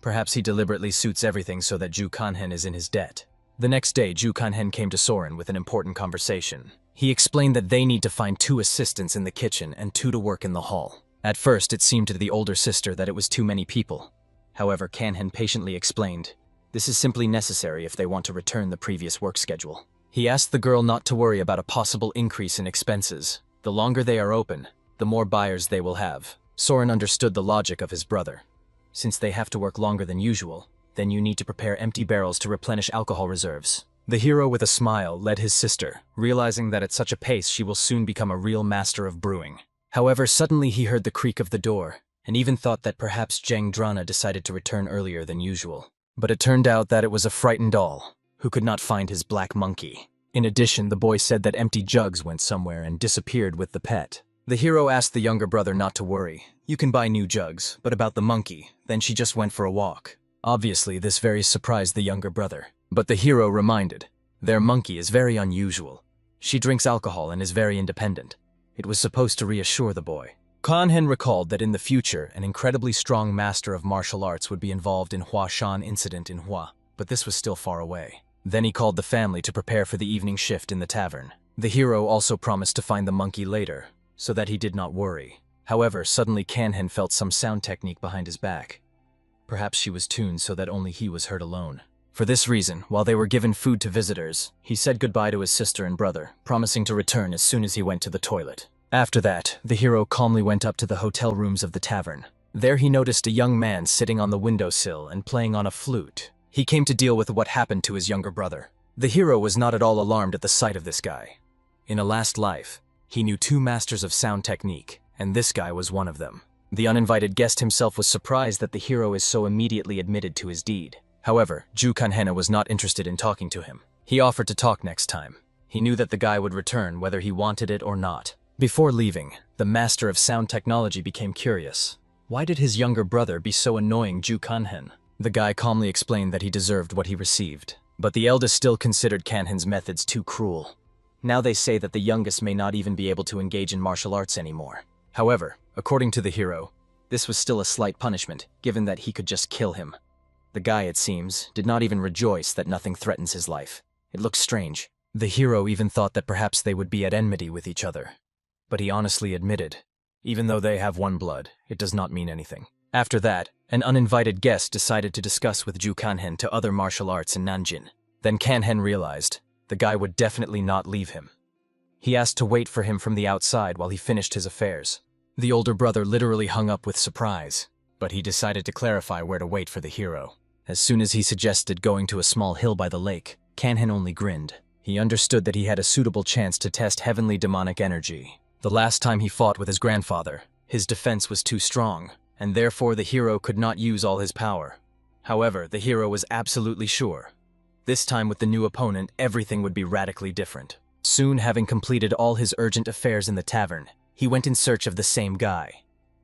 Perhaps he deliberately suits everything so that Ju Kanhen is in his debt. The next day, Ju Kanhen came to Soren with an important conversation. He explained that they need to find 2 assistants in the kitchen and 2 to work in the hall. At first, it seemed to the older sister that it was too many people. However, Kanhen patiently explained, this is simply necessary if they want to return the previous work schedule. He asked the girl not to worry about a possible increase in expenses. The longer they are open, the more buyers they will have. Soren understood the logic of his brother. Since they have to work longer than usual, then you need to prepare empty barrels to replenish alcohol reserves. The hero with a smile led his sister, realizing that at such a pace she will soon become a real master of brewing. However, suddenly he heard the creak of the door, and even thought that perhaps Zhang Drana decided to return earlier than usual. But it turned out that it was a frightened doll, who could not find his black monkey. In addition, the boy said that empty jugs went somewhere and disappeared with the pet. The hero asked the younger brother not to worry. You can buy new jugs, but about the monkey, then she just went for a walk. Obviously, this very surprised the younger brother. But the hero reminded, their monkey is very unusual. She drinks alcohol and is very independent. It was supposed to reassure the boy. Kanhen recalled that in the future, an incredibly strong master of martial arts would be involved in Huashan incident in Hua, but this was still far away. Then he called the family to prepare for the evening shift in the tavern. The hero also promised to find the monkey later, so that he did not worry. However, suddenly Kanhen felt some sound technique behind his back. Perhaps she was tuned so that only he was heard alone. For this reason, while they were given food to visitors, he said goodbye to his sister and brother, promising to return as soon as he went to the toilet. After that, the hero calmly went up to the hotel rooms of the tavern. There he noticed a young man sitting on the windowsill and playing on a flute. He came to deal with what happened to his younger brother. The hero was not at all alarmed at the sight of this guy. In a last life, he knew 2 masters of sound technique, and this guy was one of them. The uninvited guest himself was surprised that the hero is so immediately admitted to his deed. However, Ju Kanhen was not interested in talking to him. He offered to talk next time. He knew that the guy would return whether he wanted it or not. Before leaving, the master of sound technology became curious. Why did his younger brother be so annoying Ju Kanhen? The guy calmly explained that he deserved what he received. But the eldest still considered Kanhen's methods too cruel. Now they say that the youngest may not even be able to engage in martial arts anymore. However, according to the hero, this was still a slight punishment, given that he could just kill him. The guy, it seems, did not even rejoice that nothing threatens his life. It looks strange. The hero even thought that perhaps they would be at enmity with each other. But he honestly admitted, even though they have one blood, it does not mean anything. After that, an uninvited guest decided to discuss with Ju Kanhen to other martial arts in Nanjin. Then Kanhen realized the guy would definitely not leave him. He asked to wait for him from the outside while he finished his affairs. The older brother literally hung up with surprise. but he decided to clarify where to wait for the hero. As soon as he suggested going to a small hill by the lake, Kanhen only grinned. He understood that he had a suitable chance to test heavenly demonic energy. The last time he fought with his grandfather, his defense was too strong, and therefore the hero could not use all his power. However, the hero was absolutely sure. This time with the new opponent, everything would be radically different. Soon, having completed all his urgent affairs in the tavern, he went in search of the same guy.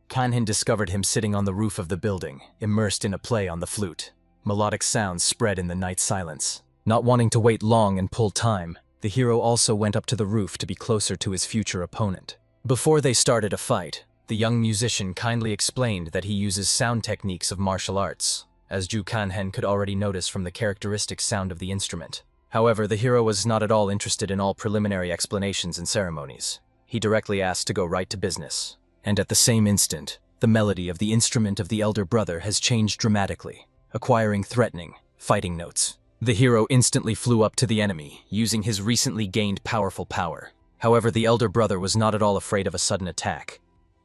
Kanhen discovered him sitting on the roof of the building, immersed in a play on the flute. Melodic sounds spread in the night silence. Not wanting to wait long and pull time, the hero also went up to the roof to be closer to his future opponent. Before they started a fight, the young musician kindly explained that he uses sound techniques of martial arts, as Ju Kanhen could already notice from the characteristic sound of the instrument. However, the hero was not at all interested in all preliminary explanations and ceremonies. He directly asked to go right to business. And at the same instant, the melody of the instrument of the elder brother has changed dramatically, acquiring threatening, fighting notes. The hero instantly flew up to the enemy, using his recently gained powerful power. However, the elder brother was not at all afraid of a sudden attack.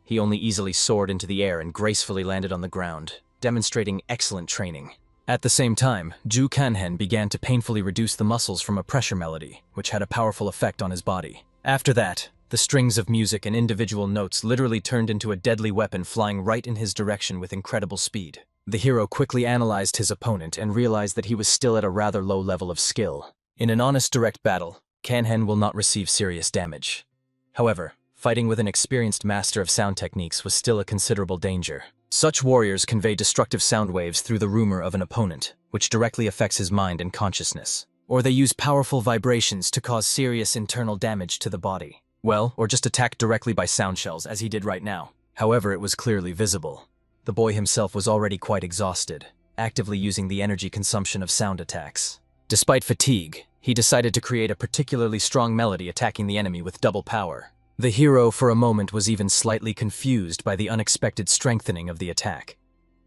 He only easily soared into the air and gracefully landed on the ground, demonstrating excellent training. At the same time, Ju Kanhen began to painfully reduce the muscles from a pressure melody, which had a powerful effect on his body. After that, the strings of music and individual notes literally turned into a deadly weapon flying right in his direction with incredible speed. The hero quickly analyzed his opponent and realized that he was still at a rather low level of skill. In an honest direct battle, Kanhen will not receive serious damage. However, fighting with an experienced master of sound techniques was still a considerable danger. Such warriors convey destructive sound waves through the rumor of an opponent, which directly affects his mind and consciousness. Or they use powerful vibrations to cause serious internal damage to the body. Well, or just attack directly by sound shells, as he did right now. However, it was clearly visible. The boy himself was already quite exhausted, actively using the energy consumption of sound attacks. Despite fatigue, he decided to create a particularly strong melody attacking the enemy with double power. The hero for a moment was even slightly confused by the unexpected strengthening of the attack.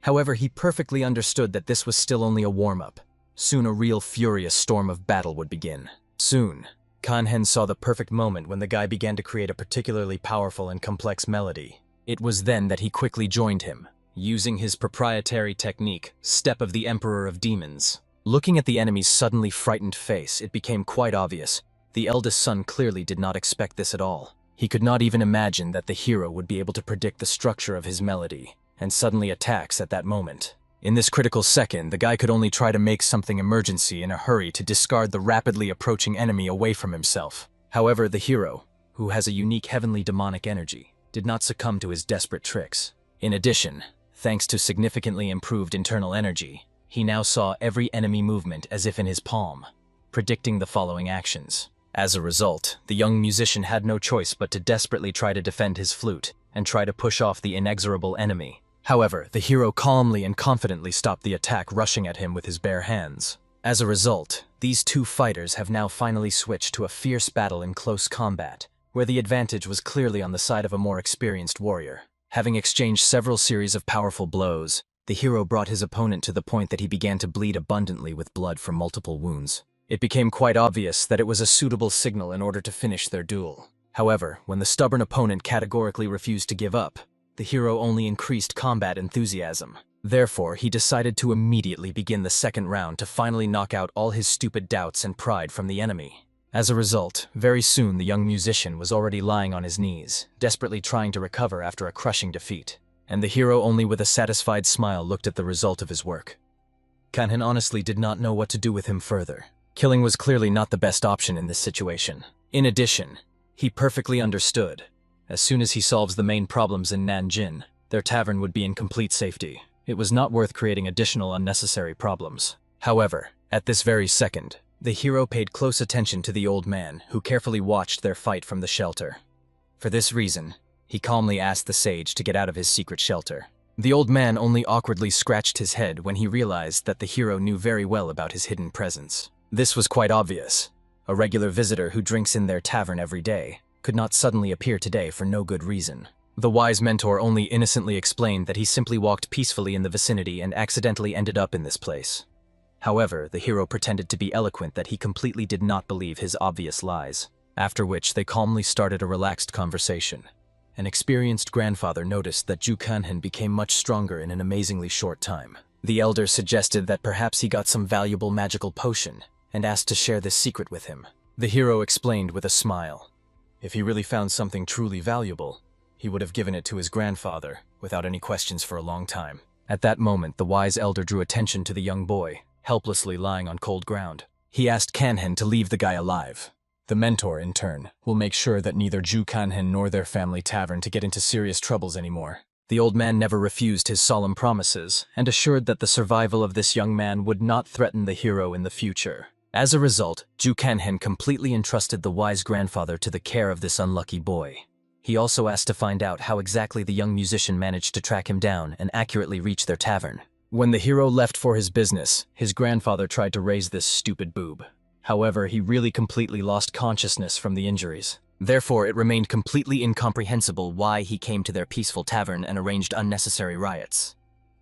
However, he perfectly understood that this was still only a warm-up. Soon a real furious storm of battle would begin. Soon, Kanhen saw the perfect moment when the guy began to create a particularly powerful and complex melody. It was then that he quickly joined him, using his proprietary technique, Step of the Emperor of Demons. Looking at the enemy's suddenly frightened face, it became quite obvious. The eldest son clearly did not expect this at all. He could not even imagine that the hero would be able to predict the structure of his melody, and suddenly attacks at that moment. In this critical second, the guy could only try to make something emergency in a hurry to discard the rapidly approaching enemy away from himself. However, the hero, who has a unique heavenly demonic energy, did not succumb to his desperate tricks. In addition, thanks to significantly improved internal energy, he now saw every enemy movement as if in his palm, predicting the following actions. As a result, the young musician had no choice but to desperately try to defend his flute and try to push off the inexorable enemy. However, the hero calmly and confidently stopped the attack rushing at him with his bare hands. As a result, these two fighters have now finally switched to a fierce battle in close combat, where the advantage was clearly on the side of a more experienced warrior. Having exchanged several series of powerful blows, the hero brought his opponent to the point that he began to bleed abundantly with blood from multiple wounds. It became quite obvious that it was a suitable signal in order to finish their duel. However, when the stubborn opponent categorically refused to give up, the hero only increased combat enthusiasm. Therefore, he decided to immediately begin the second round to finally knock out all his stupid doubts and pride from the enemy. As a result, very soon the young musician was already lying on his knees, desperately trying to recover after a crushing defeat. And the hero only with a satisfied smile looked at the result of his work. Kanhen honestly did not know what to do with him further. Killing was clearly not the best option in this situation. In addition, he perfectly understood. As soon as he solves the main problems in Nanjin, their tavern would be in complete safety. It was not worth creating additional unnecessary problems. However, at this very second, the hero paid close attention to the old man, who carefully watched their fight from the shelter. For this reason, he calmly asked the sage to get out of his secret shelter. The old man only awkwardly scratched his head when he realized that the hero knew very well about his hidden presence. This was quite obvious. A regular visitor who drinks in their tavern every day could not suddenly appear today for no good reason. The wise mentor only innocently explained that he simply walked peacefully in the vicinity and accidentally ended up in this place. However, the hero pretended to be eloquent that he completely did not believe his obvious lies, after which they calmly started a relaxed conversation. an experienced grandfather noticed that Ju Kanhen became much stronger in an amazingly short time. The elder suggested that perhaps he got some valuable magical potion, and asked to share this secret with him. The hero explained with a smile. If he really found something truly valuable, he would have given it to his grandfather, without any questions for a long time. At that moment, the wise elder drew attention to the young boy, helplessly lying on cold ground. He asked Kanhen to leave the guy alive. The mentor, in turn, will make sure that neither Ju Kanhen nor their family tavern to get into serious troubles anymore. The old man never refused his solemn promises, and assured that the survival of this young man would not threaten the hero in the future. As a result, Ju Kanhen completely entrusted the wise grandfather to the care of this unlucky boy. He also asked to find out how exactly the young musician managed to track him down and accurately reach their tavern. When the hero left for his business, his grandfather tried to raise this stupid boob. However, he really completely lost consciousness from the injuries. Therefore, it remained completely incomprehensible why he came to their peaceful tavern and arranged unnecessary riots.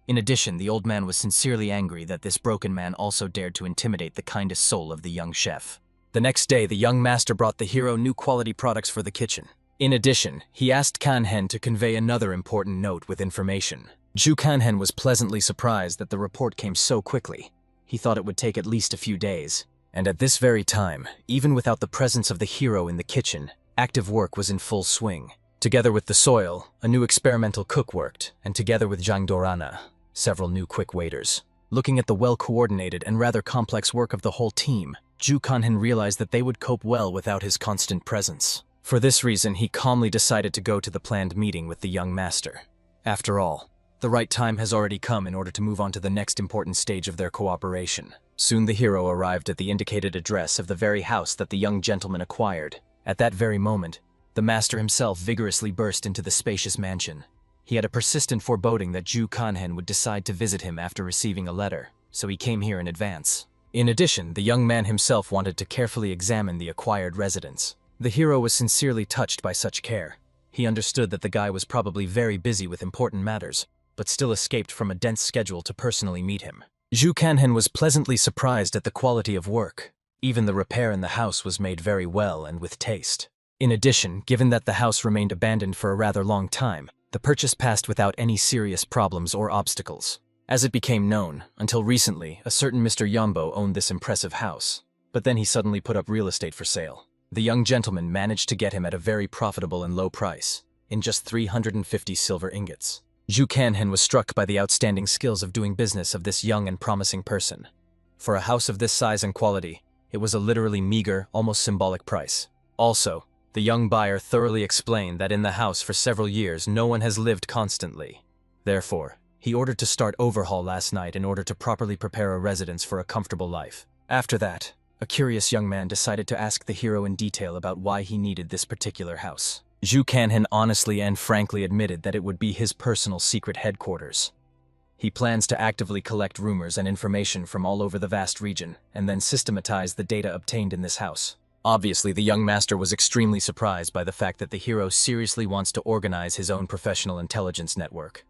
In addition, the old man was sincerely angry that this broken man also dared to intimidate the kindest soul of the young chef. The next day, the young master brought the hero new quality products for the kitchen. In addition, he asked Kanhen to convey another important note with information. Ju Kanhen was pleasantly surprised that the report came so quickly. He thought it would take at least a few days. And at this very time, even without the presence of the hero in the kitchen, active work was in full swing. Together with the soil, a new experimental cook worked, and together with Zhang Dorana, several new quick waiters. Looking at the well-coordinated and rather complex work of the whole team, Ju Kanhen realized that they would cope well without his constant presence. For this reason, he calmly decided to go to the planned meeting with the young master. After all, the right time has already come in order to move on to the next important stage of their cooperation. Soon the hero arrived at the indicated address of the very house that the young gentleman acquired. At that very moment, the master himself vigorously burst into the spacious mansion. He had a persistent foreboding that Ju Kanhen would decide to visit him after receiving a letter, so he came here in advance. In addition, the young man himself wanted to carefully examine the acquired residence. The hero was sincerely touched by such care. He understood that the guy was probably very busy with important matters, but still escaped from a dense schedule to personally meet him. Ju Kanhen was pleasantly surprised at the quality of work. Even the repair in the house was made very well and with taste. In addition, given that the house remained abandoned for a rather long time, the purchase passed without any serious problems or obstacles. As it became known, until recently, a certain Mr. Yambo owned this impressive house. But then he suddenly put up real estate for sale. The young gentleman managed to get him at a very profitable and low price, in just 350 silver ingots. Ju Kanhen was struck by the outstanding skills of doing business of this young and promising person. For a house of this size and quality, it was a literally meager, almost symbolic price. Also, the young buyer thoroughly explained that in the house for several years no one has lived constantly. Therefore, he ordered to start overhaul last night in order to properly prepare a residence for a comfortable life. After that, a curious young man decided to ask the hero in detail about why he needed this particular house. Ju Kanhen honestly and frankly admitted that it would be his personal secret headquarters. He plans to actively collect rumors and information from all over the vast region, and then systematize the data obtained in this house. Obviously, the young master was extremely surprised by the fact that the hero seriously wants to organize his own professional intelligence network.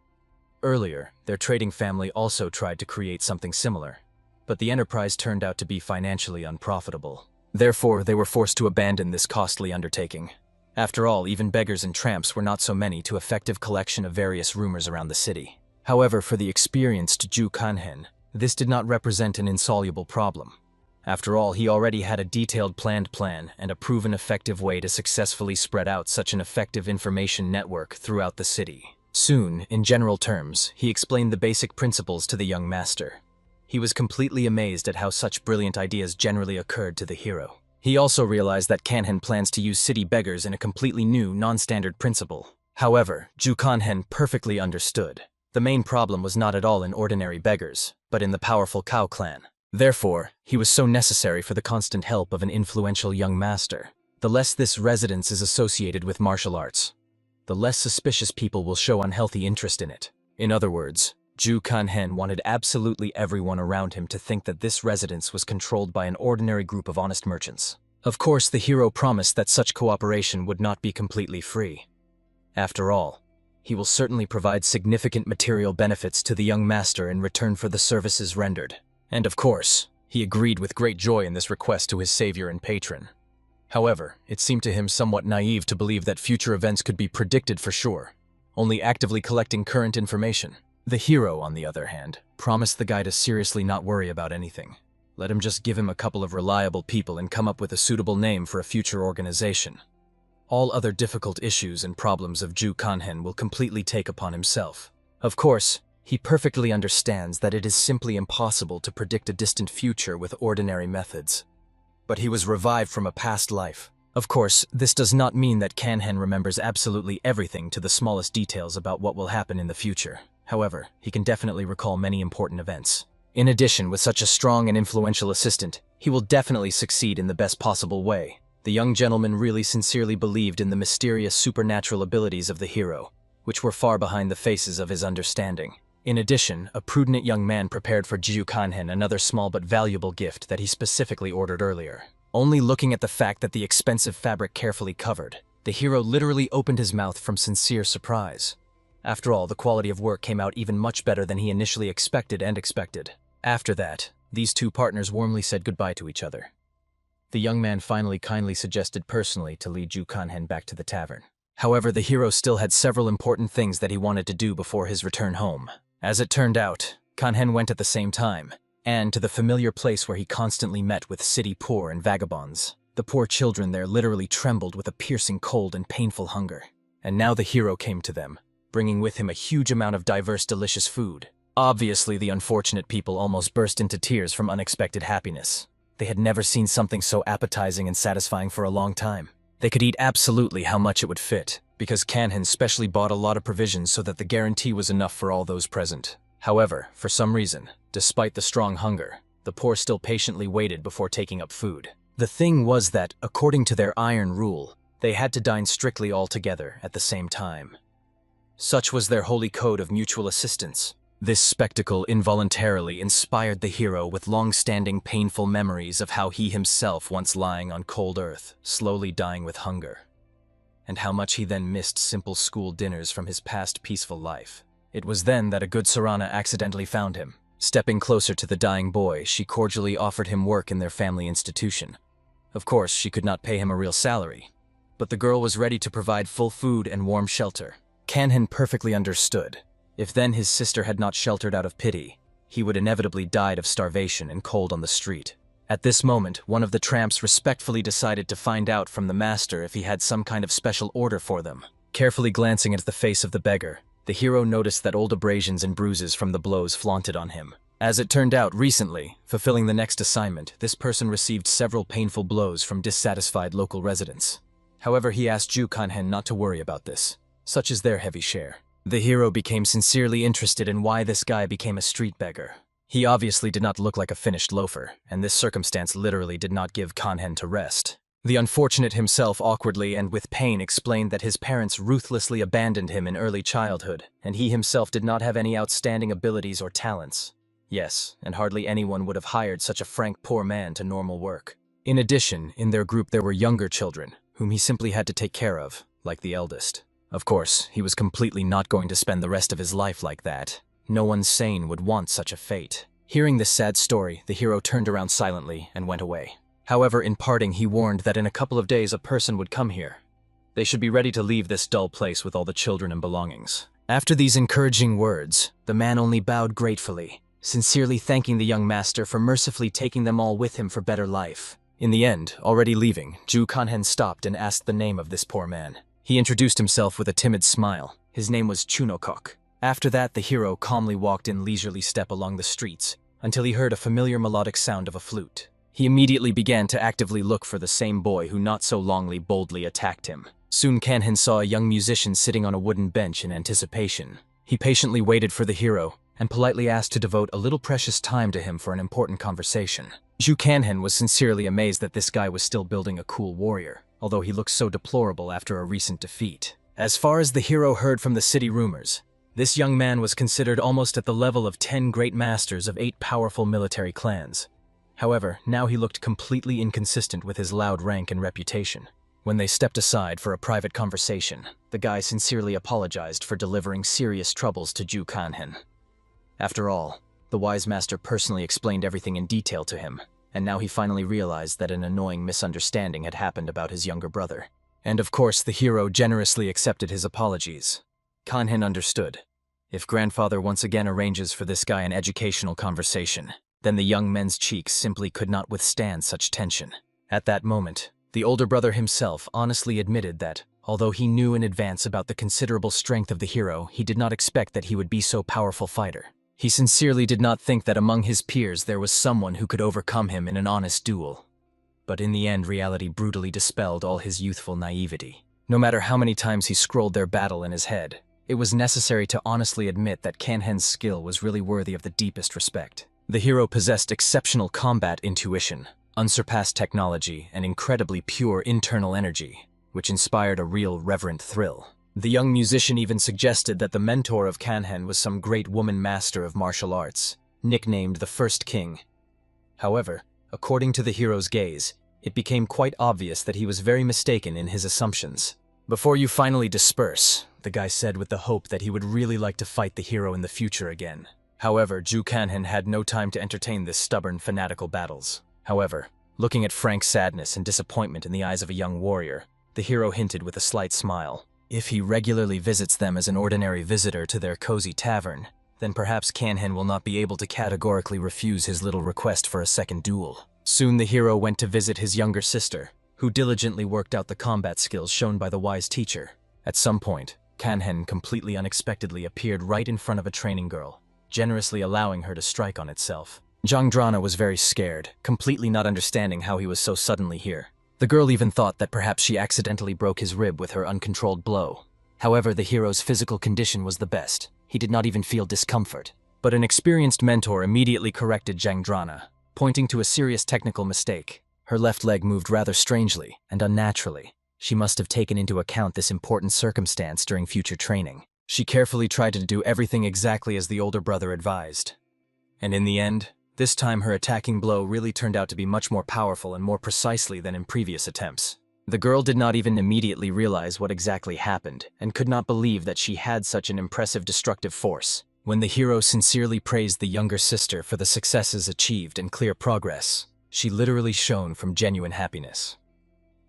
Earlier, their trading family also tried to create something similar, but the enterprise turned out to be financially unprofitable. Therefore, they were forced to abandon this costly undertaking. After all, even beggars and tramps were not so many to effective collection of various rumors around the city. However, for the experienced Ju Kanhen, this did not represent an insoluble problem. After all, he already had a detailed planned plan and a proven effective way to successfully spread out such an effective information network throughout the city. Soon, in general terms, he explained the basic principles to the young master. He was completely amazed at how such brilliant ideas generally occurred to the hero. He also realized that Kanhen plans to use city beggars in a completely new, non-standard principle. However, Ju Kanhen perfectly understood. The main problem was not at all in ordinary beggars, but in the powerful Cow clan. Therefore, he was so necessary for the constant help of an influential young master. The less this residence is associated with martial arts, the less suspicious people will show unhealthy interest in it. In other words, Ju Kanhen wanted absolutely everyone around him to think that this residence was controlled by an ordinary group of honest merchants. Of course, the hero promised that such cooperation would not be completely free. After all, he will certainly provide significant material benefits to the young master in return for the services rendered. And of course, he agreed with great joy in this request to his savior and patron. However, it seemed to him somewhat naive to believe that future events could be predicted for sure, only actively collecting current information. The hero, on the other hand, promised the guy to seriously not worry about anything. Let him just give him a couple of reliable people and come up with a suitable name for a future organization. All other difficult issues and problems of Ju Kanhen will completely take upon himself. Of course, he perfectly understands that it is simply impossible to predict a distant future with ordinary methods. But he was revived from a past life. Of course, this does not mean that Kanhen remembers absolutely everything to the smallest details about what will happen in the future. However, he can definitely recall many important events. In addition, with such a strong and influential assistant, he will definitely succeed in the best possible way. The young gentleman really sincerely believed in the mysterious supernatural abilities of the hero, which were far behind the faces of his understanding. In addition, a prudent young man prepared for Ju Kanhen another small but valuable gift that he specifically ordered earlier. Only looking at the fact that the expensive fabric carefully covered, the hero literally opened his mouth from sincere surprise. After all, the quality of work came out even much better than he initially expected. After that, these two partners warmly said goodbye to each other. The young man finally kindly suggested personally to lead Ju Kanhen back to the tavern. However, the hero still had several important things that he wanted to do before his return home. As it turned out, Kanhen went at the same time, and to the familiar place where he constantly met with city poor and vagabonds. The poor children there literally trembled with a piercing cold and painful hunger. And now the hero came to them, bringing with him a huge amount of diverse delicious food. Obviously, the unfortunate people almost burst into tears from unexpected happiness. They had never seen something so appetizing and satisfying for a long time. They could eat absolutely how much it would fit, because Kanhen specially bought a lot of provisions so that the guarantee was enough for all those present. However, for some reason, despite the strong hunger, the poor still patiently waited before taking up food. The thing was that, according to their iron rule, they had to dine strictly all together at the same time. Such was their holy code of mutual assistance. This spectacle involuntarily inspired the hero with long-standing painful memories of how he himself once lying on cold earth, slowly dying with hunger. And how much he then missed simple school dinners from his past peaceful life. It was then that a good Sarana accidentally found him. Stepping closer to the dying boy, she cordially offered him work in their family institution. Of course, she could not pay him a real salary, but the girl was ready to provide full food and warm shelter. Kanhen perfectly understood. If then his sister had not sheltered out of pity, he would inevitably died of starvation and cold on the street. At this moment, one of the tramps respectfully decided to find out from the master if he had some kind of special order for them. Carefully glancing into the face of the beggar, the hero noticed that old abrasions and bruises from the blows flaunted on him. As it turned out, recently, fulfilling the next assignment, this person received several painful blows from dissatisfied local residents. However, he asked Ju Kanhen not to worry about this. Such is their heavy share. The hero became sincerely interested in why this guy became a street beggar. He obviously did not look like a finished loafer, and this circumstance literally did not give Kanhen to rest. The unfortunate himself awkwardly and with pain explained that his parents ruthlessly abandoned him in early childhood, and he himself did not have any outstanding abilities or talents. Yes, and hardly anyone would have hired such a frank poor man to normal work. In addition, in their group there were younger children, whom he simply had to take care of, like the eldest. Of course, he was completely not going to spend the rest of his life like that. No one sane would want such a fate. Hearing this sad story, the hero turned around silently and went away. However, in parting, he warned that in a couple of days a person would come here. They should be ready to leave this dull place with all the children and belongings. After these encouraging words, the man only bowed gratefully, sincerely thanking the young master for mercifully taking them all with him for better life. In the end, already leaving, Ju Kanhen stopped and asked the name of this poor man. He introduced himself with a timid smile. His name was Chunokok. After that, the hero calmly walked in leisurely step along the streets until he heard a familiar melodic sound of a flute. He immediately began to actively look for the same boy who not so longly boldly attacked him. Soon Kanhen saw a young musician sitting on a wooden bench in anticipation. He patiently waited for the hero and politely asked to devote a little precious time to him for an important conversation. Ju Kanhen was sincerely amazed that this guy was still building a cool warrior, although he looked so deplorable after a recent defeat. As far as the hero heard from the city rumors, this young man was considered almost at the level of 10 great masters of 8 powerful military clans. However, now he looked completely inconsistent with his loud rank and reputation. When they stepped aside for a private conversation, the guy sincerely apologized for delivering serious troubles to Ju Kanhen. After all, the wise master personally explained everything in detail to him, and now he finally realized that an annoying misunderstanding had happened about his younger brother. And of course, the hero generously accepted his apologies. Kanhen understood. If grandfather once again arranges for this guy an educational conversation, then the young men's cheeks simply could not withstand such tension. At that moment, the older brother himself honestly admitted that, although he knew in advance about the considerable strength of the hero, he did not expect that he would be so powerful fighter. He sincerely did not think that among his peers there was someone who could overcome him in an honest duel. But in the end, reality brutally dispelled all his youthful naivety. No matter how many times he scrolled their battle in his head, it was necessary to honestly admit that Kanhen's skill was really worthy of the deepest respect. The hero possessed exceptional combat intuition, unsurpassed technology, and incredibly pure internal energy, which inspired a real reverent thrill. The young musician even suggested that the mentor of Kanhen was some great woman master of martial arts, nicknamed the First King. However, according to the hero's gaze, it became quite obvious that he was very mistaken in his assumptions. "Before you finally disperse," the guy said with the hope that he would really like to fight the hero in the future again. However, Ju Kanhen had no time to entertain this stubborn, fanatical battles. However, looking at Frank's sadness and disappointment in the eyes of a young warrior, the hero hinted with a slight smile. If he regularly visits them as an ordinary visitor to their cozy tavern, then perhaps Kanhen will not be able to categorically refuse his little request for a second duel. Soon the hero went to visit his younger sister, who diligently worked out the combat skills shown by the wise teacher. At some point, Kanhen completely unexpectedly appeared right in front of a training girl, generously allowing her to strike on itself. Zhangdrana was very scared, completely not understanding how he was so suddenly here. The girl even thought that perhaps she accidentally broke his rib with her uncontrolled blow. However, the hero's physical condition was the best. He did not even feel discomfort. But an experienced mentor immediately corrected Zhangdrana, pointing to a serious technical mistake. Her left leg moved rather strangely and unnaturally. She must have taken into account this important circumstance during future training. She carefully tried to do everything exactly as the older brother advised. And in the end, this time her attacking blow really turned out to be much more powerful and more precisely than in previous attempts. The girl did not even immediately realize what exactly happened, and could not believe that she had such an impressive destructive force. When the hero sincerely praised the younger sister for the successes achieved and clear progress, she literally shone from genuine happiness.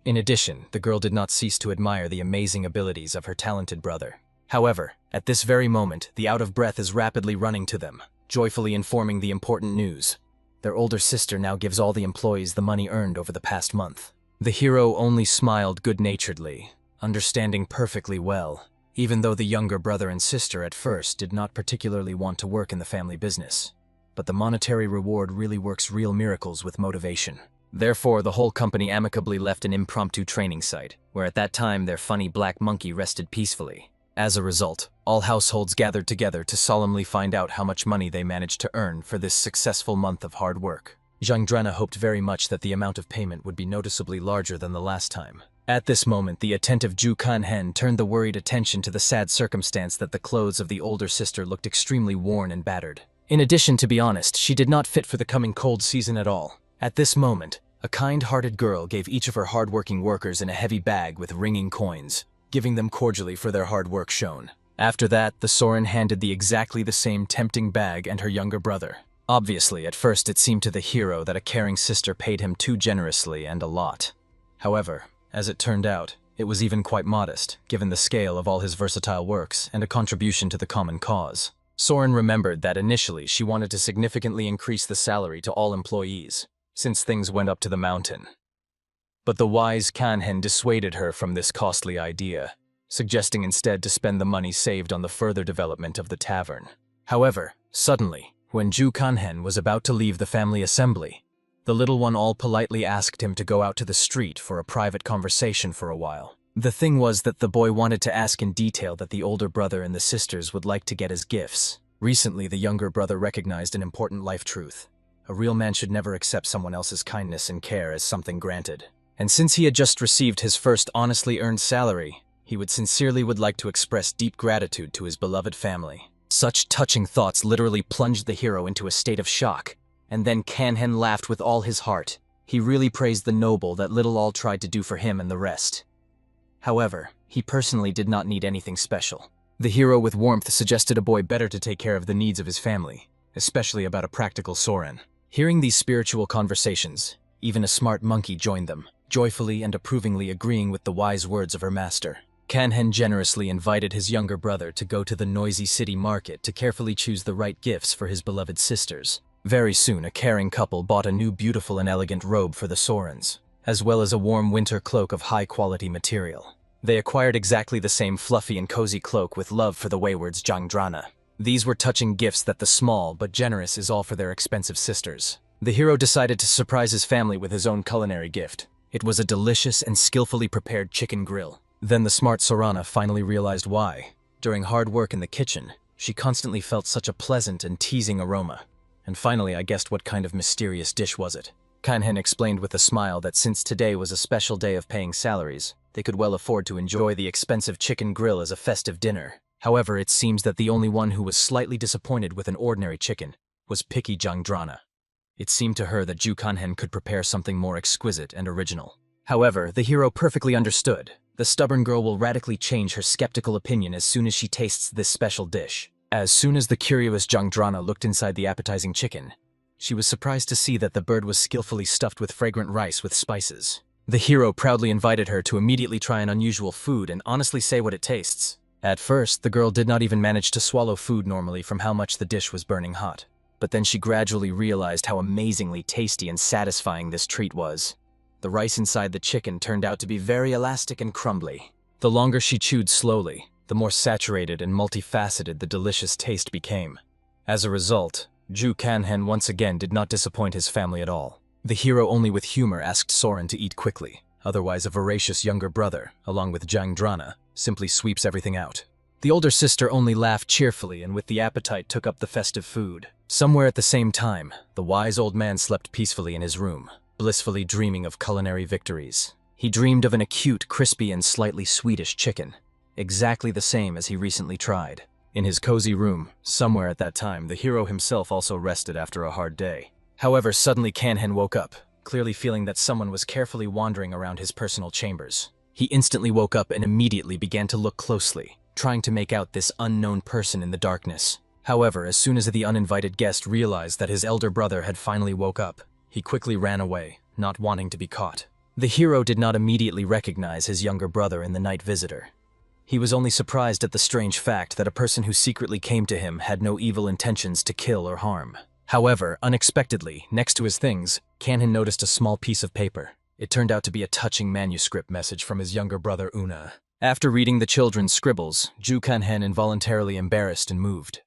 In addition, the girl did not cease to admire the amazing abilities of her talented brother. However, at this very moment, the out-of-breath is rapidly running to them, joyfully informing the important news. Their older sister now gives all the employees the money earned over the past month. The hero only smiled good-naturedly, understanding perfectly well, even though the younger brother and sister at first did not particularly want to work in the family business. But the monetary reward really works real miracles with motivation. Therefore, the whole company amicably left an impromptu training site, where at that time their funny black monkey rested peacefully. As a result, all households gathered together to solemnly find out how much money they managed to earn for this successful month of hard work. Zhangdrana hoped very much that the amount of payment would be noticeably larger than the last time. At this moment, the attentive Ju Kanhen turned the worried attention to the sad circumstance that the clothes of the older sister looked extremely worn and battered. In addition, to be honest, she did not fit for the coming cold season at all. At this moment, a kind-hearted girl gave each of her hard-working workers in a heavy bag with ringing coins, giving them cordially for their hard work shown. After that, the Soren handed exactly the same tempting bag and her younger brother. Obviously, at first it seemed to the hero that a caring sister paid him too generously and a lot. However, as it turned out, it was even quite modest, given the scale of all his versatile works and a contribution to the common cause. Soren remembered that initially she wanted to significantly increase the salary to all employees, since things went up to the mountain. But the wise Kanhen dissuaded her from this costly idea, suggesting instead to spend the money saved on the further development of the tavern. However, suddenly, when Ju Kanhen was about to leave the family assembly, the little one all politely asked him to go out to the street for a private conversation for a while. The thing was that the boy wanted to ask in detail that the older brother and the sisters would like to get as gifts. Recently, the younger brother recognized an important life truth. A real man should never accept someone else's kindness and care as something granted. And since he had just received his first honestly earned salary, he would like to express deep gratitude to his beloved family. Such touching thoughts literally plunged the hero into a state of shock. And then Kanhen laughed with all his heart. He really praised the noble that little all tried to do for him and the rest. However, he personally did not need anything special. The hero with warmth suggested a boy better to take care of the needs of his family, especially about a practical Soren. Hearing these spiritual conversations, even a smart monkey joined them, joyfully and approvingly agreeing with the wise words of her master. Kanhen generously invited his younger brother to go to the noisy city market to carefully choose the right gifts for his beloved sisters. Very soon, a caring couple bought a new beautiful and elegant robe for the Sorens, as well as a warm winter cloak of high-quality material. They acquired exactly the same fluffy and cozy cloak with love for the wayward's Jangdrana. These were touching gifts that the small but generous is all for their expensive sisters. The hero decided to surprise his family with his own culinary gift. It was a delicious and skillfully prepared chicken grill. Then the smart Sorana finally realized why. During hard work in the kitchen, she constantly felt such a pleasant and teasing aroma. And finally I guessed what kind of mysterious dish was it. Kanhen explained with a smile that since today was a special day of paying salaries, they could well afford to enjoy the expensive chicken grill as a festive dinner. However, it seems that the only one who was slightly disappointed with an ordinary chicken was picky Jangdrana. It seemed to her that Ju Kanhen could prepare something more exquisite and original. However, the hero perfectly understood. The stubborn girl will radically change her skeptical opinion as soon as she tastes this special dish. As soon as the curious Jangdrana looked inside the appetizing chicken, she was surprised to see that the bird was skillfully stuffed with fragrant rice with spices. The hero proudly invited her to immediately try an unusual food and honestly say what it tastes. At first, the girl did not even manage to swallow food normally from how much the dish was burning hot. But then she gradually realized how amazingly tasty and satisfying this treat was. The rice inside the chicken turned out to be very elastic and crumbly. The longer she chewed slowly, the more saturated and multifaceted the delicious taste became. As a result, Ju Kanhen once again did not disappoint his family at all. The hero only with humor asked Soren to eat quickly, otherwise a voracious younger brother, along with Jangdrana, simply sweeps everything out. The older sister only laughed cheerfully and with the appetite took up the festive food. Somewhere at the same time, the wise old man slept peacefully in his room, blissfully dreaming of culinary victories. He dreamed of an acute, crispy, and slightly sweetish chicken, exactly the same as he recently tried. In his cozy room, somewhere at that time, the hero himself also rested after a hard day. However, suddenly Kanhen woke up, clearly feeling that someone was carefully wandering around his personal chambers. He instantly woke up and immediately began to look closely, trying to make out this unknown person in the darkness. However, as soon as the uninvited guest realized that his elder brother had finally woke up, he quickly ran away, not wanting to be caught. The hero did not immediately recognize his younger brother in the night visitor. He was only surprised at the strange fact that a person who secretly came to him had no evil intentions to kill or harm. However, unexpectedly, next to his things, Kanhen noticed a small piece of paper. It turned out to be a touching manuscript message from his younger brother Una. After reading the children's scribbles, Ju Kanhen involuntarily embarrassed and moved.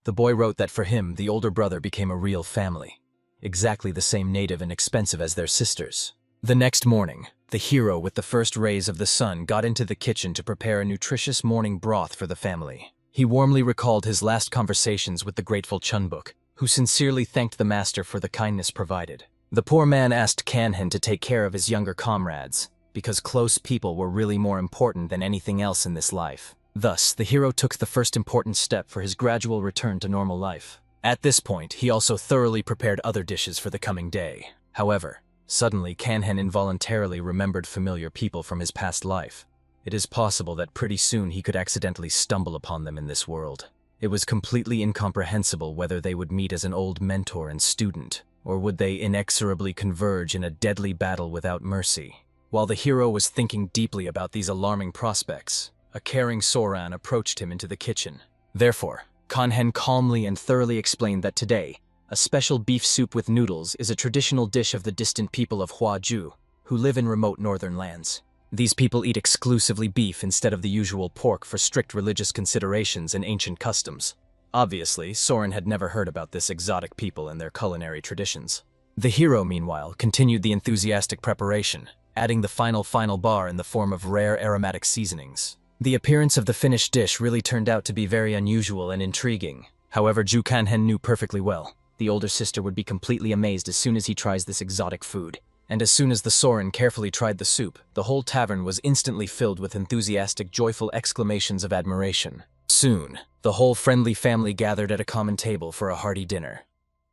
The boy wrote that for him, the older brother became a real family, exactly the same native and expensive as their sisters. The next morning, the hero with the first rays of the sun got into the kitchen to prepare a nutritious morning broth for the family. He warmly recalled his last conversations with the grateful Chunbuk, who sincerely thanked the master for the kindness provided. The poor man asked Kanhen to take care of his younger comrades, because close people were really more important than anything else in this life. Thus, the hero took the first important step for his gradual return to normal life. At this point, he also thoroughly prepared other dishes for the coming day. However, suddenly Kanhen involuntarily remembered familiar people from his past life. It is possible that pretty soon he could accidentally stumble upon them in this world. It was completely incomprehensible whether they would meet as an old mentor and student, or would they inexorably converge in a deadly battle without mercy. While the hero was thinking deeply about these alarming prospects, a caring Soran approached him into the kitchen. Therefore, Kanhen calmly and thoroughly explained that today, a special beef soup with noodles is a traditional dish of the distant people of Huaju, who live in remote northern lands. These people eat exclusively beef instead of the usual pork for strict religious considerations and ancient customs. Obviously, Soren had never heard about this exotic people and their culinary traditions. The hero, meanwhile, continued the enthusiastic preparation, adding the final bar in the form of rare aromatic seasonings. The appearance of the finished dish really turned out to be very unusual and intriguing. However, Ju Kanhen knew perfectly well the older sister would be completely amazed as soon as he tries this exotic food. And as soon as the Soren carefully tried the soup, the whole tavern was instantly filled with enthusiastic, joyful exclamations of admiration. Soon, the whole friendly family gathered at a common table for a hearty dinner.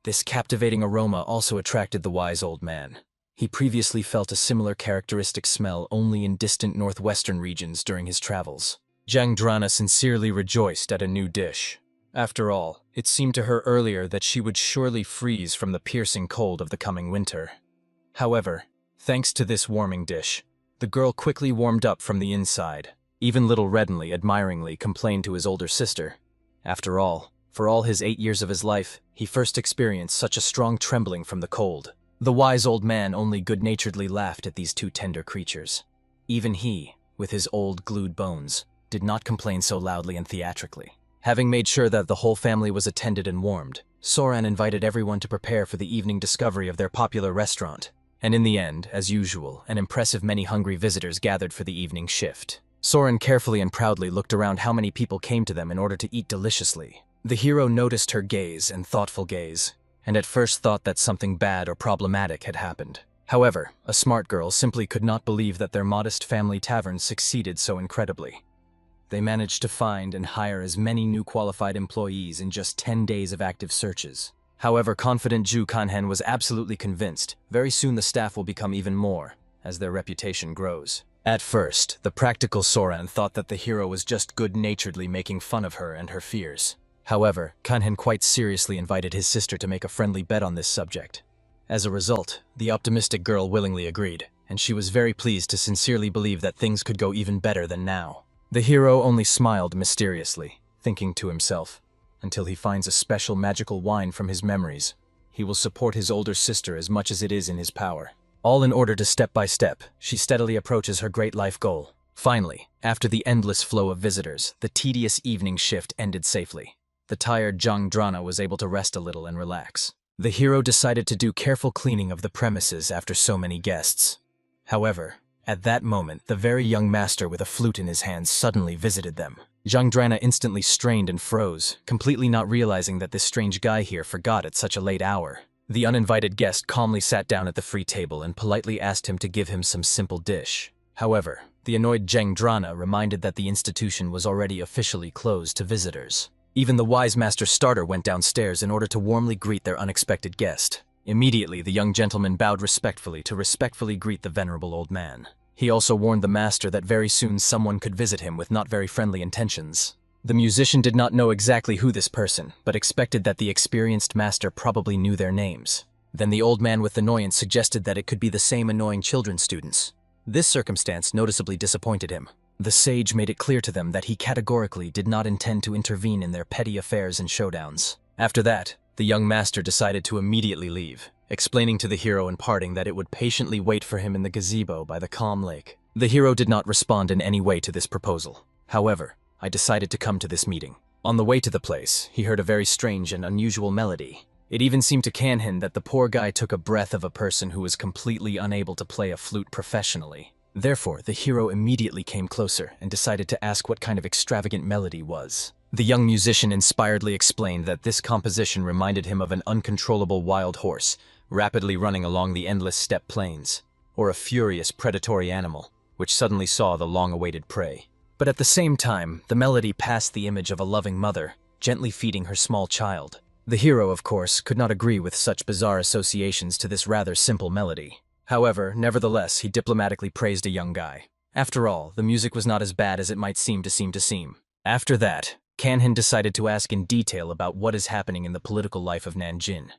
This captivating aroma also attracted the wise old man. He previously felt a similar characteristic smell only in distant northwestern regions during his travels. Jangdrana sincerely rejoiced at a new dish. After all, it seemed to her earlier that she would surely freeze from the piercing cold of the coming winter. However, thanks to this warming dish, the girl quickly warmed up from the inside. Even little Reddenly admiringly complained to his older sister. After all, for all his 8 years of his life, he first experienced such a strong trembling from the cold. The wise old man only good-naturedly laughed at these two tender creatures. Even he, with his old glued bones, did not complain so loudly and theatrically. Having made sure that the whole family was attended and warmed, Soran invited everyone to prepare for the evening discovery of their popular restaurant. And in the end, as usual, an impressive many hungry visitors gathered for the evening shift. Soran carefully and proudly looked around how many people came to them in order to eat deliciously. The hero noticed her gaze and thoughtful gaze, and at first thought that something bad or problematic had happened. However, a smart girl simply could not believe that their modest family tavern succeeded so incredibly. They managed to find and hire as many new qualified employees in just 10 days of active searches. However, confident Ju Kanhen was absolutely convinced very soon the staff will become even more, as their reputation grows. At first, the practical Soran thought that the hero was just good-naturedly making fun of her and her fears. However, Kanhen quite seriously invited his sister to make a friendly bet on this subject. As a result, the optimistic girl willingly agreed, and she was very pleased to sincerely believe that things could go even better than now. The hero only smiled mysteriously, thinking to himself, until he finds a special magical wine from his memories, he will support his older sister as much as it is in his power. All in order to step by step, she steadily approaches her great life goal. Finally, after the endless flow of visitors, the tedious evening shift ended safely. The tired Zhang Drana was able to rest a little and relax. The hero decided to do careful cleaning of the premises after so many guests. However, at that moment, the very young master with a flute in his hands suddenly visited them. Zhang Drana instantly strained and froze, completely not realizing that this strange guy here forgot at such a late hour. The uninvited guest calmly sat down at the free table and politely asked him to give him some simple dish. However, the annoyed Zhang Drana reminded that the institution was already officially closed to visitors. Even the wise master starter went downstairs in order to warmly greet their unexpected guest. Immediately, the young gentleman bowed respectfully to greet the venerable old man. He also warned the master that very soon someone could visit him with not very friendly intentions. The musician did not know exactly who this person, but expected that the experienced master probably knew their names. Then the old man with annoyance suggested that it could be the same annoying children's students. This circumstance noticeably disappointed him. The sage made it clear to them that he categorically did not intend to intervene in their petty affairs and showdowns. After that, the young master decided to immediately leave, explaining to the hero in parting that it would patiently wait for him in the gazebo by the calm lake. The hero did not respond in any way to this proposal. However, I decided to come to this meeting. On the way to the place, he heard a very strange and unusual melody. It even seemed to Kanhen that the poor guy took a breath of a person who was completely unable to play a flute professionally. Therefore, the hero immediately came closer and decided to ask what kind of extravagant melody was. The young musician inspiredly explained that this composition reminded him of an uncontrollable wild horse, rapidly running along the endless steppe plains, or a furious predatory animal, which suddenly saw the long-awaited prey. But at the same time, the melody passed the image of a loving mother, gently feeding her small child. The hero, of course, could not agree with such bizarre associations to this rather simple melody. However, nevertheless, he diplomatically praised a young guy. After all, the music was not as bad as it might seem. After that, Kanhen decided to ask in detail about what is happening in the political life of Nanjing.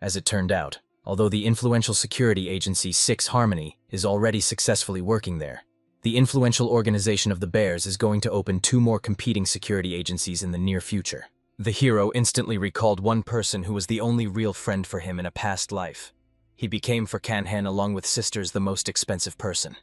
As it turned out, although the influential security agency 6 Harmony is already successfully working there, the influential organization of the Bears is going to open 2 more competing security agencies in the near future. The hero instantly recalled one person who was the only real friend for him in a past life. He became for Kanhen along with sisters the most expensive person.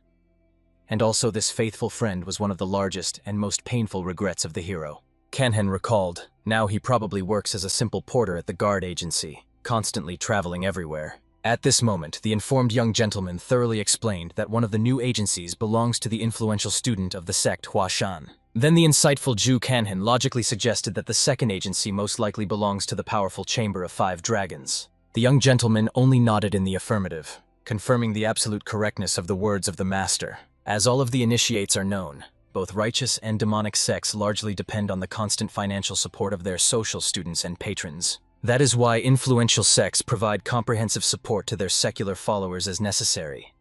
And also this faithful friend was one of the largest and most painful regrets of the hero. Kanhen recalled, now he probably works as a simple porter at the guard agency, constantly traveling everywhere. At this moment, the informed young gentleman thoroughly explained that one of the new agencies belongs to the influential student of the sect Huashan. Then the insightful Ju Kanhen logically suggested that the second agency most likely belongs to the powerful Chamber of 5 Dragons. The young gentleman only nodded in the affirmative, confirming the absolute correctness of the words of the master. As all of the initiates are known, both righteous and demonic sects largely depend on the constant financial support of their social students and patrons. That is why influential sects provide comprehensive support to their secular followers as necessary,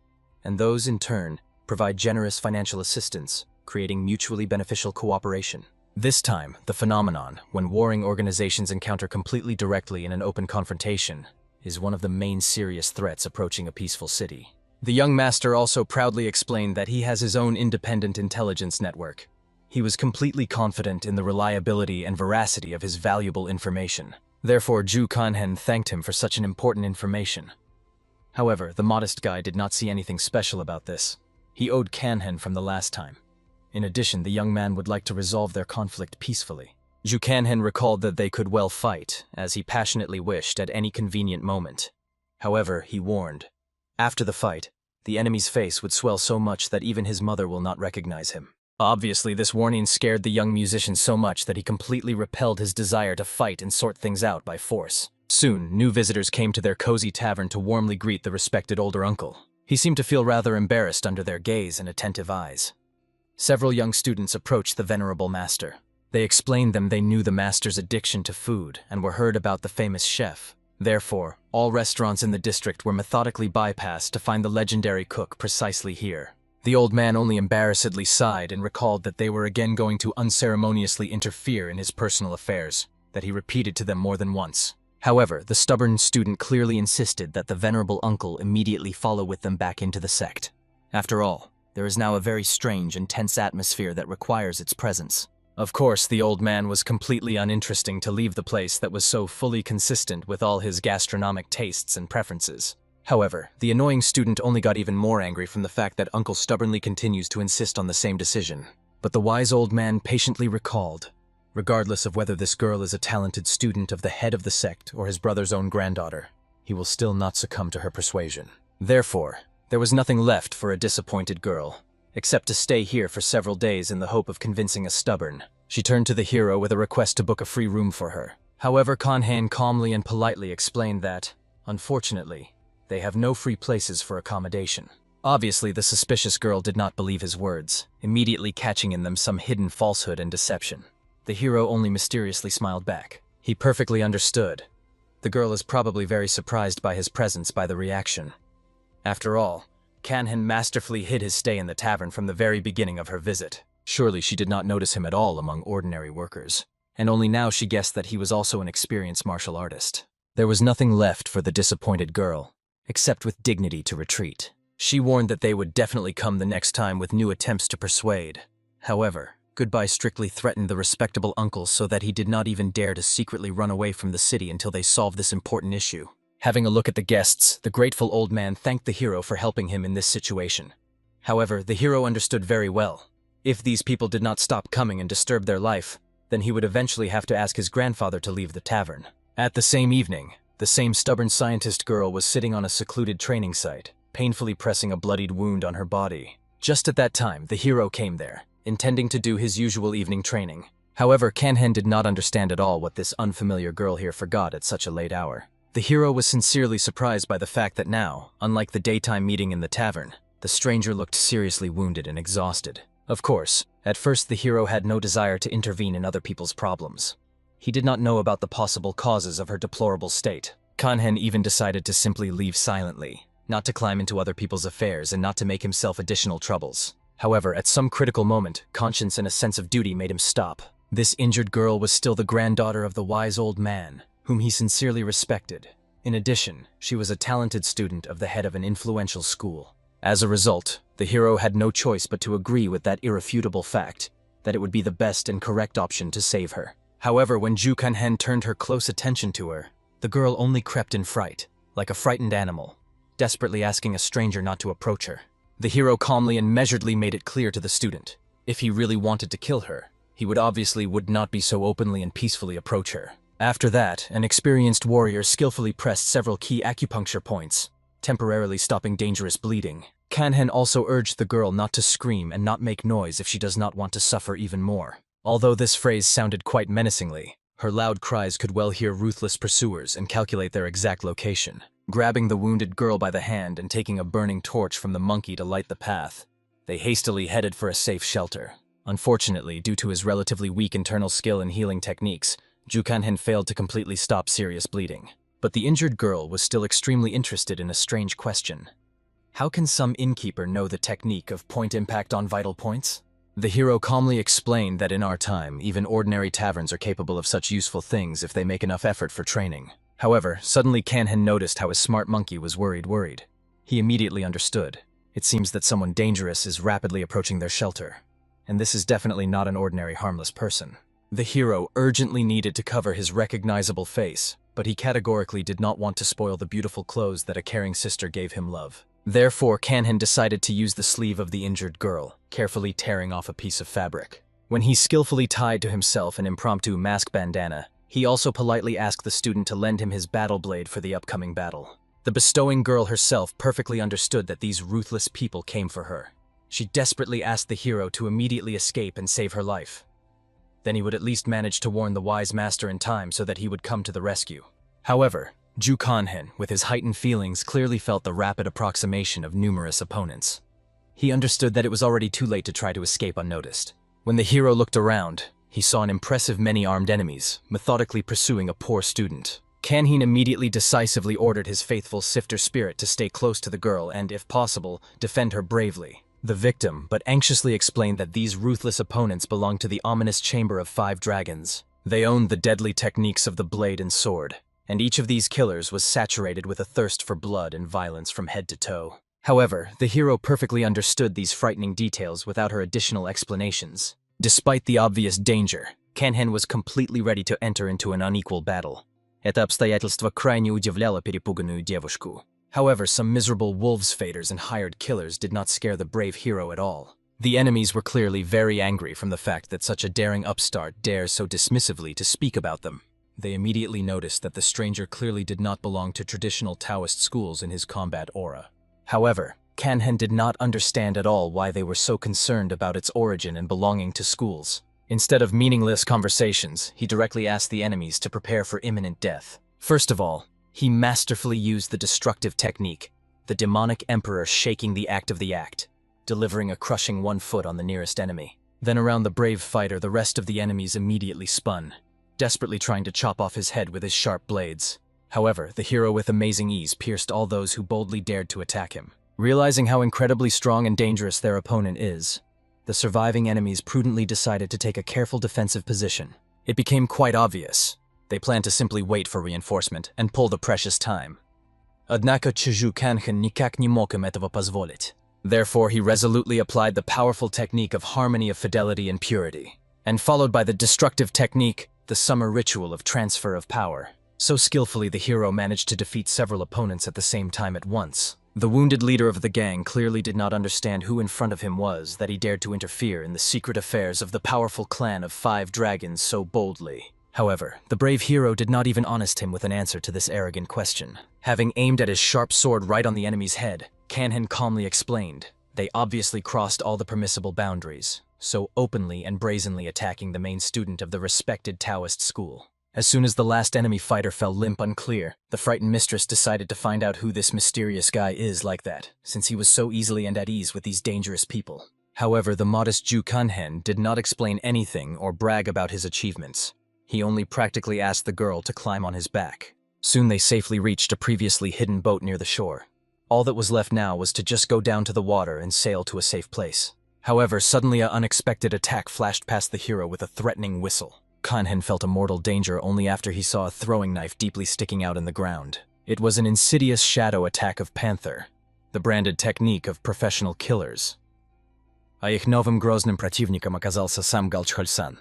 and those, in turn, provide generous financial assistance, creating mutually beneficial cooperation. This time, the phenomenon, when warring organizations encounter completely directly in an open confrontation, is one of the main serious threats approaching a peaceful city. The young master also proudly explained that he has his own independent intelligence network. He was completely confident in the reliability and veracity of his valuable information. Therefore, Ju Kanhen thanked him for such an important information. However, the modest guy did not see anything special about this. He owed Kanhen from the last time. In addition, the young man would like to resolve their conflict peacefully. Ju Kanhen recalled that they could well fight, as he passionately wished at any convenient moment. However, he warned, after the fight, the enemy's face would swell so much that even his mother will not recognize him. Obviously, this warning scared the young musician so much that he completely repelled his desire to fight and sort things out by force. Soon, new visitors came to their cozy tavern to warmly greet the respected older uncle. He seemed to feel rather embarrassed under their gaze and attentive eyes. Several young students approached the venerable master. They explained them they knew the master's addiction to food and were heard about the famous chef. Therefore, all restaurants in the district were methodically bypassed to find the legendary cook precisely here. The old man only embarrassedly sighed and recalled that they were again going to unceremoniously interfere in his personal affairs, that he repeated to them more than once. However, the stubborn student clearly insisted that the venerable uncle immediately follow with them back into the sect. After all, there is now a very strange and tense atmosphere that requires its presence. Of course, the old man was completely uninteresting to leave the place that was so fully consistent with all his gastronomic tastes and preferences. However, the annoying student only got even more angry from the fact that Uncle stubbornly continues to insist on the same decision. But the wise old man patiently recalled, regardless of whether this girl is a talented student of the head of the sect or his brother's own granddaughter, he will still not succumb to her persuasion. Therefore, there was nothing left for a disappointed girl, except to stay here for several days in the hope of convincing a stubborn. She turned to the hero with a request to book a free room for her. However, Kanhan calmly and politely explained that, unfortunately, they have no free places for accommodation. Obviously, the suspicious girl did not believe his words, immediately catching in them some hidden falsehood and deception. The hero only mysteriously smiled back. He perfectly understood. The girl is probably very surprised by his presence by the reaction. After all, Kanhan masterfully hid his stay in the tavern from the very beginning of her visit. Surely she did not notice him at all among ordinary workers, and only now she guessed that he was also an experienced martial artist. There was nothing left for the disappointed girl, except with dignity to retreat. She warned that they would definitely come the next time with new attempts to persuade. However, Goodbye strictly threatened the respectable uncle so that he did not even dare to secretly run away from the city until they solved this important issue. Having a look at the guests, the grateful old man thanked the hero for helping him in this situation. However, the hero understood very well. If these people did not stop coming and disturb their life, then he would eventually have to ask his grandfather to leave the tavern. At the same evening, the same stubborn scientist girl was sitting on a secluded training site, painfully pressing a bloodied wound on her body. Just at that time, the hero came there, intending to do his usual evening training. However, Kanhen did not understand at all what this unfamiliar girl here forgot at such a late hour. The hero was sincerely surprised by the fact that now, unlike the daytime meeting in the tavern, the stranger looked seriously wounded and exhausted. Of course, at first the hero had no desire to intervene in other people's problems. He did not know about the possible causes of her deplorable state. Kanhen even decided to simply leave silently, not to climb into other people's affairs and not to make himself additional troubles. However, at some critical moment, conscience and a sense of duty made him stop. This injured girl was still the granddaughter of the wise old man, whom he sincerely respected. In addition, she was a talented student of the head of an influential school. As a result, the hero had no choice but to agree with that irrefutable fact, that it would be the best and correct option to save her. However, when Ju Kanhen turned her close attention to her, the girl only crept in fright, like a frightened animal, desperately asking a stranger not to approach her. The hero calmly and measuredly made it clear to the student, if he really wanted to kill her, he would not be so openly and peacefully approach her. After that, an experienced warrior skillfully pressed several key acupuncture points, temporarily stopping dangerous bleeding. Kanhen also urged the girl not to scream and not make noise if she does not want to suffer even more. Although this phrase sounded quite menacingly, her loud cries could well hear ruthless pursuers and calculate their exact location. Grabbing the wounded girl by the hand and taking a burning torch from the monkey to light the path, they hastily headed for a safe shelter. Unfortunately, due to his relatively weak internal skill in healing techniques, Ju Kanhen failed to completely stop serious bleeding. But the injured girl was still extremely interested in a strange question. How can some innkeeper know the technique of point impact on vital points? The hero calmly explained that in our time, even ordinary taverns are capable of such useful things if they make enough effort for training. However, suddenly Kanhen noticed how his smart monkey was worried. He immediately understood. It seems that someone dangerous is rapidly approaching their shelter. And this is definitely not an ordinary harmless person. The hero urgently needed to cover his recognizable face, but he categorically did not want to spoil the beautiful clothes that a caring sister gave him love. Therefore, Kanhen decided to use the sleeve of the injured girl, carefully tearing off a piece of fabric. When he skillfully tied to himself an impromptu mask bandana, he also politely asked the student to lend him his battle blade for the upcoming battle. The bestowing girl herself perfectly understood that these ruthless people came for her. She desperately asked the hero to immediately escape and save her life. Then he would at least manage to warn the wise master in time so that he would come to the rescue. However, Ju Kanhen, with his heightened feelings, clearly felt the rapid approximation of numerous opponents. He understood that it was already too late to try to escape unnoticed. When the hero looked around, he saw an impressive many armed enemies, methodically pursuing a poor student. Kanhen immediately decisively ordered his faithful sifter spirit to stay close to the girl and, if possible, defend her bravely. The victim, but anxiously explained that these ruthless opponents belonged to the ominous chamber of 5 dragons. They owned the deadly techniques of the blade and sword, and each of these killers was saturated with a thirst for blood and violence from head to toe. However, the hero perfectly understood these frightening details without her additional explanations. Despite the obvious danger, Kanhen was completely ready to enter into an unequal battle. Это обстоятельство крайне удивляло перепуганную девушку. However, some miserable wolves faders and hired killers did not scare the brave hero at all. The enemies were clearly very angry from the fact that such a daring upstart dares so dismissively to speak about them. They immediately noticed that the stranger clearly did not belong to traditional Taoist schools in his combat aura. However, Kanhen did not understand at all why they were so concerned about its origin and belonging to schools. Instead of meaningless conversations, he directly asked the enemies to prepare for imminent death. First of all, he masterfully used the destructive technique, the demonic emperor shaking the act, delivering a crushing 1 foot on the nearest enemy. Then around the brave fighter, the rest of the enemies immediately spun, desperately trying to chop off his head with his sharp blades. However, the hero with amazing ease pierced all those who boldly dared to attack him. Realizing how incredibly strong and dangerous their opponent is, the surviving enemies prudently decided to take a careful defensive position. It became quite obvious. They planned to simply wait for reinforcement and pull the precious time. Однако Чжу Канхэн никак не мог им этого позволить. Therefore, he resolutely applied the powerful technique of harmony of fidelity and purity, and followed by the destructive technique, the summer ritual of transfer of power. So skillfully, the hero managed to defeat several opponents at the same time at once. The wounded leader of the gang clearly did not understand who in front of him was that he dared to interfere in the secret affairs of the powerful clan of 5 dragons so boldly. However, the brave hero did not even honest him with an answer to this arrogant question. Having aimed at his sharp sword right on the enemy's head, Kanhen calmly explained, they obviously crossed all the permissible boundaries, so openly and brazenly attacking the main student of the respected Taoist school. As soon as the last enemy fighter fell limp unclear, the frightened mistress decided to find out who this mysterious guy is like that, since he was so easily and at ease with these dangerous people. However, the modest Ju Kanhen did not explain anything or brag about his achievements. He only practically asked the girl to climb on his back. Soon they safely reached a previously hidden boat near the shore. All that was left now was to just go down to the water and sail to a safe place. However, suddenly an unexpected attack flashed past the hero with a threatening whistle. Kanhen felt a mortal danger only after he saw a throwing knife deeply sticking out in the ground. It was an insidious shadow attack of Panther, the branded technique of professional killers. А их новым грозным противником оказался сам Галчхольсан.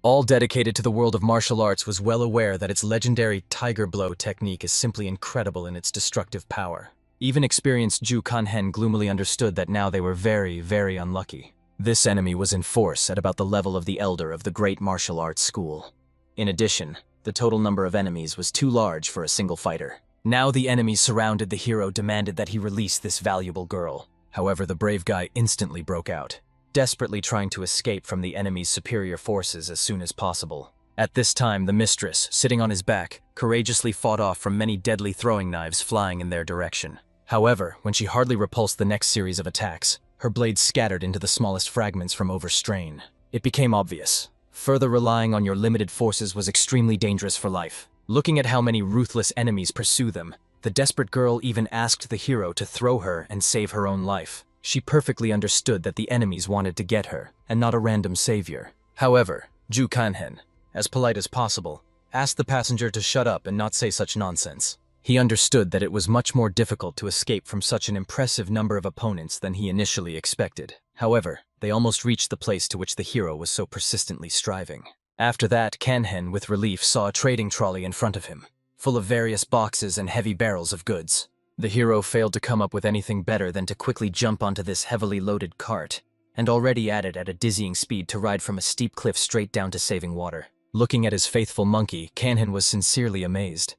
All dedicated to the world of martial arts was well aware that its legendary Tiger Blow technique is simply incredible in its destructive power. Even experienced Ju Kanhen gloomily understood that now they were very, very unlucky. This enemy was in force at about the level of the elder of the great martial arts school. In addition, the total number of enemies was too large for a single fighter. Now the enemies surrounded the hero demanded that he release this valuable girl. However, the brave guy instantly broke out, desperately trying to escape from the enemy's superior forces as soon as possible. At this time, the mistress, sitting on his back, courageously fought off from many deadly throwing knives flying in their direction. However, when she hardly repulsed the next series of attacks, her blades scattered into the smallest fragments from overstrain. It became obvious. Further relying on your limited forces was extremely dangerous for life. Looking at how many ruthless enemies pursue them, the desperate girl even asked the hero to throw her and save her own life. She perfectly understood that the enemies wanted to get her, and not a random savior. However, Ju Kanhen, as polite as possible, asked the passenger to shut up and not say such nonsense. He understood that it was much more difficult to escape from such an impressive number of opponents than he initially expected. However, they almost reached the place to which the hero was so persistently striving. After that, Kanhen, with relief, saw a trading trolley in front of him, full of various boxes and heavy barrels of goods. The hero failed to come up with anything better than to quickly jump onto this heavily loaded cart, and already at it at a dizzying speed to ride from a steep cliff straight down to saving water. Looking at his faithful monkey, Kanhen was sincerely amazed.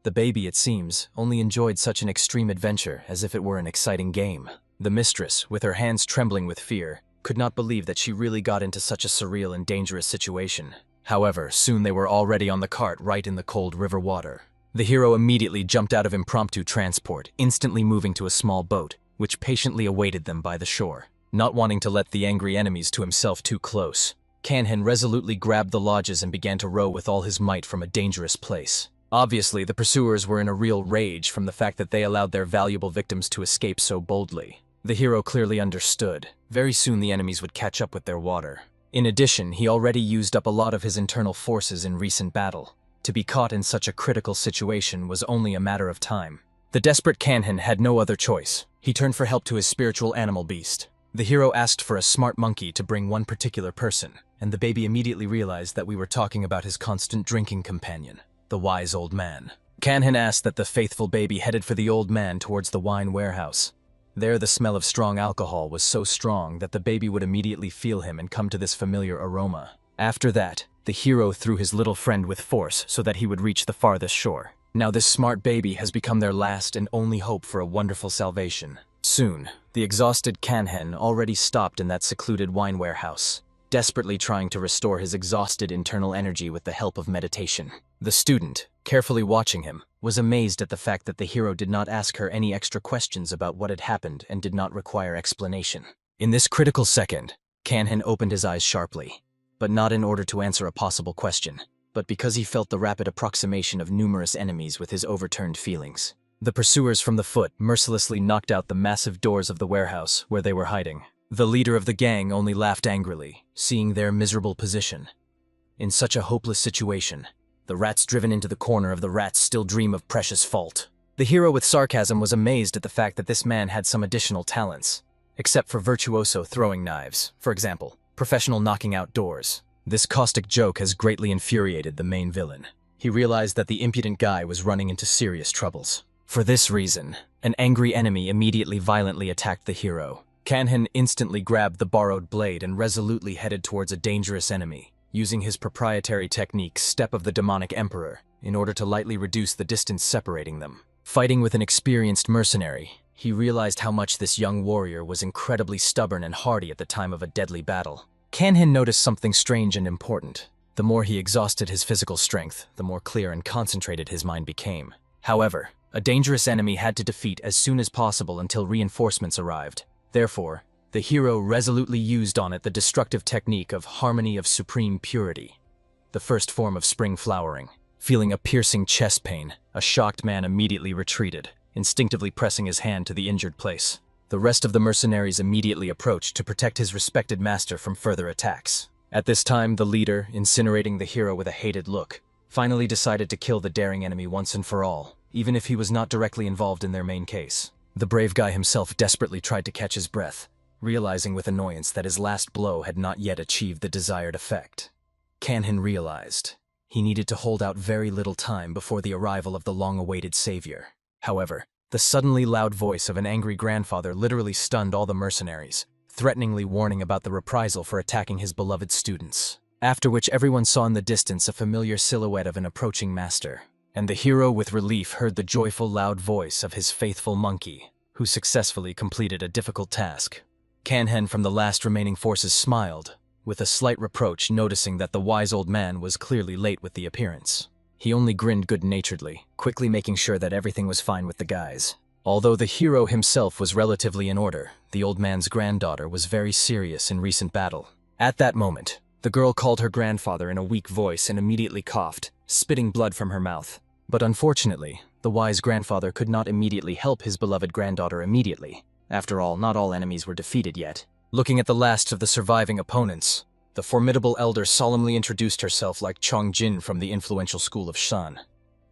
The baby, it seems, only enjoyed such an extreme adventure as if it were an exciting game. The mistress, with her hands trembling with fear, could not believe that she really got into such a surreal and dangerous situation. However, soon they were already on the cart right in the cold river water. The hero immediately jumped out of impromptu transport, instantly moving to a small boat, which patiently awaited them by the shore. Not wanting to let the angry enemies to himself too close, Kanhen resolutely grabbed the lodges and began to row with all his might from a dangerous place. Obviously, the pursuers were in a real rage from the fact that they allowed their valuable victims to escape so boldly. The hero clearly understood. Very soon the enemies would catch up with their water. In addition, he already used up a lot of his internal forces in recent battle. To be caught in such a critical situation was only a matter of time. The desperate Kanhen had no other choice. He turned for help to his spiritual animal beast. The hero asked for a smart monkey to bring one particular person, and the baby immediately realized that we were talking about his constant drinking companion, the wise old man. Kanhen asked that the faithful baby headed for the old man towards the wine warehouse. There the smell of strong alcohol was so strong that the baby would immediately feel him and come to this familiar aroma. After that, the hero threw his little friend with force so that he would reach the farthest shore. Now this smart baby has become their last and only hope for a wonderful salvation. Soon, the exhausted Kanhen already stopped in that secluded wine warehouse, desperately trying to restore his exhausted internal energy with the help of meditation. The student, carefully watching him, was amazed at the fact that the hero did not ask her any extra questions about what had happened and did not require explanation. In this critical second, Kanhen opened his eyes sharply, but not in order to answer a possible question, but because he felt the rapid approximation of numerous enemies with his overturned feelings. The pursuers from the foot mercilessly knocked out the massive doors of the warehouse where they were hiding. The leader of the gang only laughed angrily, seeing their miserable position. In such a hopeless situation, the rats driven into the corner of the rats still dream of precious fault. The hero with sarcasm was amazed at the fact that this man had some additional talents, except for virtuoso throwing knives, for example, professional knocking out doors. This caustic joke has greatly infuriated the main villain. He realized that the impudent guy was running into serious troubles. For this reason, an angry enemy immediately violently attacked the hero. Kanhen instantly grabbed the borrowed blade and resolutely headed towards a dangerous enemy, using his proprietary technique, Step of the Demonic Emperor, in order to lightly reduce the distance separating them. Fighting with an experienced mercenary, he realized how much this young warrior was incredibly stubborn and hardy at the time of a deadly battle. Kanhen noticed something strange and important. The more he exhausted his physical strength, the more clear and concentrated his mind became. However, a dangerous enemy had to defeat as soon as possible until reinforcements arrived. Therefore, the hero resolutely used on it the destructive technique of Harmony of Supreme Purity, the first form of spring flowering. Feeling a piercing chest pain, a shocked man immediately retreated, instinctively pressing his hand to the injured place. The rest of the mercenaries immediately approached to protect his respected master from further attacks. At this time, the leader, incinerating the hero with a hated look, finally decided to kill the daring enemy once and for all, even if he was not directly involved in their main case. The brave guy himself desperately tried to catch his breath, realizing with annoyance that his last blow had not yet achieved the desired effect. Kanhen realized he needed to hold out very little time before the arrival of the long-awaited savior. However, the suddenly loud voice of an angry grandfather literally stunned all the mercenaries, threateningly warning about the reprisal for attacking his beloved students. After which everyone saw in the distance a familiar silhouette of an approaching master, and the hero with relief heard the joyful loud voice of his faithful monkey, who successfully completed a difficult task. Kanhen from the last remaining forces smiled, with a slight reproach, noticing that the wise old man was clearly late with the appearance. He only grinned good-naturedly, quickly making sure that everything was fine with the guys. Although the hero himself was relatively in order, the old man's granddaughter was very serious in recent battle. At that moment, the girl called her grandfather in a weak voice and immediately coughed, spitting blood from her mouth. But unfortunately, the wise grandfather could not immediately help his beloved granddaughter immediately. After all, not all enemies were defeated yet. Looking at the last of the surviving opponents, the formidable elder solemnly introduced herself like Chong Jin from the influential school of Shan.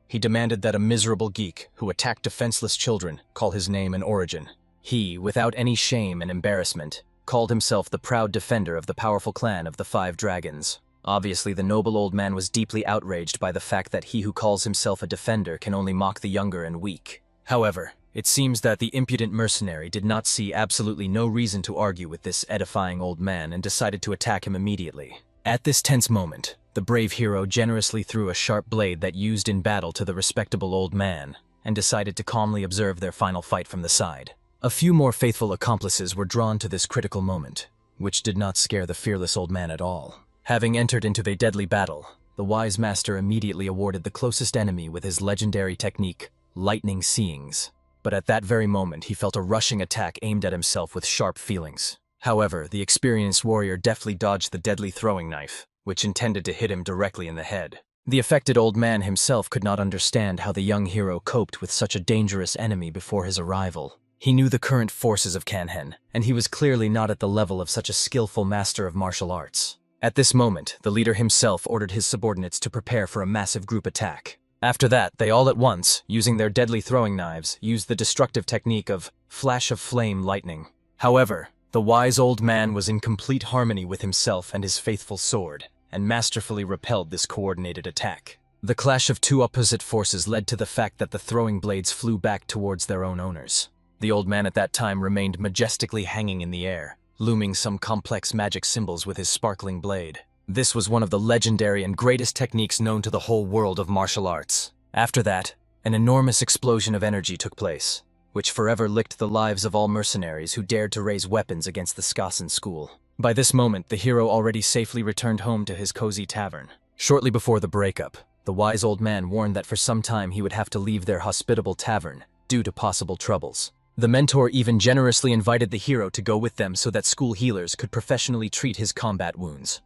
He demanded that a miserable geek who attacked defenseless children call his name and origin. He, without any shame and embarrassment, called himself the proud defender of the powerful clan of the Five Dragons. Obviously, the noble old man was deeply outraged by the fact that he who calls himself a defender can only mock the younger and weak. However, it seems that the impudent mercenary did not see absolutely no reason to argue with this edifying old man and decided to attack him immediately. At this tense moment, the brave hero generously threw a sharp blade that used in battle to the respectable old man and decided to calmly observe their final fight from the side. A few more faithful accomplices were drawn to this critical moment, which did not scare the fearless old man at all. Having entered into the deadly battle, the wise master immediately awarded the closest enemy with his legendary technique, lightning seeings. But at that very moment, he felt a rushing attack aimed at himself with sharp feelings. However, the experienced warrior deftly dodged the deadly throwing knife, which intended to hit him directly in the head. The affected old man himself could not understand how the young hero coped with such a dangerous enemy before his arrival. He knew the current forces of Kanhen, and he was clearly not at the level of such a skillful master of martial arts. At this moment, the leader himself ordered his subordinates to prepare for a massive group attack. After that, they all at once, using their deadly throwing knives, used the destructive technique of flash of flame lightning. However, the wise old man was in complete harmony with himself and his faithful sword, and masterfully repelled this coordinated attack. The clash of two opposite forces led to the fact that the throwing blades flew back towards their own owners. The old man at that time remained majestically hanging in the air, looming some complex magic symbols with his sparkling blade. This was one of the legendary and greatest techniques known to the whole world of martial arts. After that, an enormous explosion of energy took place, which forever licked the lives of all mercenaries who dared to raise weapons against the Skasen school. By this moment, the hero already safely returned home to his cozy tavern. Shortly before the breakup, the wise old man warned that for some time he would have to leave their hospitable tavern due to possible troubles. The mentor even generously invited the hero to go with them so that school healers could professionally treat his combat wounds.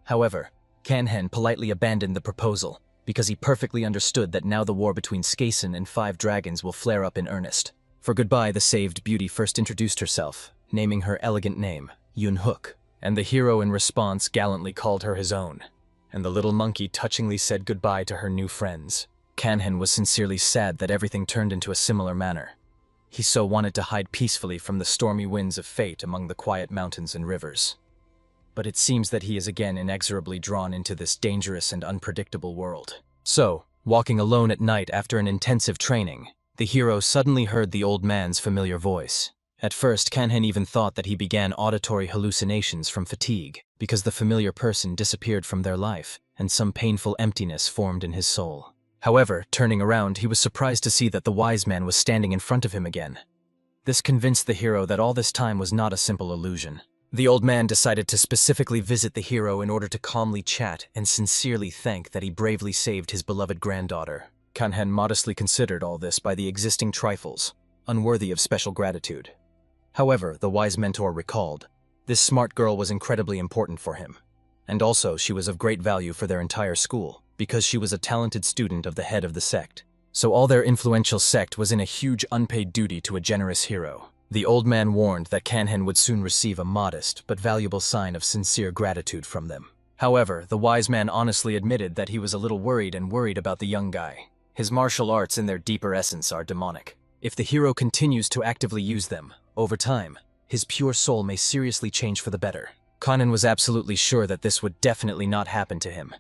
However, Kanhen politely abandoned the proposal because he perfectly understood that now the war between Skasen and Five Dragons will flare up in earnest. For goodbye, the saved beauty first introduced herself, naming her elegant name, Yun Hook, and the hero in response gallantly called her his own. And the little monkey touchingly said goodbye to her new friends. Kanhen was sincerely sad that everything turned into a similar manner. He so wanted to hide peacefully from the stormy winds of fate among the quiet mountains and rivers. But it seems that he is again inexorably drawn into this dangerous and unpredictable world. So, walking alone at night after an intensive training, the hero suddenly heard the old man's familiar voice. At first, Kanhen even thought that he began auditory hallucinations from fatigue, because the familiar person disappeared from their life, and some painful emptiness formed in his soul. However, turning around, he was surprised to see that the wise man was standing in front of him again. This convinced the hero that all this time was not a simple illusion. The old man decided to specifically visit the hero in order to calmly chat and sincerely thank that he bravely saved his beloved granddaughter. Kanhen modestly considered all this by the existing trifles, unworthy of special gratitude. However, the wise mentor recalled, this smart girl was incredibly important for him. And also, she was of great value for their entire school, because she was a talented student of the head of the sect. So all their influential sect was in a huge unpaid duty to a generous hero. The old man warned that Kanhen would soon receive a modest but valuable sign of sincere gratitude from them. However, the wise man honestly admitted that he was a little worried about the young guy. His martial arts in their deeper essence are demonic. If the hero continues to actively use them, over time, his pure soul may seriously change for the better. Kanhen was absolutely sure that this would definitely not happen to him,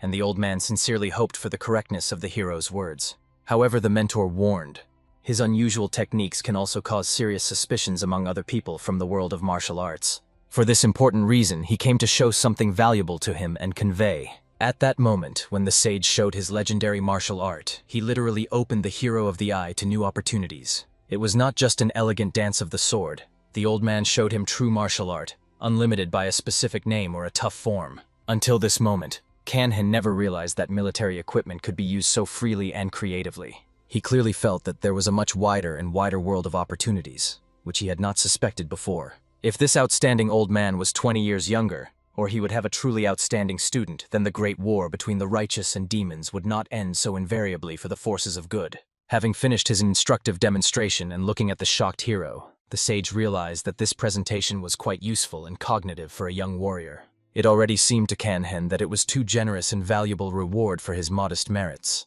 and the old man sincerely hoped for the correctness of the hero's words. However, the mentor warned, his unusual techniques can also cause serious suspicions among other people from the world of martial arts. For this important reason, he came to show something valuable to him and convey. At that moment, when the sage showed his legendary martial art, he literally opened the hero of the eye to new opportunities. It was not just an elegant dance of the sword. The old man showed him true martial art, unlimited by a specific name or a tough form. Until this moment, Kanhen never realized that military equipment could be used so freely and creatively. He clearly felt that there was a much wider world of opportunities, which he had not suspected before. If this outstanding old man was 20 years younger, or he would have a truly outstanding student, then the great war between the righteous and demons would not end so invariably for the forces of good. Having finished his instructive demonstration and looking at the shocked hero, The sage realized that this presentation was quite useful and cognitive for a young warrior. It already seemed to Kanhen that it was too generous and valuable reward for his modest merits.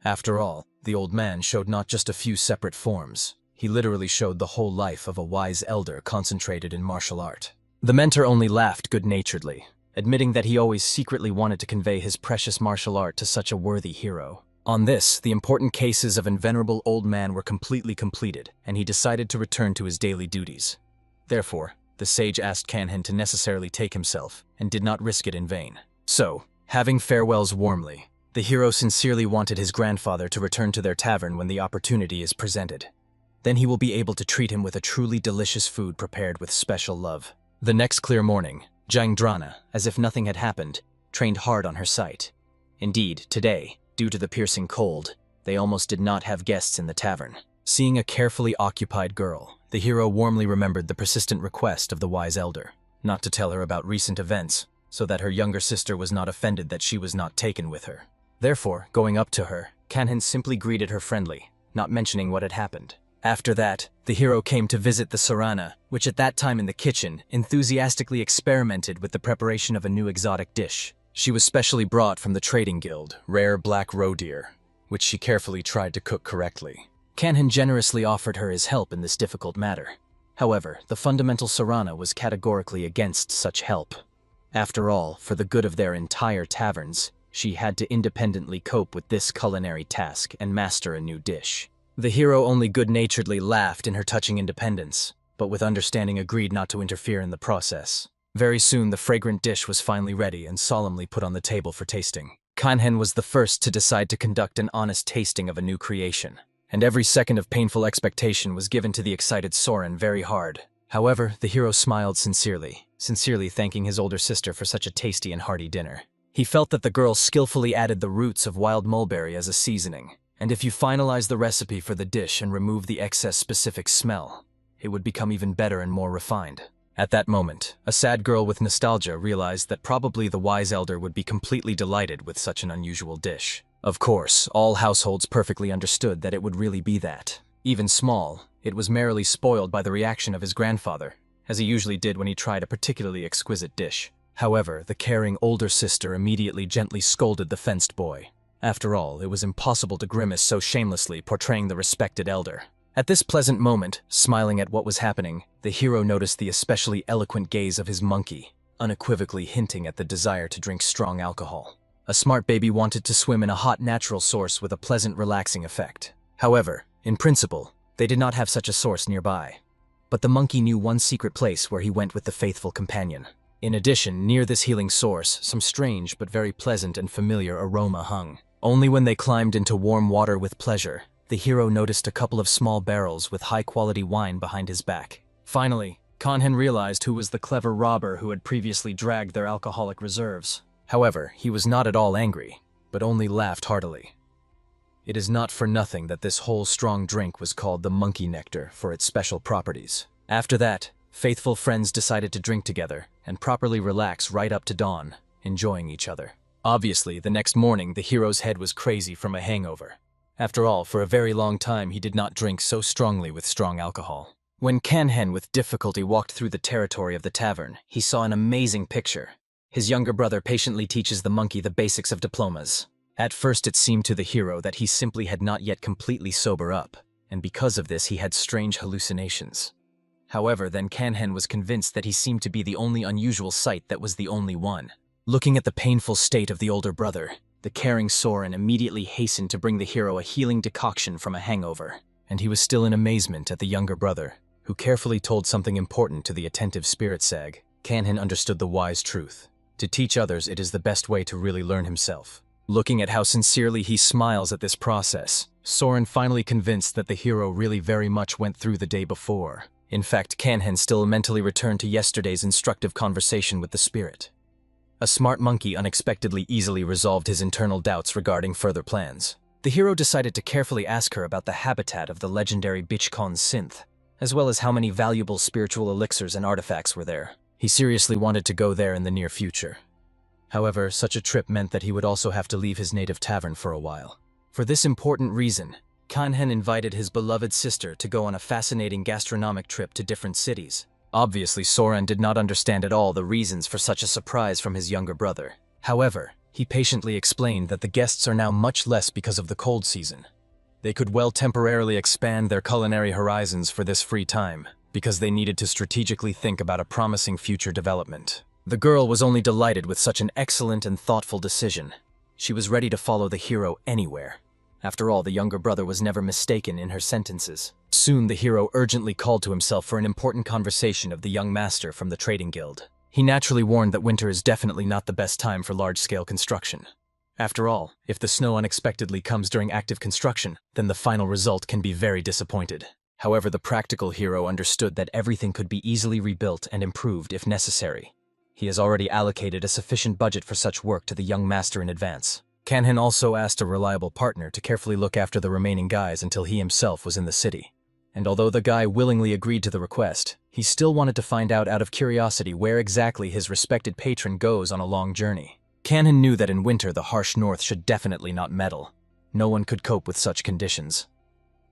After all, the old man showed not just a few separate forms. He literally showed the whole life of a wise elder concentrated in martial art. The mentor only laughed good-naturedly, admitting that he always secretly wanted to convey his precious martial art to such a worthy hero. On this, the important cases of a venerable old man were completely completed, and he decided to return to his daily duties. Therefore, the sage asked Kanhen to necessarily take himself, and did not risk it in vain. So, having farewells warmly, the hero sincerely wanted his grandfather to return to their tavern when the opportunity is presented. Then he will be able to treat him with a truly delicious food prepared with special love. The next clear morning, Jangdrana, as if nothing had happened, trained hard on her sight. Indeed, today, due to the piercing cold, they almost did not have guests in the tavern. Seeing a carefully occupied girl, the hero warmly remembered the persistent request of the wise elder, not to tell her about recent events, so that her younger sister was not offended that she was not taken with her. Therefore, going up to her, Kanhen simply greeted her friendly, not mentioning what had happened. After that, the hero came to visit the Sarana, which at that time in the kitchen enthusiastically experimented with the preparation of a new exotic dish. She was specially brought from the trading guild, rare black roe deer, which she carefully tried to cook correctly. Kanhen generously offered her his help in this difficult matter. However, the fundamental Sarana was categorically against such help. After all, for the good of their entire taverns, she had to independently cope with this culinary task and master a new dish. The hero only good-naturedly laughed in her touching independence, but with understanding agreed not to interfere in the process. Very soon the fragrant dish was finally ready and solemnly put on the table for tasting. Kanhen was the first to decide to conduct an honest tasting of a new creation, and every second of painful expectation was given to the excited Soren very hard. However, the hero smiled sincerely thanking his older sister for such a tasty and hearty dinner. He felt that the girl skillfully added the roots of wild mulberry as a seasoning, and if you finalize the recipe for the dish and remove the excess specific smell, it would become even better and more refined. At that moment, a sad girl with nostalgia realized that probably the wise elder would be completely delighted with such an unusual dish. Of course, all households perfectly understood that it would really be that. Even small, it was merely spoiled by the reaction of his grandfather, as he usually did when he tried a particularly exquisite dish. However, the caring older sister immediately gently scolded the fenced boy. After all, it was impossible to grimace so shamelessly portraying the respected elder. At this pleasant moment, smiling at what was happening, the hero noticed the especially eloquent gaze of his monkey, unequivocally hinting at the desire to drink strong alcohol. A smart baby wanted to swim in a hot natural source with a pleasant relaxing effect. However, in principle, they did not have such a source nearby. But the monkey knew one secret place where he went with the faithful companion. In addition, near this healing source, some strange but very pleasant and familiar aroma hung. Only when they climbed into warm water with pleasure, the hero noticed a couple of small barrels with high-quality wine behind his back. Finally, Kanhen realized who was the clever robber who had previously dragged their alcoholic reserves. However, he was not at all angry, but only laughed heartily. It is not for nothing that this whole strong drink was called the monkey nectar for its special properties. After that, faithful friends decided to drink together and properly relax right up to dawn, enjoying each other. Obviously, the next morning the hero's head was crazy from a hangover. After all, for a very long time he did not drink so strongly with strong alcohol. When Kanhen with difficulty walked through the territory of the tavern, he saw an amazing picture. His younger brother patiently teaches the monkey the basics of diplomas. At first it seemed to the hero that he simply had not yet completely sober up, and because of this he had strange hallucinations. However, then Kanhen was convinced that he seemed to be the only unusual sight that was the only one. Looking at the painful state of the older brother, the caring Soren immediately hastened to bring the hero a healing decoction from a hangover, and he was still in amazement at the younger brother, who carefully told something important to the attentive spirit sag. Kanhen understood the wise truth. To teach others, it is the best way to really learn himself. Looking at how sincerely he smiles at this process, Soren finally convinced that the hero really very much went through the day before. In fact, Kanhen still mentally returned to yesterday's instructive conversation with the spirit. A smart monkey unexpectedly easily resolved his internal doubts regarding further plans. The hero decided to carefully ask her about the habitat of the legendary Bichkon synth, as well as how many valuable spiritual elixirs and artifacts were there. He seriously wanted to go there in the near future. However, such a trip meant that he would also have to leave his native tavern for a while. For this important reason, Kanhen invited his beloved sister to go on a fascinating gastronomic trip to different cities. Obviously, Soren did not understand at all the reasons for such a surprise from his younger brother. However, he patiently explained that the guests are now much less because of the cold season. They could well temporarily expand their culinary horizons for this free time, because they needed to strategically think about a promising future development. The girl was only delighted with such an excellent and thoughtful decision. She was ready to follow the hero anywhere. After all, the younger brother was never mistaken in her sentences. Soon the hero urgently called to himself for an important conversation of the young master from the trading guild. He naturally warned that winter is definitely not the best time for large-scale construction. After all, if the snow unexpectedly comes during active construction, then the final result can be very disappointed. However, the practical hero understood that everything could be easily rebuilt and improved if necessary. He has already allocated a sufficient budget for such work to the young master in advance. Kanhen also asked a reliable partner to carefully look after the remaining guys until he himself was in the city. And although the guy willingly agreed to the request, he still wanted to find out of curiosity where exactly his respected patron goes on a long journey. Kanhen knew that in winter the harsh north should definitely not meddle. No one could cope with such conditions.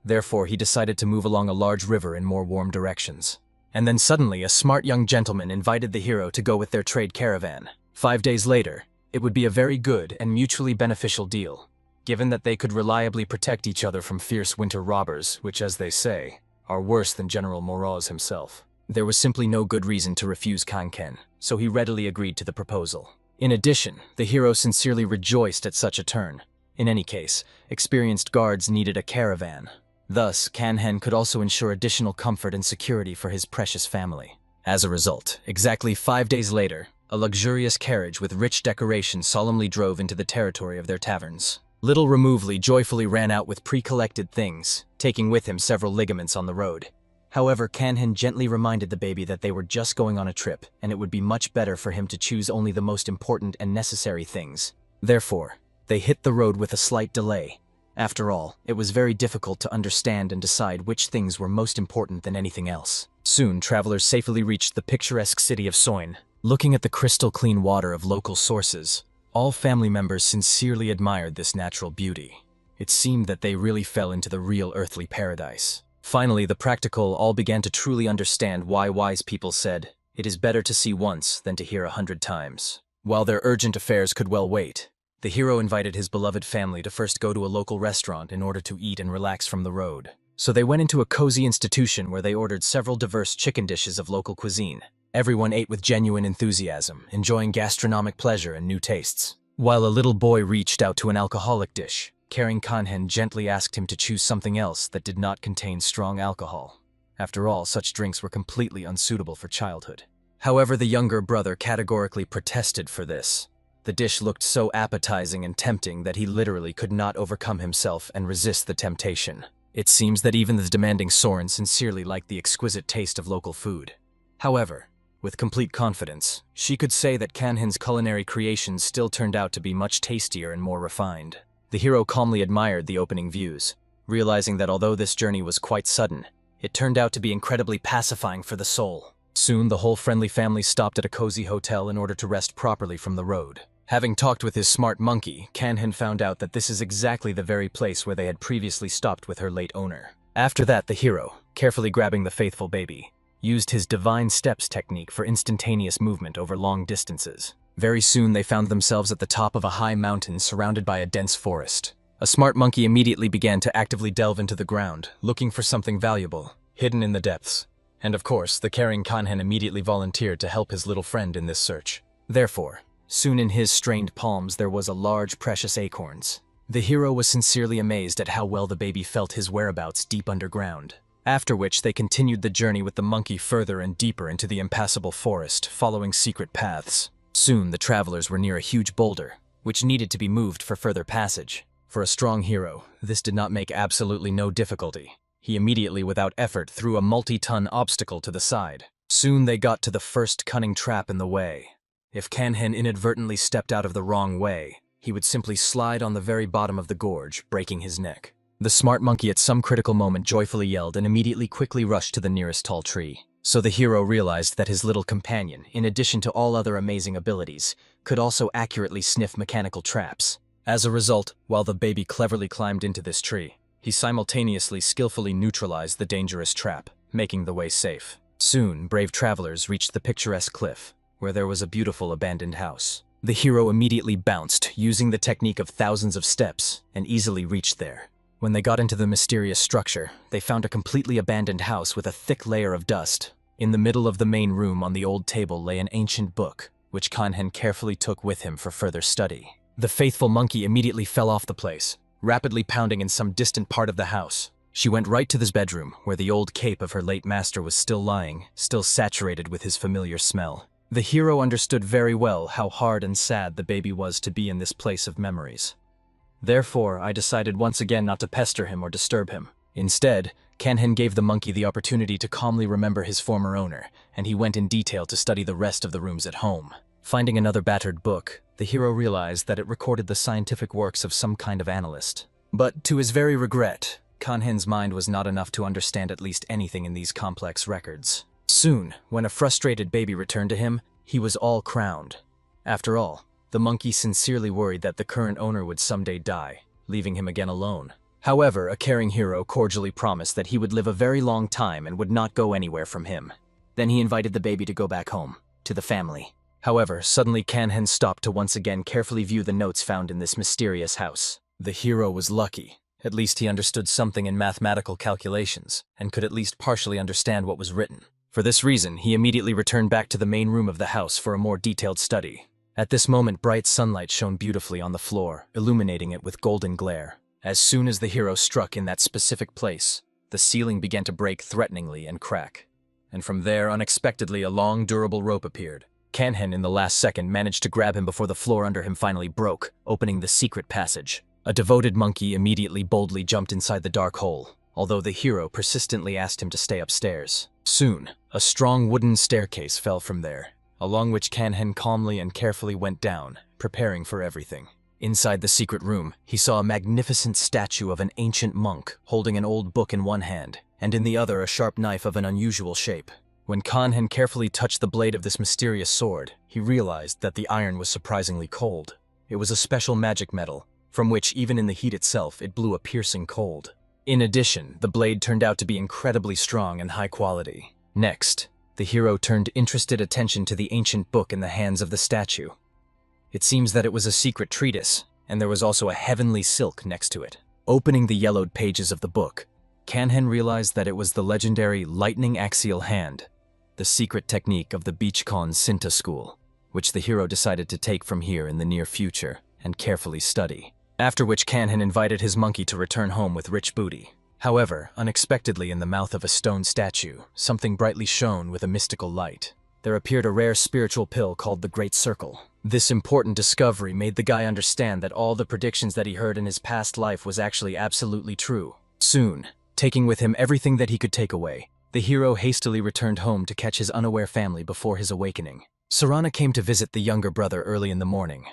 Therefore, he decided to move along a large river in more warm directions. And then suddenly, a smart young gentleman invited the hero to go with their trade caravan. 5 days later, it would be a very good and mutually beneficial deal, given that they could reliably protect each other from fierce winter robbers, which, as they say, are worse than General Moroz himself. There was simply no good reason to refuse Kanken, so he readily agreed to the proposal. In addition, the hero sincerely rejoiced at such a turn. In any case, experienced guards needed a caravan. Thus, Kanhen could also ensure additional comfort and security for his precious family. As a result, exactly 5 days later, a luxurious carriage with rich decoration solemnly drove into the territory of their taverns. Little Removely joyfully ran out with pre-collected things, taking with him several ligaments on the road. However, Kanhen gently reminded the baby that they were just going on a trip, and it would be much better for him to choose only the most important and necessary things. Therefore, they hit the road with a slight delay. After all, it was very difficult to understand and decide which things were most important than anything else. Soon, travelers safely reached the picturesque city of Soin. Looking at the crystal-clean water of local sources, all family members sincerely admired this natural beauty. It seemed that they really fell into the real earthly paradise. Finally, the practical all began to truly understand why wise people said, "It is better to see once than to hear 100 times." While their urgent affairs could well wait, the hero invited his beloved family to first go to a local restaurant in order to eat and relax from the road. So they went into a cozy institution where they ordered several diverse chicken dishes of local cuisine. Everyone ate with genuine enthusiasm, enjoying gastronomic pleasure and new tastes. While a little boy reached out to an alcoholic dish, caring Kanhen gently asked him to choose something else that did not contain strong alcohol. After all, such drinks were completely unsuitable for childhood. However, the younger brother categorically protested for this. The dish looked so appetizing and tempting that he literally could not overcome himself and resist the temptation. It seems that even the demanding Soren sincerely liked the exquisite taste of local food. However, with complete confidence, she could say that Kanhen's culinary creations still turned out to be much tastier and more refined. The hero calmly admired the opening views, realizing that although this journey was quite sudden, it turned out to be incredibly pacifying for the soul. Soon, the whole friendly family stopped at a cozy hotel in order to rest properly from the road. Having talked with his smart monkey, Kanhen found out that this is exactly the very place where they had previously stopped with her late owner. After that, the hero, carefully grabbing the faithful baby, used his divine steps technique for instantaneous movement over long distances. Very soon, they found themselves at the top of a high mountain surrounded by a dense forest. A smart monkey immediately began to actively delve into the ground, looking for something valuable, hidden in the depths. And of course, the caring Kanhen immediately volunteered to help his little friend in this search. Therefore, soon in his strained palms there was a large precious acorns. The hero was sincerely amazed at how well the baby felt his whereabouts deep underground. After which they continued the journey with the monkey further and deeper into the impassable forest, following secret paths. Soon the travelers were near a huge boulder, which needed to be moved for further passage. For a strong hero, this did not make absolutely no difficulty. He immediately, without effort, threw a multi-ton obstacle to the side. Soon they got to the first cunning trap in the way. If Kanhen inadvertently stepped out of the wrong way, he would simply slide on the very bottom of the gorge, breaking his neck. The smart monkey at some critical moment joyfully yelled and immediately quickly rushed to the nearest tall tree. So the hero realized that his little companion, in addition to all other amazing abilities, could also accurately sniff mechanical traps. As a result, while the baby cleverly climbed into this tree, He simultaneously skillfully neutralized the dangerous trap, making the way safe. Soon, brave travelers reached the picturesque cliff, where there was a beautiful abandoned house. The hero immediately bounced, using the technique of thousands of steps, and easily reached there. When they got into the mysterious structure, they found a completely abandoned house with a thick layer of dust. In the middle of the main room on the old table lay an ancient book, which Kanhen carefully took with him for further study. The faithful monkey immediately fell off the place, rapidly pounding in some distant part of the house. She went right to his bedroom, where the old cape of her late master was still lying, still saturated with his familiar smell. The hero understood very well how hard and sad the baby was to be in this place of memories. Therefore, I decided once again not to pester him or disturb him. Instead, Kanhen gave the monkey the opportunity to calmly remember his former owner, and he went in detail to study the rest of the rooms at home. Finding another battered book, the hero realized that it recorded the scientific works of some kind of analyst. But to his very regret, Kanhen's mind was not enough to understand at least anything in these complex records. Soon, when a frustrated baby returned to him, he was all crowned. After all, the monkey sincerely worried that the current owner would someday die, leaving him again alone. However, a caring hero cordially promised that he would live a very long time and would not go anywhere from him. Then he invited the baby to go back home, to the family. However, suddenly Kanhen stopped to once again carefully view the notes found in this mysterious house. The hero was lucky. At least he understood something in mathematical calculations, and could at least partially understand what was written. For this reason, he immediately returned back to the main room of the house for a more detailed study. At this moment, bright sunlight shone beautifully on the floor, illuminating it with golden glare. As soon as the hero struck in that specific place, the ceiling began to break threateningly and crack. And from there, unexpectedly, a long, durable rope appeared. Kanhen, in the last second, managed to grab him before the floor under him finally broke, opening the secret passage. A devoted monkey immediately boldly jumped inside the dark hole, although the hero persistently asked him to stay upstairs. Soon, a strong wooden staircase fell from there, along which Kanhen calmly and carefully went down, preparing for everything. Inside the secret room, he saw a magnificent statue of an ancient monk holding an old book in one hand, and in the other a sharp knife of an unusual shape. When Kanhen carefully touched the blade of this mysterious sword, he realized that the iron was surprisingly cold. It was a special magic metal, from which, even in the heat itself, it blew a piercing cold. In addition, the blade turned out to be incredibly strong and high quality. Next, the hero turned interested attention to the ancient book in the hands of the statue. It seems that it was a secret treatise, and there was also a heavenly silk next to it. Opening the yellowed pages of the book, Kanhen realized that it was the legendary lightning axial hand, the secret technique of the Beachcon Sinta school, which the hero decided to take from here in the near future and carefully study. After which Kanhen invited his monkey to return home with rich booty. However, unexpectedly in the mouth of a stone statue, something brightly shone with a mystical light. There appeared a rare spiritual pill called the Great Circle. This important discovery made the guy understand that all the predictions that he heard in his past life was actually absolutely true. Soon, taking with him everything that he could take away, the hero hastily returned home to catch his unaware family before his awakening. Sarana came to visit the younger brother early in the morning,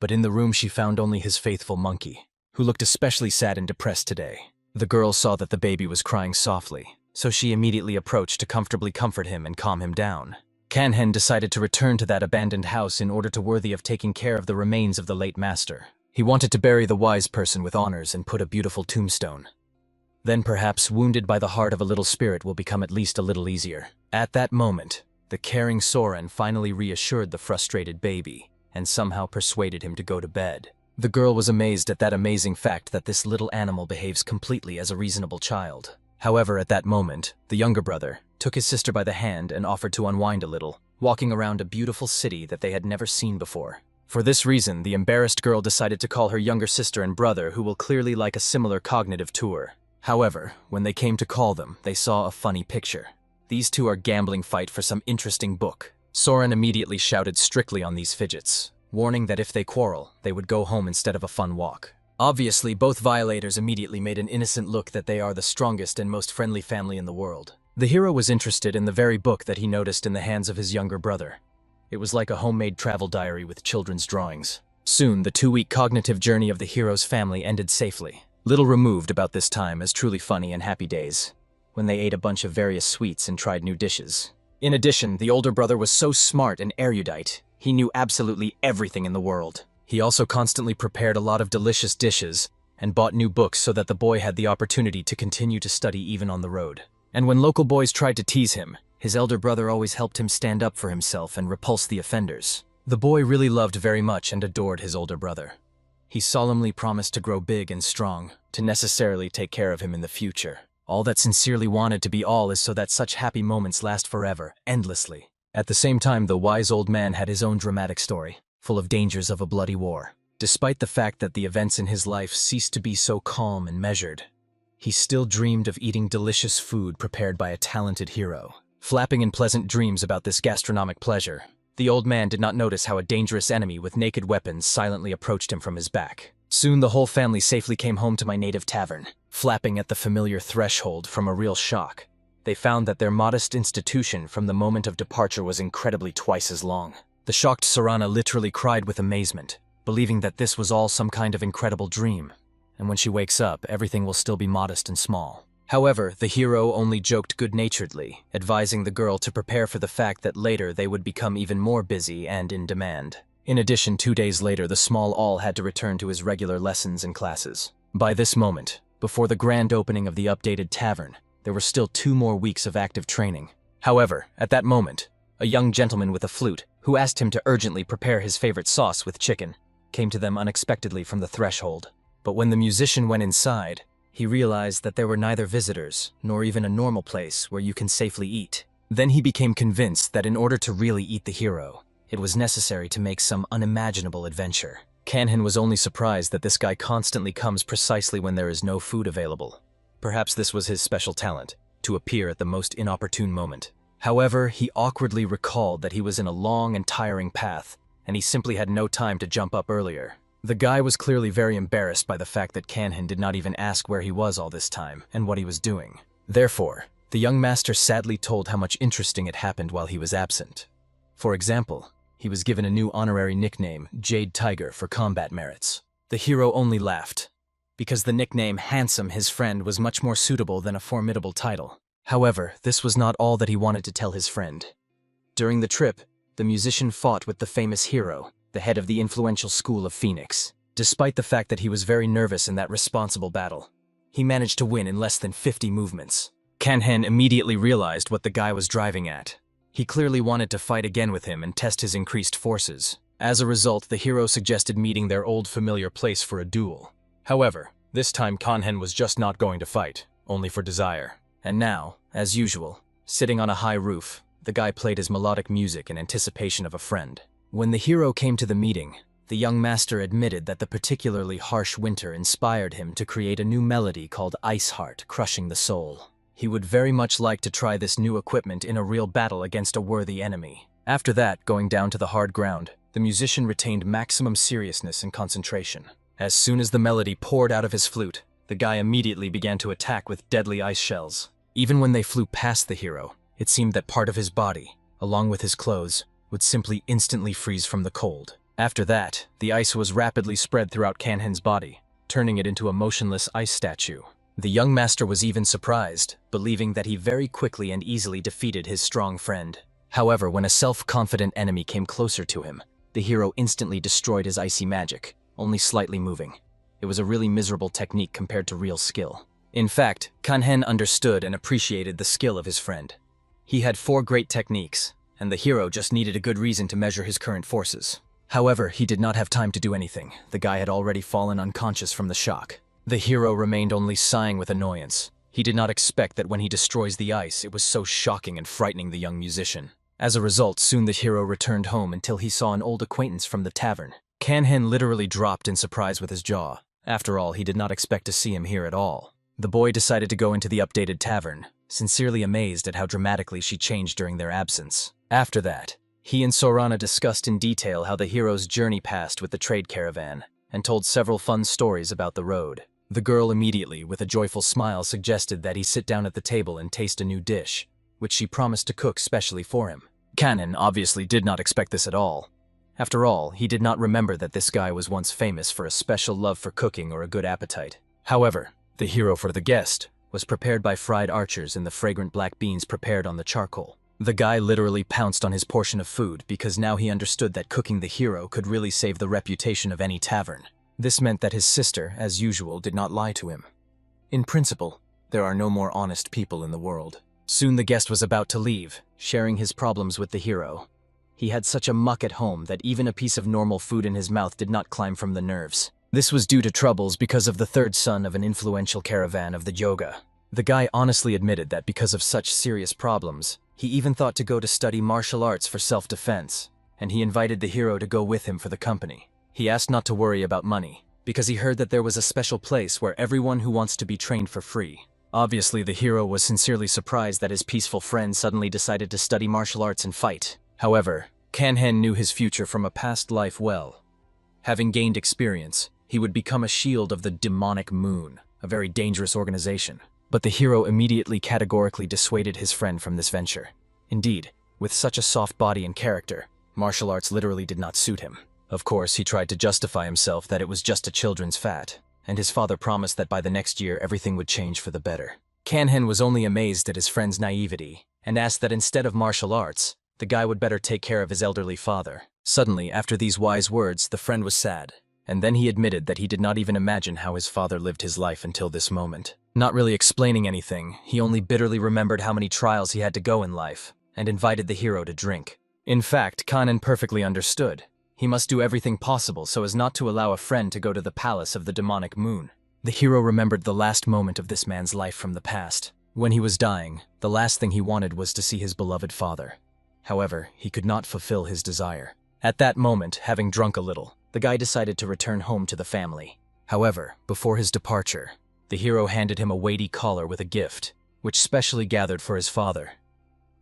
but in the room she found only his faithful monkey, who looked especially sad and depressed today. The girl saw that the baby was crying softly, so she immediately approached to comfortably comfort him and calm him down. Kanhen decided to return to that abandoned house in order to worthy of taking care of the remains of the late master. He wanted to bury the wise person with honors and put a beautiful tombstone. Then perhaps wounded by the heart of a little spirit will become at least a little easier. At that moment, the caring Soren finally reassured the frustrated baby and somehow persuaded him to go to bed. The girl was amazed at that amazing fact that this little animal behaves completely as a reasonable child. However, at that moment, the younger brother took his sister by the hand and offered to unwind a little, walking around a beautiful city that they had never seen before. For this reason, the embarrassed girl decided to call her younger sister and brother, who will clearly like a similar cognitive tour. However, when they came to call them, they saw a funny picture. These two are gambling fight for some interesting book. Soren immediately shouted strictly on these fidgets, warning that if they quarrel, they would go home instead of a fun walk. Obviously, both violators immediately made an innocent look that they are the strongest and most friendly family in the world. The hero was interested in the very book that he noticed in the hands of his younger brother. It was like a homemade travel diary with children's drawings. Soon, the 2-week cognitive journey of the hero's family ended safely. Little removed about this time as truly funny and happy days, when they ate a bunch of various sweets and tried new dishes. In addition, the older brother was so smart and erudite, he knew absolutely everything in the world. He also constantly prepared a lot of delicious dishes, and bought new books so that the boy had the opportunity to continue to study even on the road. And when local boys tried to tease him, his elder brother always helped him stand up for himself and repulse the offenders. The boy really loved very much and adored his older brother. He solemnly promised to grow big and strong, to necessarily take care of him in the future. All that sincerely wanted to be all is so that such happy moments last forever, endlessly. At the same time, the wise old man had his own dramatic story, full of dangers of a bloody war. Despite the fact that the events in his life ceased to be so calm and measured, he still dreamed of eating delicious food prepared by a talented hero. Flapping in pleasant dreams about this gastronomic pleasure, the old man did not notice how a dangerous enemy with naked weapons silently approached him from his back. Soon the whole family safely came home to my native tavern, flapping at the familiar threshold from a real shock. They found that their modest institution from the moment of departure was incredibly twice as long. The shocked Sarana literally cried with amazement, believing that this was all some kind of incredible dream, and when she wakes up, everything will still be modest and small. However, the hero only joked good-naturedly, advising the girl to prepare for the fact that later they would become even more busy and in demand. In addition, 2 days later, the small all had to return to his regular lessons and classes. By this moment, before the grand opening of the updated tavern, there were still 2 more weeks of active training. However, at that moment, a young gentleman with a flute, who asked him to urgently prepare his favorite sauce with chicken, came to them unexpectedly from the threshold. But when the musician went inside, he realized that there were neither visitors, nor even a normal place where you can safely eat. Then he became convinced that in order to really eat the hero, it was necessary to make some unimaginable adventure. Kanhen was only surprised that this guy constantly comes precisely when there is no food available. Perhaps this was his special talent, to appear at the most inopportune moment. However, he awkwardly recalled that he was in a long and tiring path, and he simply had no time to jump up earlier. The guy was clearly very embarrassed by the fact that Kanhen did not even ask where he was all this time and what he was doing. Therefore, the young master sadly told how much interesting had happened while he was absent. For example, he was given a new honorary nickname, Jade Tiger, for combat merits. The hero only laughed, because the nickname Handsome, his friend, was much more suitable than a formidable title. However, this was not all that he wanted to tell his friend. During the trip, the musician fought with the famous hero, the head of the influential school of Phoenix. Despite the fact that he was very nervous in that responsible battle, he managed to win in less than 50 movements. Kanhen immediately realized what the guy was driving at. He clearly wanted to fight again with him and test his increased forces. As a result, the hero suggested meeting their old familiar place for a duel. However, this time Kanhen was just not going to fight, only for desire. And now, as usual, sitting on a high roof, the guy played his melodic music in anticipation of a friend. When the hero came to the meeting, the young master admitted that the particularly harsh winter inspired him to create a new melody called Ice Heart, Crushing the Soul. He would very much like to try this new equipment in a real battle against a worthy enemy. After that, going down to the hard ground, the musician retained maximum seriousness and concentration. As soon as the melody poured out of his flute, the guy immediately began to attack with deadly ice shells. Even when they flew past the hero, it seemed that part of his body, along with his clothes, would simply instantly freeze from the cold. After that, the ice was rapidly spread throughout Kanhen's body, turning it into a motionless ice statue. The young master was even surprised, believing that he very quickly and easily defeated his strong friend. However, when a self-confident enemy came closer to him, the hero instantly destroyed his icy magic, only slightly moving. It was a really miserable technique compared to real skill. In fact, Kanhen understood and appreciated the skill of his friend. He had 4 great techniques, and the hero just needed a good reason to measure his current forces. However, he did not have time to do anything. The guy had already fallen unconscious from the shock. The hero remained only sighing with annoyance. He did not expect that when he destroys the ice, it was so shocking and frightening the young musician. As a result, soon the hero returned home until he saw an old acquaintance from the tavern. Kanhen literally dropped in surprise with his jaw. After all, he did not expect to see him here at all. The boy decided to go into the updated tavern, sincerely amazed at how dramatically she changed during their absence. After that, he and Sorana discussed in detail how the hero's journey passed with the trade caravan, and told several fun stories about the road. The girl immediately, with a joyful smile, suggested that he sit down at the table and taste a new dish, which she promised to cook specially for him. Kanhen obviously did not expect this at all. After all, he did not remember that this guy was once famous for a special love for cooking or a good appetite. However, the hero for the guest was prepared by fried archers in the fragrant black beans prepared on the charcoal. The guy literally pounced on his portion of food because now he understood that cooking the hero could really save the reputation of any tavern. This meant that his sister, as usual, did not lie to him. In principle, there are no more honest people in the world. Soon the guest was about to leave, sharing his problems with the hero. He had such a muck at home that even a piece of normal food in his mouth did not climb from the nerves. This was due to troubles because of the third son of an influential caravan of the Yoga. The guy honestly admitted that because of such serious problems, he even thought to go to study martial arts for self-defense, and he invited the hero to go with him for the company. He asked not to worry about money, because he heard that there was a special place where everyone who wants to be trained for free. Obviously, the hero was sincerely surprised that his peaceful friend suddenly decided to study martial arts and fight. However, Kanhen knew his future from a past life well. Having gained experience, he would become a shield of the demonic moon, a very dangerous organization. But the hero immediately categorically dissuaded his friend from this venture. Indeed, with such a soft body and character, martial arts literally did not suit him. Of course, he tried to justify himself that it was just a children's fad, and his father promised that by the next year everything would change for the better. Kanhen was only amazed at his friend's naivety, and asked that instead of martial arts, the guy would better take care of his elderly father. Suddenly, after these wise words, the friend was sad, and then he admitted that he did not even imagine how his father lived his life until this moment. Not really explaining anything, he only bitterly remembered how many trials he had to go in life, and invited the hero to drink. In fact, Kanhen perfectly understood. He must do everything possible so as not to allow a friend to go to the palace of the demonic moon. The hero remembered the last moment of this man's life from the past. When he was dying, the last thing he wanted was to see his beloved father. However, he could not fulfill his desire. At that moment, having drunk a little, the guy decided to return home to the family. However, before his departure, the hero handed him a weighty collar with a gift, which specially gathered for his father.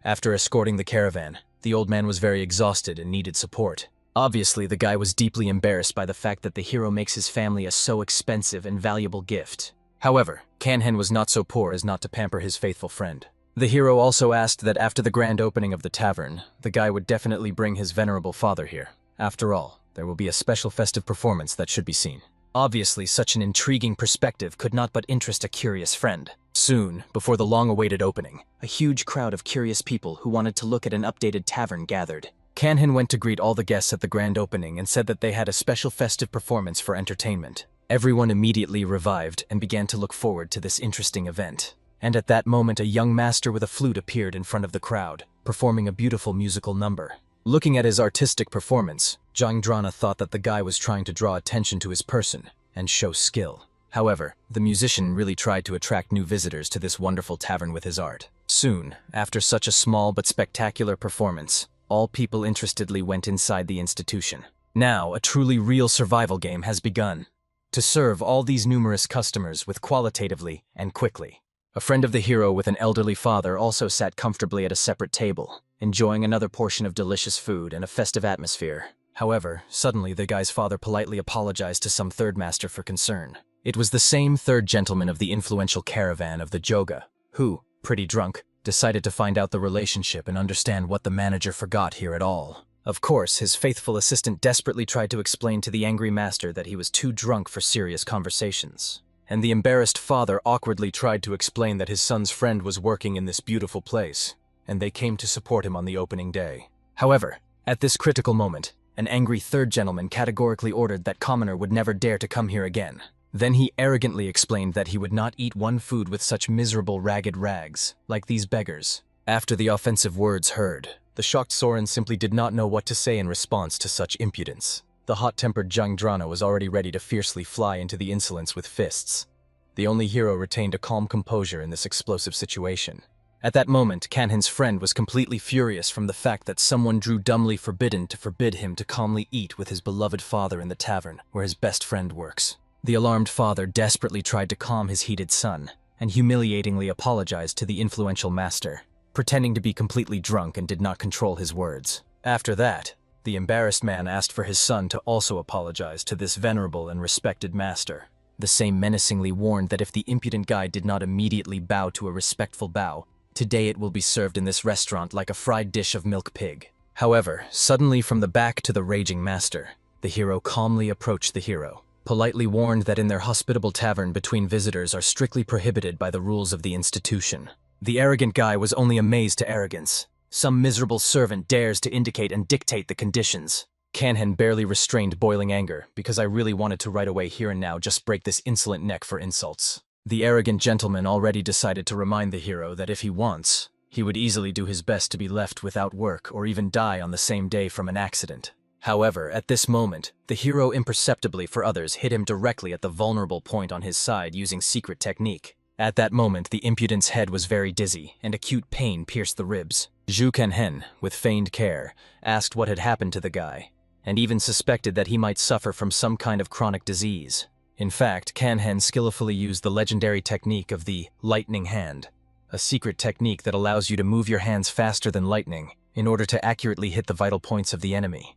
After escorting the caravan, the old man was very exhausted and needed support. Obviously, the guy was deeply embarrassed by the fact that the hero makes his family a so expensive and valuable gift. However, Kanhen was not so poor as not to pamper his faithful friend. The hero also asked that after the grand opening of the tavern, the guy would definitely bring his venerable father here. After all, there will be a special festive performance that should be seen. Obviously, such an intriguing perspective could not but interest a curious friend. Soon, before the long-awaited opening, a huge crowd of curious people who wanted to look at an updated tavern gathered. Kanhen went to greet all the guests at the grand opening and said that they had a special festive performance for entertainment. Everyone immediately revived and began to look forward to this interesting event. And at that moment, a young master with a flute appeared in front of the crowd, performing a beautiful musical number. Looking at his artistic performance, Jangdrana thought that the guy was trying to draw attention to his person and show skill. However, the musician really tried to attract new visitors to this wonderful tavern with his art. Soon, after such a small but spectacular performance, all people interestedly went inside the institution. Now, a truly real survival game has begun. To serve all these numerous customers with qualitatively and quickly. A friend of the hero with an elderly father also sat comfortably at a separate table, enjoying another portion of delicious food and a festive atmosphere. However, suddenly the guy's father politely apologized to some third master for concern. It was the same third gentleman of the influential caravan of the Joga, who, pretty drunk, decided to find out the relationship and understand what the manager forgot here at all. Of course, his faithful assistant desperately tried to explain to the angry master that he was too drunk for serious conversations. And the embarrassed father awkwardly tried to explain that his son's friend was working in this beautiful place, and they came to support him on the opening day. However, at this critical moment, an angry third gentleman categorically ordered that commoner would never dare to come here again. Then he arrogantly explained that he would not eat one food with such miserable ragged rags, like these beggars. After the offensive words heard, the shocked Soren simply did not know what to say in response to such impudence. The hot-tempered Jangdrana was already ready to fiercely fly into the insolence with fists. The only hero retained a calm composure in this explosive situation. At that moment, Kanhen's friend was completely furious from the fact that someone drew dumbly forbidden to forbid him to calmly eat with his beloved father in the tavern where his best friend works. The alarmed father desperately tried to calm his heated son, and humiliatingly apologized to the influential master, pretending to be completely drunk and did not control his words. After that, the embarrassed man asked for his son to also apologize to this venerable and respected master. The same menacingly warned that if the impudent guy did not immediately bow to a respectful bow, today it will be served in this restaurant like a fried dish of milk pig. However, suddenly from the back to the raging master, the hero calmly approached the hero, politely warned that in their hospitable tavern between visitors are strictly prohibited by the rules of the institution. The arrogant guy was only amazed to arrogance. Some miserable servant dares to indicate and dictate the conditions. Kanhen barely restrained boiling anger, because I really wanted to right away here and now just break this insolent neck for insults. The arrogant gentleman already decided to remind the hero that if he wants, he would easily do his best to be left without work or even die on the same day from an accident. However, at this moment, the hero imperceptibly for others hit him directly at the vulnerable point on his side using secret technique. At that moment, the impudent's head was very dizzy, and acute pain pierced the ribs. Zhu Kanhen, with feigned care, asked what had happened to the guy, and even suspected that he might suffer from some kind of chronic disease. In fact, Kanhen skillfully used the legendary technique of the lightning hand, a secret technique that allows you to move your hands faster than lightning in order to accurately hit the vital points of the enemy.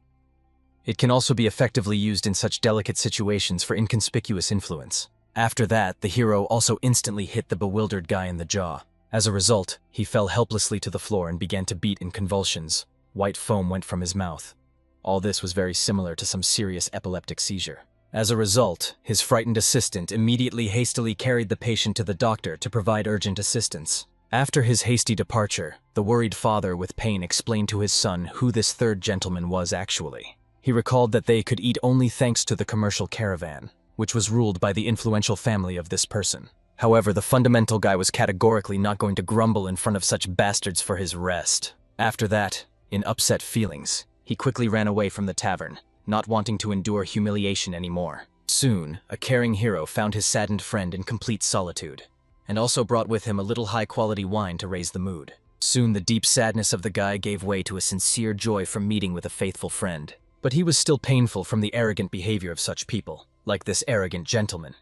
It can also be effectively used in such delicate situations for inconspicuous influence. After that, the hero also instantly hit the bewildered guy in the jaw. As a result, he fell helplessly to the floor and began to beat in convulsions. White foam went from his mouth. All this was very similar to some serious epileptic seizure. As a result, his frightened assistant immediately hastily carried the patient to the doctor to provide urgent assistance. After his hasty departure, the worried father with pain explained to his son who this third gentleman was actually. He recalled that they could eat only thanks to the commercial caravan, which was ruled by the influential family of this person. However, the fundamental guy was categorically not going to grumble in front of such bastards for his rest. After that, in upset feelings, he quickly ran away from the tavern, not wanting to endure humiliation anymore. Soon, a caring hero found his saddened friend in complete solitude, and also brought with him a little high-quality wine to raise the mood. Soon, the deep sadness of the guy gave way to a sincere joy from meeting with a faithful friend. But he was still painful from the arrogant behavior of such people, like this arrogant gentleman.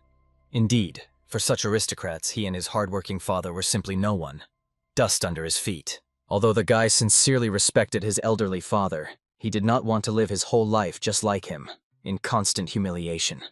Indeed, for such aristocrats, he and his hard-working father were simply no one. Dust under his feet. Although the guy sincerely respected his elderly father, he did not want to live his whole life just like him, in constant humiliation.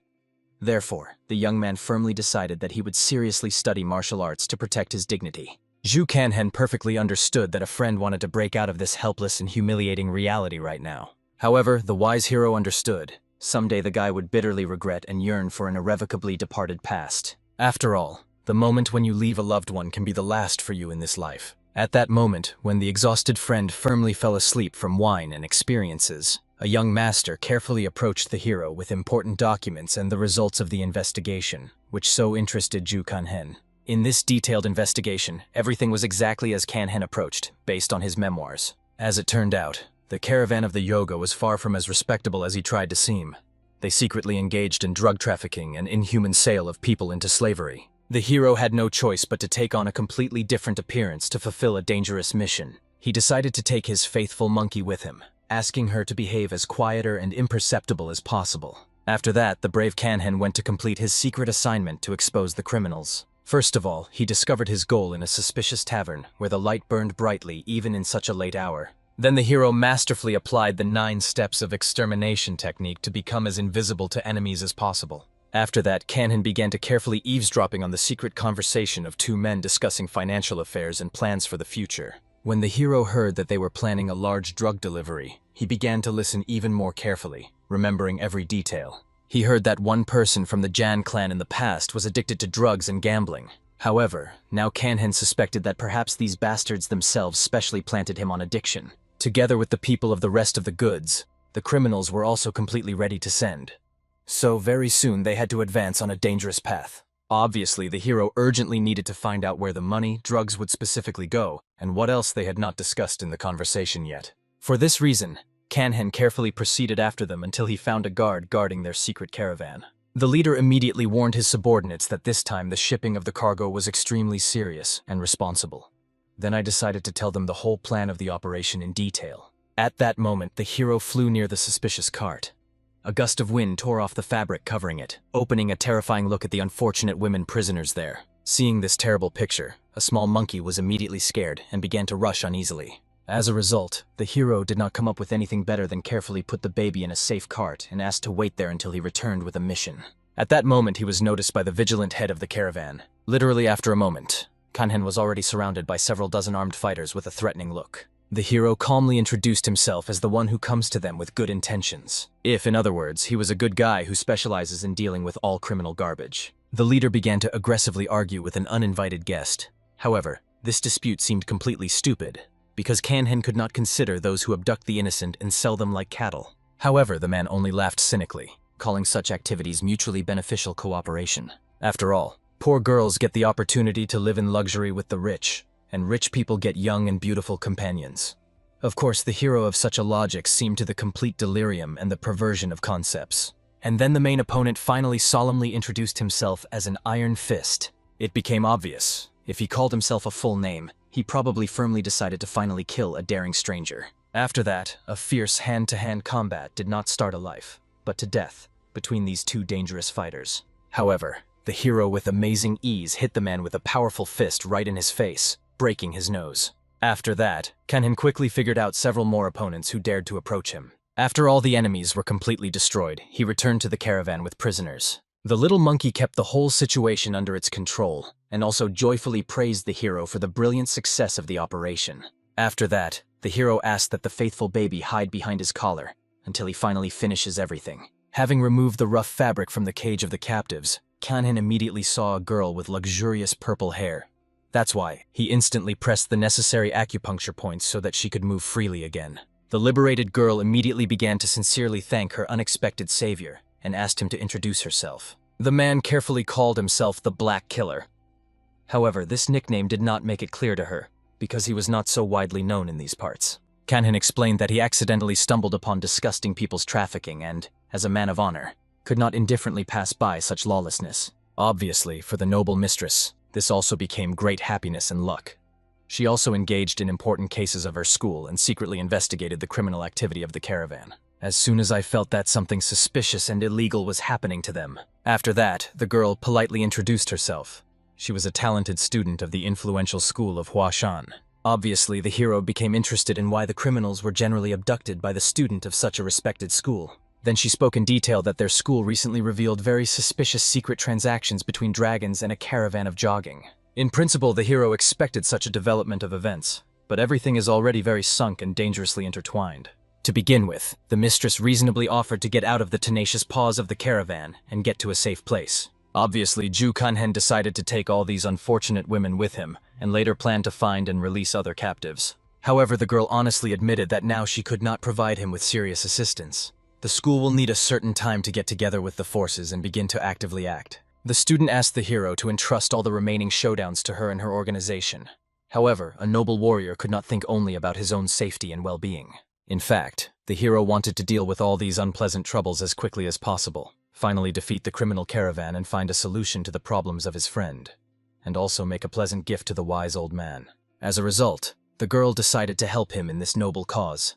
Therefore, the young man firmly decided that he would seriously study martial arts to protect his dignity. Zhu Kanhen perfectly understood that a friend wanted to break out of this helpless and humiliating reality right now. However, the wise hero understood. Someday the guy would bitterly regret and yearn for an irrevocably departed past. After all, the moment when you leave a loved one can be the last for you in this life. At that moment, when the exhausted friend firmly fell asleep from wine and experiences, a young master carefully approached the hero with important documents and the results of the investigation, which so interested Zhu Kanhen. In this detailed investigation, everything was exactly as Kanhen approached, based on his memoirs. As it turned out, the caravan of the yoga was far from as respectable as he tried to seem. They secretly engaged in drug trafficking and inhuman sale of people into slavery. The hero had no choice but to take on a completely different appearance to fulfill a dangerous mission. He decided to take his faithful monkey with him, asking her to behave as quieter and imperceptible as possible. After that, the brave Kanhen went to complete his secret assignment to expose the criminals. First of all, he discovered his goal in a suspicious tavern where the light burned brightly even in such a late hour. Then the hero masterfully applied the 9 steps of extermination technique to become as invisible to enemies as possible. After that, Kanhen began to carefully eavesdropping on the secret conversation of 2 men discussing financial affairs and plans for the future. When the hero heard that they were planning a large drug delivery, he began to listen even more carefully, remembering every detail. He heard that one person from the Jan clan in the past was addicted to drugs and gambling. However, now Kanhen suspected that perhaps these bastards themselves specially planted him on addiction. Together with the people of the rest of the goods, the criminals were also completely ready to send. So very soon they had to advance on a dangerous path. Obviously, the hero urgently needed to find out where the money, drugs would specifically go, and what else they had not discussed in the conversation yet. For this reason, Kanhen carefully proceeded after them until he found a guard guarding their secret caravan. The leader immediately warned his subordinates that this time the shipping of the cargo was extremely serious and responsible. Then I decided to tell them the whole plan of the operation in detail. At that moment, the hero flew near the suspicious cart. A gust of wind tore off the fabric covering it, opening a terrifying look at the unfortunate women prisoners there. Seeing this terrible picture, a small monkey was immediately scared and began to rush uneasily. As a result, the hero did not come up with anything better than carefully put the baby in a safe cart and asked to wait there until he returned with a mission. At that moment, he was noticed by the vigilant head of the caravan. Literally after a moment, Kanhen was already surrounded by several dozen armed fighters with a threatening look. The hero calmly introduced himself as the one who comes to them with good intentions. If, in other words, he was a good guy who specializes in dealing with all criminal garbage. The leader began to aggressively argue with an uninvited guest. However, this dispute seemed completely stupid, because Kanhen could not consider those who abduct the innocent and sell them like cattle. However, the man only laughed cynically, calling such activities mutually beneficial cooperation. After all, poor girls get the opportunity to live in luxury with the rich, and rich people get young and beautiful companions. Of course, the hero of such a logic seemed to the complete delirium and the perversion of concepts. And then the main opponent finally solemnly introduced himself as an Iron Fist. It became obvious. If he called himself a full name, he probably firmly decided to finally kill a daring stranger. After that, a fierce hand-to-hand combat did not start a life, but to death, between these two dangerous fighters. However, the hero with amazing ease hit the man with a powerful fist right in his face, breaking his nose. After that, Kanhen quickly figured out several more opponents who dared to approach him. After all the enemies were completely destroyed, he returned to the caravan with prisoners. The little monkey kept the whole situation under its control, and also joyfully praised the hero for the brilliant success of the operation. After that, the hero asked that the faithful baby hide behind his collar, until he finally finishes everything. Having removed the rough fabric from the cage of the captives, Kanhen immediately saw a girl with luxurious purple hair. That's why he instantly pressed the necessary acupuncture points so that she could move freely again. The liberated girl immediately began to sincerely thank her unexpected savior and asked him to introduce herself. The man carefully called himself the Black Killer. However, this nickname did not make it clear to her, because he was not so widely known in these parts. Kanhen explained that he accidentally stumbled upon disgusting people's trafficking and, as a man of honor, could not indifferently pass by such lawlessness. Obviously, for the noble mistress, this also became great happiness and luck. She also engaged in important cases of her school and secretly investigated the criminal activity of the caravan. As soon as I felt that something suspicious and illegal was happening to them. After that, the girl politely introduced herself. She was a talented student of the influential school of Huashan. Obviously, the hero became interested in why the criminals were generally abducted by the student of such a respected school. Then she spoke in detail that their school recently revealed very suspicious secret transactions between dragons and a caravan of jogging. In principle, the hero expected such a development of events, but everything is already very sunk and dangerously intertwined. To begin with, the mistress reasonably offered to get out of the tenacious paws of the caravan and get to a safe place. Obviously, Ju Kanhen decided to take all these unfortunate women with him, and later planned to find and release other captives. However, the girl honestly admitted that now she could not provide him with serious assistance. The school will need a certain time to get together with the forces and begin to actively act. The student asked the hero to entrust all the remaining showdowns to her and her organization. However, a noble warrior could not think only about his own safety and well-being. In fact, the hero wanted to deal with all these unpleasant troubles as quickly as possible, finally defeat the criminal caravan and find a solution to the problems of his friend, and also make a pleasant gift to the wise old man. As a result, the girl decided to help him in this noble cause.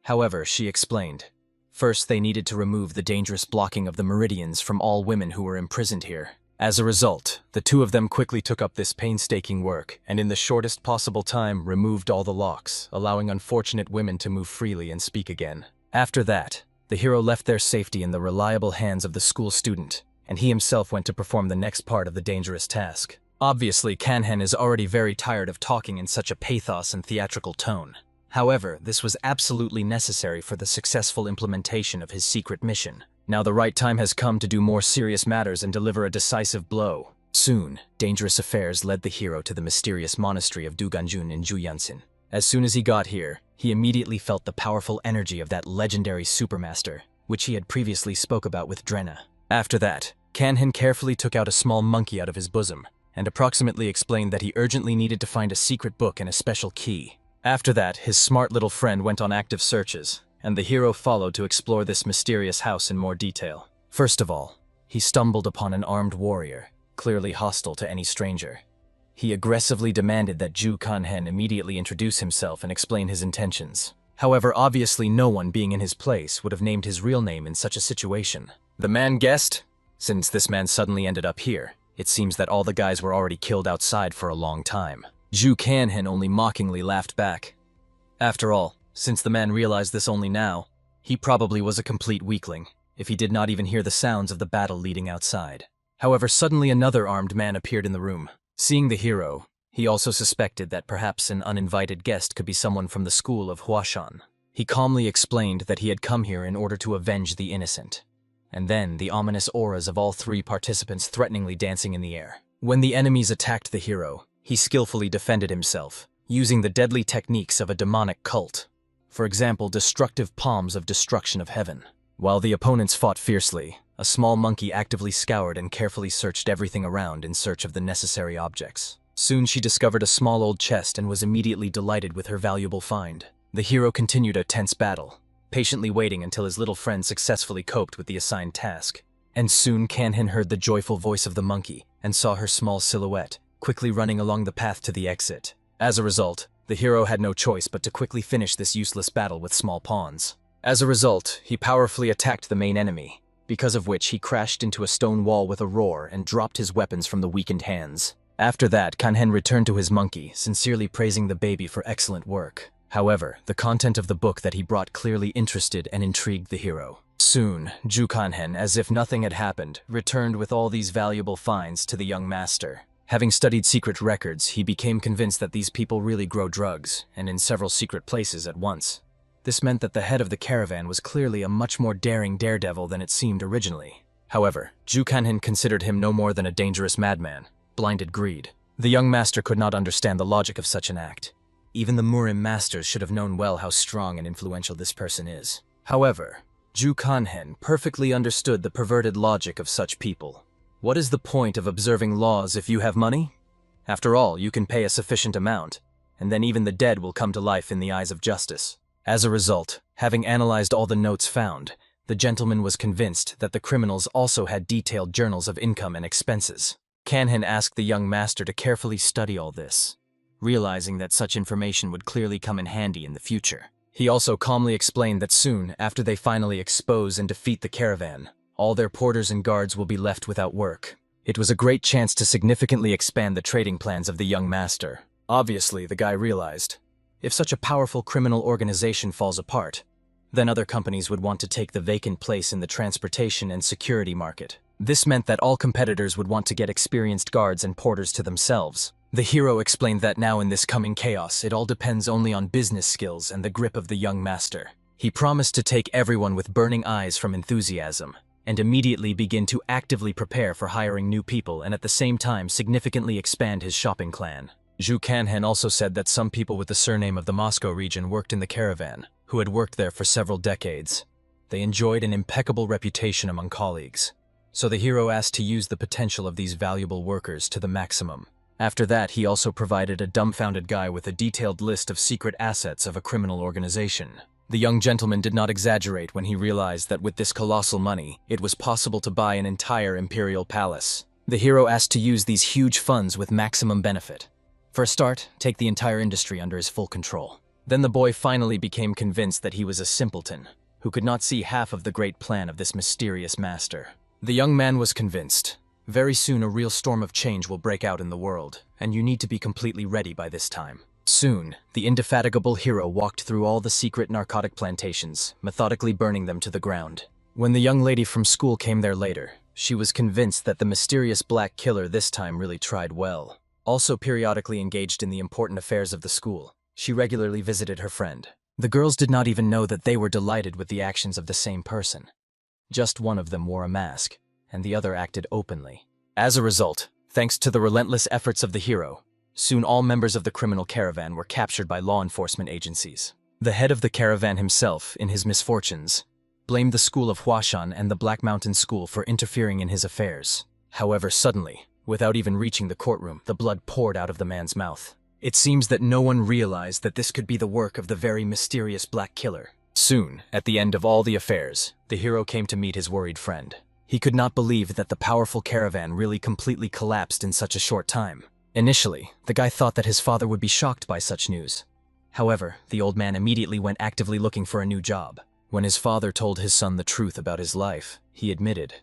However, she explained, first, they needed to remove the dangerous blocking of the meridians from all women who were imprisoned here. As a result, the two of them quickly took up this painstaking work, and in the shortest possible time removed all the locks, allowing unfortunate women to move freely and speak again. After that, the hero left their safety in the reliable hands of the school student, and he himself went to perform the next part of the dangerous task. Obviously, Kanhen is already very tired of talking in such a pathos and theatrical tone. However, this was absolutely necessary for the successful implementation of his secret mission. Now the right time has come to do more serious matters and deliver a decisive blow. Soon, dangerous affairs led the hero to the mysterious monastery of Duganjun in Juyansin. As soon as he got here, he immediately felt the powerful energy of that legendary supermaster, which he had previously spoke about with Drena. After that, Kanhen carefully took out a small monkey out of his bosom, and approximately explained that he urgently needed to find a secret book and a special key. After that, his smart little friend went on active searches, and the hero followed to explore this mysterious house in more detail. First of all, he stumbled upon an armed warrior, clearly hostile to any stranger. He aggressively demanded that Ju Kanhen immediately introduce himself and explain his intentions. However, obviously no one being in his place would have named his real name in such a situation. The man guessed, since this man suddenly ended up here, it seems that all the guys were already killed outside for a long time. Ju Kanhen only mockingly laughed back. After all, since the man realized this only now, he probably was a complete weakling, if he did not even hear the sounds of the battle leading outside. However, suddenly another armed man appeared in the room. Seeing the hero, he also suspected that perhaps an uninvited guest could be someone from the school of Huashan. He calmly explained that he had come here in order to avenge the innocent. And then the ominous auras of all three participants threateningly dancing in the air. When the enemies attacked the hero, he skillfully defended himself, using the deadly techniques of a demonic cult. For example, destructive palms of destruction of heaven. While the opponents fought fiercely, a small monkey actively scoured and carefully searched everything around in search of the necessary objects. Soon she discovered a small old chest and was immediately delighted with her valuable find. The hero continued a tense battle, patiently waiting until his little friend successfully coped with the assigned task. And soon Kanhen heard the joyful voice of the monkey and saw her small silhouette, quickly running along the path to the exit. As a result, the hero had no choice but to quickly finish this useless battle with small pawns. As a result, he powerfully attacked the main enemy, because of which he crashed into a stone wall with a roar and dropped his weapons from the weakened hands. After that, Kanhen returned to his monkey, sincerely praising the baby for excellent work. However, the content of the book that he brought clearly interested and intrigued the hero. Soon, Ju Kanhen, as if nothing had happened, returned with all these valuable finds to the young master. Having studied secret records, he became convinced that these people really grow drugs, and in several secret places at once. This meant that the head of the caravan was clearly a much more daring daredevil than it seemed originally. However, Ju Kanhen considered him no more than a dangerous madman, blinded greed. The young master could not understand the logic of such an act. Even the Murim masters should have known well how strong and influential this person is. However, Ju Kanhen perfectly understood the perverted logic of such people. What is the point of observing laws if you have money? After all, you can pay a sufficient amount, and then even the dead will come to life in the eyes of justice. As a result, having analyzed all the notes found, the gentleman was convinced that the criminals also had detailed journals of income and expenses. Kanhen asked the young master to carefully study all this, realizing that such information would clearly come in handy in the future. He also calmly explained that soon, after they finally expose and defeat the caravan, all their porters and guards will be left without work. It was a great chance to significantly expand the trading plans of the young master. Obviously, the guy realized, if such a powerful criminal organization falls apart, then other companies would want to take the vacant place in the transportation and security market. This meant that all competitors would want to get experienced guards and porters to themselves. The hero explained that now in this coming chaos, it all depends only on business skills and the grip of the young master. He promised to take everyone with burning eyes from enthusiasm, and immediately begin to actively prepare for hiring new people and at the same time significantly expand his shopping clan. Ju Kanhen also said that some people with the surname of the Moscow region worked in the caravan, who had worked there for several decades. They enjoyed an impeccable reputation among colleagues, so the hero asked to use the potential of these valuable workers to the maximum. After that, he also provided a dumbfounded guy with a detailed list of secret assets of a criminal organization. The young gentleman did not exaggerate when he realized that with this colossal money, it was possible to buy an entire imperial palace. The hero asked to use these huge funds with maximum benefit. For a start, take the entire industry under his full control. Then the boy finally became convinced that he was a simpleton, who could not see half of the great plan of this mysterious master. The young man was convinced. Very soon a real storm of change will break out in the world, and you need to be completely ready by this time. Soon, the indefatigable hero walked through all the secret narcotic plantations, methodically burning them to the ground. When the young lady from school came there later, she was convinced that the mysterious black killer this time really tried well. Also periodically engaged in the important affairs of the school, she regularly visited her friend. The girls did not even know that they were delighted with the actions of the same person. Just one of them wore a mask, and the other acted openly. As a result, thanks to the relentless efforts of the hero, soon all members of the criminal caravan were captured by law enforcement agencies. The head of the caravan himself, in his misfortunes, blamed the school of Huashan and the Black Mountain School for interfering in his affairs. However, suddenly, without even reaching the courtroom, the blood poured out of the man's mouth. It seems that no one realized that this could be the work of the very mysterious black killer. Soon, at the end of all the affairs, the hero came to meet his worried friend. He could not believe that the powerful caravan really completely collapsed in such a short time. Initially, the guy thought that his father would be shocked by such news. However, the old man immediately went actively looking for a new job. When his father told his son the truth about his life, he admitted.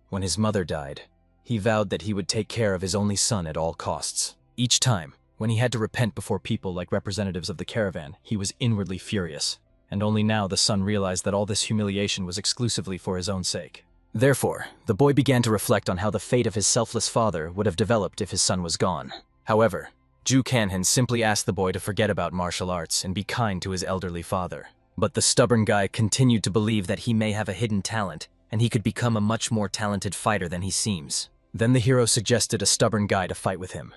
When his mother died, he vowed that he would take care of his only son at all costs. Each time, when he had to repent before people like representatives of the caravan, he was inwardly furious. And only now the son realized that all this humiliation was exclusively for his own sake. Therefore, the boy began to reflect on how the fate of his selfless father would have developed if his son was gone. However, Ju Kanhen simply asked the boy to forget about martial arts and be kind to his elderly father. But the stubborn guy continued to believe that he may have a hidden talent, and he could become a much more talented fighter than he seems. Then the hero suggested a stubborn guy to fight with him.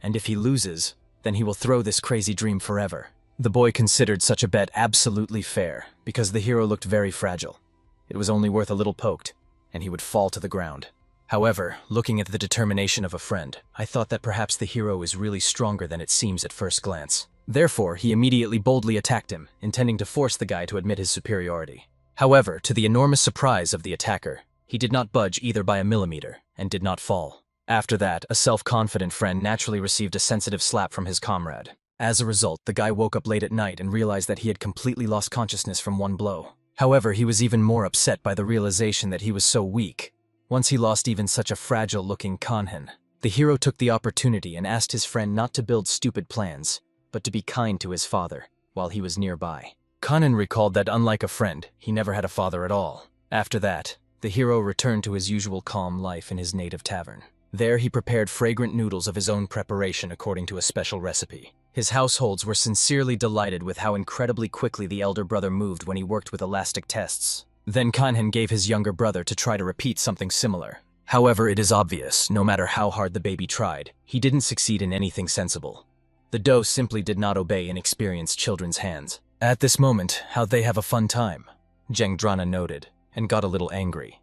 And if he loses, then he will throw this crazy dream forever. The boy considered such a bet absolutely fair, because the hero looked very fragile. It was only worth a little poked, and he would fall to the ground. However, looking at the determination of a friend, I thought that perhaps the hero is really stronger than it seems at first glance. Therefore, he immediately boldly attacked him, intending to force the guy to admit his superiority. However, to the enormous surprise of the attacker, he did not budge either by a millimeter, and did not fall. After that, a self-confident friend naturally received a sensitive slap from his comrade. As a result, the guy woke up late at night and realized that he had completely lost consciousness from one blow. However, he was even more upset by the realization that he was so weak. Once he lost even such a fragile-looking Kanhen, the hero took the opportunity and asked his friend not to build stupid plans, but to be kind to his father while he was nearby. Kanhen recalled that unlike a friend, he never had a father at all. After that, the hero returned to his usual calm life in his native tavern. There he prepared fragrant noodles of his own preparation according to a special recipe. His households were sincerely delighted with how incredibly quickly the elder brother moved when he worked with elastic tests. Then Kanhen gave his younger brother to try to repeat something similar. However, it is obvious, no matter how hard the baby tried, he didn't succeed in anything sensible. The dough simply did not obey inexperienced children's hands. At this moment, how they have a fun time, Jengdrana noted, and got a little angry.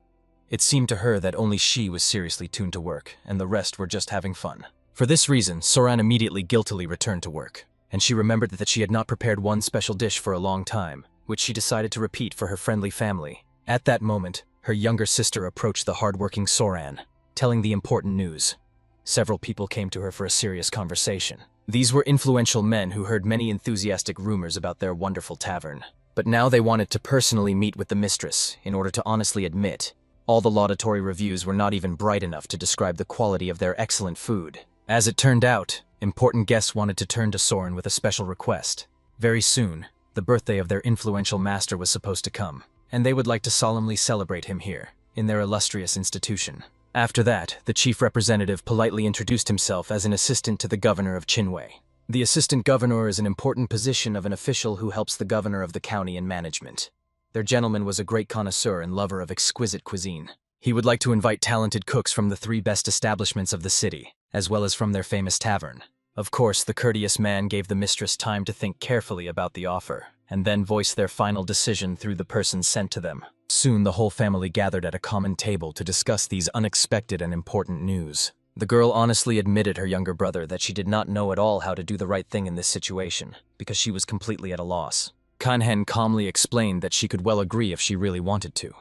It seemed to her that only she was seriously tuned to work, and the rest were just having fun. For this reason, Soran immediately guiltily returned to work, and she remembered that she had not prepared one special dish for a long time, which she decided to repeat for her friendly family. At that moment, her younger sister approached the hard-working Soran, telling the important news. Several people came to her for a serious conversation. These were influential men who heard many enthusiastic rumors about their wonderful tavern. But now they wanted to personally meet with the mistress in order to honestly admit all the laudatory reviews were not even bright enough to describe the quality of their excellent food. As it turned out, important guests wanted to turn to Soren with a special request. Very soon, the birthday of their influential master was supposed to come, and they would like to solemnly celebrate him here, in their illustrious institution. After that, the chief representative politely introduced himself as an assistant to the governor of Chinwei. The assistant governor is an important position of an official who helps the governor of the county in management. Their gentleman was a great connoisseur and lover of exquisite cuisine. He would like to invite talented cooks from the 3 best establishments of the city, as well as from their famous tavern. Of course, the courteous man gave the mistress time to think carefully about the offer, and then voice their final decision through the person sent to them. Soon the whole family gathered at a common table to discuss these unexpected and important news. The girl honestly admitted her younger brother that she did not know at all how to do the right thing in this situation, because she was completely at a loss. Kanhen calmly explained that she could well agree if she really wanted to.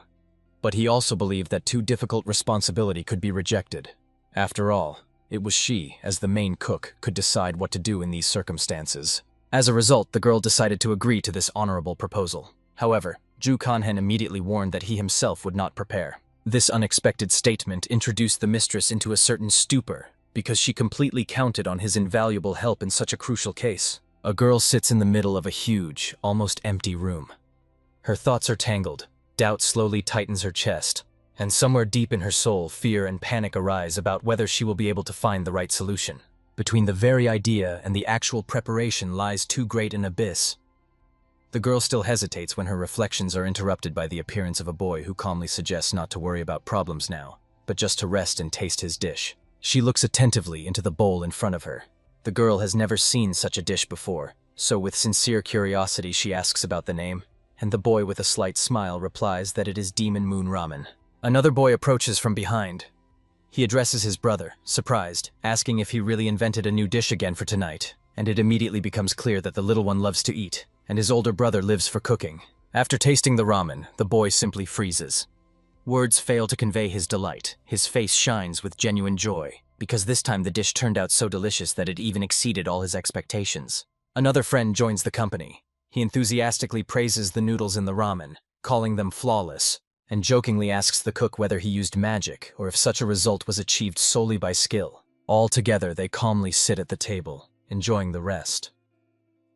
But he also believed that too difficult responsibility could be rejected. After all, it was she, as the main cook, could decide what to do in these circumstances. As a result, the girl decided to agree to this honorable proposal. However, Ju Kanhen immediately warned that he himself would not prepare. This unexpected statement introduced the mistress into a certain stupor, because she completely counted on his invaluable help in such a crucial case. A girl sits in the middle of a huge, almost empty room. Her thoughts are tangled, doubt slowly tightens her chest, and somewhere deep in her soul, fear and panic arise about whether she will be able to find the right solution. Between the very idea and the actual preparation lies too great an abyss. The girl still hesitates when her reflections are interrupted by the appearance of a boy who calmly suggests not to worry about problems now, but just to rest and taste his dish. She looks attentively into the bowl in front of her. The girl has never seen such a dish before, so with sincere curiosity she asks about the name, and the boy with a slight smile replies that it is Demon Moon Ramen. Another boy approaches from behind. He addresses his brother, surprised, asking if he really invented a new dish again for tonight, and it immediately becomes clear that the little one loves to eat, and his older brother lives for cooking. After tasting the ramen, the boy simply freezes. Words fail to convey his delight. His face shines with genuine joy, because this time the dish turned out so delicious that it even exceeded all his expectations. Another friend joins the company. He enthusiastically praises the noodles in the ramen, calling them flawless, and jokingly asks the cook whether he used magic or if such a result was achieved solely by skill. All together they calmly sit at the table, enjoying the rest.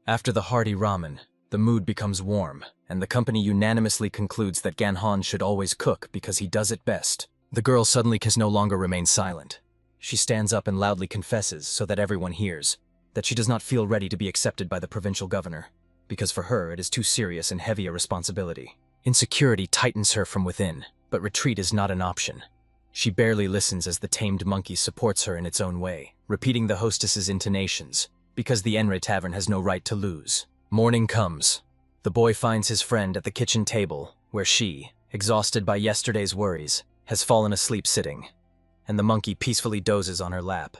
After the hearty ramen, the mood becomes warm, and the company unanimously concludes that Ganhan should always cook because he does it best. The girl suddenly can no longer remain silent. She stands up and loudly confesses, so that everyone hears, that she does not feel ready to be accepted by the provincial governor, because for her it is too serious and heavy a responsibility. Insecurity tightens her from within, but retreat is not an option. She barely listens as the tamed monkey supports her in its own way, repeating the hostess's intonations, because the Enre Tavern has no right to lose. Morning comes. The boy finds his friend at the kitchen table, where she, exhausted by yesterday's worries, has fallen asleep sitting, and the monkey peacefully dozes on her lap,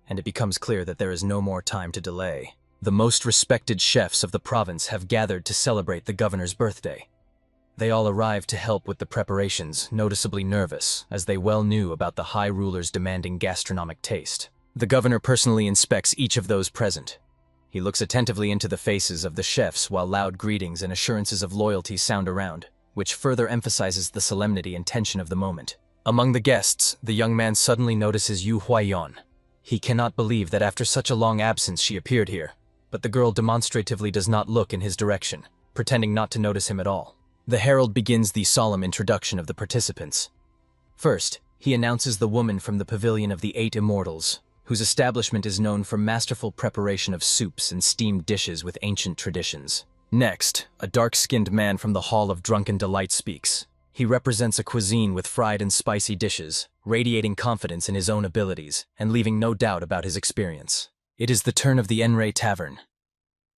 and it becomes clear that there is no more time to delay. The most respected chefs of the province have gathered to celebrate the governor's birthday. They all arrived to help with the preparations, noticeably nervous, as they well knew about the high ruler's demanding gastronomic taste. The governor personally inspects each of those present. He looks attentively into the faces of the chefs while loud greetings and assurances of loyalty sound around, which further emphasizes the solemnity and tension of the moment. Among the guests, the young man suddenly notices Yu Huaiyan. He cannot believe that after such a long absence she appeared here, but the girl demonstratively does not look in his direction, pretending not to notice him at all. The herald begins the solemn introduction of the participants. First, he announces the woman from the Pavilion of the Eight Immortals, whose establishment is known for masterful preparation of soups and steamed dishes with ancient traditions. Next, a dark-skinned man from the Hall of Drunken Delight speaks. He represents a cuisine with fried and spicy dishes, radiating confidence in his own abilities and leaving no doubt about his experience. It is the turn of the Enro Tavern.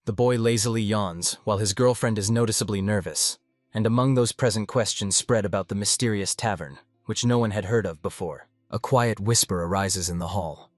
The boy lazily yawns, while his girlfriend is noticeably nervous, and among those present questions spread about the mysterious tavern, which no one had heard of before. A quiet whisper arises in the hall.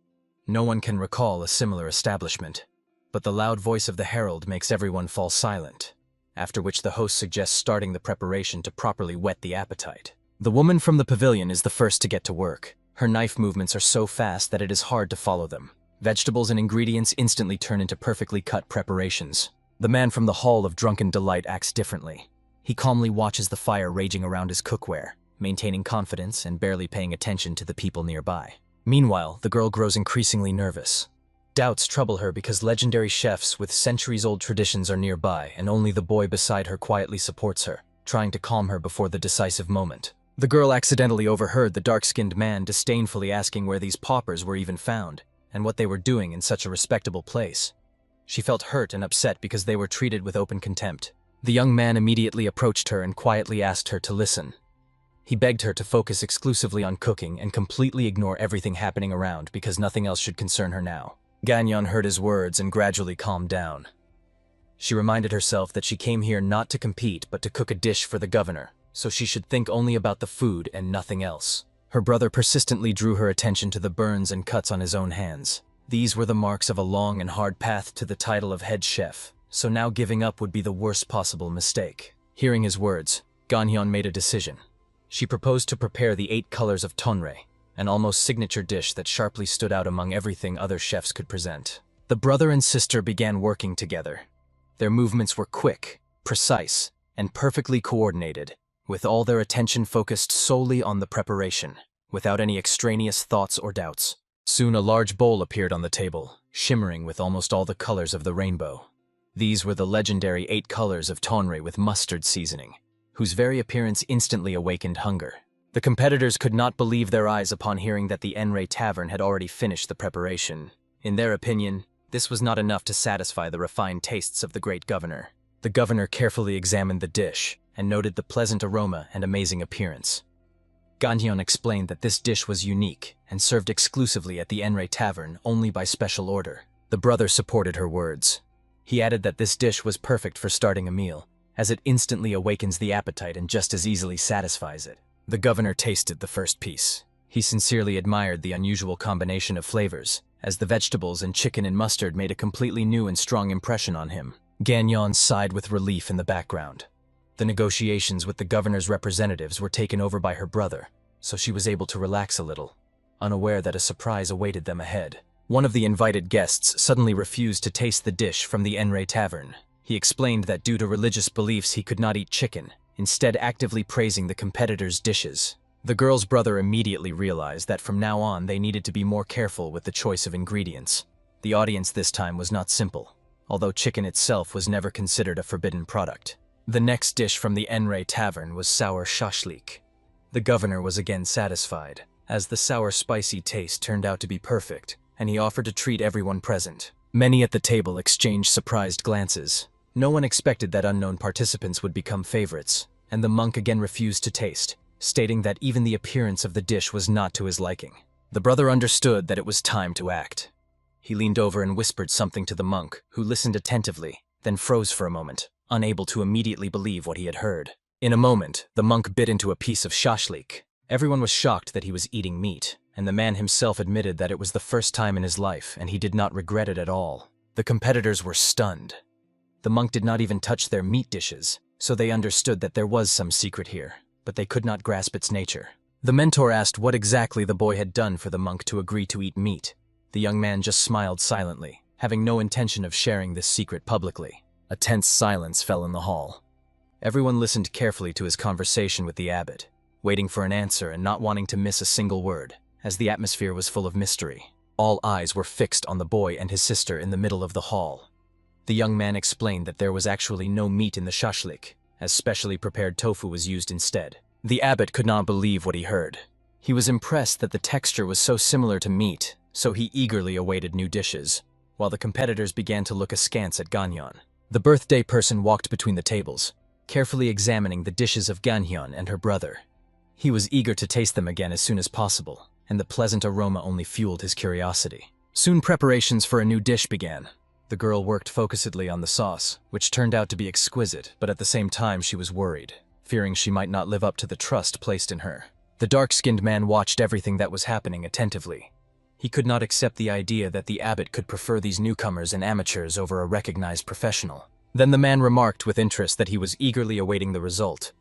No one can recall a similar establishment, but the loud voice of the herald makes everyone fall silent, after which the host suggests starting the preparation to properly whet the appetite. The woman from the pavilion is the first to get to work. Her knife movements are so fast that it is hard to follow them. Vegetables and ingredients instantly turn into perfectly cut preparations. The man from the Hall of Drunken Delight acts differently. He calmly watches the fire raging around his cookware, maintaining confidence and barely paying attention to the people nearby. Meanwhile, the girl grows increasingly nervous. Doubts trouble her because legendary chefs with centuries-old traditions are nearby, and only the boy beside her quietly supports her, trying to calm her before the decisive moment. The girl accidentally overheard the dark-skinned man disdainfully asking where these paupers were even found, and what they were doing in such a respectable place. She felt hurt and upset because they were treated with open contempt. The young man immediately approached her and quietly asked her to listen. He begged her to focus exclusively on cooking and completely ignore everything happening around because nothing else should concern her now. Ganyan heard his words and gradually calmed down. She reminded herself that she came here not to compete but to cook a dish for the governor, so she should think only about the food and nothing else. Her brother persistently drew her attention to the burns and cuts on his own hands. These were the marks of a long and hard path to the title of head chef, so now giving up would be the worst possible mistake. Hearing his words, Ganyan made a decision. She proposed to prepare the 8 colors of tonre, an almost signature dish that sharply stood out among everything other chefs could present. The brother and sister began working together. Their movements were quick, precise, and perfectly coordinated, with all their attention focused solely on the preparation, without any extraneous thoughts or doubts. Soon a large bowl appeared on the table, shimmering with almost all the colors of the rainbow. These were the legendary 8 colors of tonre with mustard seasoning, whose very appearance instantly awakened hunger. The competitors could not believe their eyes upon hearing that the Enro Tavern had already finished the preparation. In their opinion, this was not enough to satisfy the refined tastes of the great governor. The governor carefully examined the dish and noted the pleasant aroma and amazing appearance. Ganyan explained that this dish was unique and served exclusively at the Enro Tavern only by special order. The brother supported her words. He added that this dish was perfect for starting a meal, as it instantly awakens the appetite and just as easily satisfies it. The governor tasted the first piece. He sincerely admired the unusual combination of flavors, as the vegetables and chicken and mustard made a completely new and strong impression on him. Ganyan sighed with relief in the background. The negotiations with the governor's representatives were taken over by her brother, so she was able to relax a little, unaware that a surprise awaited them ahead. One of the invited guests suddenly refused to taste the dish from the Enro Tavern. He explained that due to religious beliefs he could not eat chicken, instead actively praising the competitors' dishes. The girl's brother immediately realized that from now on they needed to be more careful with the choice of ingredients. The audience this time was not simple, although chicken itself was never considered a forbidden product. The next dish from the Enro Tavern was sour shashlik. The governor was again satisfied, as the sour spicy taste turned out to be perfect, and he offered to treat everyone present. Many at the table exchanged surprised glances. No one expected that unknown participants would become favorites, and the monk again refused to taste, stating that even the appearance of the dish was not to his liking. The brother understood that it was time to act. He leaned over and whispered something to the monk, who listened attentively, then froze for a moment, unable to immediately believe what he had heard. In a moment, the monk bit into a piece of shashlik. Everyone was shocked that he was eating meat, and the man himself admitted that it was the first time in his life, and he did not regret it at all. The competitors were stunned. The monk did not even touch their meat dishes, so they understood that there was some secret here, but they could not grasp its nature. The mentor asked what exactly the boy had done for the monk to agree to eat meat. The young man just smiled silently, having no intention of sharing this secret publicly. A tense silence fell in the hall. Everyone listened carefully to his conversation with the abbot, waiting for an answer and not wanting to miss a single word, as the atmosphere was full of mystery. All eyes were fixed on the boy and his sister in the middle of the hall. The young man explained that there was actually no meat in the shashlik, as specially prepared tofu was used instead. The abbot could not believe what he heard. He was impressed that the texture was so similar to meat, so he eagerly awaited new dishes, while the competitors began to look askance at Ganhyeon. The birthday person walked between the tables, carefully examining the dishes of Ganhyeon and her brother. He was eager to taste them again as soon as possible, and the pleasant aroma only fueled his curiosity. Soon preparations for a new dish began. The girl worked focusedly on the sauce, which turned out to be exquisite, but at the same time she was worried, fearing she might not live up to the trust placed in her. The dark-skinned man watched everything that was happening attentively. He could not accept the idea that the abbot could prefer these newcomers and amateurs over a recognized professional. Then the man remarked with interest that he was eagerly awaiting the result.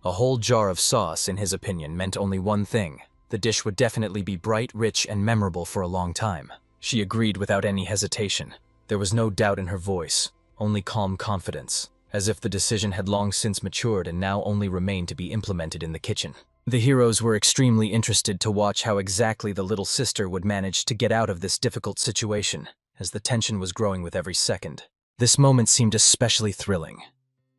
A whole jar of sauce, in his opinion, meant only one thing. The dish would definitely be bright, rich, and memorable for a long time. She agreed without any hesitation. There was no doubt in her voice, only calm confidence, as if the decision had long since matured and now only remained to be implemented in the kitchen. The heroes were extremely interested to watch how exactly the little sister would manage to get out of this difficult situation, as the tension was growing with every second. This moment seemed especially thrilling.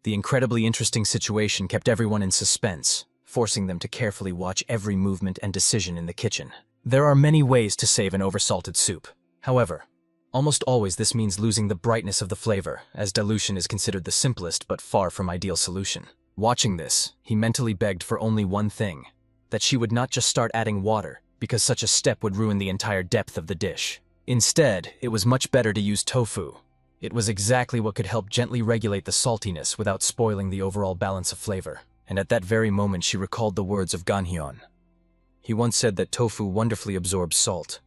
The incredibly interesting situation kept everyone in suspense, forcing them to carefully watch every movement and decision in the kitchen. There are many ways to save an oversalted soup. However, almost always this means losing the brightness of the flavor, as dilution is considered the simplest but far from ideal solution. Watching this, he mentally begged for only one thing, that she would not just start adding water, because such a step would ruin the entire depth of the dish. Instead, it was much better to use tofu. It was exactly what could help gently regulate the saltiness without spoiling the overall balance of flavor. And at that very moment she recalled the words of Ganhyeon. He once said that tofu wonderfully absorbs salt,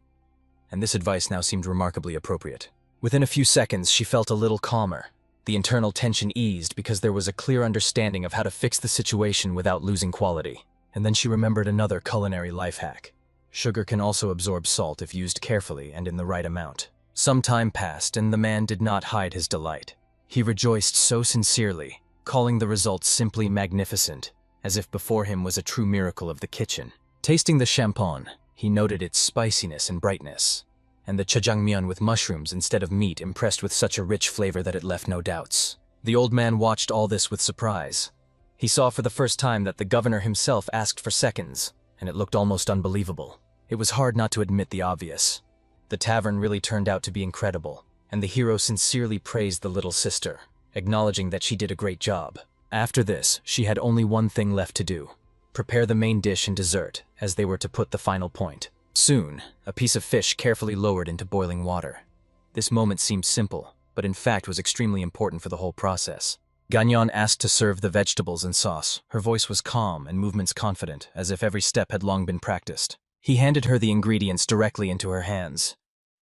and this advice now seemed remarkably appropriate. Within a few seconds, she felt a little calmer. The internal tension eased because there was a clear understanding of how to fix the situation without losing quality. And then she remembered another culinary life hack. Sugar can also absorb salt if used carefully and in the right amount. Some time passed, and the man did not hide his delight. He rejoiced so sincerely, calling the result simply magnificent, as if before him was a true miracle of the kitchen. Tasting the champon, he noted its spiciness and brightness, and the jjajangmyeon with mushrooms instead of meat impressed with such a rich flavor that it left no doubts. The old man watched all this with surprise. He saw for the first time that the governor himself asked for seconds, and it looked almost unbelievable. It was hard not to admit the obvious. The tavern really turned out to be incredible, and the hero sincerely praised the little sister, acknowledging that she did a great job. After this, she had only one thing left to do: prepare the main dish and dessert, as they were to put the final point. Soon, a piece of fish carefully lowered into boiling water. This moment seemed simple, but in fact was extremely important for the whole process. Ganhyeon asked to serve the vegetables and sauce. Her voice was calm and movements confident, as if every step had long been practiced. He handed her the ingredients directly into her hands.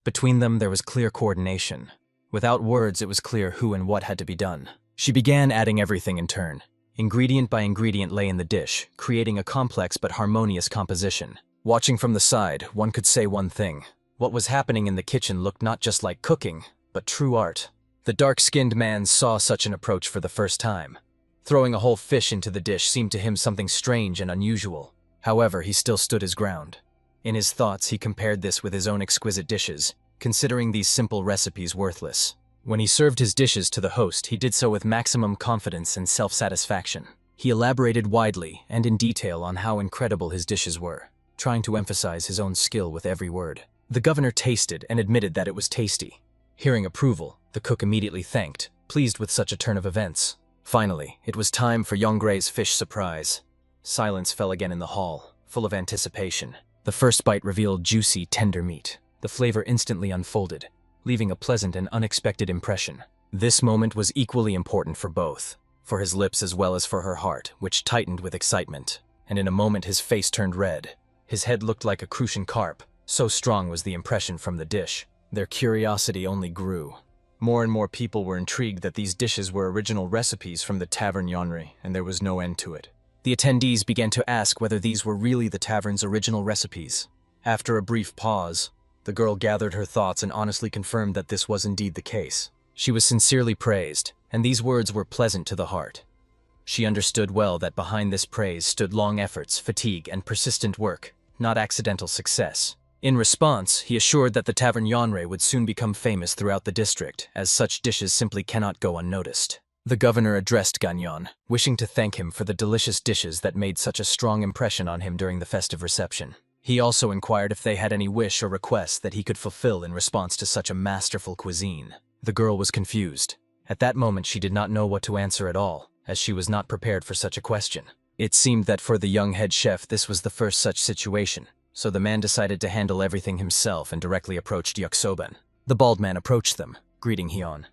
Between them, there was clear coordination. Without words, it was clear who and what had to be done. She began adding everything in turn. Ingredient by ingredient lay in the dish, creating a complex but harmonious composition. Watching from the side, one could say one thing. What was happening in the kitchen looked not just like cooking, but true art. The dark-skinned man saw such an approach for the first time. Throwing a whole fish into the dish seemed to him something strange and unusual. However, he still stood his ground. In his thoughts, he compared this with his own exquisite dishes, considering these simple recipes worthless. When he served his dishes to the host, he did so with maximum confidence and self-satisfaction. He elaborated widely and in detail on how incredible his dishes were, trying to emphasize his own skill with every word. The governor tasted and admitted that it was tasty. Hearing approval, the cook immediately thanked, pleased with such a turn of events. Finally, it was time for Yongrei's fish surprise. Silence fell again in the hall, full of anticipation. The first bite revealed juicy, tender meat. The flavor instantly unfolded, leaving a pleasant and unexpected impression. This moment was equally important for both, for his lips as well as for her heart, which tightened with excitement, and in a moment his face turned red. His head looked like a crucian carp, so strong was the impression from the dish. Their curiosity only grew. More and more people were intrigued that these dishes were original recipes from the tavern Yonri, and there was no end to it. The attendees began to ask whether these were really the tavern's original recipes. After a brief pause, the girl gathered her thoughts and honestly confirmed that this was indeed the case. She was sincerely praised, and these words were pleasant to the heart. She understood well that behind this praise stood long efforts, fatigue, and persistent work, not accidental success. In response, he assured that the tavern Yonre would soon become famous throughout the district, as such dishes simply cannot go unnoticed. The governor addressed Ganyan, wishing to thank him for the delicious dishes that made such a strong impression on him during the festive reception. He also inquired if they had any wish or request that he could fulfill in response to such a masterful cuisine. The girl was confused. At that moment she did not know what to answer at all, as she was not prepared for such a question. It seemed that for the young head chef this was the first such situation, so the man decided to handle everything himself and directly approached Yuksoban. The bald man approached them, greeting Hyun.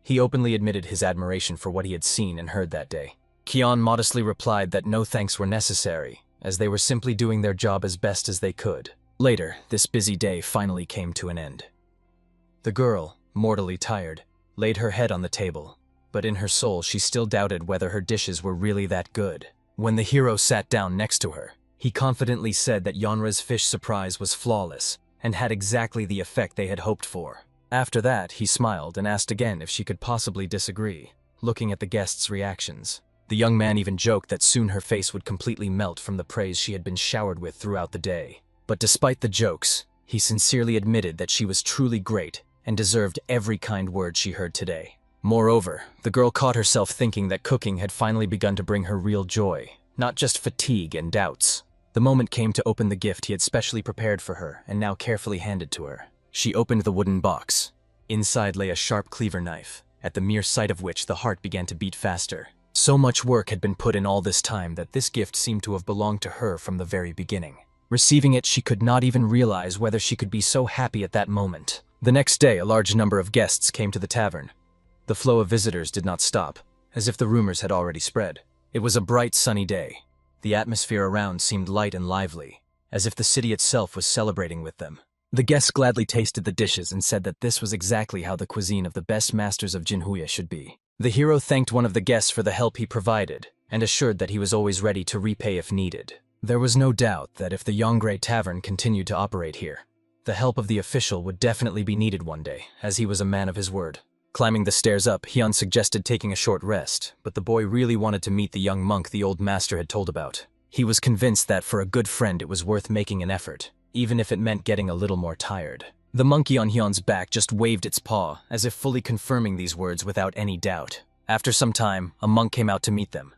He openly admitted his admiration for what he had seen and heard that day. Hyun modestly replied that no thanks were necessary, as they were simply doing their job as best as they could. Later, this busy day finally came to an end. The girl, mortally tired, laid her head on the table, but in her soul she still doubted whether her dishes were really that good. When the hero sat down next to her, he confidently said that Yonra's fish surprise was flawless and had exactly the effect they had hoped for. After that, he smiled and asked again if she could possibly disagree, looking at the guests' reactions. The young man even joked that soon her face would completely melt from the praise she had been showered with throughout the day. But despite the jokes, he sincerely admitted that she was truly great and deserved every kind word she heard today. Moreover, the girl caught herself thinking that cooking had finally begun to bring her real joy, not just fatigue and doubts. The moment came to open the gift he had specially prepared for her and now carefully handed to her. She opened the wooden box. Inside lay a sharp cleaver knife, at the mere sight of which the heart began to beat faster. So much work had been put in all this time that this gift seemed to have belonged to her from the very beginning. Receiving it, she could not even realize whether she could be so happy at that moment. The next day, a large number of guests came to the tavern. The flow of visitors did not stop, as if the rumors had already spread. It was a bright, sunny day. The atmosphere around seemed light and lively, as if the city itself was celebrating with them. The guests gladly tasted the dishes and said that this was exactly how the cuisine of the best masters of Jinhuya should be. The hero thanked one of the guests for the help he provided, and assured that he was always ready to repay if needed. There was no doubt that if the Yongre Tavern continued to operate here, the help of the official would definitely be needed one day, as he was a man of his word. Climbing the stairs up, Hyun suggested taking a short rest, but the boy really wanted to meet the young monk the old master had told about. He was convinced that for a good friend it was worth making an effort, even if it meant getting a little more tired. The monkey on Hyun's back just waved its paw, as if fully confirming these words without any doubt. After some time, a monk came out to meet them.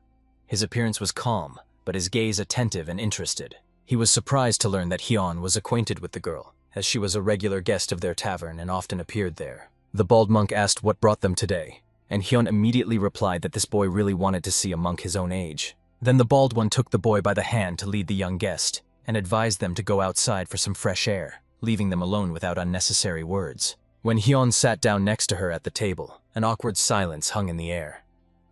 His appearance was calm, but his gaze attentive and interested. He was surprised to learn that Hyun was acquainted with the girl, as she was a regular guest of their tavern and often appeared there. The bald monk asked what brought them today, and Hyun immediately replied that this boy really wanted to see a monk his own age. Then the bald one took the boy by the hand to lead the young guest, and advised them to go outside for some fresh air, leaving them alone without unnecessary words. When Hyun sat down next to her at the table, an awkward silence hung in the air.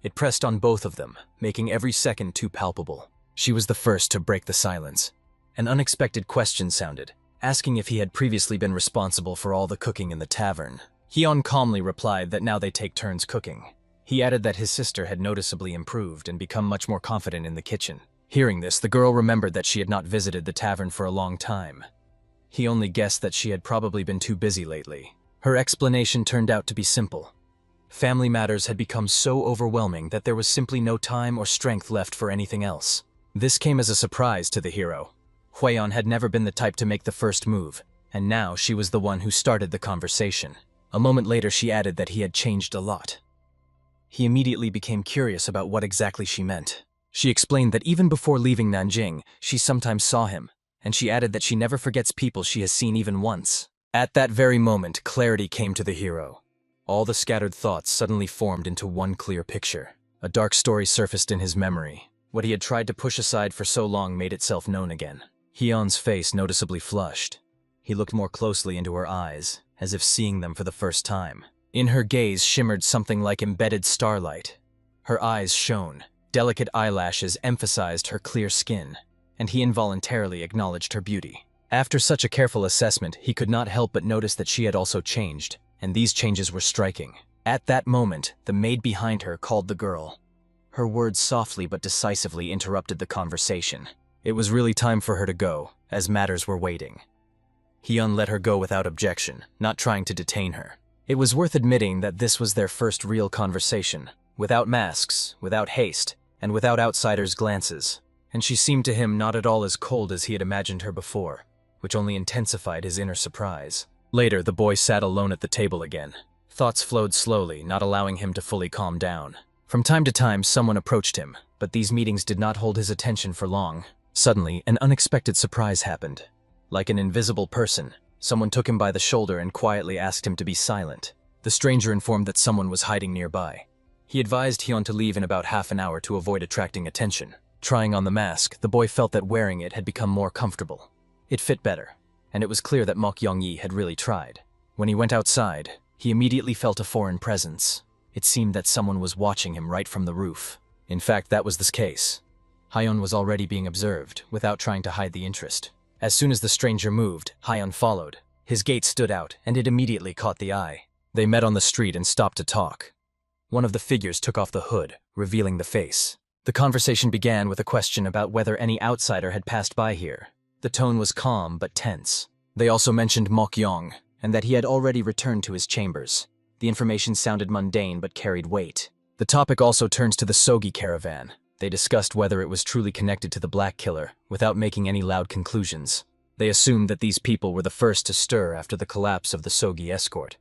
It pressed on both of them, making every second too palpable. She was the first to break the silence. An unexpected question sounded, asking if he had previously been responsible for all the cooking in the tavern. Hyun calmly replied that now they take turns cooking. He added that his sister had noticeably improved and become much more confident in the kitchen. Hearing this, the girl remembered that she had not visited the tavern for a long time. He only guessed that she had probably been too busy lately. Her explanation turned out to be simple. Family matters had become so overwhelming that there was simply no time or strength left for anything else. This came as a surprise to the hero. Huion had never been the type to make the first move, and now she was the one who started the conversation. A moment later she added that he had changed a lot. He immediately became curious about what exactly she meant. She explained that even before leaving Nanjing, she sometimes saw him, and she added that she never forgets people she has seen even once. At that very moment, clarity came to the hero. All the scattered thoughts suddenly formed into one clear picture. A dark story surfaced in his memory. What he had tried to push aside for so long made itself known again. Hyun's face noticeably flushed. He looked more closely into her eyes, as if seeing them for the first time. In her gaze shimmered something like embedded starlight. Her eyes shone, delicate eyelashes emphasized her clear skin, and he involuntarily acknowledged her beauty. After such a careful assessment, he could not help but notice that she had also changed, and these changes were striking. At that moment, the maid behind her called the girl. Her words softly but decisively interrupted the conversation. It was really time for her to go, as matters were waiting. Hyun let her go without objection, not trying to detain her. It was worth admitting that this was their first real conversation, without masks, without haste, and without outsiders' glances. And she seemed to him not at all as cold as he had imagined her before, which only intensified his inner surprise. Later, the boy sat alone at the table again. Thoughts flowed slowly, not allowing him to fully calm down. From time to time, someone approached him, but these meetings did not hold his attention for long. Suddenly, an unexpected surprise happened. Like an invisible person, someone took him by the shoulder and quietly asked him to be silent. The stranger informed that someone was hiding nearby. He advised Hyun to leave in about half an hour to avoid attracting attention. Trying on the mask, the boy felt that wearing it had become more comfortable. It fit better, and it was clear that Mok Yong-yi had really tried. When he went outside, he immediately felt a foreign presence. It seemed that someone was watching him right from the roof. In fact, that was the case. Hyun was already being observed, without trying to hide the interest. As soon as the stranger moved, Hyun followed. His gait stood out, and it immediately caught the eye. They met on the street and stopped to talk. One of the figures took off the hood, revealing the face. The conversation began with a question about whether any outsider had passed by here. The tone was calm but tense. They also mentioned Mok Yong, and that he had already returned to his chambers. The information sounded mundane but carried weight. The topic also turns to the Sogi caravan. They discussed whether it was truly connected to the Black Killer, without making any loud conclusions. They assumed that these people were the first to stir after the collapse of the Sogi escort.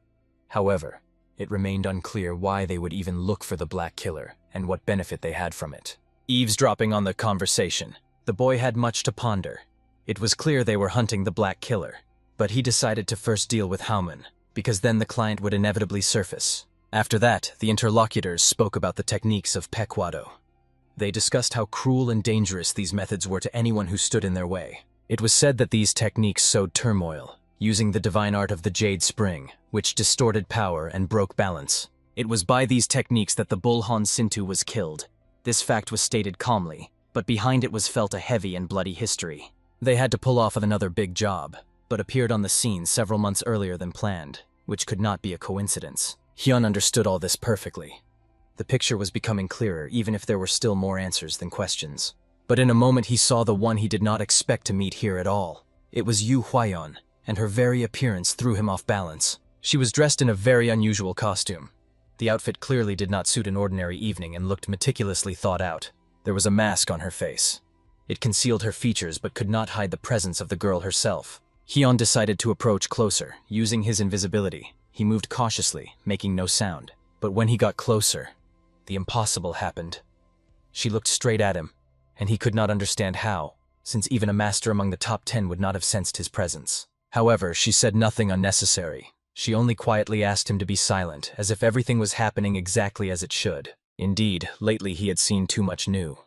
However, it remained unclear why they would even look for the Black Killer, and what benefit they had from it. Eavesdropping on the conversation, the boy had much to ponder. It was clear they were hunting the Black Killer, but he decided to first deal with Hauman, because then the client would inevitably surface. After that, the interlocutors spoke about the techniques of Pekwado. They discussed how cruel and dangerous these methods were to anyone who stood in their way. It was said that these techniques sowed turmoil, using the divine art of the Jade Spring, which distorted power and broke balance. It was by these techniques that the Bulhan Sintu was killed. This fact was stated calmly, but behind it was felt a heavy and bloody history. They had to pull off another big job, but appeared on the scene several months earlier than planned, which could not be a coincidence. Hyun understood all this perfectly. The picture was becoming clearer, even if there were still more answers than questions. But in a moment he saw the one he did not expect to meet here at all. It was Yu Hwayeon, and her very appearance threw him off balance. She was dressed in a very unusual costume. The outfit clearly did not suit an ordinary evening and looked meticulously thought out. There was a mask on her face. It concealed her features but could not hide the presence of the girl herself. Hyun decided to approach closer, using his invisibility. He moved cautiously, making no sound. But when he got closer, the impossible happened. She looked straight at him, and he could not understand how, since even a master among the top 10 would not have sensed his presence. However, she said nothing unnecessary. She only quietly asked him to be silent, as if everything was happening exactly as it should. Indeed, lately he had seen too much new.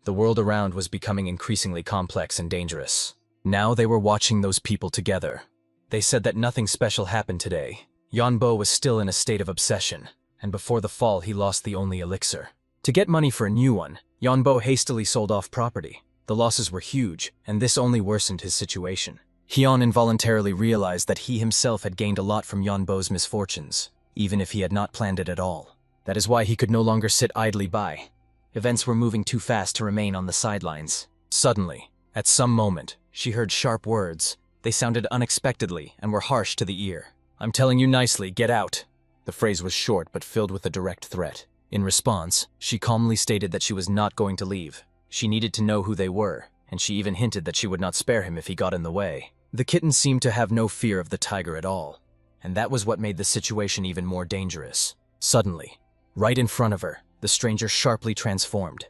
The world around was becoming increasingly complex and dangerous. Now they were watching those people together. They said that nothing special happened today. Yeonbo was still in a state of obsession, and before the fall he lost the only elixir. To get money for a new one, Yeonbo hastily sold off property. The losses were huge, and this only worsened his situation. Hyun involuntarily realized that he himself had gained a lot from Yeonbo's misfortunes, even if he had not planned it at all. That is why he could no longer sit idly by. Events were moving too fast to remain on the sidelines. Suddenly, at some moment, she heard sharp words. They sounded unexpectedly and were harsh to the ear. "I'm telling you nicely, get out." The phrase was short but filled with a direct threat. In response, she calmly stated that she was not going to leave. She needed to know who they were, and she even hinted that she would not spare him if he got in the way. The kitten seemed to have no fear of the tiger at all, and that was what made the situation even more dangerous. Suddenly, right in front of her, the stranger sharply transformed.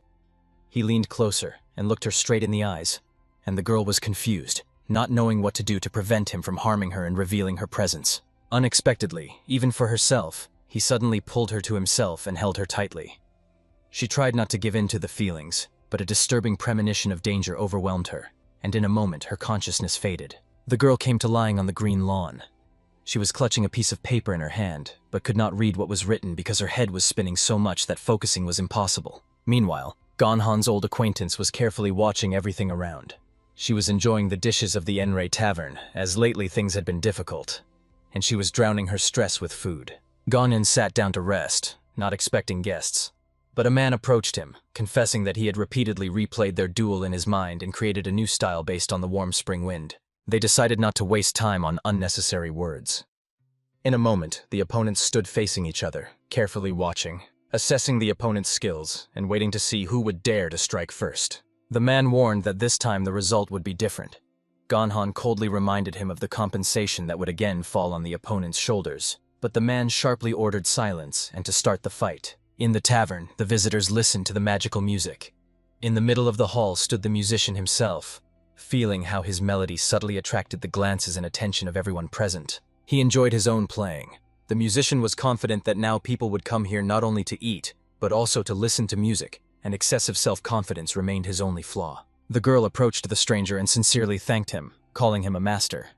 He leaned closer and looked her straight in the eyes, and the girl was confused, not knowing what to do to prevent him from harming her and revealing her presence. Unexpectedly, even for herself, he suddenly pulled her to himself and held her tightly. She tried not to give in to the feelings, but a disturbing premonition of danger overwhelmed her, and in a moment her consciousness faded. The girl came to lying on the green lawn. She was clutching a piece of paper in her hand, but could not read what was written because her head was spinning so much that focusing was impossible. Meanwhile, Gonhan's old acquaintance was carefully watching everything around. She was enjoying the dishes of the Enro tavern, as lately things had been difficult, and she was drowning her stress with food. Gonhan sat down to rest, not expecting guests. But a man approached him, confessing that he had repeatedly replayed their duel in his mind and created a new style based on the warm spring wind. They decided not to waste time on unnecessary words. In a moment, the opponents stood facing each other, carefully watching, assessing the opponent's skills, and waiting to see who would dare to strike first. The man warned that this time the result would be different. Gonhan coldly reminded him of the compensation that would again fall on the opponent's shoulders, but the man sharply ordered silence and to start the fight. In the tavern, the visitors listened to the magical music. In the middle of the hall stood the musician himself, feeling how his melody subtly attracted the glances and attention of everyone present. He enjoyed his own playing. The musician was confident that now people would come here not only to eat, but also to listen to music, and excessive self-confidence remained his only flaw. The girl approached the stranger and sincerely thanked him, calling him a master.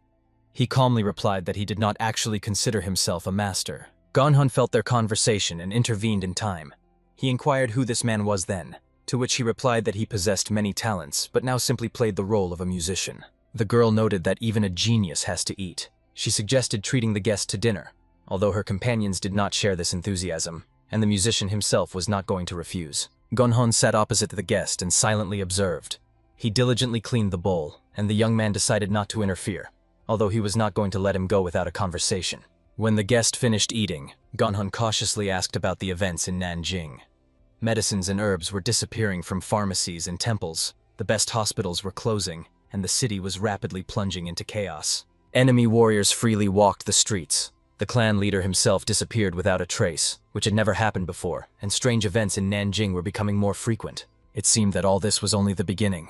He calmly replied that he did not actually consider himself a master. Gonhan felt their conversation and intervened in time. He inquired who this man was then, to which he replied that he possessed many talents, but now simply played the role of a musician. The girl noted that even a genius has to eat. She suggested treating the guest to dinner, although her companions did not share this enthusiasm, and the musician himself was not going to refuse. Gonhan sat opposite the guest and silently observed. He diligently cleaned the bowl, and the young man decided not to interfere, although he was not going to let him go without a conversation. When the guest finished eating, Gonhan cautiously asked about the events in Nanjing. Medicines and herbs were disappearing from pharmacies and temples, the best hospitals were closing, and the city was rapidly plunging into chaos. Enemy warriors freely walked the streets. The clan leader himself disappeared without a trace, which had never happened before, and strange events in Nanjing were becoming more frequent. It seemed that all this was only the beginning.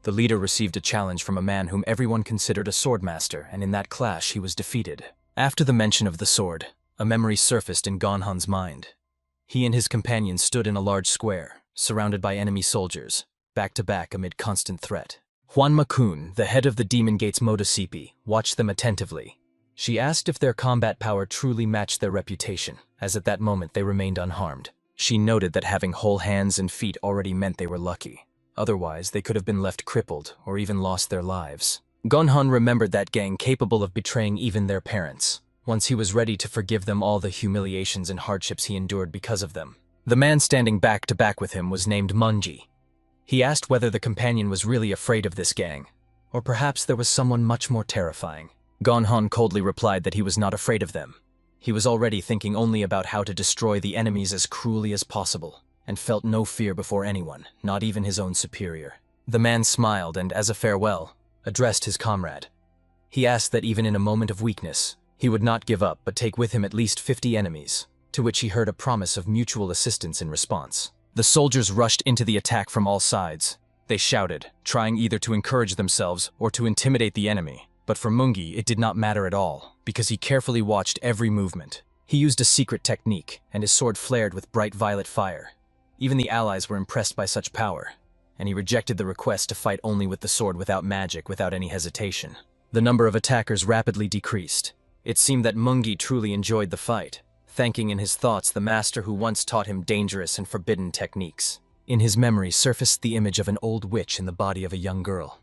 The leader received a challenge from a man whom everyone considered a swordmaster, and in that clash he was defeated. After the mention of the sword, a memory surfaced in Gonhan's mind. He and his companions stood in a large square, surrounded by enemy soldiers, back to back amid constant threat. Hwanma-kun, the head of the Demon Gate's Modosipi, watched them attentively. She asked if their combat power truly matched their reputation, as at that moment they remained unharmed. She noted that having whole hands and feet already meant they were lucky. Otherwise, they could have been left crippled or even lost their lives. Gonhan remembered that gang capable of betraying even their parents, once he was ready to forgive them all the humiliations and hardships he endured because of them. The man standing back to back with him was named Munji. He asked whether the companion was really afraid of this gang, or perhaps there was someone much more terrifying. Gonhan coldly replied that he was not afraid of them. He was already thinking only about how to destroy the enemies as cruelly as possible, and felt no fear before anyone, not even his own superior. The man smiled and, as a farewell, addressed his comrade. He asked that even in a moment of weakness, he would not give up but take with him at least 50 enemies, to which he heard a promise of mutual assistance in response. The soldiers rushed into the attack from all sides. They shouted, trying either to encourage themselves or to intimidate the enemy. But for Mungi, it did not matter at all, because he carefully watched every movement. He used a secret technique, and his sword flared with bright violet fire. Even the allies were impressed by such power, and he rejected the request to fight only with the sword without magic, without any hesitation. The number of attackers rapidly decreased. It seemed that Mungi truly enjoyed the fight, thanking in his thoughts the master who once taught him dangerous and forbidden techniques. In his memory surfaced the image of an old witch in the body of a young girl.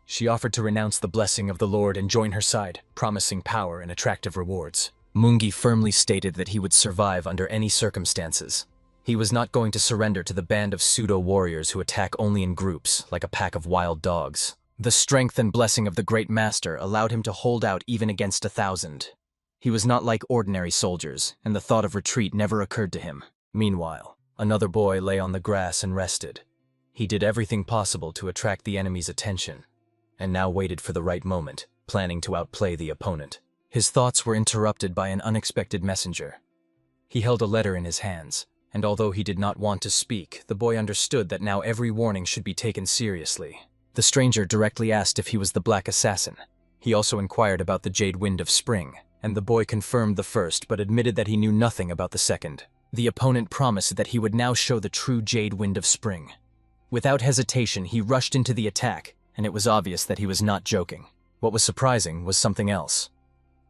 She offered to renounce the blessing of the Lord and join her side, promising power and attractive rewards. Mungi firmly stated that he would survive under any circumstances. He was not going to surrender to the band of pseudo-warriors who attack only in groups, like a pack of wild dogs. The strength and blessing of the great master allowed him to hold out even against 1,000. He was not like ordinary soldiers, and the thought of retreat never occurred to him. Meanwhile, another boy lay on the grass and rested. He did everything possible to attract the enemy's attention, and now waited for the right moment, planning to outplay the opponent. His thoughts were interrupted by an unexpected messenger. He held a letter in his hands, and although he did not want to speak, the boy understood that now every warning should be taken seriously. The stranger directly asked if he was the Black Assassin. He also inquired about the Jade Wind of Spring, and the boy confirmed the first but admitted that he knew nothing about the second. The opponent promised that he would now show the true Jade Wind of Spring. Without hesitation, he rushed into the attack, and it was obvious that he was not joking. What was surprising was something else.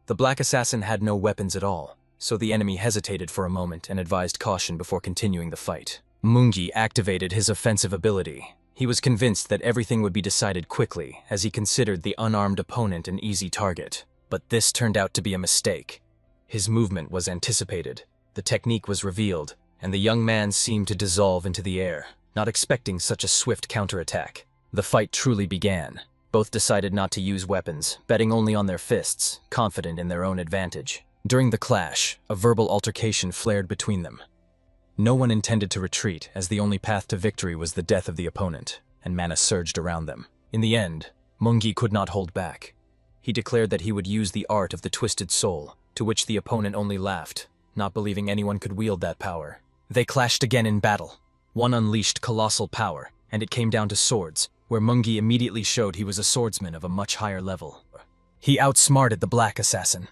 The black assassin had no weapons at all, so the enemy hesitated for a moment and advised caution before continuing the fight. Mungi activated his offensive ability. He was convinced that everything would be decided quickly, as he considered the unarmed opponent an easy target. But this turned out to be a mistake. His movement was anticipated, the technique was revealed, and the young man seemed to dissolve into the air, not expecting such a swift counterattack. The fight truly began. Both decided not to use weapons, betting only on their fists, confident in their own advantage. During the clash, a verbal altercation flared between them. No one intended to retreat, as the only path to victory was the death of the opponent, and mana surged around them. In the end, Mungi could not hold back. He declared that he would use the art of the twisted soul, to which the opponent only laughed, not believing anyone could wield that power. They clashed again in battle. One unleashed colossal power, and it came down to swords, where Mungi immediately showed he was a swordsman of a much higher level. He outsmarted the black assassin.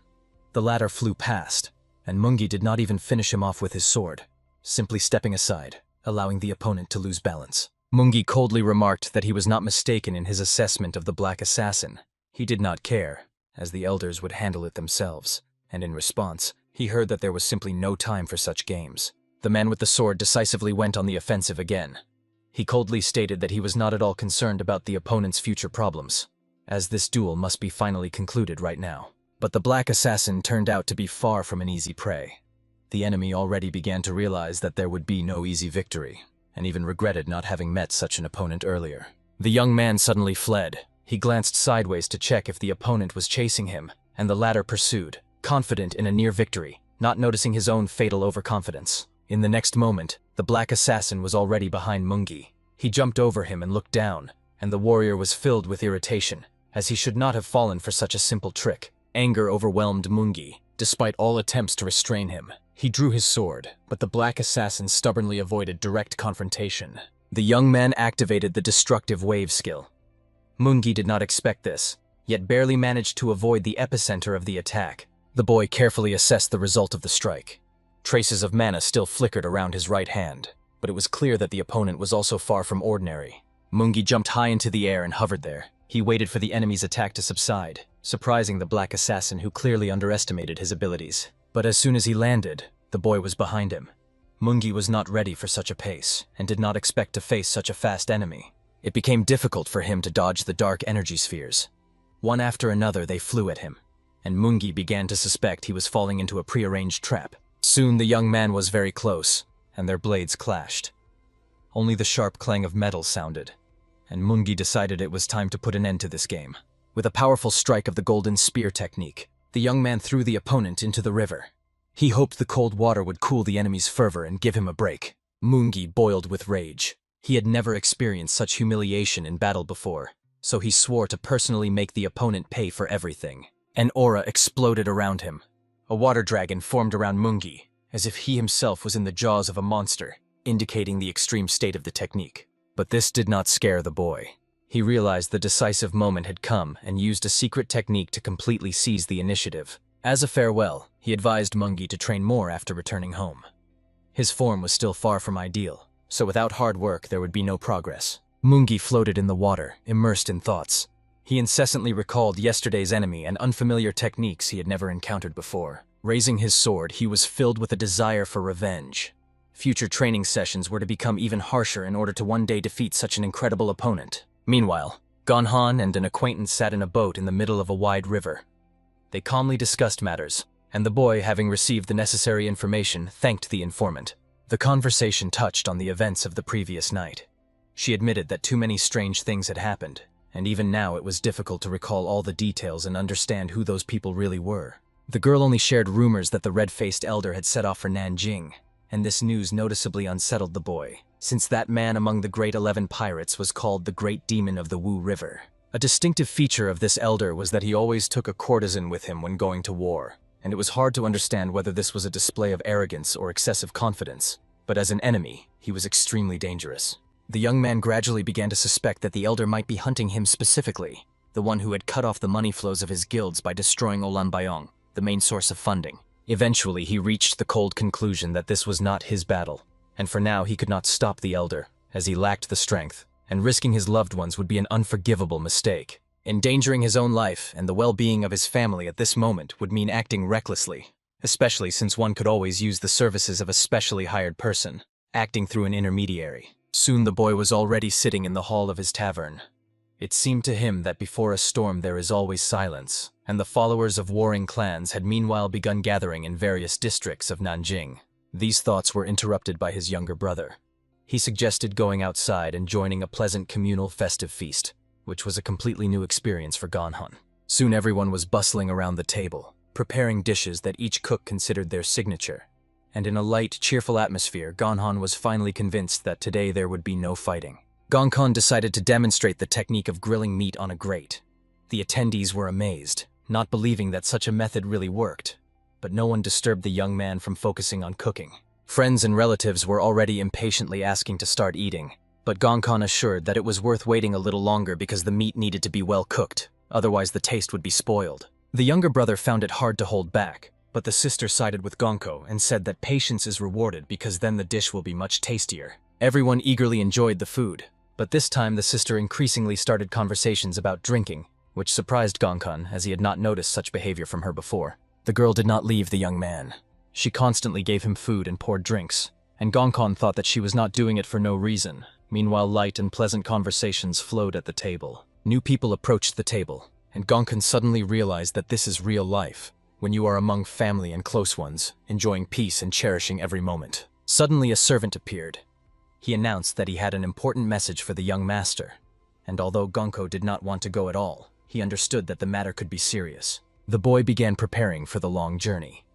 The latter flew past, and Mungi did not even finish him off with his sword, simply stepping aside, allowing the opponent to lose balance. Mungi coldly remarked that he was not mistaken in his assessment of the black assassin. He did not care, as the elders would handle it themselves, and in response, he heard that there was simply no time for such games. The man with the sword decisively went on the offensive again. He coldly stated that he was not at all concerned about the opponent's future problems, as this duel must be finally concluded right now. But the black assassin turned out to be far from an easy prey. The enemy already began to realize that there would be no easy victory, and even regretted not having met such an opponent earlier. The young man suddenly fled. He glanced sideways to check if the opponent was chasing him, and the latter pursued, confident in a near victory, not noticing his own fatal overconfidence. In the next moment, the black assassin was already behind Mungi. He jumped over him and looked down, and the warrior was filled with irritation, as he should not have fallen for such a simple trick. Anger overwhelmed Mungi, despite all attempts to restrain him. He drew his sword, but the black assassin stubbornly avoided direct confrontation. The young man activated the destructive wave skill. Mungi did not expect this, yet barely managed to avoid the epicenter of the attack. The boy carefully assessed the result of the strike. Traces of mana still flickered around his right hand, but it was clear that the opponent was also far from ordinary. Mungi jumped high into the air and hovered there. He waited for the enemy's attack to subside, surprising the black assassin who clearly underestimated his abilities. But as soon as he landed, the boy was behind him. Mungi was not ready for such a pace, and did not expect to face such a fast enemy. It became difficult for him to dodge the dark energy spheres. One after another they flew at him, and Mungi began to suspect he was falling into a prearranged trap. Soon the young man was very close, and their blades clashed. Only the sharp clang of metal sounded, and Mungi decided it was time to put an end to this game. With a powerful strike of the golden spear technique, the young man threw the opponent into the river. He hoped the cold water would cool the enemy's fervor and give him a break. Mungi boiled with rage. He had never experienced such humiliation in battle before, so he swore to personally make the opponent pay for everything. An aura exploded around him. A water dragon formed around Mungi, as if he himself was in the jaws of a monster, indicating the extreme state of the technique. But this did not scare the boy. He realized the decisive moment had come and used a secret technique to completely seize the initiative. As a farewell, he advised Mungi to train more after returning home. His form was still far from ideal, so without hard work there would be no progress. Mungi floated in the water, immersed in thoughts. He incessantly recalled yesterday's enemy and unfamiliar techniques he had never encountered before. Raising his sword, he was filled with a desire for revenge. Future training sessions were to become even harsher in order to one day defeat such an incredible opponent. Meanwhile, Gonhan and an acquaintance sat in a boat in the middle of a wide river. They calmly discussed matters, and the boy, having received the necessary information, thanked the informant. The conversation touched on the events of the previous night. She admitted that too many strange things had happened, and even now it was difficult to recall all the details and understand who those people really were. The girl only shared rumors that the red-faced elder had set off for Nanjing, and this news noticeably unsettled the boy, since that man among the Great 11 Pirates was called the Great Demon of the Wu River. A distinctive feature of this elder was that he always took a courtesan with him when going to war, and it was hard to understand whether this was a display of arrogance or excessive confidence, but as an enemy, he was extremely dangerous. The young man gradually began to suspect that the elder might be hunting him specifically, the one who had cut off the money flows of his guilds by destroying Olanbayong, the main source of funding. Eventually, he reached the cold conclusion that this was not his battle, and for now he could not stop the elder, as he lacked the strength, and risking his loved ones would be an unforgivable mistake. Endangering his own life and the well-being of his family at this moment would mean acting recklessly, especially since one could always use the services of a specially hired person, acting through an intermediary. Soon the boy was already sitting in the hall of his tavern. It seemed to him that before a storm there is always silence, and the followers of warring clans had meanwhile begun gathering in various districts of Nanjing. These thoughts were interrupted by his younger brother. He suggested going outside and joining a pleasant communal festive feast, which was a completely new experience for Ganhon. Soon everyone was bustling around the table, preparing dishes that each cook considered their signature. And in a light, cheerful atmosphere, Ganhon was finally convinced that today there would be no fighting. Ganhon decided to demonstrate the technique of grilling meat on a grate. The attendees were amazed, not believing that such a method really worked. But no one disturbed the young man from focusing on cooking. Friends and relatives were already impatiently asking to start eating, but Ganhon assured that it was worth waiting a little longer because the meat needed to be well cooked, otherwise the taste would be spoiled. The younger brother found it hard to hold back, but the sister sided with Gonko and said that patience is rewarded because then the dish will be much tastier. Everyone eagerly enjoyed the food, but this time the sister increasingly started conversations about drinking, which surprised Ganhon as he had not noticed such behavior from her before. The girl did not leave the young man. She constantly gave him food and poured drinks, and Ganhon thought that she was not doing it for no reason. Meanwhile, light and pleasant conversations flowed at the table. New people approached the table, and Ganhon suddenly realized that this is real life, when you are among family and close ones, enjoying peace and cherishing every moment. Suddenly a servant appeared. He announced that he had an important message for the young master, and although Gonko did not want to go at all, he understood that the matter could be serious. The boy began preparing for the long journey.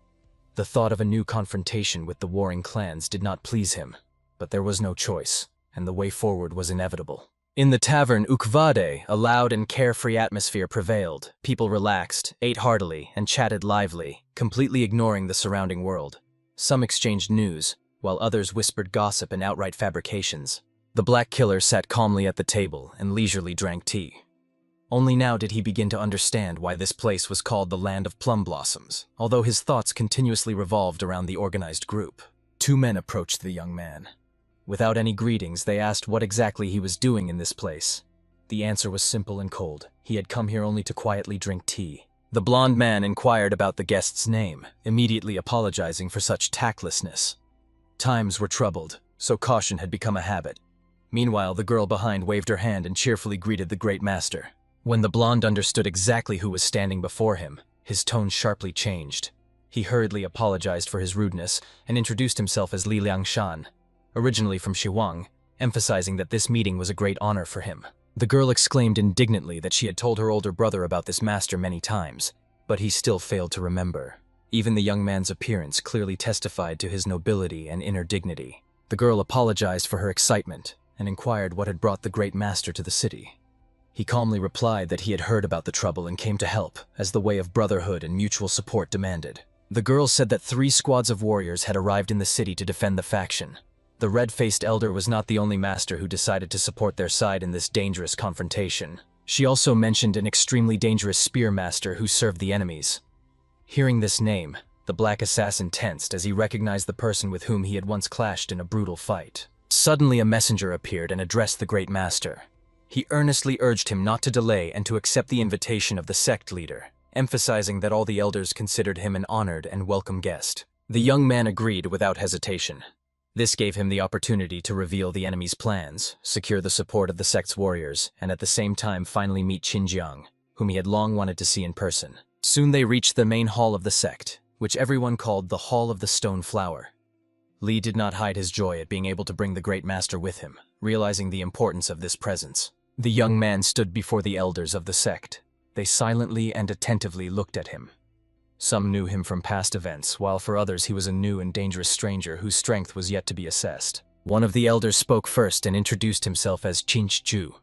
The thought of a new confrontation with the warring clans did not please him, but there was no choice, and the way forward was inevitable. In the tavern Ukvade, a loud and carefree atmosphere prevailed. People relaxed, ate heartily, and chatted lively, completely ignoring the surrounding world. Some exchanged news, while others whispered gossip and outright fabrications. The Black Killer sat calmly at the table and leisurely drank tea. Only now did he begin to understand why this place was called the Land of Plum Blossoms, although his thoughts continuously revolved around the organized group. Two men approached the young man. Without any greetings, they asked what exactly he was doing in this place. The answer was simple and cold. He had come here only to quietly drink tea. The blond man inquired about the guest's name, immediately apologizing for such tactlessness. Times were troubled, so caution had become a habit. Meanwhile, the girl behind waved her hand and cheerfully greeted the great master. When the blonde understood exactly who was standing before him, his tone sharply changed. He hurriedly apologized for his rudeness and introduced himself as Li Liangshan, originally from Shiwang, emphasizing that this meeting was a great honor for him. The girl exclaimed indignantly that she had told her older brother about this master many times, but he still failed to remember. Even the young man's appearance clearly testified to his nobility and inner dignity. The girl apologized for her excitement and inquired what had brought the great master to the city. He calmly replied that he had heard about the trouble and came to help, as the way of brotherhood and mutual support demanded. The girl said that 3 squads of warriors had arrived in the city to defend the faction. The red-faced elder was not the only master who decided to support their side in this dangerous confrontation. She also mentioned an extremely dangerous spear master who served the enemies. Hearing this name, the black assassin tensed as he recognized the person with whom he had once clashed in a brutal fight. Suddenly a messenger appeared and addressed the great master. He earnestly urged him not to delay and to accept the invitation of the sect leader, emphasizing that all the elders considered him an honored and welcome guest. The young man agreed without hesitation. This gave him the opportunity to reveal the enemy's plans, secure the support of the sect's warriors, and at the same time finally meet Qinjiang, whom he had long wanted to see in person. Soon they reached the main hall of the sect, which everyone called the Hall of the Stone Flower. Li did not hide his joy at being able to bring the great master with him, realizing the importance of this presence. The young man stood before the elders of the sect. They silently and attentively looked at him. Some knew him from past events, while for others he was a new and dangerous stranger whose strength was yet to be assessed. One of the elders spoke first and introduced himself as Qinchu.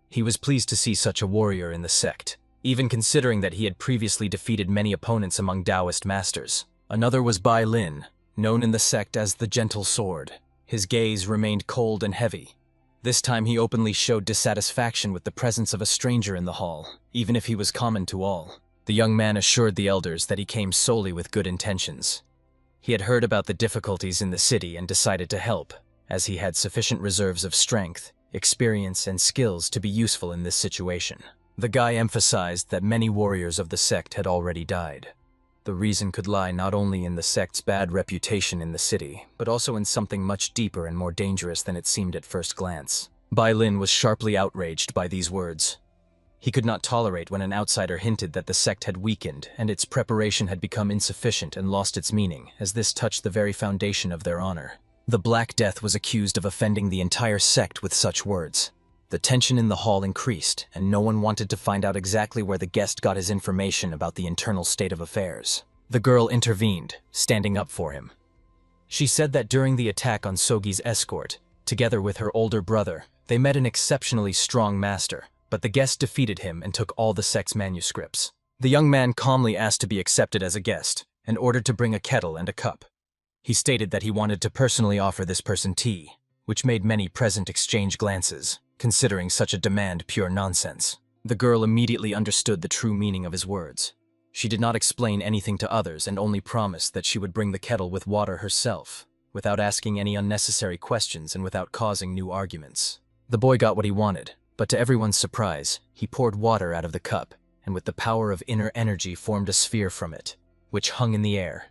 He was pleased to see such a warrior in the sect, even considering that he had previously defeated many opponents among Taoist masters. Another was Bai Lin, known in the sect as the Gentle Sword. His gaze remained cold and heavy. This time he openly showed dissatisfaction with the presence of a stranger in the hall, even if he was common to all. The young man assured the elders that he came solely with good intentions. He had heard about the difficulties in the city and decided to help, as he had sufficient reserves of strength, experience, and skills to be useful in this situation. The guy emphasized that many warriors of the sect had already died. The reason could lie not only in the sect's bad reputation in the city, but also in something much deeper and more dangerous than it seemed at first glance. Bai Lin was sharply outraged by these words. He could not tolerate when an outsider hinted that the sect had weakened and its preparation had become insufficient and lost its meaning, as this touched the very foundation of their honor. The Black Death was accused of offending the entire sect with such words. The tension in the hall increased, and no one wanted to find out exactly where the guest got his information about the internal state of affairs. The girl intervened, standing up for him. She said that during the attack on Sogi's escort, together with her older brother, they met an exceptionally strong master, but the guest defeated him and took all the sect's manuscripts. The young man calmly asked to be accepted as a guest, and ordered to bring a kettle and a cup. He stated that he wanted to personally offer this person tea, which made many present exchange glances, considering such a demand pure nonsense. The girl immediately understood the true meaning of his words. She did not explain anything to others and only promised that she would bring the kettle with water herself, without asking any unnecessary questions and without causing new arguments. The boy got what he wanted, but to everyone's surprise, he poured water out of the cup, and with the power of inner energy formed a sphere from it, which hung in the air.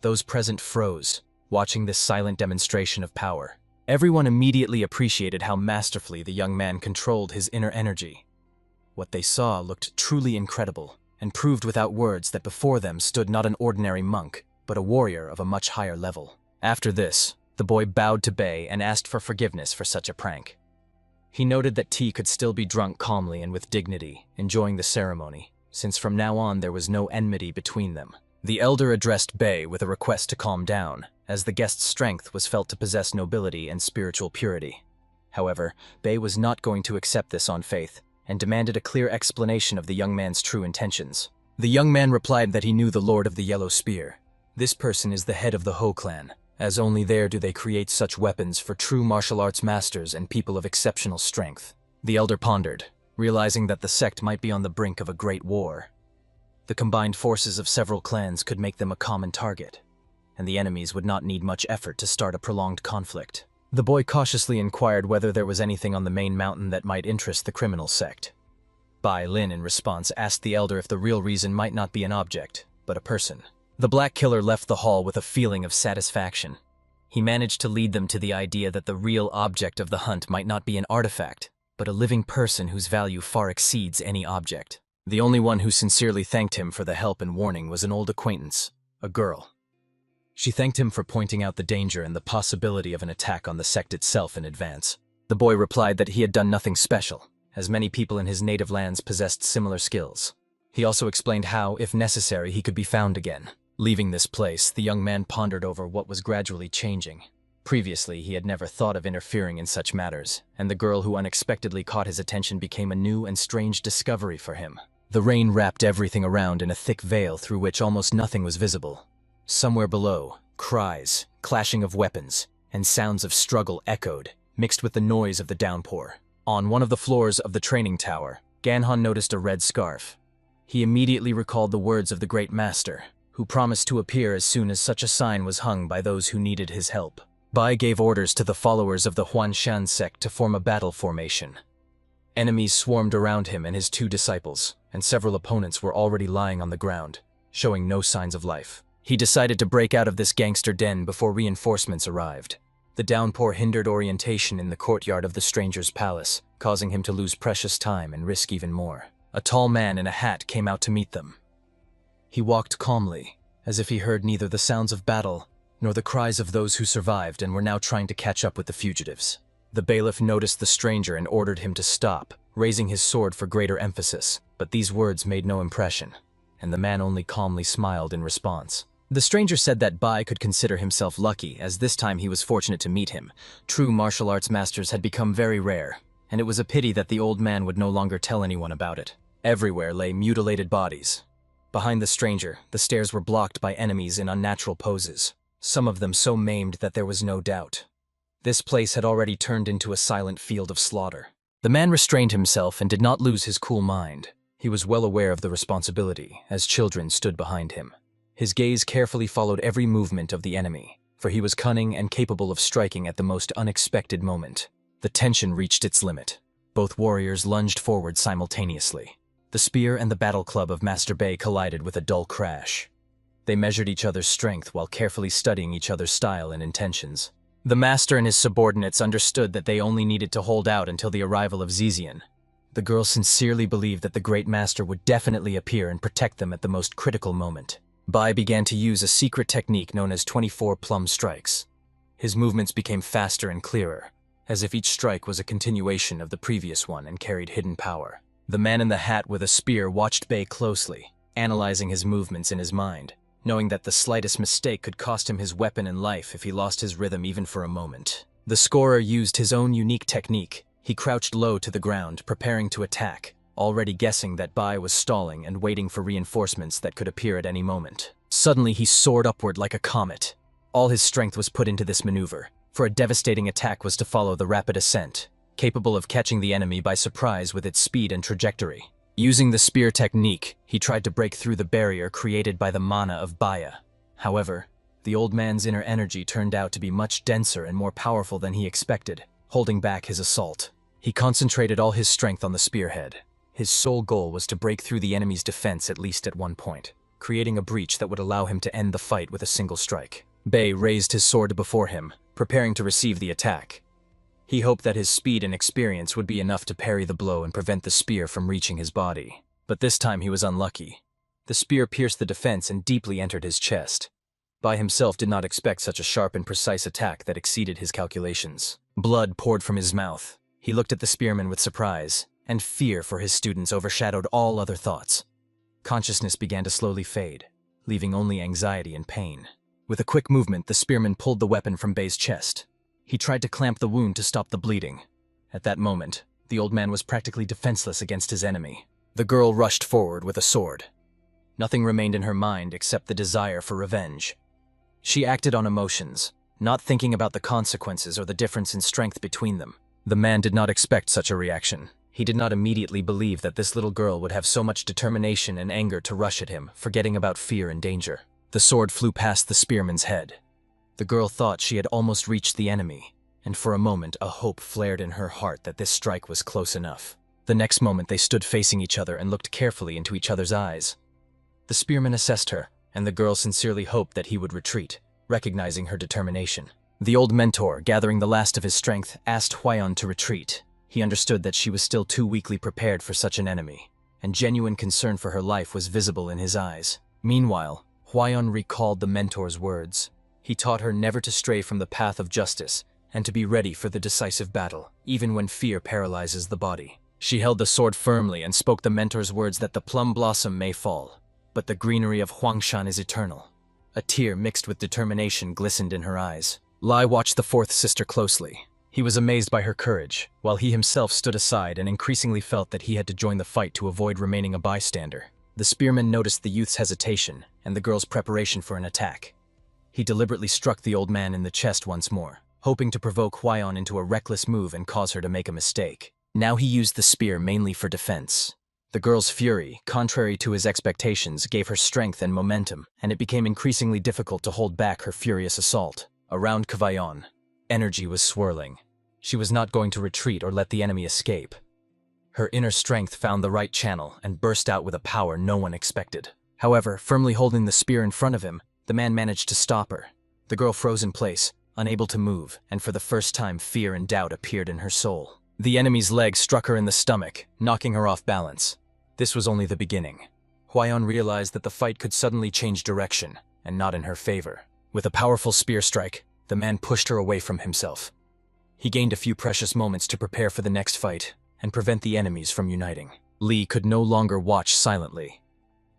Those present froze, watching this silent demonstration of power. Everyone immediately appreciated how masterfully the young man controlled his inner energy. What they saw looked truly incredible, and proved without words that before them stood not an ordinary monk, but a warrior of a much higher level. After this, the boy bowed to Bei and asked for forgiveness for such a prank. He noted that tea could still be drunk calmly and with dignity, enjoying the ceremony, since from now on there was no enmity between them. The elder addressed Bei with a request to calm down, as the guest's strength was felt to possess nobility and spiritual purity. However, Bei was not going to accept this on faith, and demanded a clear explanation of the young man's true intentions. The young man replied that he knew the Lord of the Yellow Spear. This person is the head of the Ho clan, as only there do they create such weapons for true martial arts masters and people of exceptional strength. The elder pondered, realizing that the sect might be on the brink of a great war. The combined forces of several clans could make them a common target, and the enemies would not need much effort to start a prolonged conflict. The boy cautiously inquired whether there was anything on the main mountain that might interest the criminal sect. Bai Lin, in response, asked the elder if the real reason might not be an object, but a person. The Black Killer left the hall with a feeling of satisfaction. He managed to lead them to the idea that the real object of the hunt might not be an artifact, but a living person whose value far exceeds any object. The only one who sincerely thanked him for the help and warning was an old acquaintance, a girl. She thanked him for pointing out the danger and the possibility of an attack on the sect itself in advance. The boy replied that he had done nothing special, as many people in his native lands possessed similar skills. He also explained how, if necessary, he could be found again. Leaving this place, the young man pondered over what was gradually changing. Previously, he had never thought of interfering in such matters, and the girl who unexpectedly caught his attention became a new and strange discovery for him. The rain wrapped everything around in a thick veil through which almost nothing was visible. Somewhere below, cries, clashing of weapons, and sounds of struggle echoed, mixed with the noise of the downpour. On one of the floors of the training tower, Ganhon noticed a red scarf. He immediately recalled the words of the Great Master, who promised to appear as soon as such a sign was hung by those who needed his help. Bai gave orders to the followers of the Huanshan sect to form a battle formation. Enemies swarmed around him and his two disciples, and several opponents were already lying on the ground, showing no signs of life. He decided to break out of this gangster den before reinforcements arrived. The downpour hindered orientation in the courtyard of the stranger's palace, causing him to lose precious time and risk even more. A tall man in a hat came out to meet them. He walked calmly, as if he heard neither the sounds of battle nor the cries of those who survived and were now trying to catch up with the fugitives. The bailiff noticed the stranger and ordered him to stop, raising his sword for greater emphasis, but these words made no impression, and the man only calmly smiled in response. The stranger said that Bai could consider himself lucky, as this time he was fortunate to meet him. True martial arts masters had become very rare, and it was a pity that the old man would no longer tell anyone about it. Everywhere lay mutilated bodies. Behind the stranger, the stairs were blocked by enemies in unnatural poses, some of them so maimed that there was no doubt. This place had already turned into a silent field of slaughter. The man restrained himself and did not lose his cool mind. He was well aware of the responsibility, as children stood behind him. His gaze carefully followed every movement of the enemy, for he was cunning and capable of striking at the most unexpected moment. The tension reached its limit. Both warriors lunged forward simultaneously. The spear and the battle club of Master Bei collided with a dull crash. They measured each other's strength while carefully studying each other's style and intentions. The master and his subordinates understood that they only needed to hold out until the arrival of Zizian. The girl sincerely believed that the great master would definitely appear and protect them at the most critical moment. Bai began to use a secret technique known as 24 plum strikes. His movements became faster and clearer, as if each strike was a continuation of the previous one and carried hidden power. The man in the hat with a spear watched Bai closely, analyzing his movements in his mind, knowing that the slightest mistake could cost him his weapon and life if he lost his rhythm even for a moment. The scorer used his own unique technique. He crouched low to the ground, preparing to attack, already guessing that Bai was stalling and waiting for reinforcements that could appear at any moment. Suddenly he soared upward like a comet. All his strength was put into this maneuver, for a devastating attack was to follow the rapid ascent, capable of catching the enemy by surprise with its speed and trajectory. Using the spear technique, he tried to break through the barrier created by the mana of Baya. However, the old man's inner energy turned out to be much denser and more powerful than he expected, holding back his assault. He concentrated all his strength on the spearhead. His sole goal was to break through the enemy's defense at least at one point, creating a breach that would allow him to end the fight with a single strike. Bei raised his sword before him, preparing to receive the attack. He hoped that his speed and experience would be enough to parry the blow and prevent the spear from reaching his body. But this time he was unlucky. The spear pierced the defense and deeply entered his chest. Bai himself did not expect such a sharp and precise attack that exceeded his calculations. Blood poured from his mouth. He looked at the spearman with surprise, and fear for his students overshadowed all other thoughts. Consciousness began to slowly fade, leaving only anxiety and pain. With a quick movement, the spearman pulled the weapon from Bai's chest. He tried to clamp the wound to stop the bleeding. At that moment, the old man was practically defenseless against his enemy. The girl rushed forward with a sword. Nothing remained in her mind except the desire for revenge. She acted on emotions, not thinking about the consequences or the difference in strength between them. The man did not expect such a reaction. He did not immediately believe that this little girl would have so much determination and anger to rush at him, forgetting about fear and danger. The sword flew past the spearman's head. The girl thought she had almost reached the enemy, and for a moment a hope flared in her heart that this strike was close enough. The next moment they stood facing each other and looked carefully into each other's eyes. The spearman assessed her, and the girl sincerely hoped that he would retreat, recognizing her determination. The old mentor, gathering the last of his strength, asked Hwayeon to retreat. He understood that she was still too weakly prepared for such an enemy, and genuine concern for her life was visible in his eyes. Meanwhile, Hwayeon recalled the mentor's words. He taught her never to stray from the path of justice and to be ready for the decisive battle, even when fear paralyzes the body. She held the sword firmly and spoke the mentor's words that the plum blossom may fall, but the greenery of Huangshan is eternal. A tear mixed with determination glistened in her eyes. Lai watched the fourth sister closely. He was amazed by her courage, while he himself stood aside and increasingly felt that he had to join the fight to avoid remaining a bystander. The spearman noticed the youth's hesitation and the girl's preparation for an attack. He deliberately struck the old man in the chest once more, hoping to provoke Hwayeon into a reckless move and cause her to make a mistake. Now he used the spear mainly for defense. The girl's fury, contrary to his expectations, gave her strength and momentum, and it became increasingly difficult to hold back her furious assault. Around Hwayeon, energy was swirling. She was not going to retreat or let the enemy escape. Her inner strength found the right channel and burst out with a power no one expected. However, firmly holding the spear in front of him, the man managed to stop her. The girl froze in place, unable to move, and for the first time fear and doubt appeared in her soul. The enemy's leg struck her in the stomach, knocking her off balance. This was only the beginning. Hwayeon realized that the fight could suddenly change direction, and not in her favor. With a powerful spear strike, the man pushed her away from himself. He gained a few precious moments to prepare for the next fight and prevent the enemies from uniting. Lee could no longer watch silently.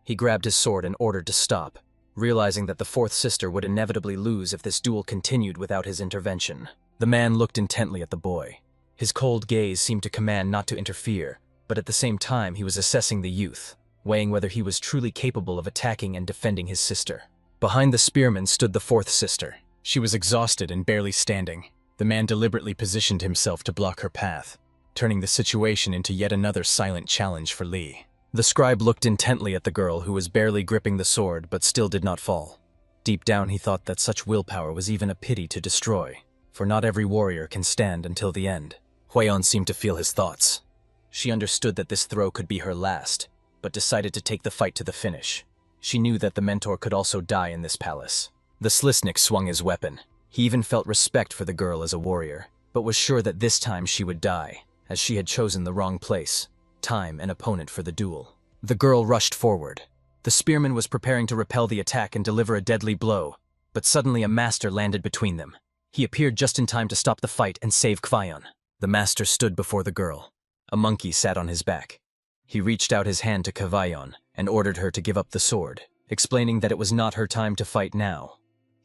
He grabbed his sword and ordered to stop, realizing that the fourth sister would inevitably lose if this duel continued without his intervention. The man looked intently at the boy. His cold gaze seemed to command not to interfere, but at the same time he was assessing the youth, weighing whether he was truly capable of attacking and defending his sister. Behind the spearman stood the fourth sister. She was exhausted and barely standing. The man deliberately positioned himself to block her path, turning the situation into yet another silent challenge for Lee. The scribe looked intently at the girl who was barely gripping the sword but still did not fall. Deep down he thought that such willpower was even a pity to destroy, for not every warrior can stand until the end. Hwayeon seemed to feel his thoughts. She understood that this throw could be her last, but decided to take the fight to the finish. She knew that the mentor could also die in this palace. The Slisnik swung his weapon. He even felt respect for the girl as a warrior, but was sure that this time she would die, as she had chosen the wrong place, time, and opponent for the duel. The girl rushed forward. The spearman was preparing to repel the attack and deliver a deadly blow, but suddenly a master landed between them. He appeared just in time to stop the fight and save Kvayon. The master stood before the girl. A monkey sat on his back. He reached out his hand to Kvayon and ordered her to give up the sword, explaining that it was not her time to fight now.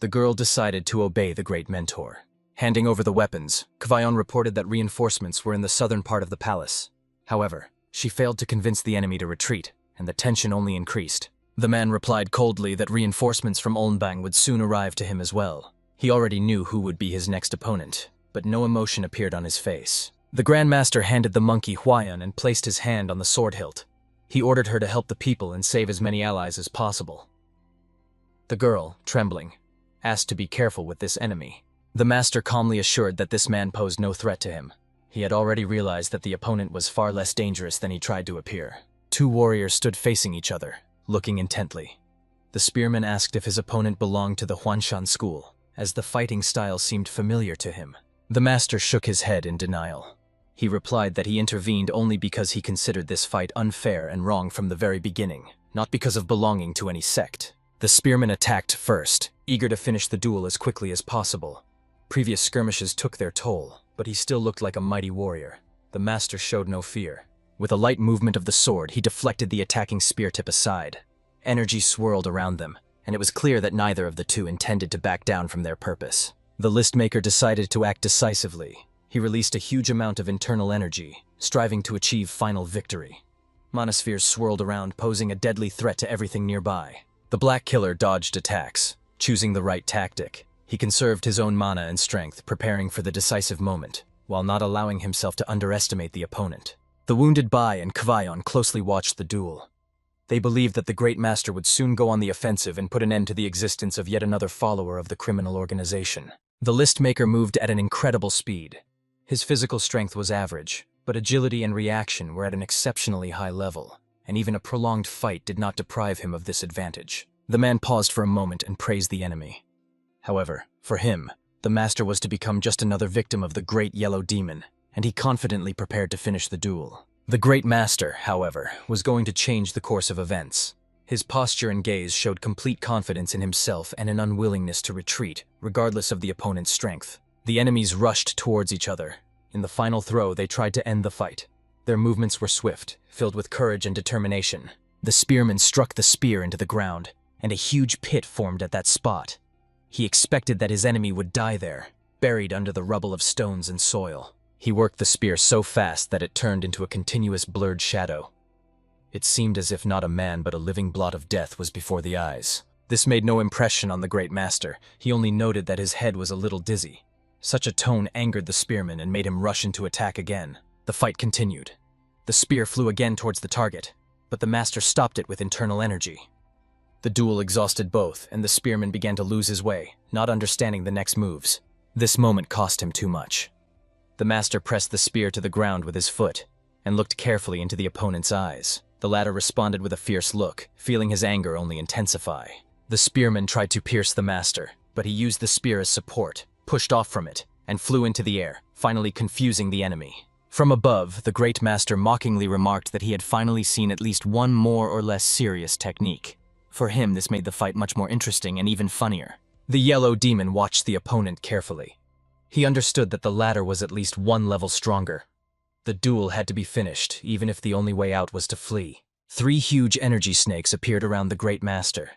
The girl decided to obey the great mentor. Handing over the weapons, Kvayon reported that reinforcements were in the southern part of the palace. However, she failed to convince the enemy to retreat, and the tension only increased. The man replied coldly that reinforcements from Olnbang would soon arrive to him as well. He already knew who would be his next opponent, but no emotion appeared on his face. The Grand Master handed the monkey Huayan and placed his hand on the sword hilt. He ordered her to help the people and save as many allies as possible. The girl, trembling, asked to be careful with this enemy. The master calmly assured that this man posed no threat to him. He had already realized that the opponent was far less dangerous than he tried to appear. Two warriors stood facing each other, looking intently. The spearman asked if his opponent belonged to the Huanshan school, as the fighting style seemed familiar to him. The master shook his head in denial. He replied that he intervened only because he considered this fight unfair and wrong from the very beginning, not because of belonging to any sect. The spearman attacked first, eager to finish the duel as quickly as possible. Previous skirmishes took their toll, but he still looked like a mighty warrior. The master showed no fear. With a light movement of the sword, he deflected the attacking spear tip aside. Energy swirled around them, and it was clear that neither of the two intended to back down from their purpose. The listmaker decided to act decisively. He released a huge amount of internal energy, striving to achieve final victory. Monospheres swirled around, posing a deadly threat to everything nearby. The Black Killer dodged attacks, choosing the right tactic. He conserved his own mana and strength, preparing for the decisive moment, while not allowing himself to underestimate the opponent. The wounded Bai and Kvayon closely watched the duel. They believed that the Great Master would soon go on the offensive and put an end to the existence of yet another follower of the criminal organization. The listmaker moved at an incredible speed. His physical strength was average, but agility and reaction were at an exceptionally high level, and even a prolonged fight did not deprive him of this advantage. The man paused for a moment and praised the enemy. However, for him, the master was to become just another victim of the great yellow demon, and he confidently prepared to finish the duel. The great master, however, was going to change the course of events. His posture and gaze showed complete confidence in himself and an unwillingness to retreat, regardless of the opponent's strength. The enemies rushed towards each other. In the final throw, they tried to end the fight. Their movements were swift, filled with courage and determination. The spearman struck the spear into the ground, and a huge pit formed at that spot. He expected that his enemy would die there, buried under the rubble of stones and soil. He worked the spear so fast that it turned into a continuous blurred shadow. It seemed as if not a man but a living blot of death was before the eyes. This made no impression on the great master. He only noted that his head was a little dizzy. Such a tone angered the spearman and made him rush into attack again. The fight continued. The spear flew again towards the target, but the master stopped it with internal energy. The duel exhausted both, and the spearman began to lose his way, not understanding the next moves. This moment cost him too much. The master pressed the spear to the ground with his foot, and looked carefully into the opponent's eyes. The latter responded with a fierce look, feeling his anger only intensify. The spearman tried to pierce the master, but he used the spear as support, pushed off from it, and flew into the air, finally confusing the enemy. From above, the great master mockingly remarked that he had finally seen at least one more or less serious technique. For him, this made the fight much more interesting and even funnier. The yellow demon watched the opponent carefully. He understood that the latter was at least one level stronger. The duel had to be finished, even if the only way out was to flee. 3 huge energy snakes appeared around the great master.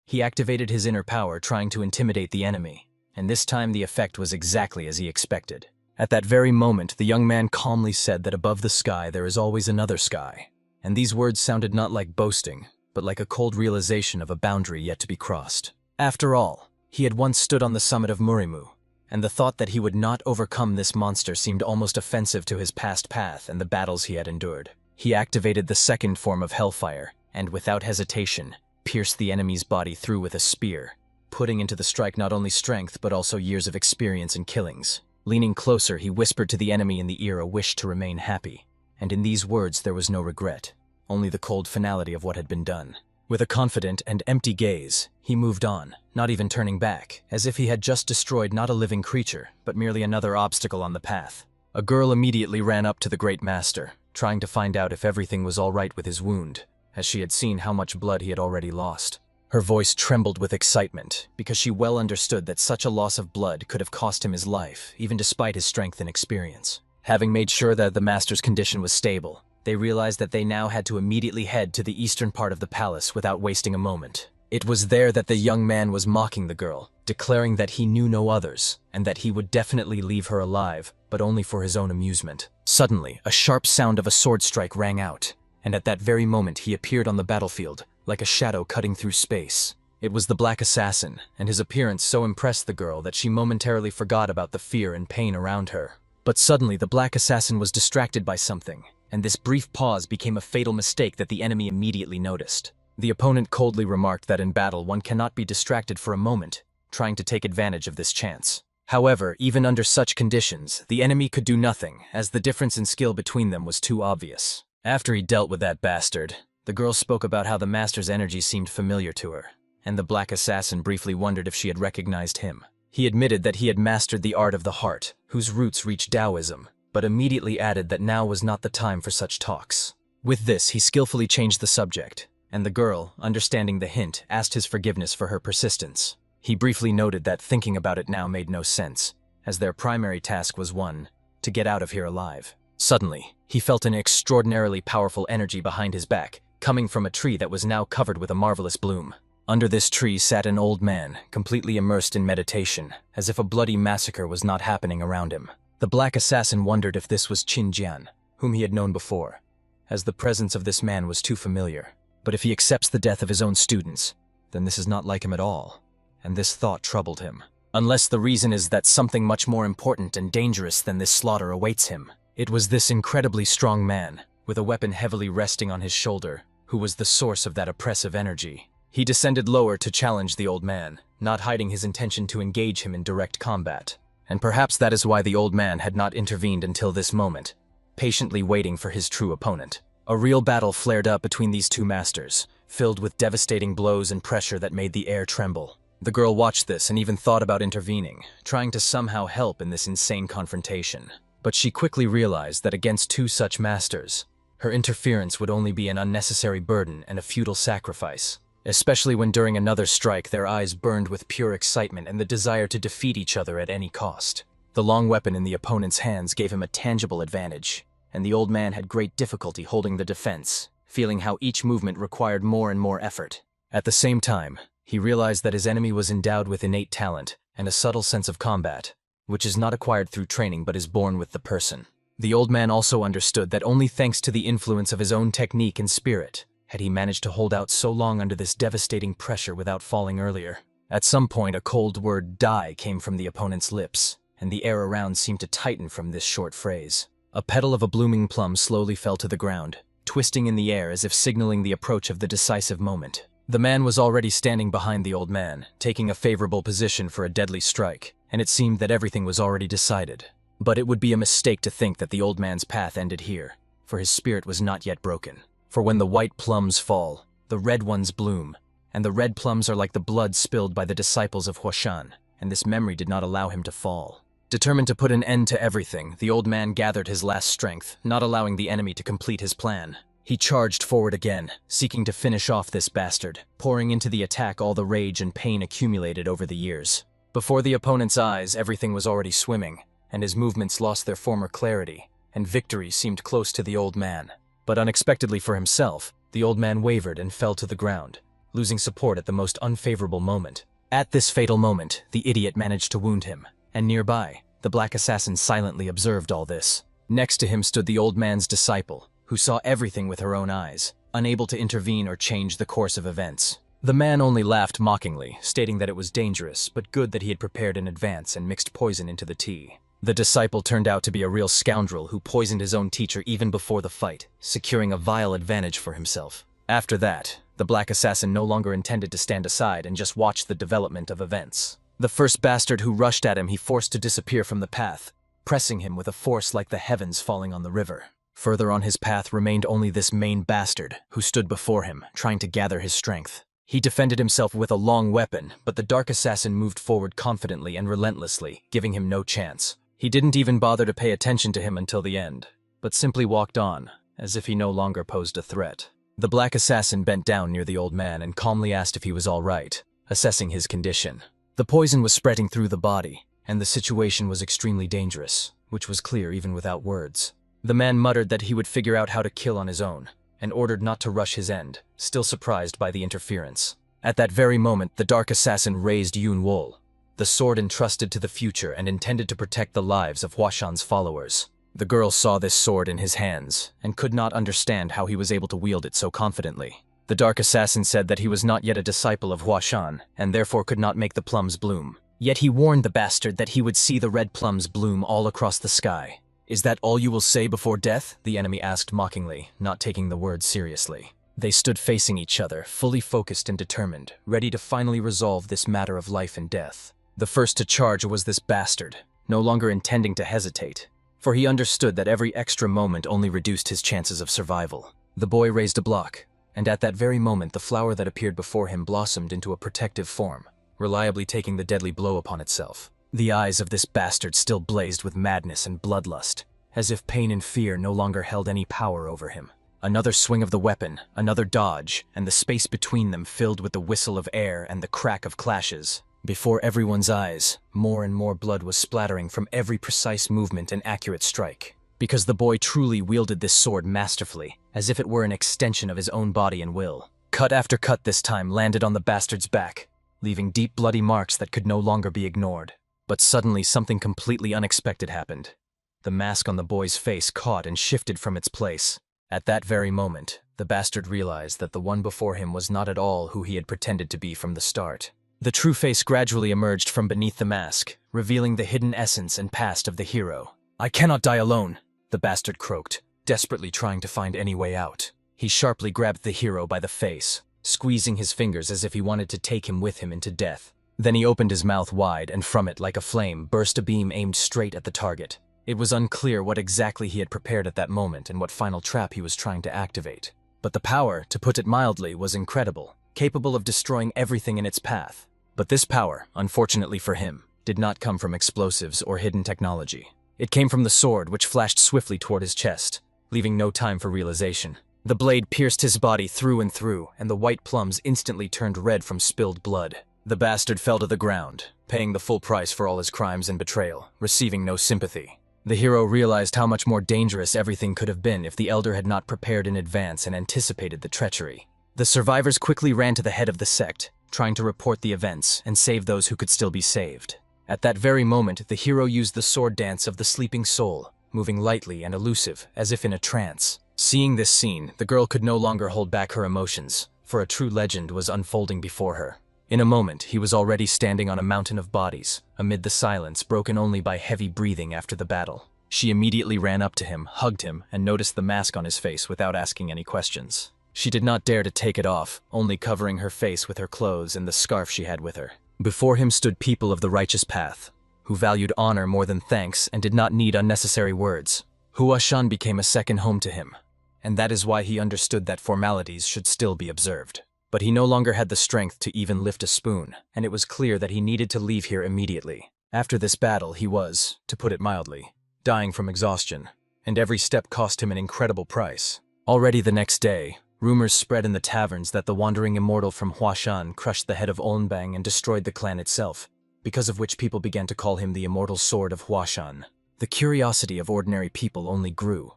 He activated his inner power, trying to intimidate the enemy, and this time the effect was exactly as he expected. At that very moment, the young man calmly said that above the sky there is always another sky, and these words sounded not like boasting, but like a cold realization of a boundary yet to be crossed. After all, he had once stood on the summit of Murimu, and the thought that he would not overcome this monster seemed almost offensive to his past path and the battles he had endured. He activated the second form of hellfire, and without hesitation, pierced the enemy's body through with a spear, putting into the strike not only strength but also years of experience in killings. Leaning closer, he whispered to the enemy in the ear a wish to remain happy, and in these words there was no regret. only the cold finality of what had been done. With a confident and empty gaze, he moved on, not even turning back, as if he had just destroyed not a living creature, but merely another obstacle on the path. A girl immediately ran up to the great master, trying to find out if everything was all right with his wound, as she had seen how much blood he had already lost. Her voice trembled with excitement, because she well understood that such a loss of blood could have cost him his life, even despite his strength and experience. Having made sure that the master's condition was stable, they realized that they now had to immediately head to the eastern part of the palace without wasting a moment. It was there that the young man was mocking the girl, declaring that he knew no others, and that he would definitely leave her alive, but only for his own amusement. Suddenly, a sharp sound of a sword strike rang out, and at that very moment he appeared on the battlefield, like a shadow cutting through space. It was the Black Assassin, and his appearance so impressed the girl that she momentarily forgot about the fear and pain around her. But suddenly the Black Assassin was distracted by something, and this brief pause became a fatal mistake that the enemy immediately noticed. The opponent coldly remarked that in battle one cannot be distracted for a moment, trying to take advantage of this chance. However, even under such conditions, the enemy could do nothing, as the difference in skill between them was too obvious. After he dealt with that bastard, the girl spoke about how the master's energy seemed familiar to her, and the Black Assassin briefly wondered if she had recognized him. He admitted that he had mastered the art of the heart, whose roots reached Taoism, but immediately added that now was not the time for such talks. With this, he skillfully changed the subject, and the girl, understanding the hint, asked his forgiveness for her persistence. He briefly noted that thinking about it now made no sense, as their primary task was one, to get out of here alive. Suddenly, he felt an extraordinarily powerful energy behind his back, coming from a tree that was now covered with a marvelous bloom. Under this tree sat an old man, completely immersed in meditation, as if a bloody massacre was not happening around him. The Black Assassin wondered if this was Qin Jian, whom he had known before, as the presence of this man was too familiar. But if he accepts the death of his own students, then this is not like him at all, and this thought troubled him. Unless the reason is that something much more important and dangerous than this slaughter awaits him. It was this incredibly strong man, with a weapon heavily resting on his shoulder, who was the source of that oppressive energy. He descended lower to challenge the old man, not hiding his intention to engage him in direct combat. And perhaps that is why the old man had not intervened until this moment, patiently waiting for his true opponent. A real battle flared up between these two masters, filled with devastating blows and pressure that made the air tremble. The girl watched this and even thought about intervening, trying to somehow help in this insane confrontation. But she quickly realized that against two such masters, her interference would only be an unnecessary burden and a futile sacrifice, especially when during another strike their eyes burned with pure excitement and the desire to defeat each other at any cost. The long weapon in the opponent's hands gave him a tangible advantage, and the old man had great difficulty holding the defense, feeling how each movement required more and more effort. At the same time, he realized that his enemy was endowed with innate talent and a subtle sense of combat, which is not acquired through training but is born with the person. The old man also understood that only thanks to the influence of his own technique and spirit had he managed to hold out so long under this devastating pressure without falling earlier. At some point, a cold word "die" came from the opponent's lips, and the air around seemed to tighten from this short phrase. A petal of a blooming plum slowly fell to the ground, twisting in the air as if signaling the approach of the decisive moment. The man was already standing behind the old man, taking a favorable position for a deadly strike, and it seemed that everything was already decided. But it would be a mistake to think that the old man's path ended here, for his spirit was not yet broken. For when the white plums fall, the red ones bloom, and the red plums are like the blood spilled by the disciples of Huashan, and this memory did not allow him to fall. Determined to put an end to everything, the old man gathered his last strength, not allowing the enemy to complete his plan. He charged forward again, seeking to finish off this bastard, pouring into the attack all the rage and pain accumulated over the years. Before the opponent's eyes, everything was already swimming, and his movements lost their former clarity, and victory seemed close to the old man. But unexpectedly for himself, the old man wavered and fell to the ground, losing support at the most unfavorable moment. At this fatal moment, the idiot managed to wound him, and nearby, the Black Assassin silently observed all this. Next to him stood the old man's disciple, who saw everything with her own eyes, unable to intervene or change the course of events. The man only laughed mockingly, stating that it was dangerous, but good that he had prepared in advance and mixed poison into the tea. The disciple turned out to be a real scoundrel who poisoned his own teacher even before the fight, securing a vile advantage for himself. After that, the Black Assassin no longer intended to stand aside and just watch the development of events. The first bastard who rushed at him he forced to disappear from the path, pressing him with a force like the heavens falling on the river. Further on his path remained only this main bastard, who stood before him, trying to gather his strength. He defended himself with a long weapon, but the dark assassin moved forward confidently and relentlessly, giving him no chance. He didn't even bother to pay attention to him until the end, but simply walked on, as if he no longer posed a threat. The black assassin bent down near the old man and calmly asked if he was all right, assessing his condition. The poison was spreading through the body, and the situation was extremely dangerous, which was clear even without words. The man muttered that he would figure out how to kill on his own, and ordered not to rush his end, still surprised by the interference. At that very moment, the dark assassin raised Yun Wol, the sword entrusted to the future and intended to protect the lives of Huashan's followers. The girl saw this sword in his hands, and could not understand how he was able to wield it so confidently. The dark assassin said that he was not yet a disciple of Huashan, and therefore could not make the plums bloom. Yet he warned the bastard that he would see the red plums bloom all across the sky. "Is that all you will say before death?" the enemy asked mockingly, not taking the words seriously. They stood facing each other, fully focused and determined, ready to finally resolve this matter of life and death. The first to charge was this bastard, no longer intending to hesitate, for he understood that every extra moment only reduced his chances of survival. The boy raised a block, and at that very moment the flower that appeared before him blossomed into a protective form, reliably taking the deadly blow upon itself. The eyes of this bastard still blazed with madness and bloodlust, as if pain and fear no longer held any power over him. Another swing of the weapon, another dodge, and the space between them filled with the whistle of air and the crack of clashes. Before everyone's eyes, more and more blood was splattering from every precise movement and accurate strike, because the boy truly wielded this sword masterfully, as if it were an extension of his own body and will. Cut after cut this time landed on the bastard's back, leaving deep bloody marks that could no longer be ignored. But suddenly something completely unexpected happened. The mask on the boy's face caught and shifted from its place. At that very moment, the bastard realized that the one before him was not at all who he had pretended to be from the start. The true face gradually emerged from beneath the mask, revealing the hidden essence and past of the hero. "I cannot die alone," the bastard croaked, desperately trying to find any way out. He sharply grabbed the hero by the face, squeezing his fingers as if he wanted to take him with him into death. Then he opened his mouth wide, and from it, like a flame, burst a beam aimed straight at the target. It was unclear what exactly he had prepared at that moment and what final trap he was trying to activate. But the power, to put it mildly, was incredible, capable of destroying everything in its path. But this power, unfortunately for him, did not come from explosives or hidden technology. It came from the sword, which flashed swiftly toward his chest, leaving no time for realization. The blade pierced his body through and through, and the white plums instantly turned red from spilled blood. The bastard fell to the ground, paying the full price for all his crimes and betrayal, receiving no sympathy. The hero realized how much more dangerous everything could have been if the elder had not prepared in advance and anticipated the treachery. The survivors quickly ran to the head of the sect, trying to report the events and save those who could still be saved. At that very moment, the hero used the sword dance of the sleeping soul, moving lightly and elusive, as if in a trance. Seeing this scene, the girl could no longer hold back her emotions, for a true legend was unfolding before her. In a moment, he was already standing on a mountain of bodies, amid the silence broken only by heavy breathing after the battle. She immediately ran up to him, hugged him, and noticed the mask on his face without asking any questions. She did not dare to take it off, only covering her face with her clothes and the scarf she had with her. Before him stood people of the righteous path, who valued honor more than thanks and did not need unnecessary words. Huashan became a second home to him, and that is why he understood that formalities should still be observed. But he no longer had the strength to even lift a spoon, and it was clear that he needed to leave here immediately. After this battle, he was, to put it mildly, dying from exhaustion, and every step cost him an incredible price. Already the next day, rumors spread in the taverns that the wandering immortal from Huashan crushed the head of Onbang and destroyed the clan itself, because of which people began to call him the Immortal Sword of Huashan. The curiosity of ordinary people only grew,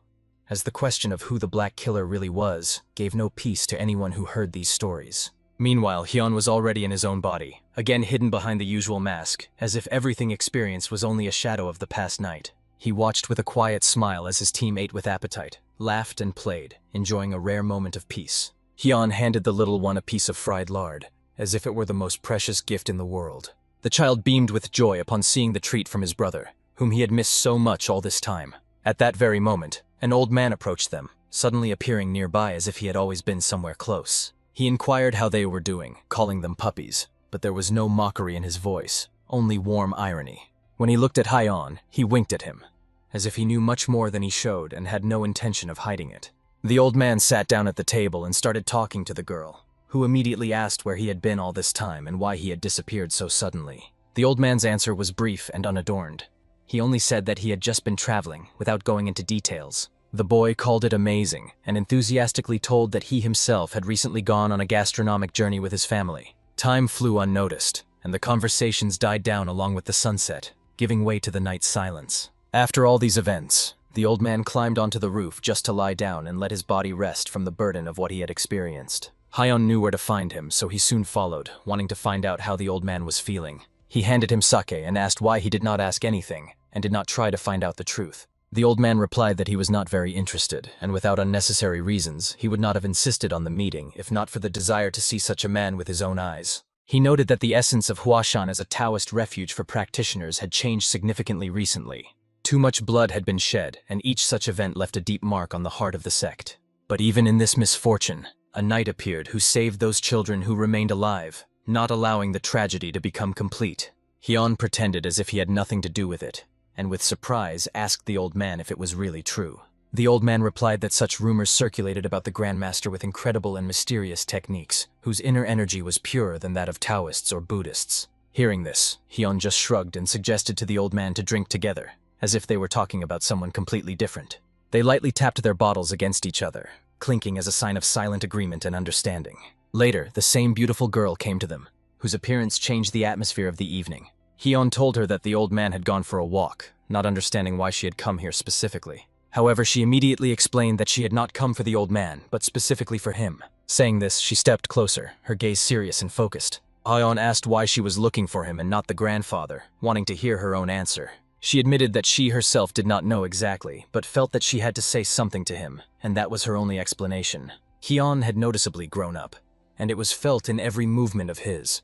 as the question of who the Black Killer really was gave no peace to anyone who heard these stories. Meanwhile, Hyun was already in his own body, again hidden behind the usual mask, as if everything experienced was only a shadow of the past night. He watched with a quiet smile as his team ate with appetite, laughed and played, enjoying a rare moment of peace. Hyun handed the little one a piece of fried lard, as if it were the most precious gift in the world. The child beamed with joy upon seeing the treat from his brother, whom he had missed so much all this time. At that very moment, an old man approached them, suddenly appearing nearby as if he had always been somewhere close. He inquired how they were doing, calling them puppies, but there was no mockery in his voice, only warm irony. When he looked at Hyun, he winked at him, as if he knew much more than he showed and had no intention of hiding it. The old man sat down at the table and started talking to the girl, who immediately asked where he had been all this time and why he had disappeared so suddenly. The old man's answer was brief and unadorned. He only said that he had just been traveling, without going into details. The boy called it amazing and enthusiastically told that he himself had recently gone on a gastronomic journey with his family. Time flew unnoticed, and the conversations died down along with the sunset, giving way to the night's silence. After all these events, the old man climbed onto the roof just to lie down and let his body rest from the burden of what he had experienced. Hyon knew where to find him, so he soon followed, wanting to find out how the old man was feeling. He handed him sake and asked why he did not ask anything, and did not try to find out the truth. The old man replied that he was not very interested, and without unnecessary reasons, he would not have insisted on the meeting if not for the desire to see such a man with his own eyes. He noted that the essence of Huashan as a Taoist refuge for practitioners had changed significantly recently. Too much blood had been shed, and each such event left a deep mark on the heart of the sect. But even in this misfortune, a knight appeared who saved those children who remained alive, not allowing the tragedy to become complete. Hyon pretended as if he had nothing to do with it, and with surprise asked the old man if it was really true. The old man replied that such rumors circulated about the Grandmaster with incredible and mysterious techniques, whose inner energy was purer than that of Taoists or Buddhists. Hearing this, Hyon just shrugged and suggested to the old man to drink together, as if they were talking about someone completely different. They lightly tapped their bottles against each other, clinking as a sign of silent agreement and understanding. Later, the same beautiful girl came to them, whose appearance changed the atmosphere of the evening. Hyon told her that the old man had gone for a walk, not understanding why she had come here specifically. However, she immediately explained that she had not come for the old man, but specifically for him. Saying this, she stepped closer, her gaze serious and focused. Hyon asked why she was looking for him and not the grandfather, wanting to hear her own answer. She admitted that she herself did not know exactly, but felt that she had to say something to him, and that was her only explanation. Hyon had noticeably grown up, and it was felt in every movement of his.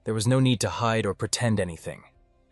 There was no need to hide or pretend anything,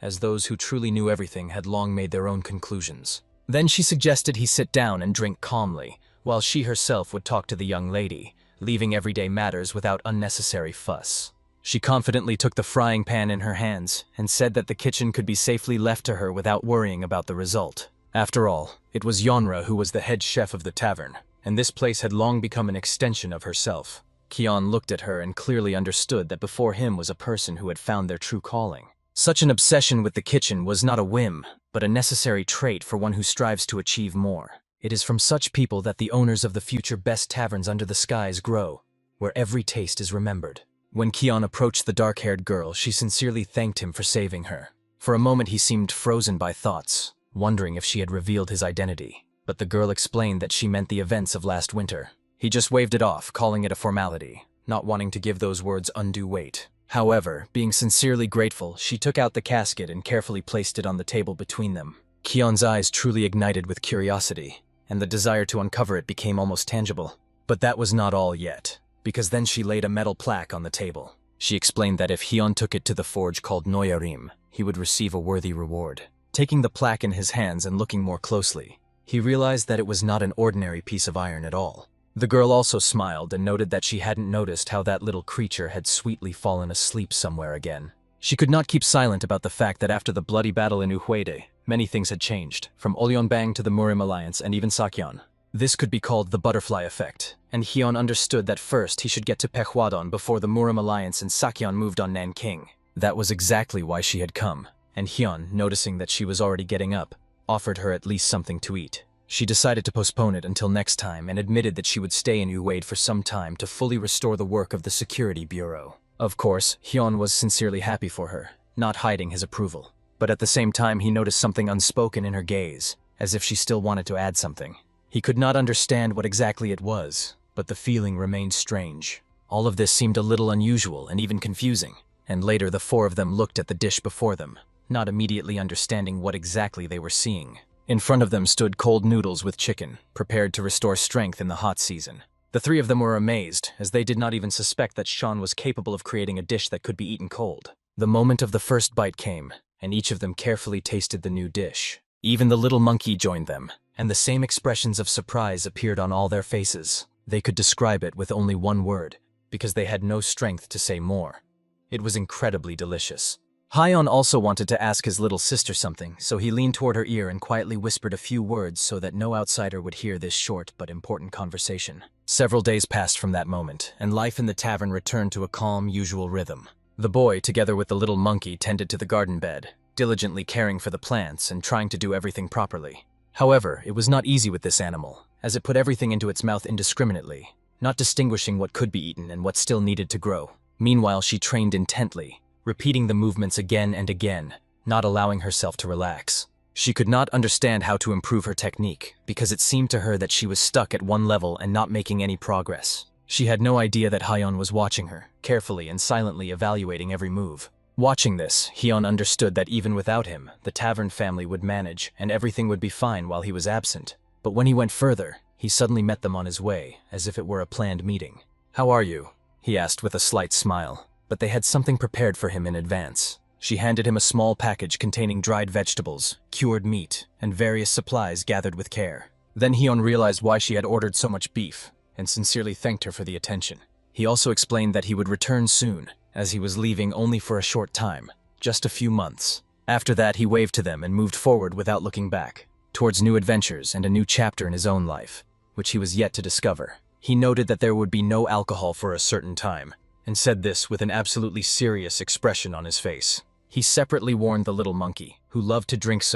as those who truly knew everything had long made their own conclusions. Then she suggested he sit down and drink calmly, while she herself would talk to the young lady, leaving everyday matters without unnecessary fuss. She confidently took the frying pan in her hands and said that the kitchen could be safely left to her without worrying about the result. After all, it was Yeonra who was the head chef of the tavern, and this place had long become an extension of herself. Hyon looked at her and clearly understood that before him was a person who had found their true calling. Such an obsession with the kitchen was not a whim, but a necessary trait for one who strives to achieve more. It is from such people that the owners of the future best taverns under the skies grow, where every taste is remembered. When Hyon approached the dark-haired girl, she sincerely thanked him for saving her. For a moment he seemed frozen by thoughts, wondering if she had revealed his identity. But the girl explained that she meant the events of last winter. He just waved it off, calling it a formality, not wanting to give those words undue weight. However, being sincerely grateful, she took out the casket and carefully placed it on the table between them. Hyun's eyes truly ignited with curiosity, and the desire to uncover it became almost tangible. But that was not all yet, because then she laid a metal plaque on the table. She explained that if Hyun took it to the forge called Noyarim, he would receive a worthy reward. Taking the plaque in his hands and looking more closely, he realized that it was not an ordinary piece of iron at all. The girl also smiled and noted that she hadn't noticed how that little creature had sweetly fallen asleep somewhere again. She could not keep silent about the fact that after the bloody battle in Uhuede, many things had changed, from Olyonbang to the Murim Alliance and even Sakyeon. This could be called the butterfly effect, and Hyun understood that first he should get to Pechwadon before the Murim Alliance and Sakyeon moved on Nanking. That was exactly why she had come, and Hyun, noticing that she was already getting up, offered her at least something to eat. She decided to postpone it until next time and admitted that she would stay in Uhuede for some time to fully restore the work of the Security Bureau. Of course, Hyun was sincerely happy for her, not hiding his approval. But at the same time he noticed something unspoken in her gaze, as if she still wanted to add something. He could not understand what exactly it was, but the feeling remained strange. All of this seemed a little unusual and even confusing, and later the four of them looked at the dish before them, not immediately understanding what exactly they were seeing. In front of them stood cold noodles with chicken, prepared to restore strength in the hot season. The three of them were amazed, as they did not even suspect that Sean was capable of creating a dish that could be eaten cold. The moment of the first bite came, and each of them carefully tasted the new dish. Even the little monkey joined them, and the same expressions of surprise appeared on all their faces. They could describe it with only one word, because they had no strength to say more. It was incredibly delicious. Hyon also wanted to ask his little sister something, so he leaned toward her ear and quietly whispered a few words so that no outsider would hear this short but important conversation. Several days passed from that moment, and life in the tavern returned to a calm, usual rhythm. The boy, together with the little monkey, tended to the garden bed, diligently caring for the plants and trying to do everything properly. However, it was not easy with this animal, as it put everything into its mouth indiscriminately, not distinguishing what could be eaten and what still needed to grow. Meanwhile, she trained intently, repeating the movements again and again, not allowing herself to relax. She could not understand how to improve her technique, because it seemed to her that she was stuck at one level and not making any progress. She had no idea that Hyon was watching her, carefully and silently evaluating every move. Watching this, Hyon understood that even without him, the tavern family would manage and everything would be fine while he was absent. But when he went further, he suddenly met them on his way, as if it were a planned meeting. "How are you?" he asked with a slight smile, but they had something prepared for him in advance. She handed him a small package containing dried vegetables, cured meat, and various supplies gathered with care. Then Hyon realized why she had ordered so much beef, and sincerely thanked her for the attention. He also explained that he would return soon, as he was leaving only for a short time, just a few months. After that, he waved to them and moved forward without looking back, towards new adventures and a new chapter in his own life, which he was yet to discover. He noted that there would be no alcohol for a certain time, and said this with an absolutely serious expression on his face. He separately warned the little monkey, who loved to drink so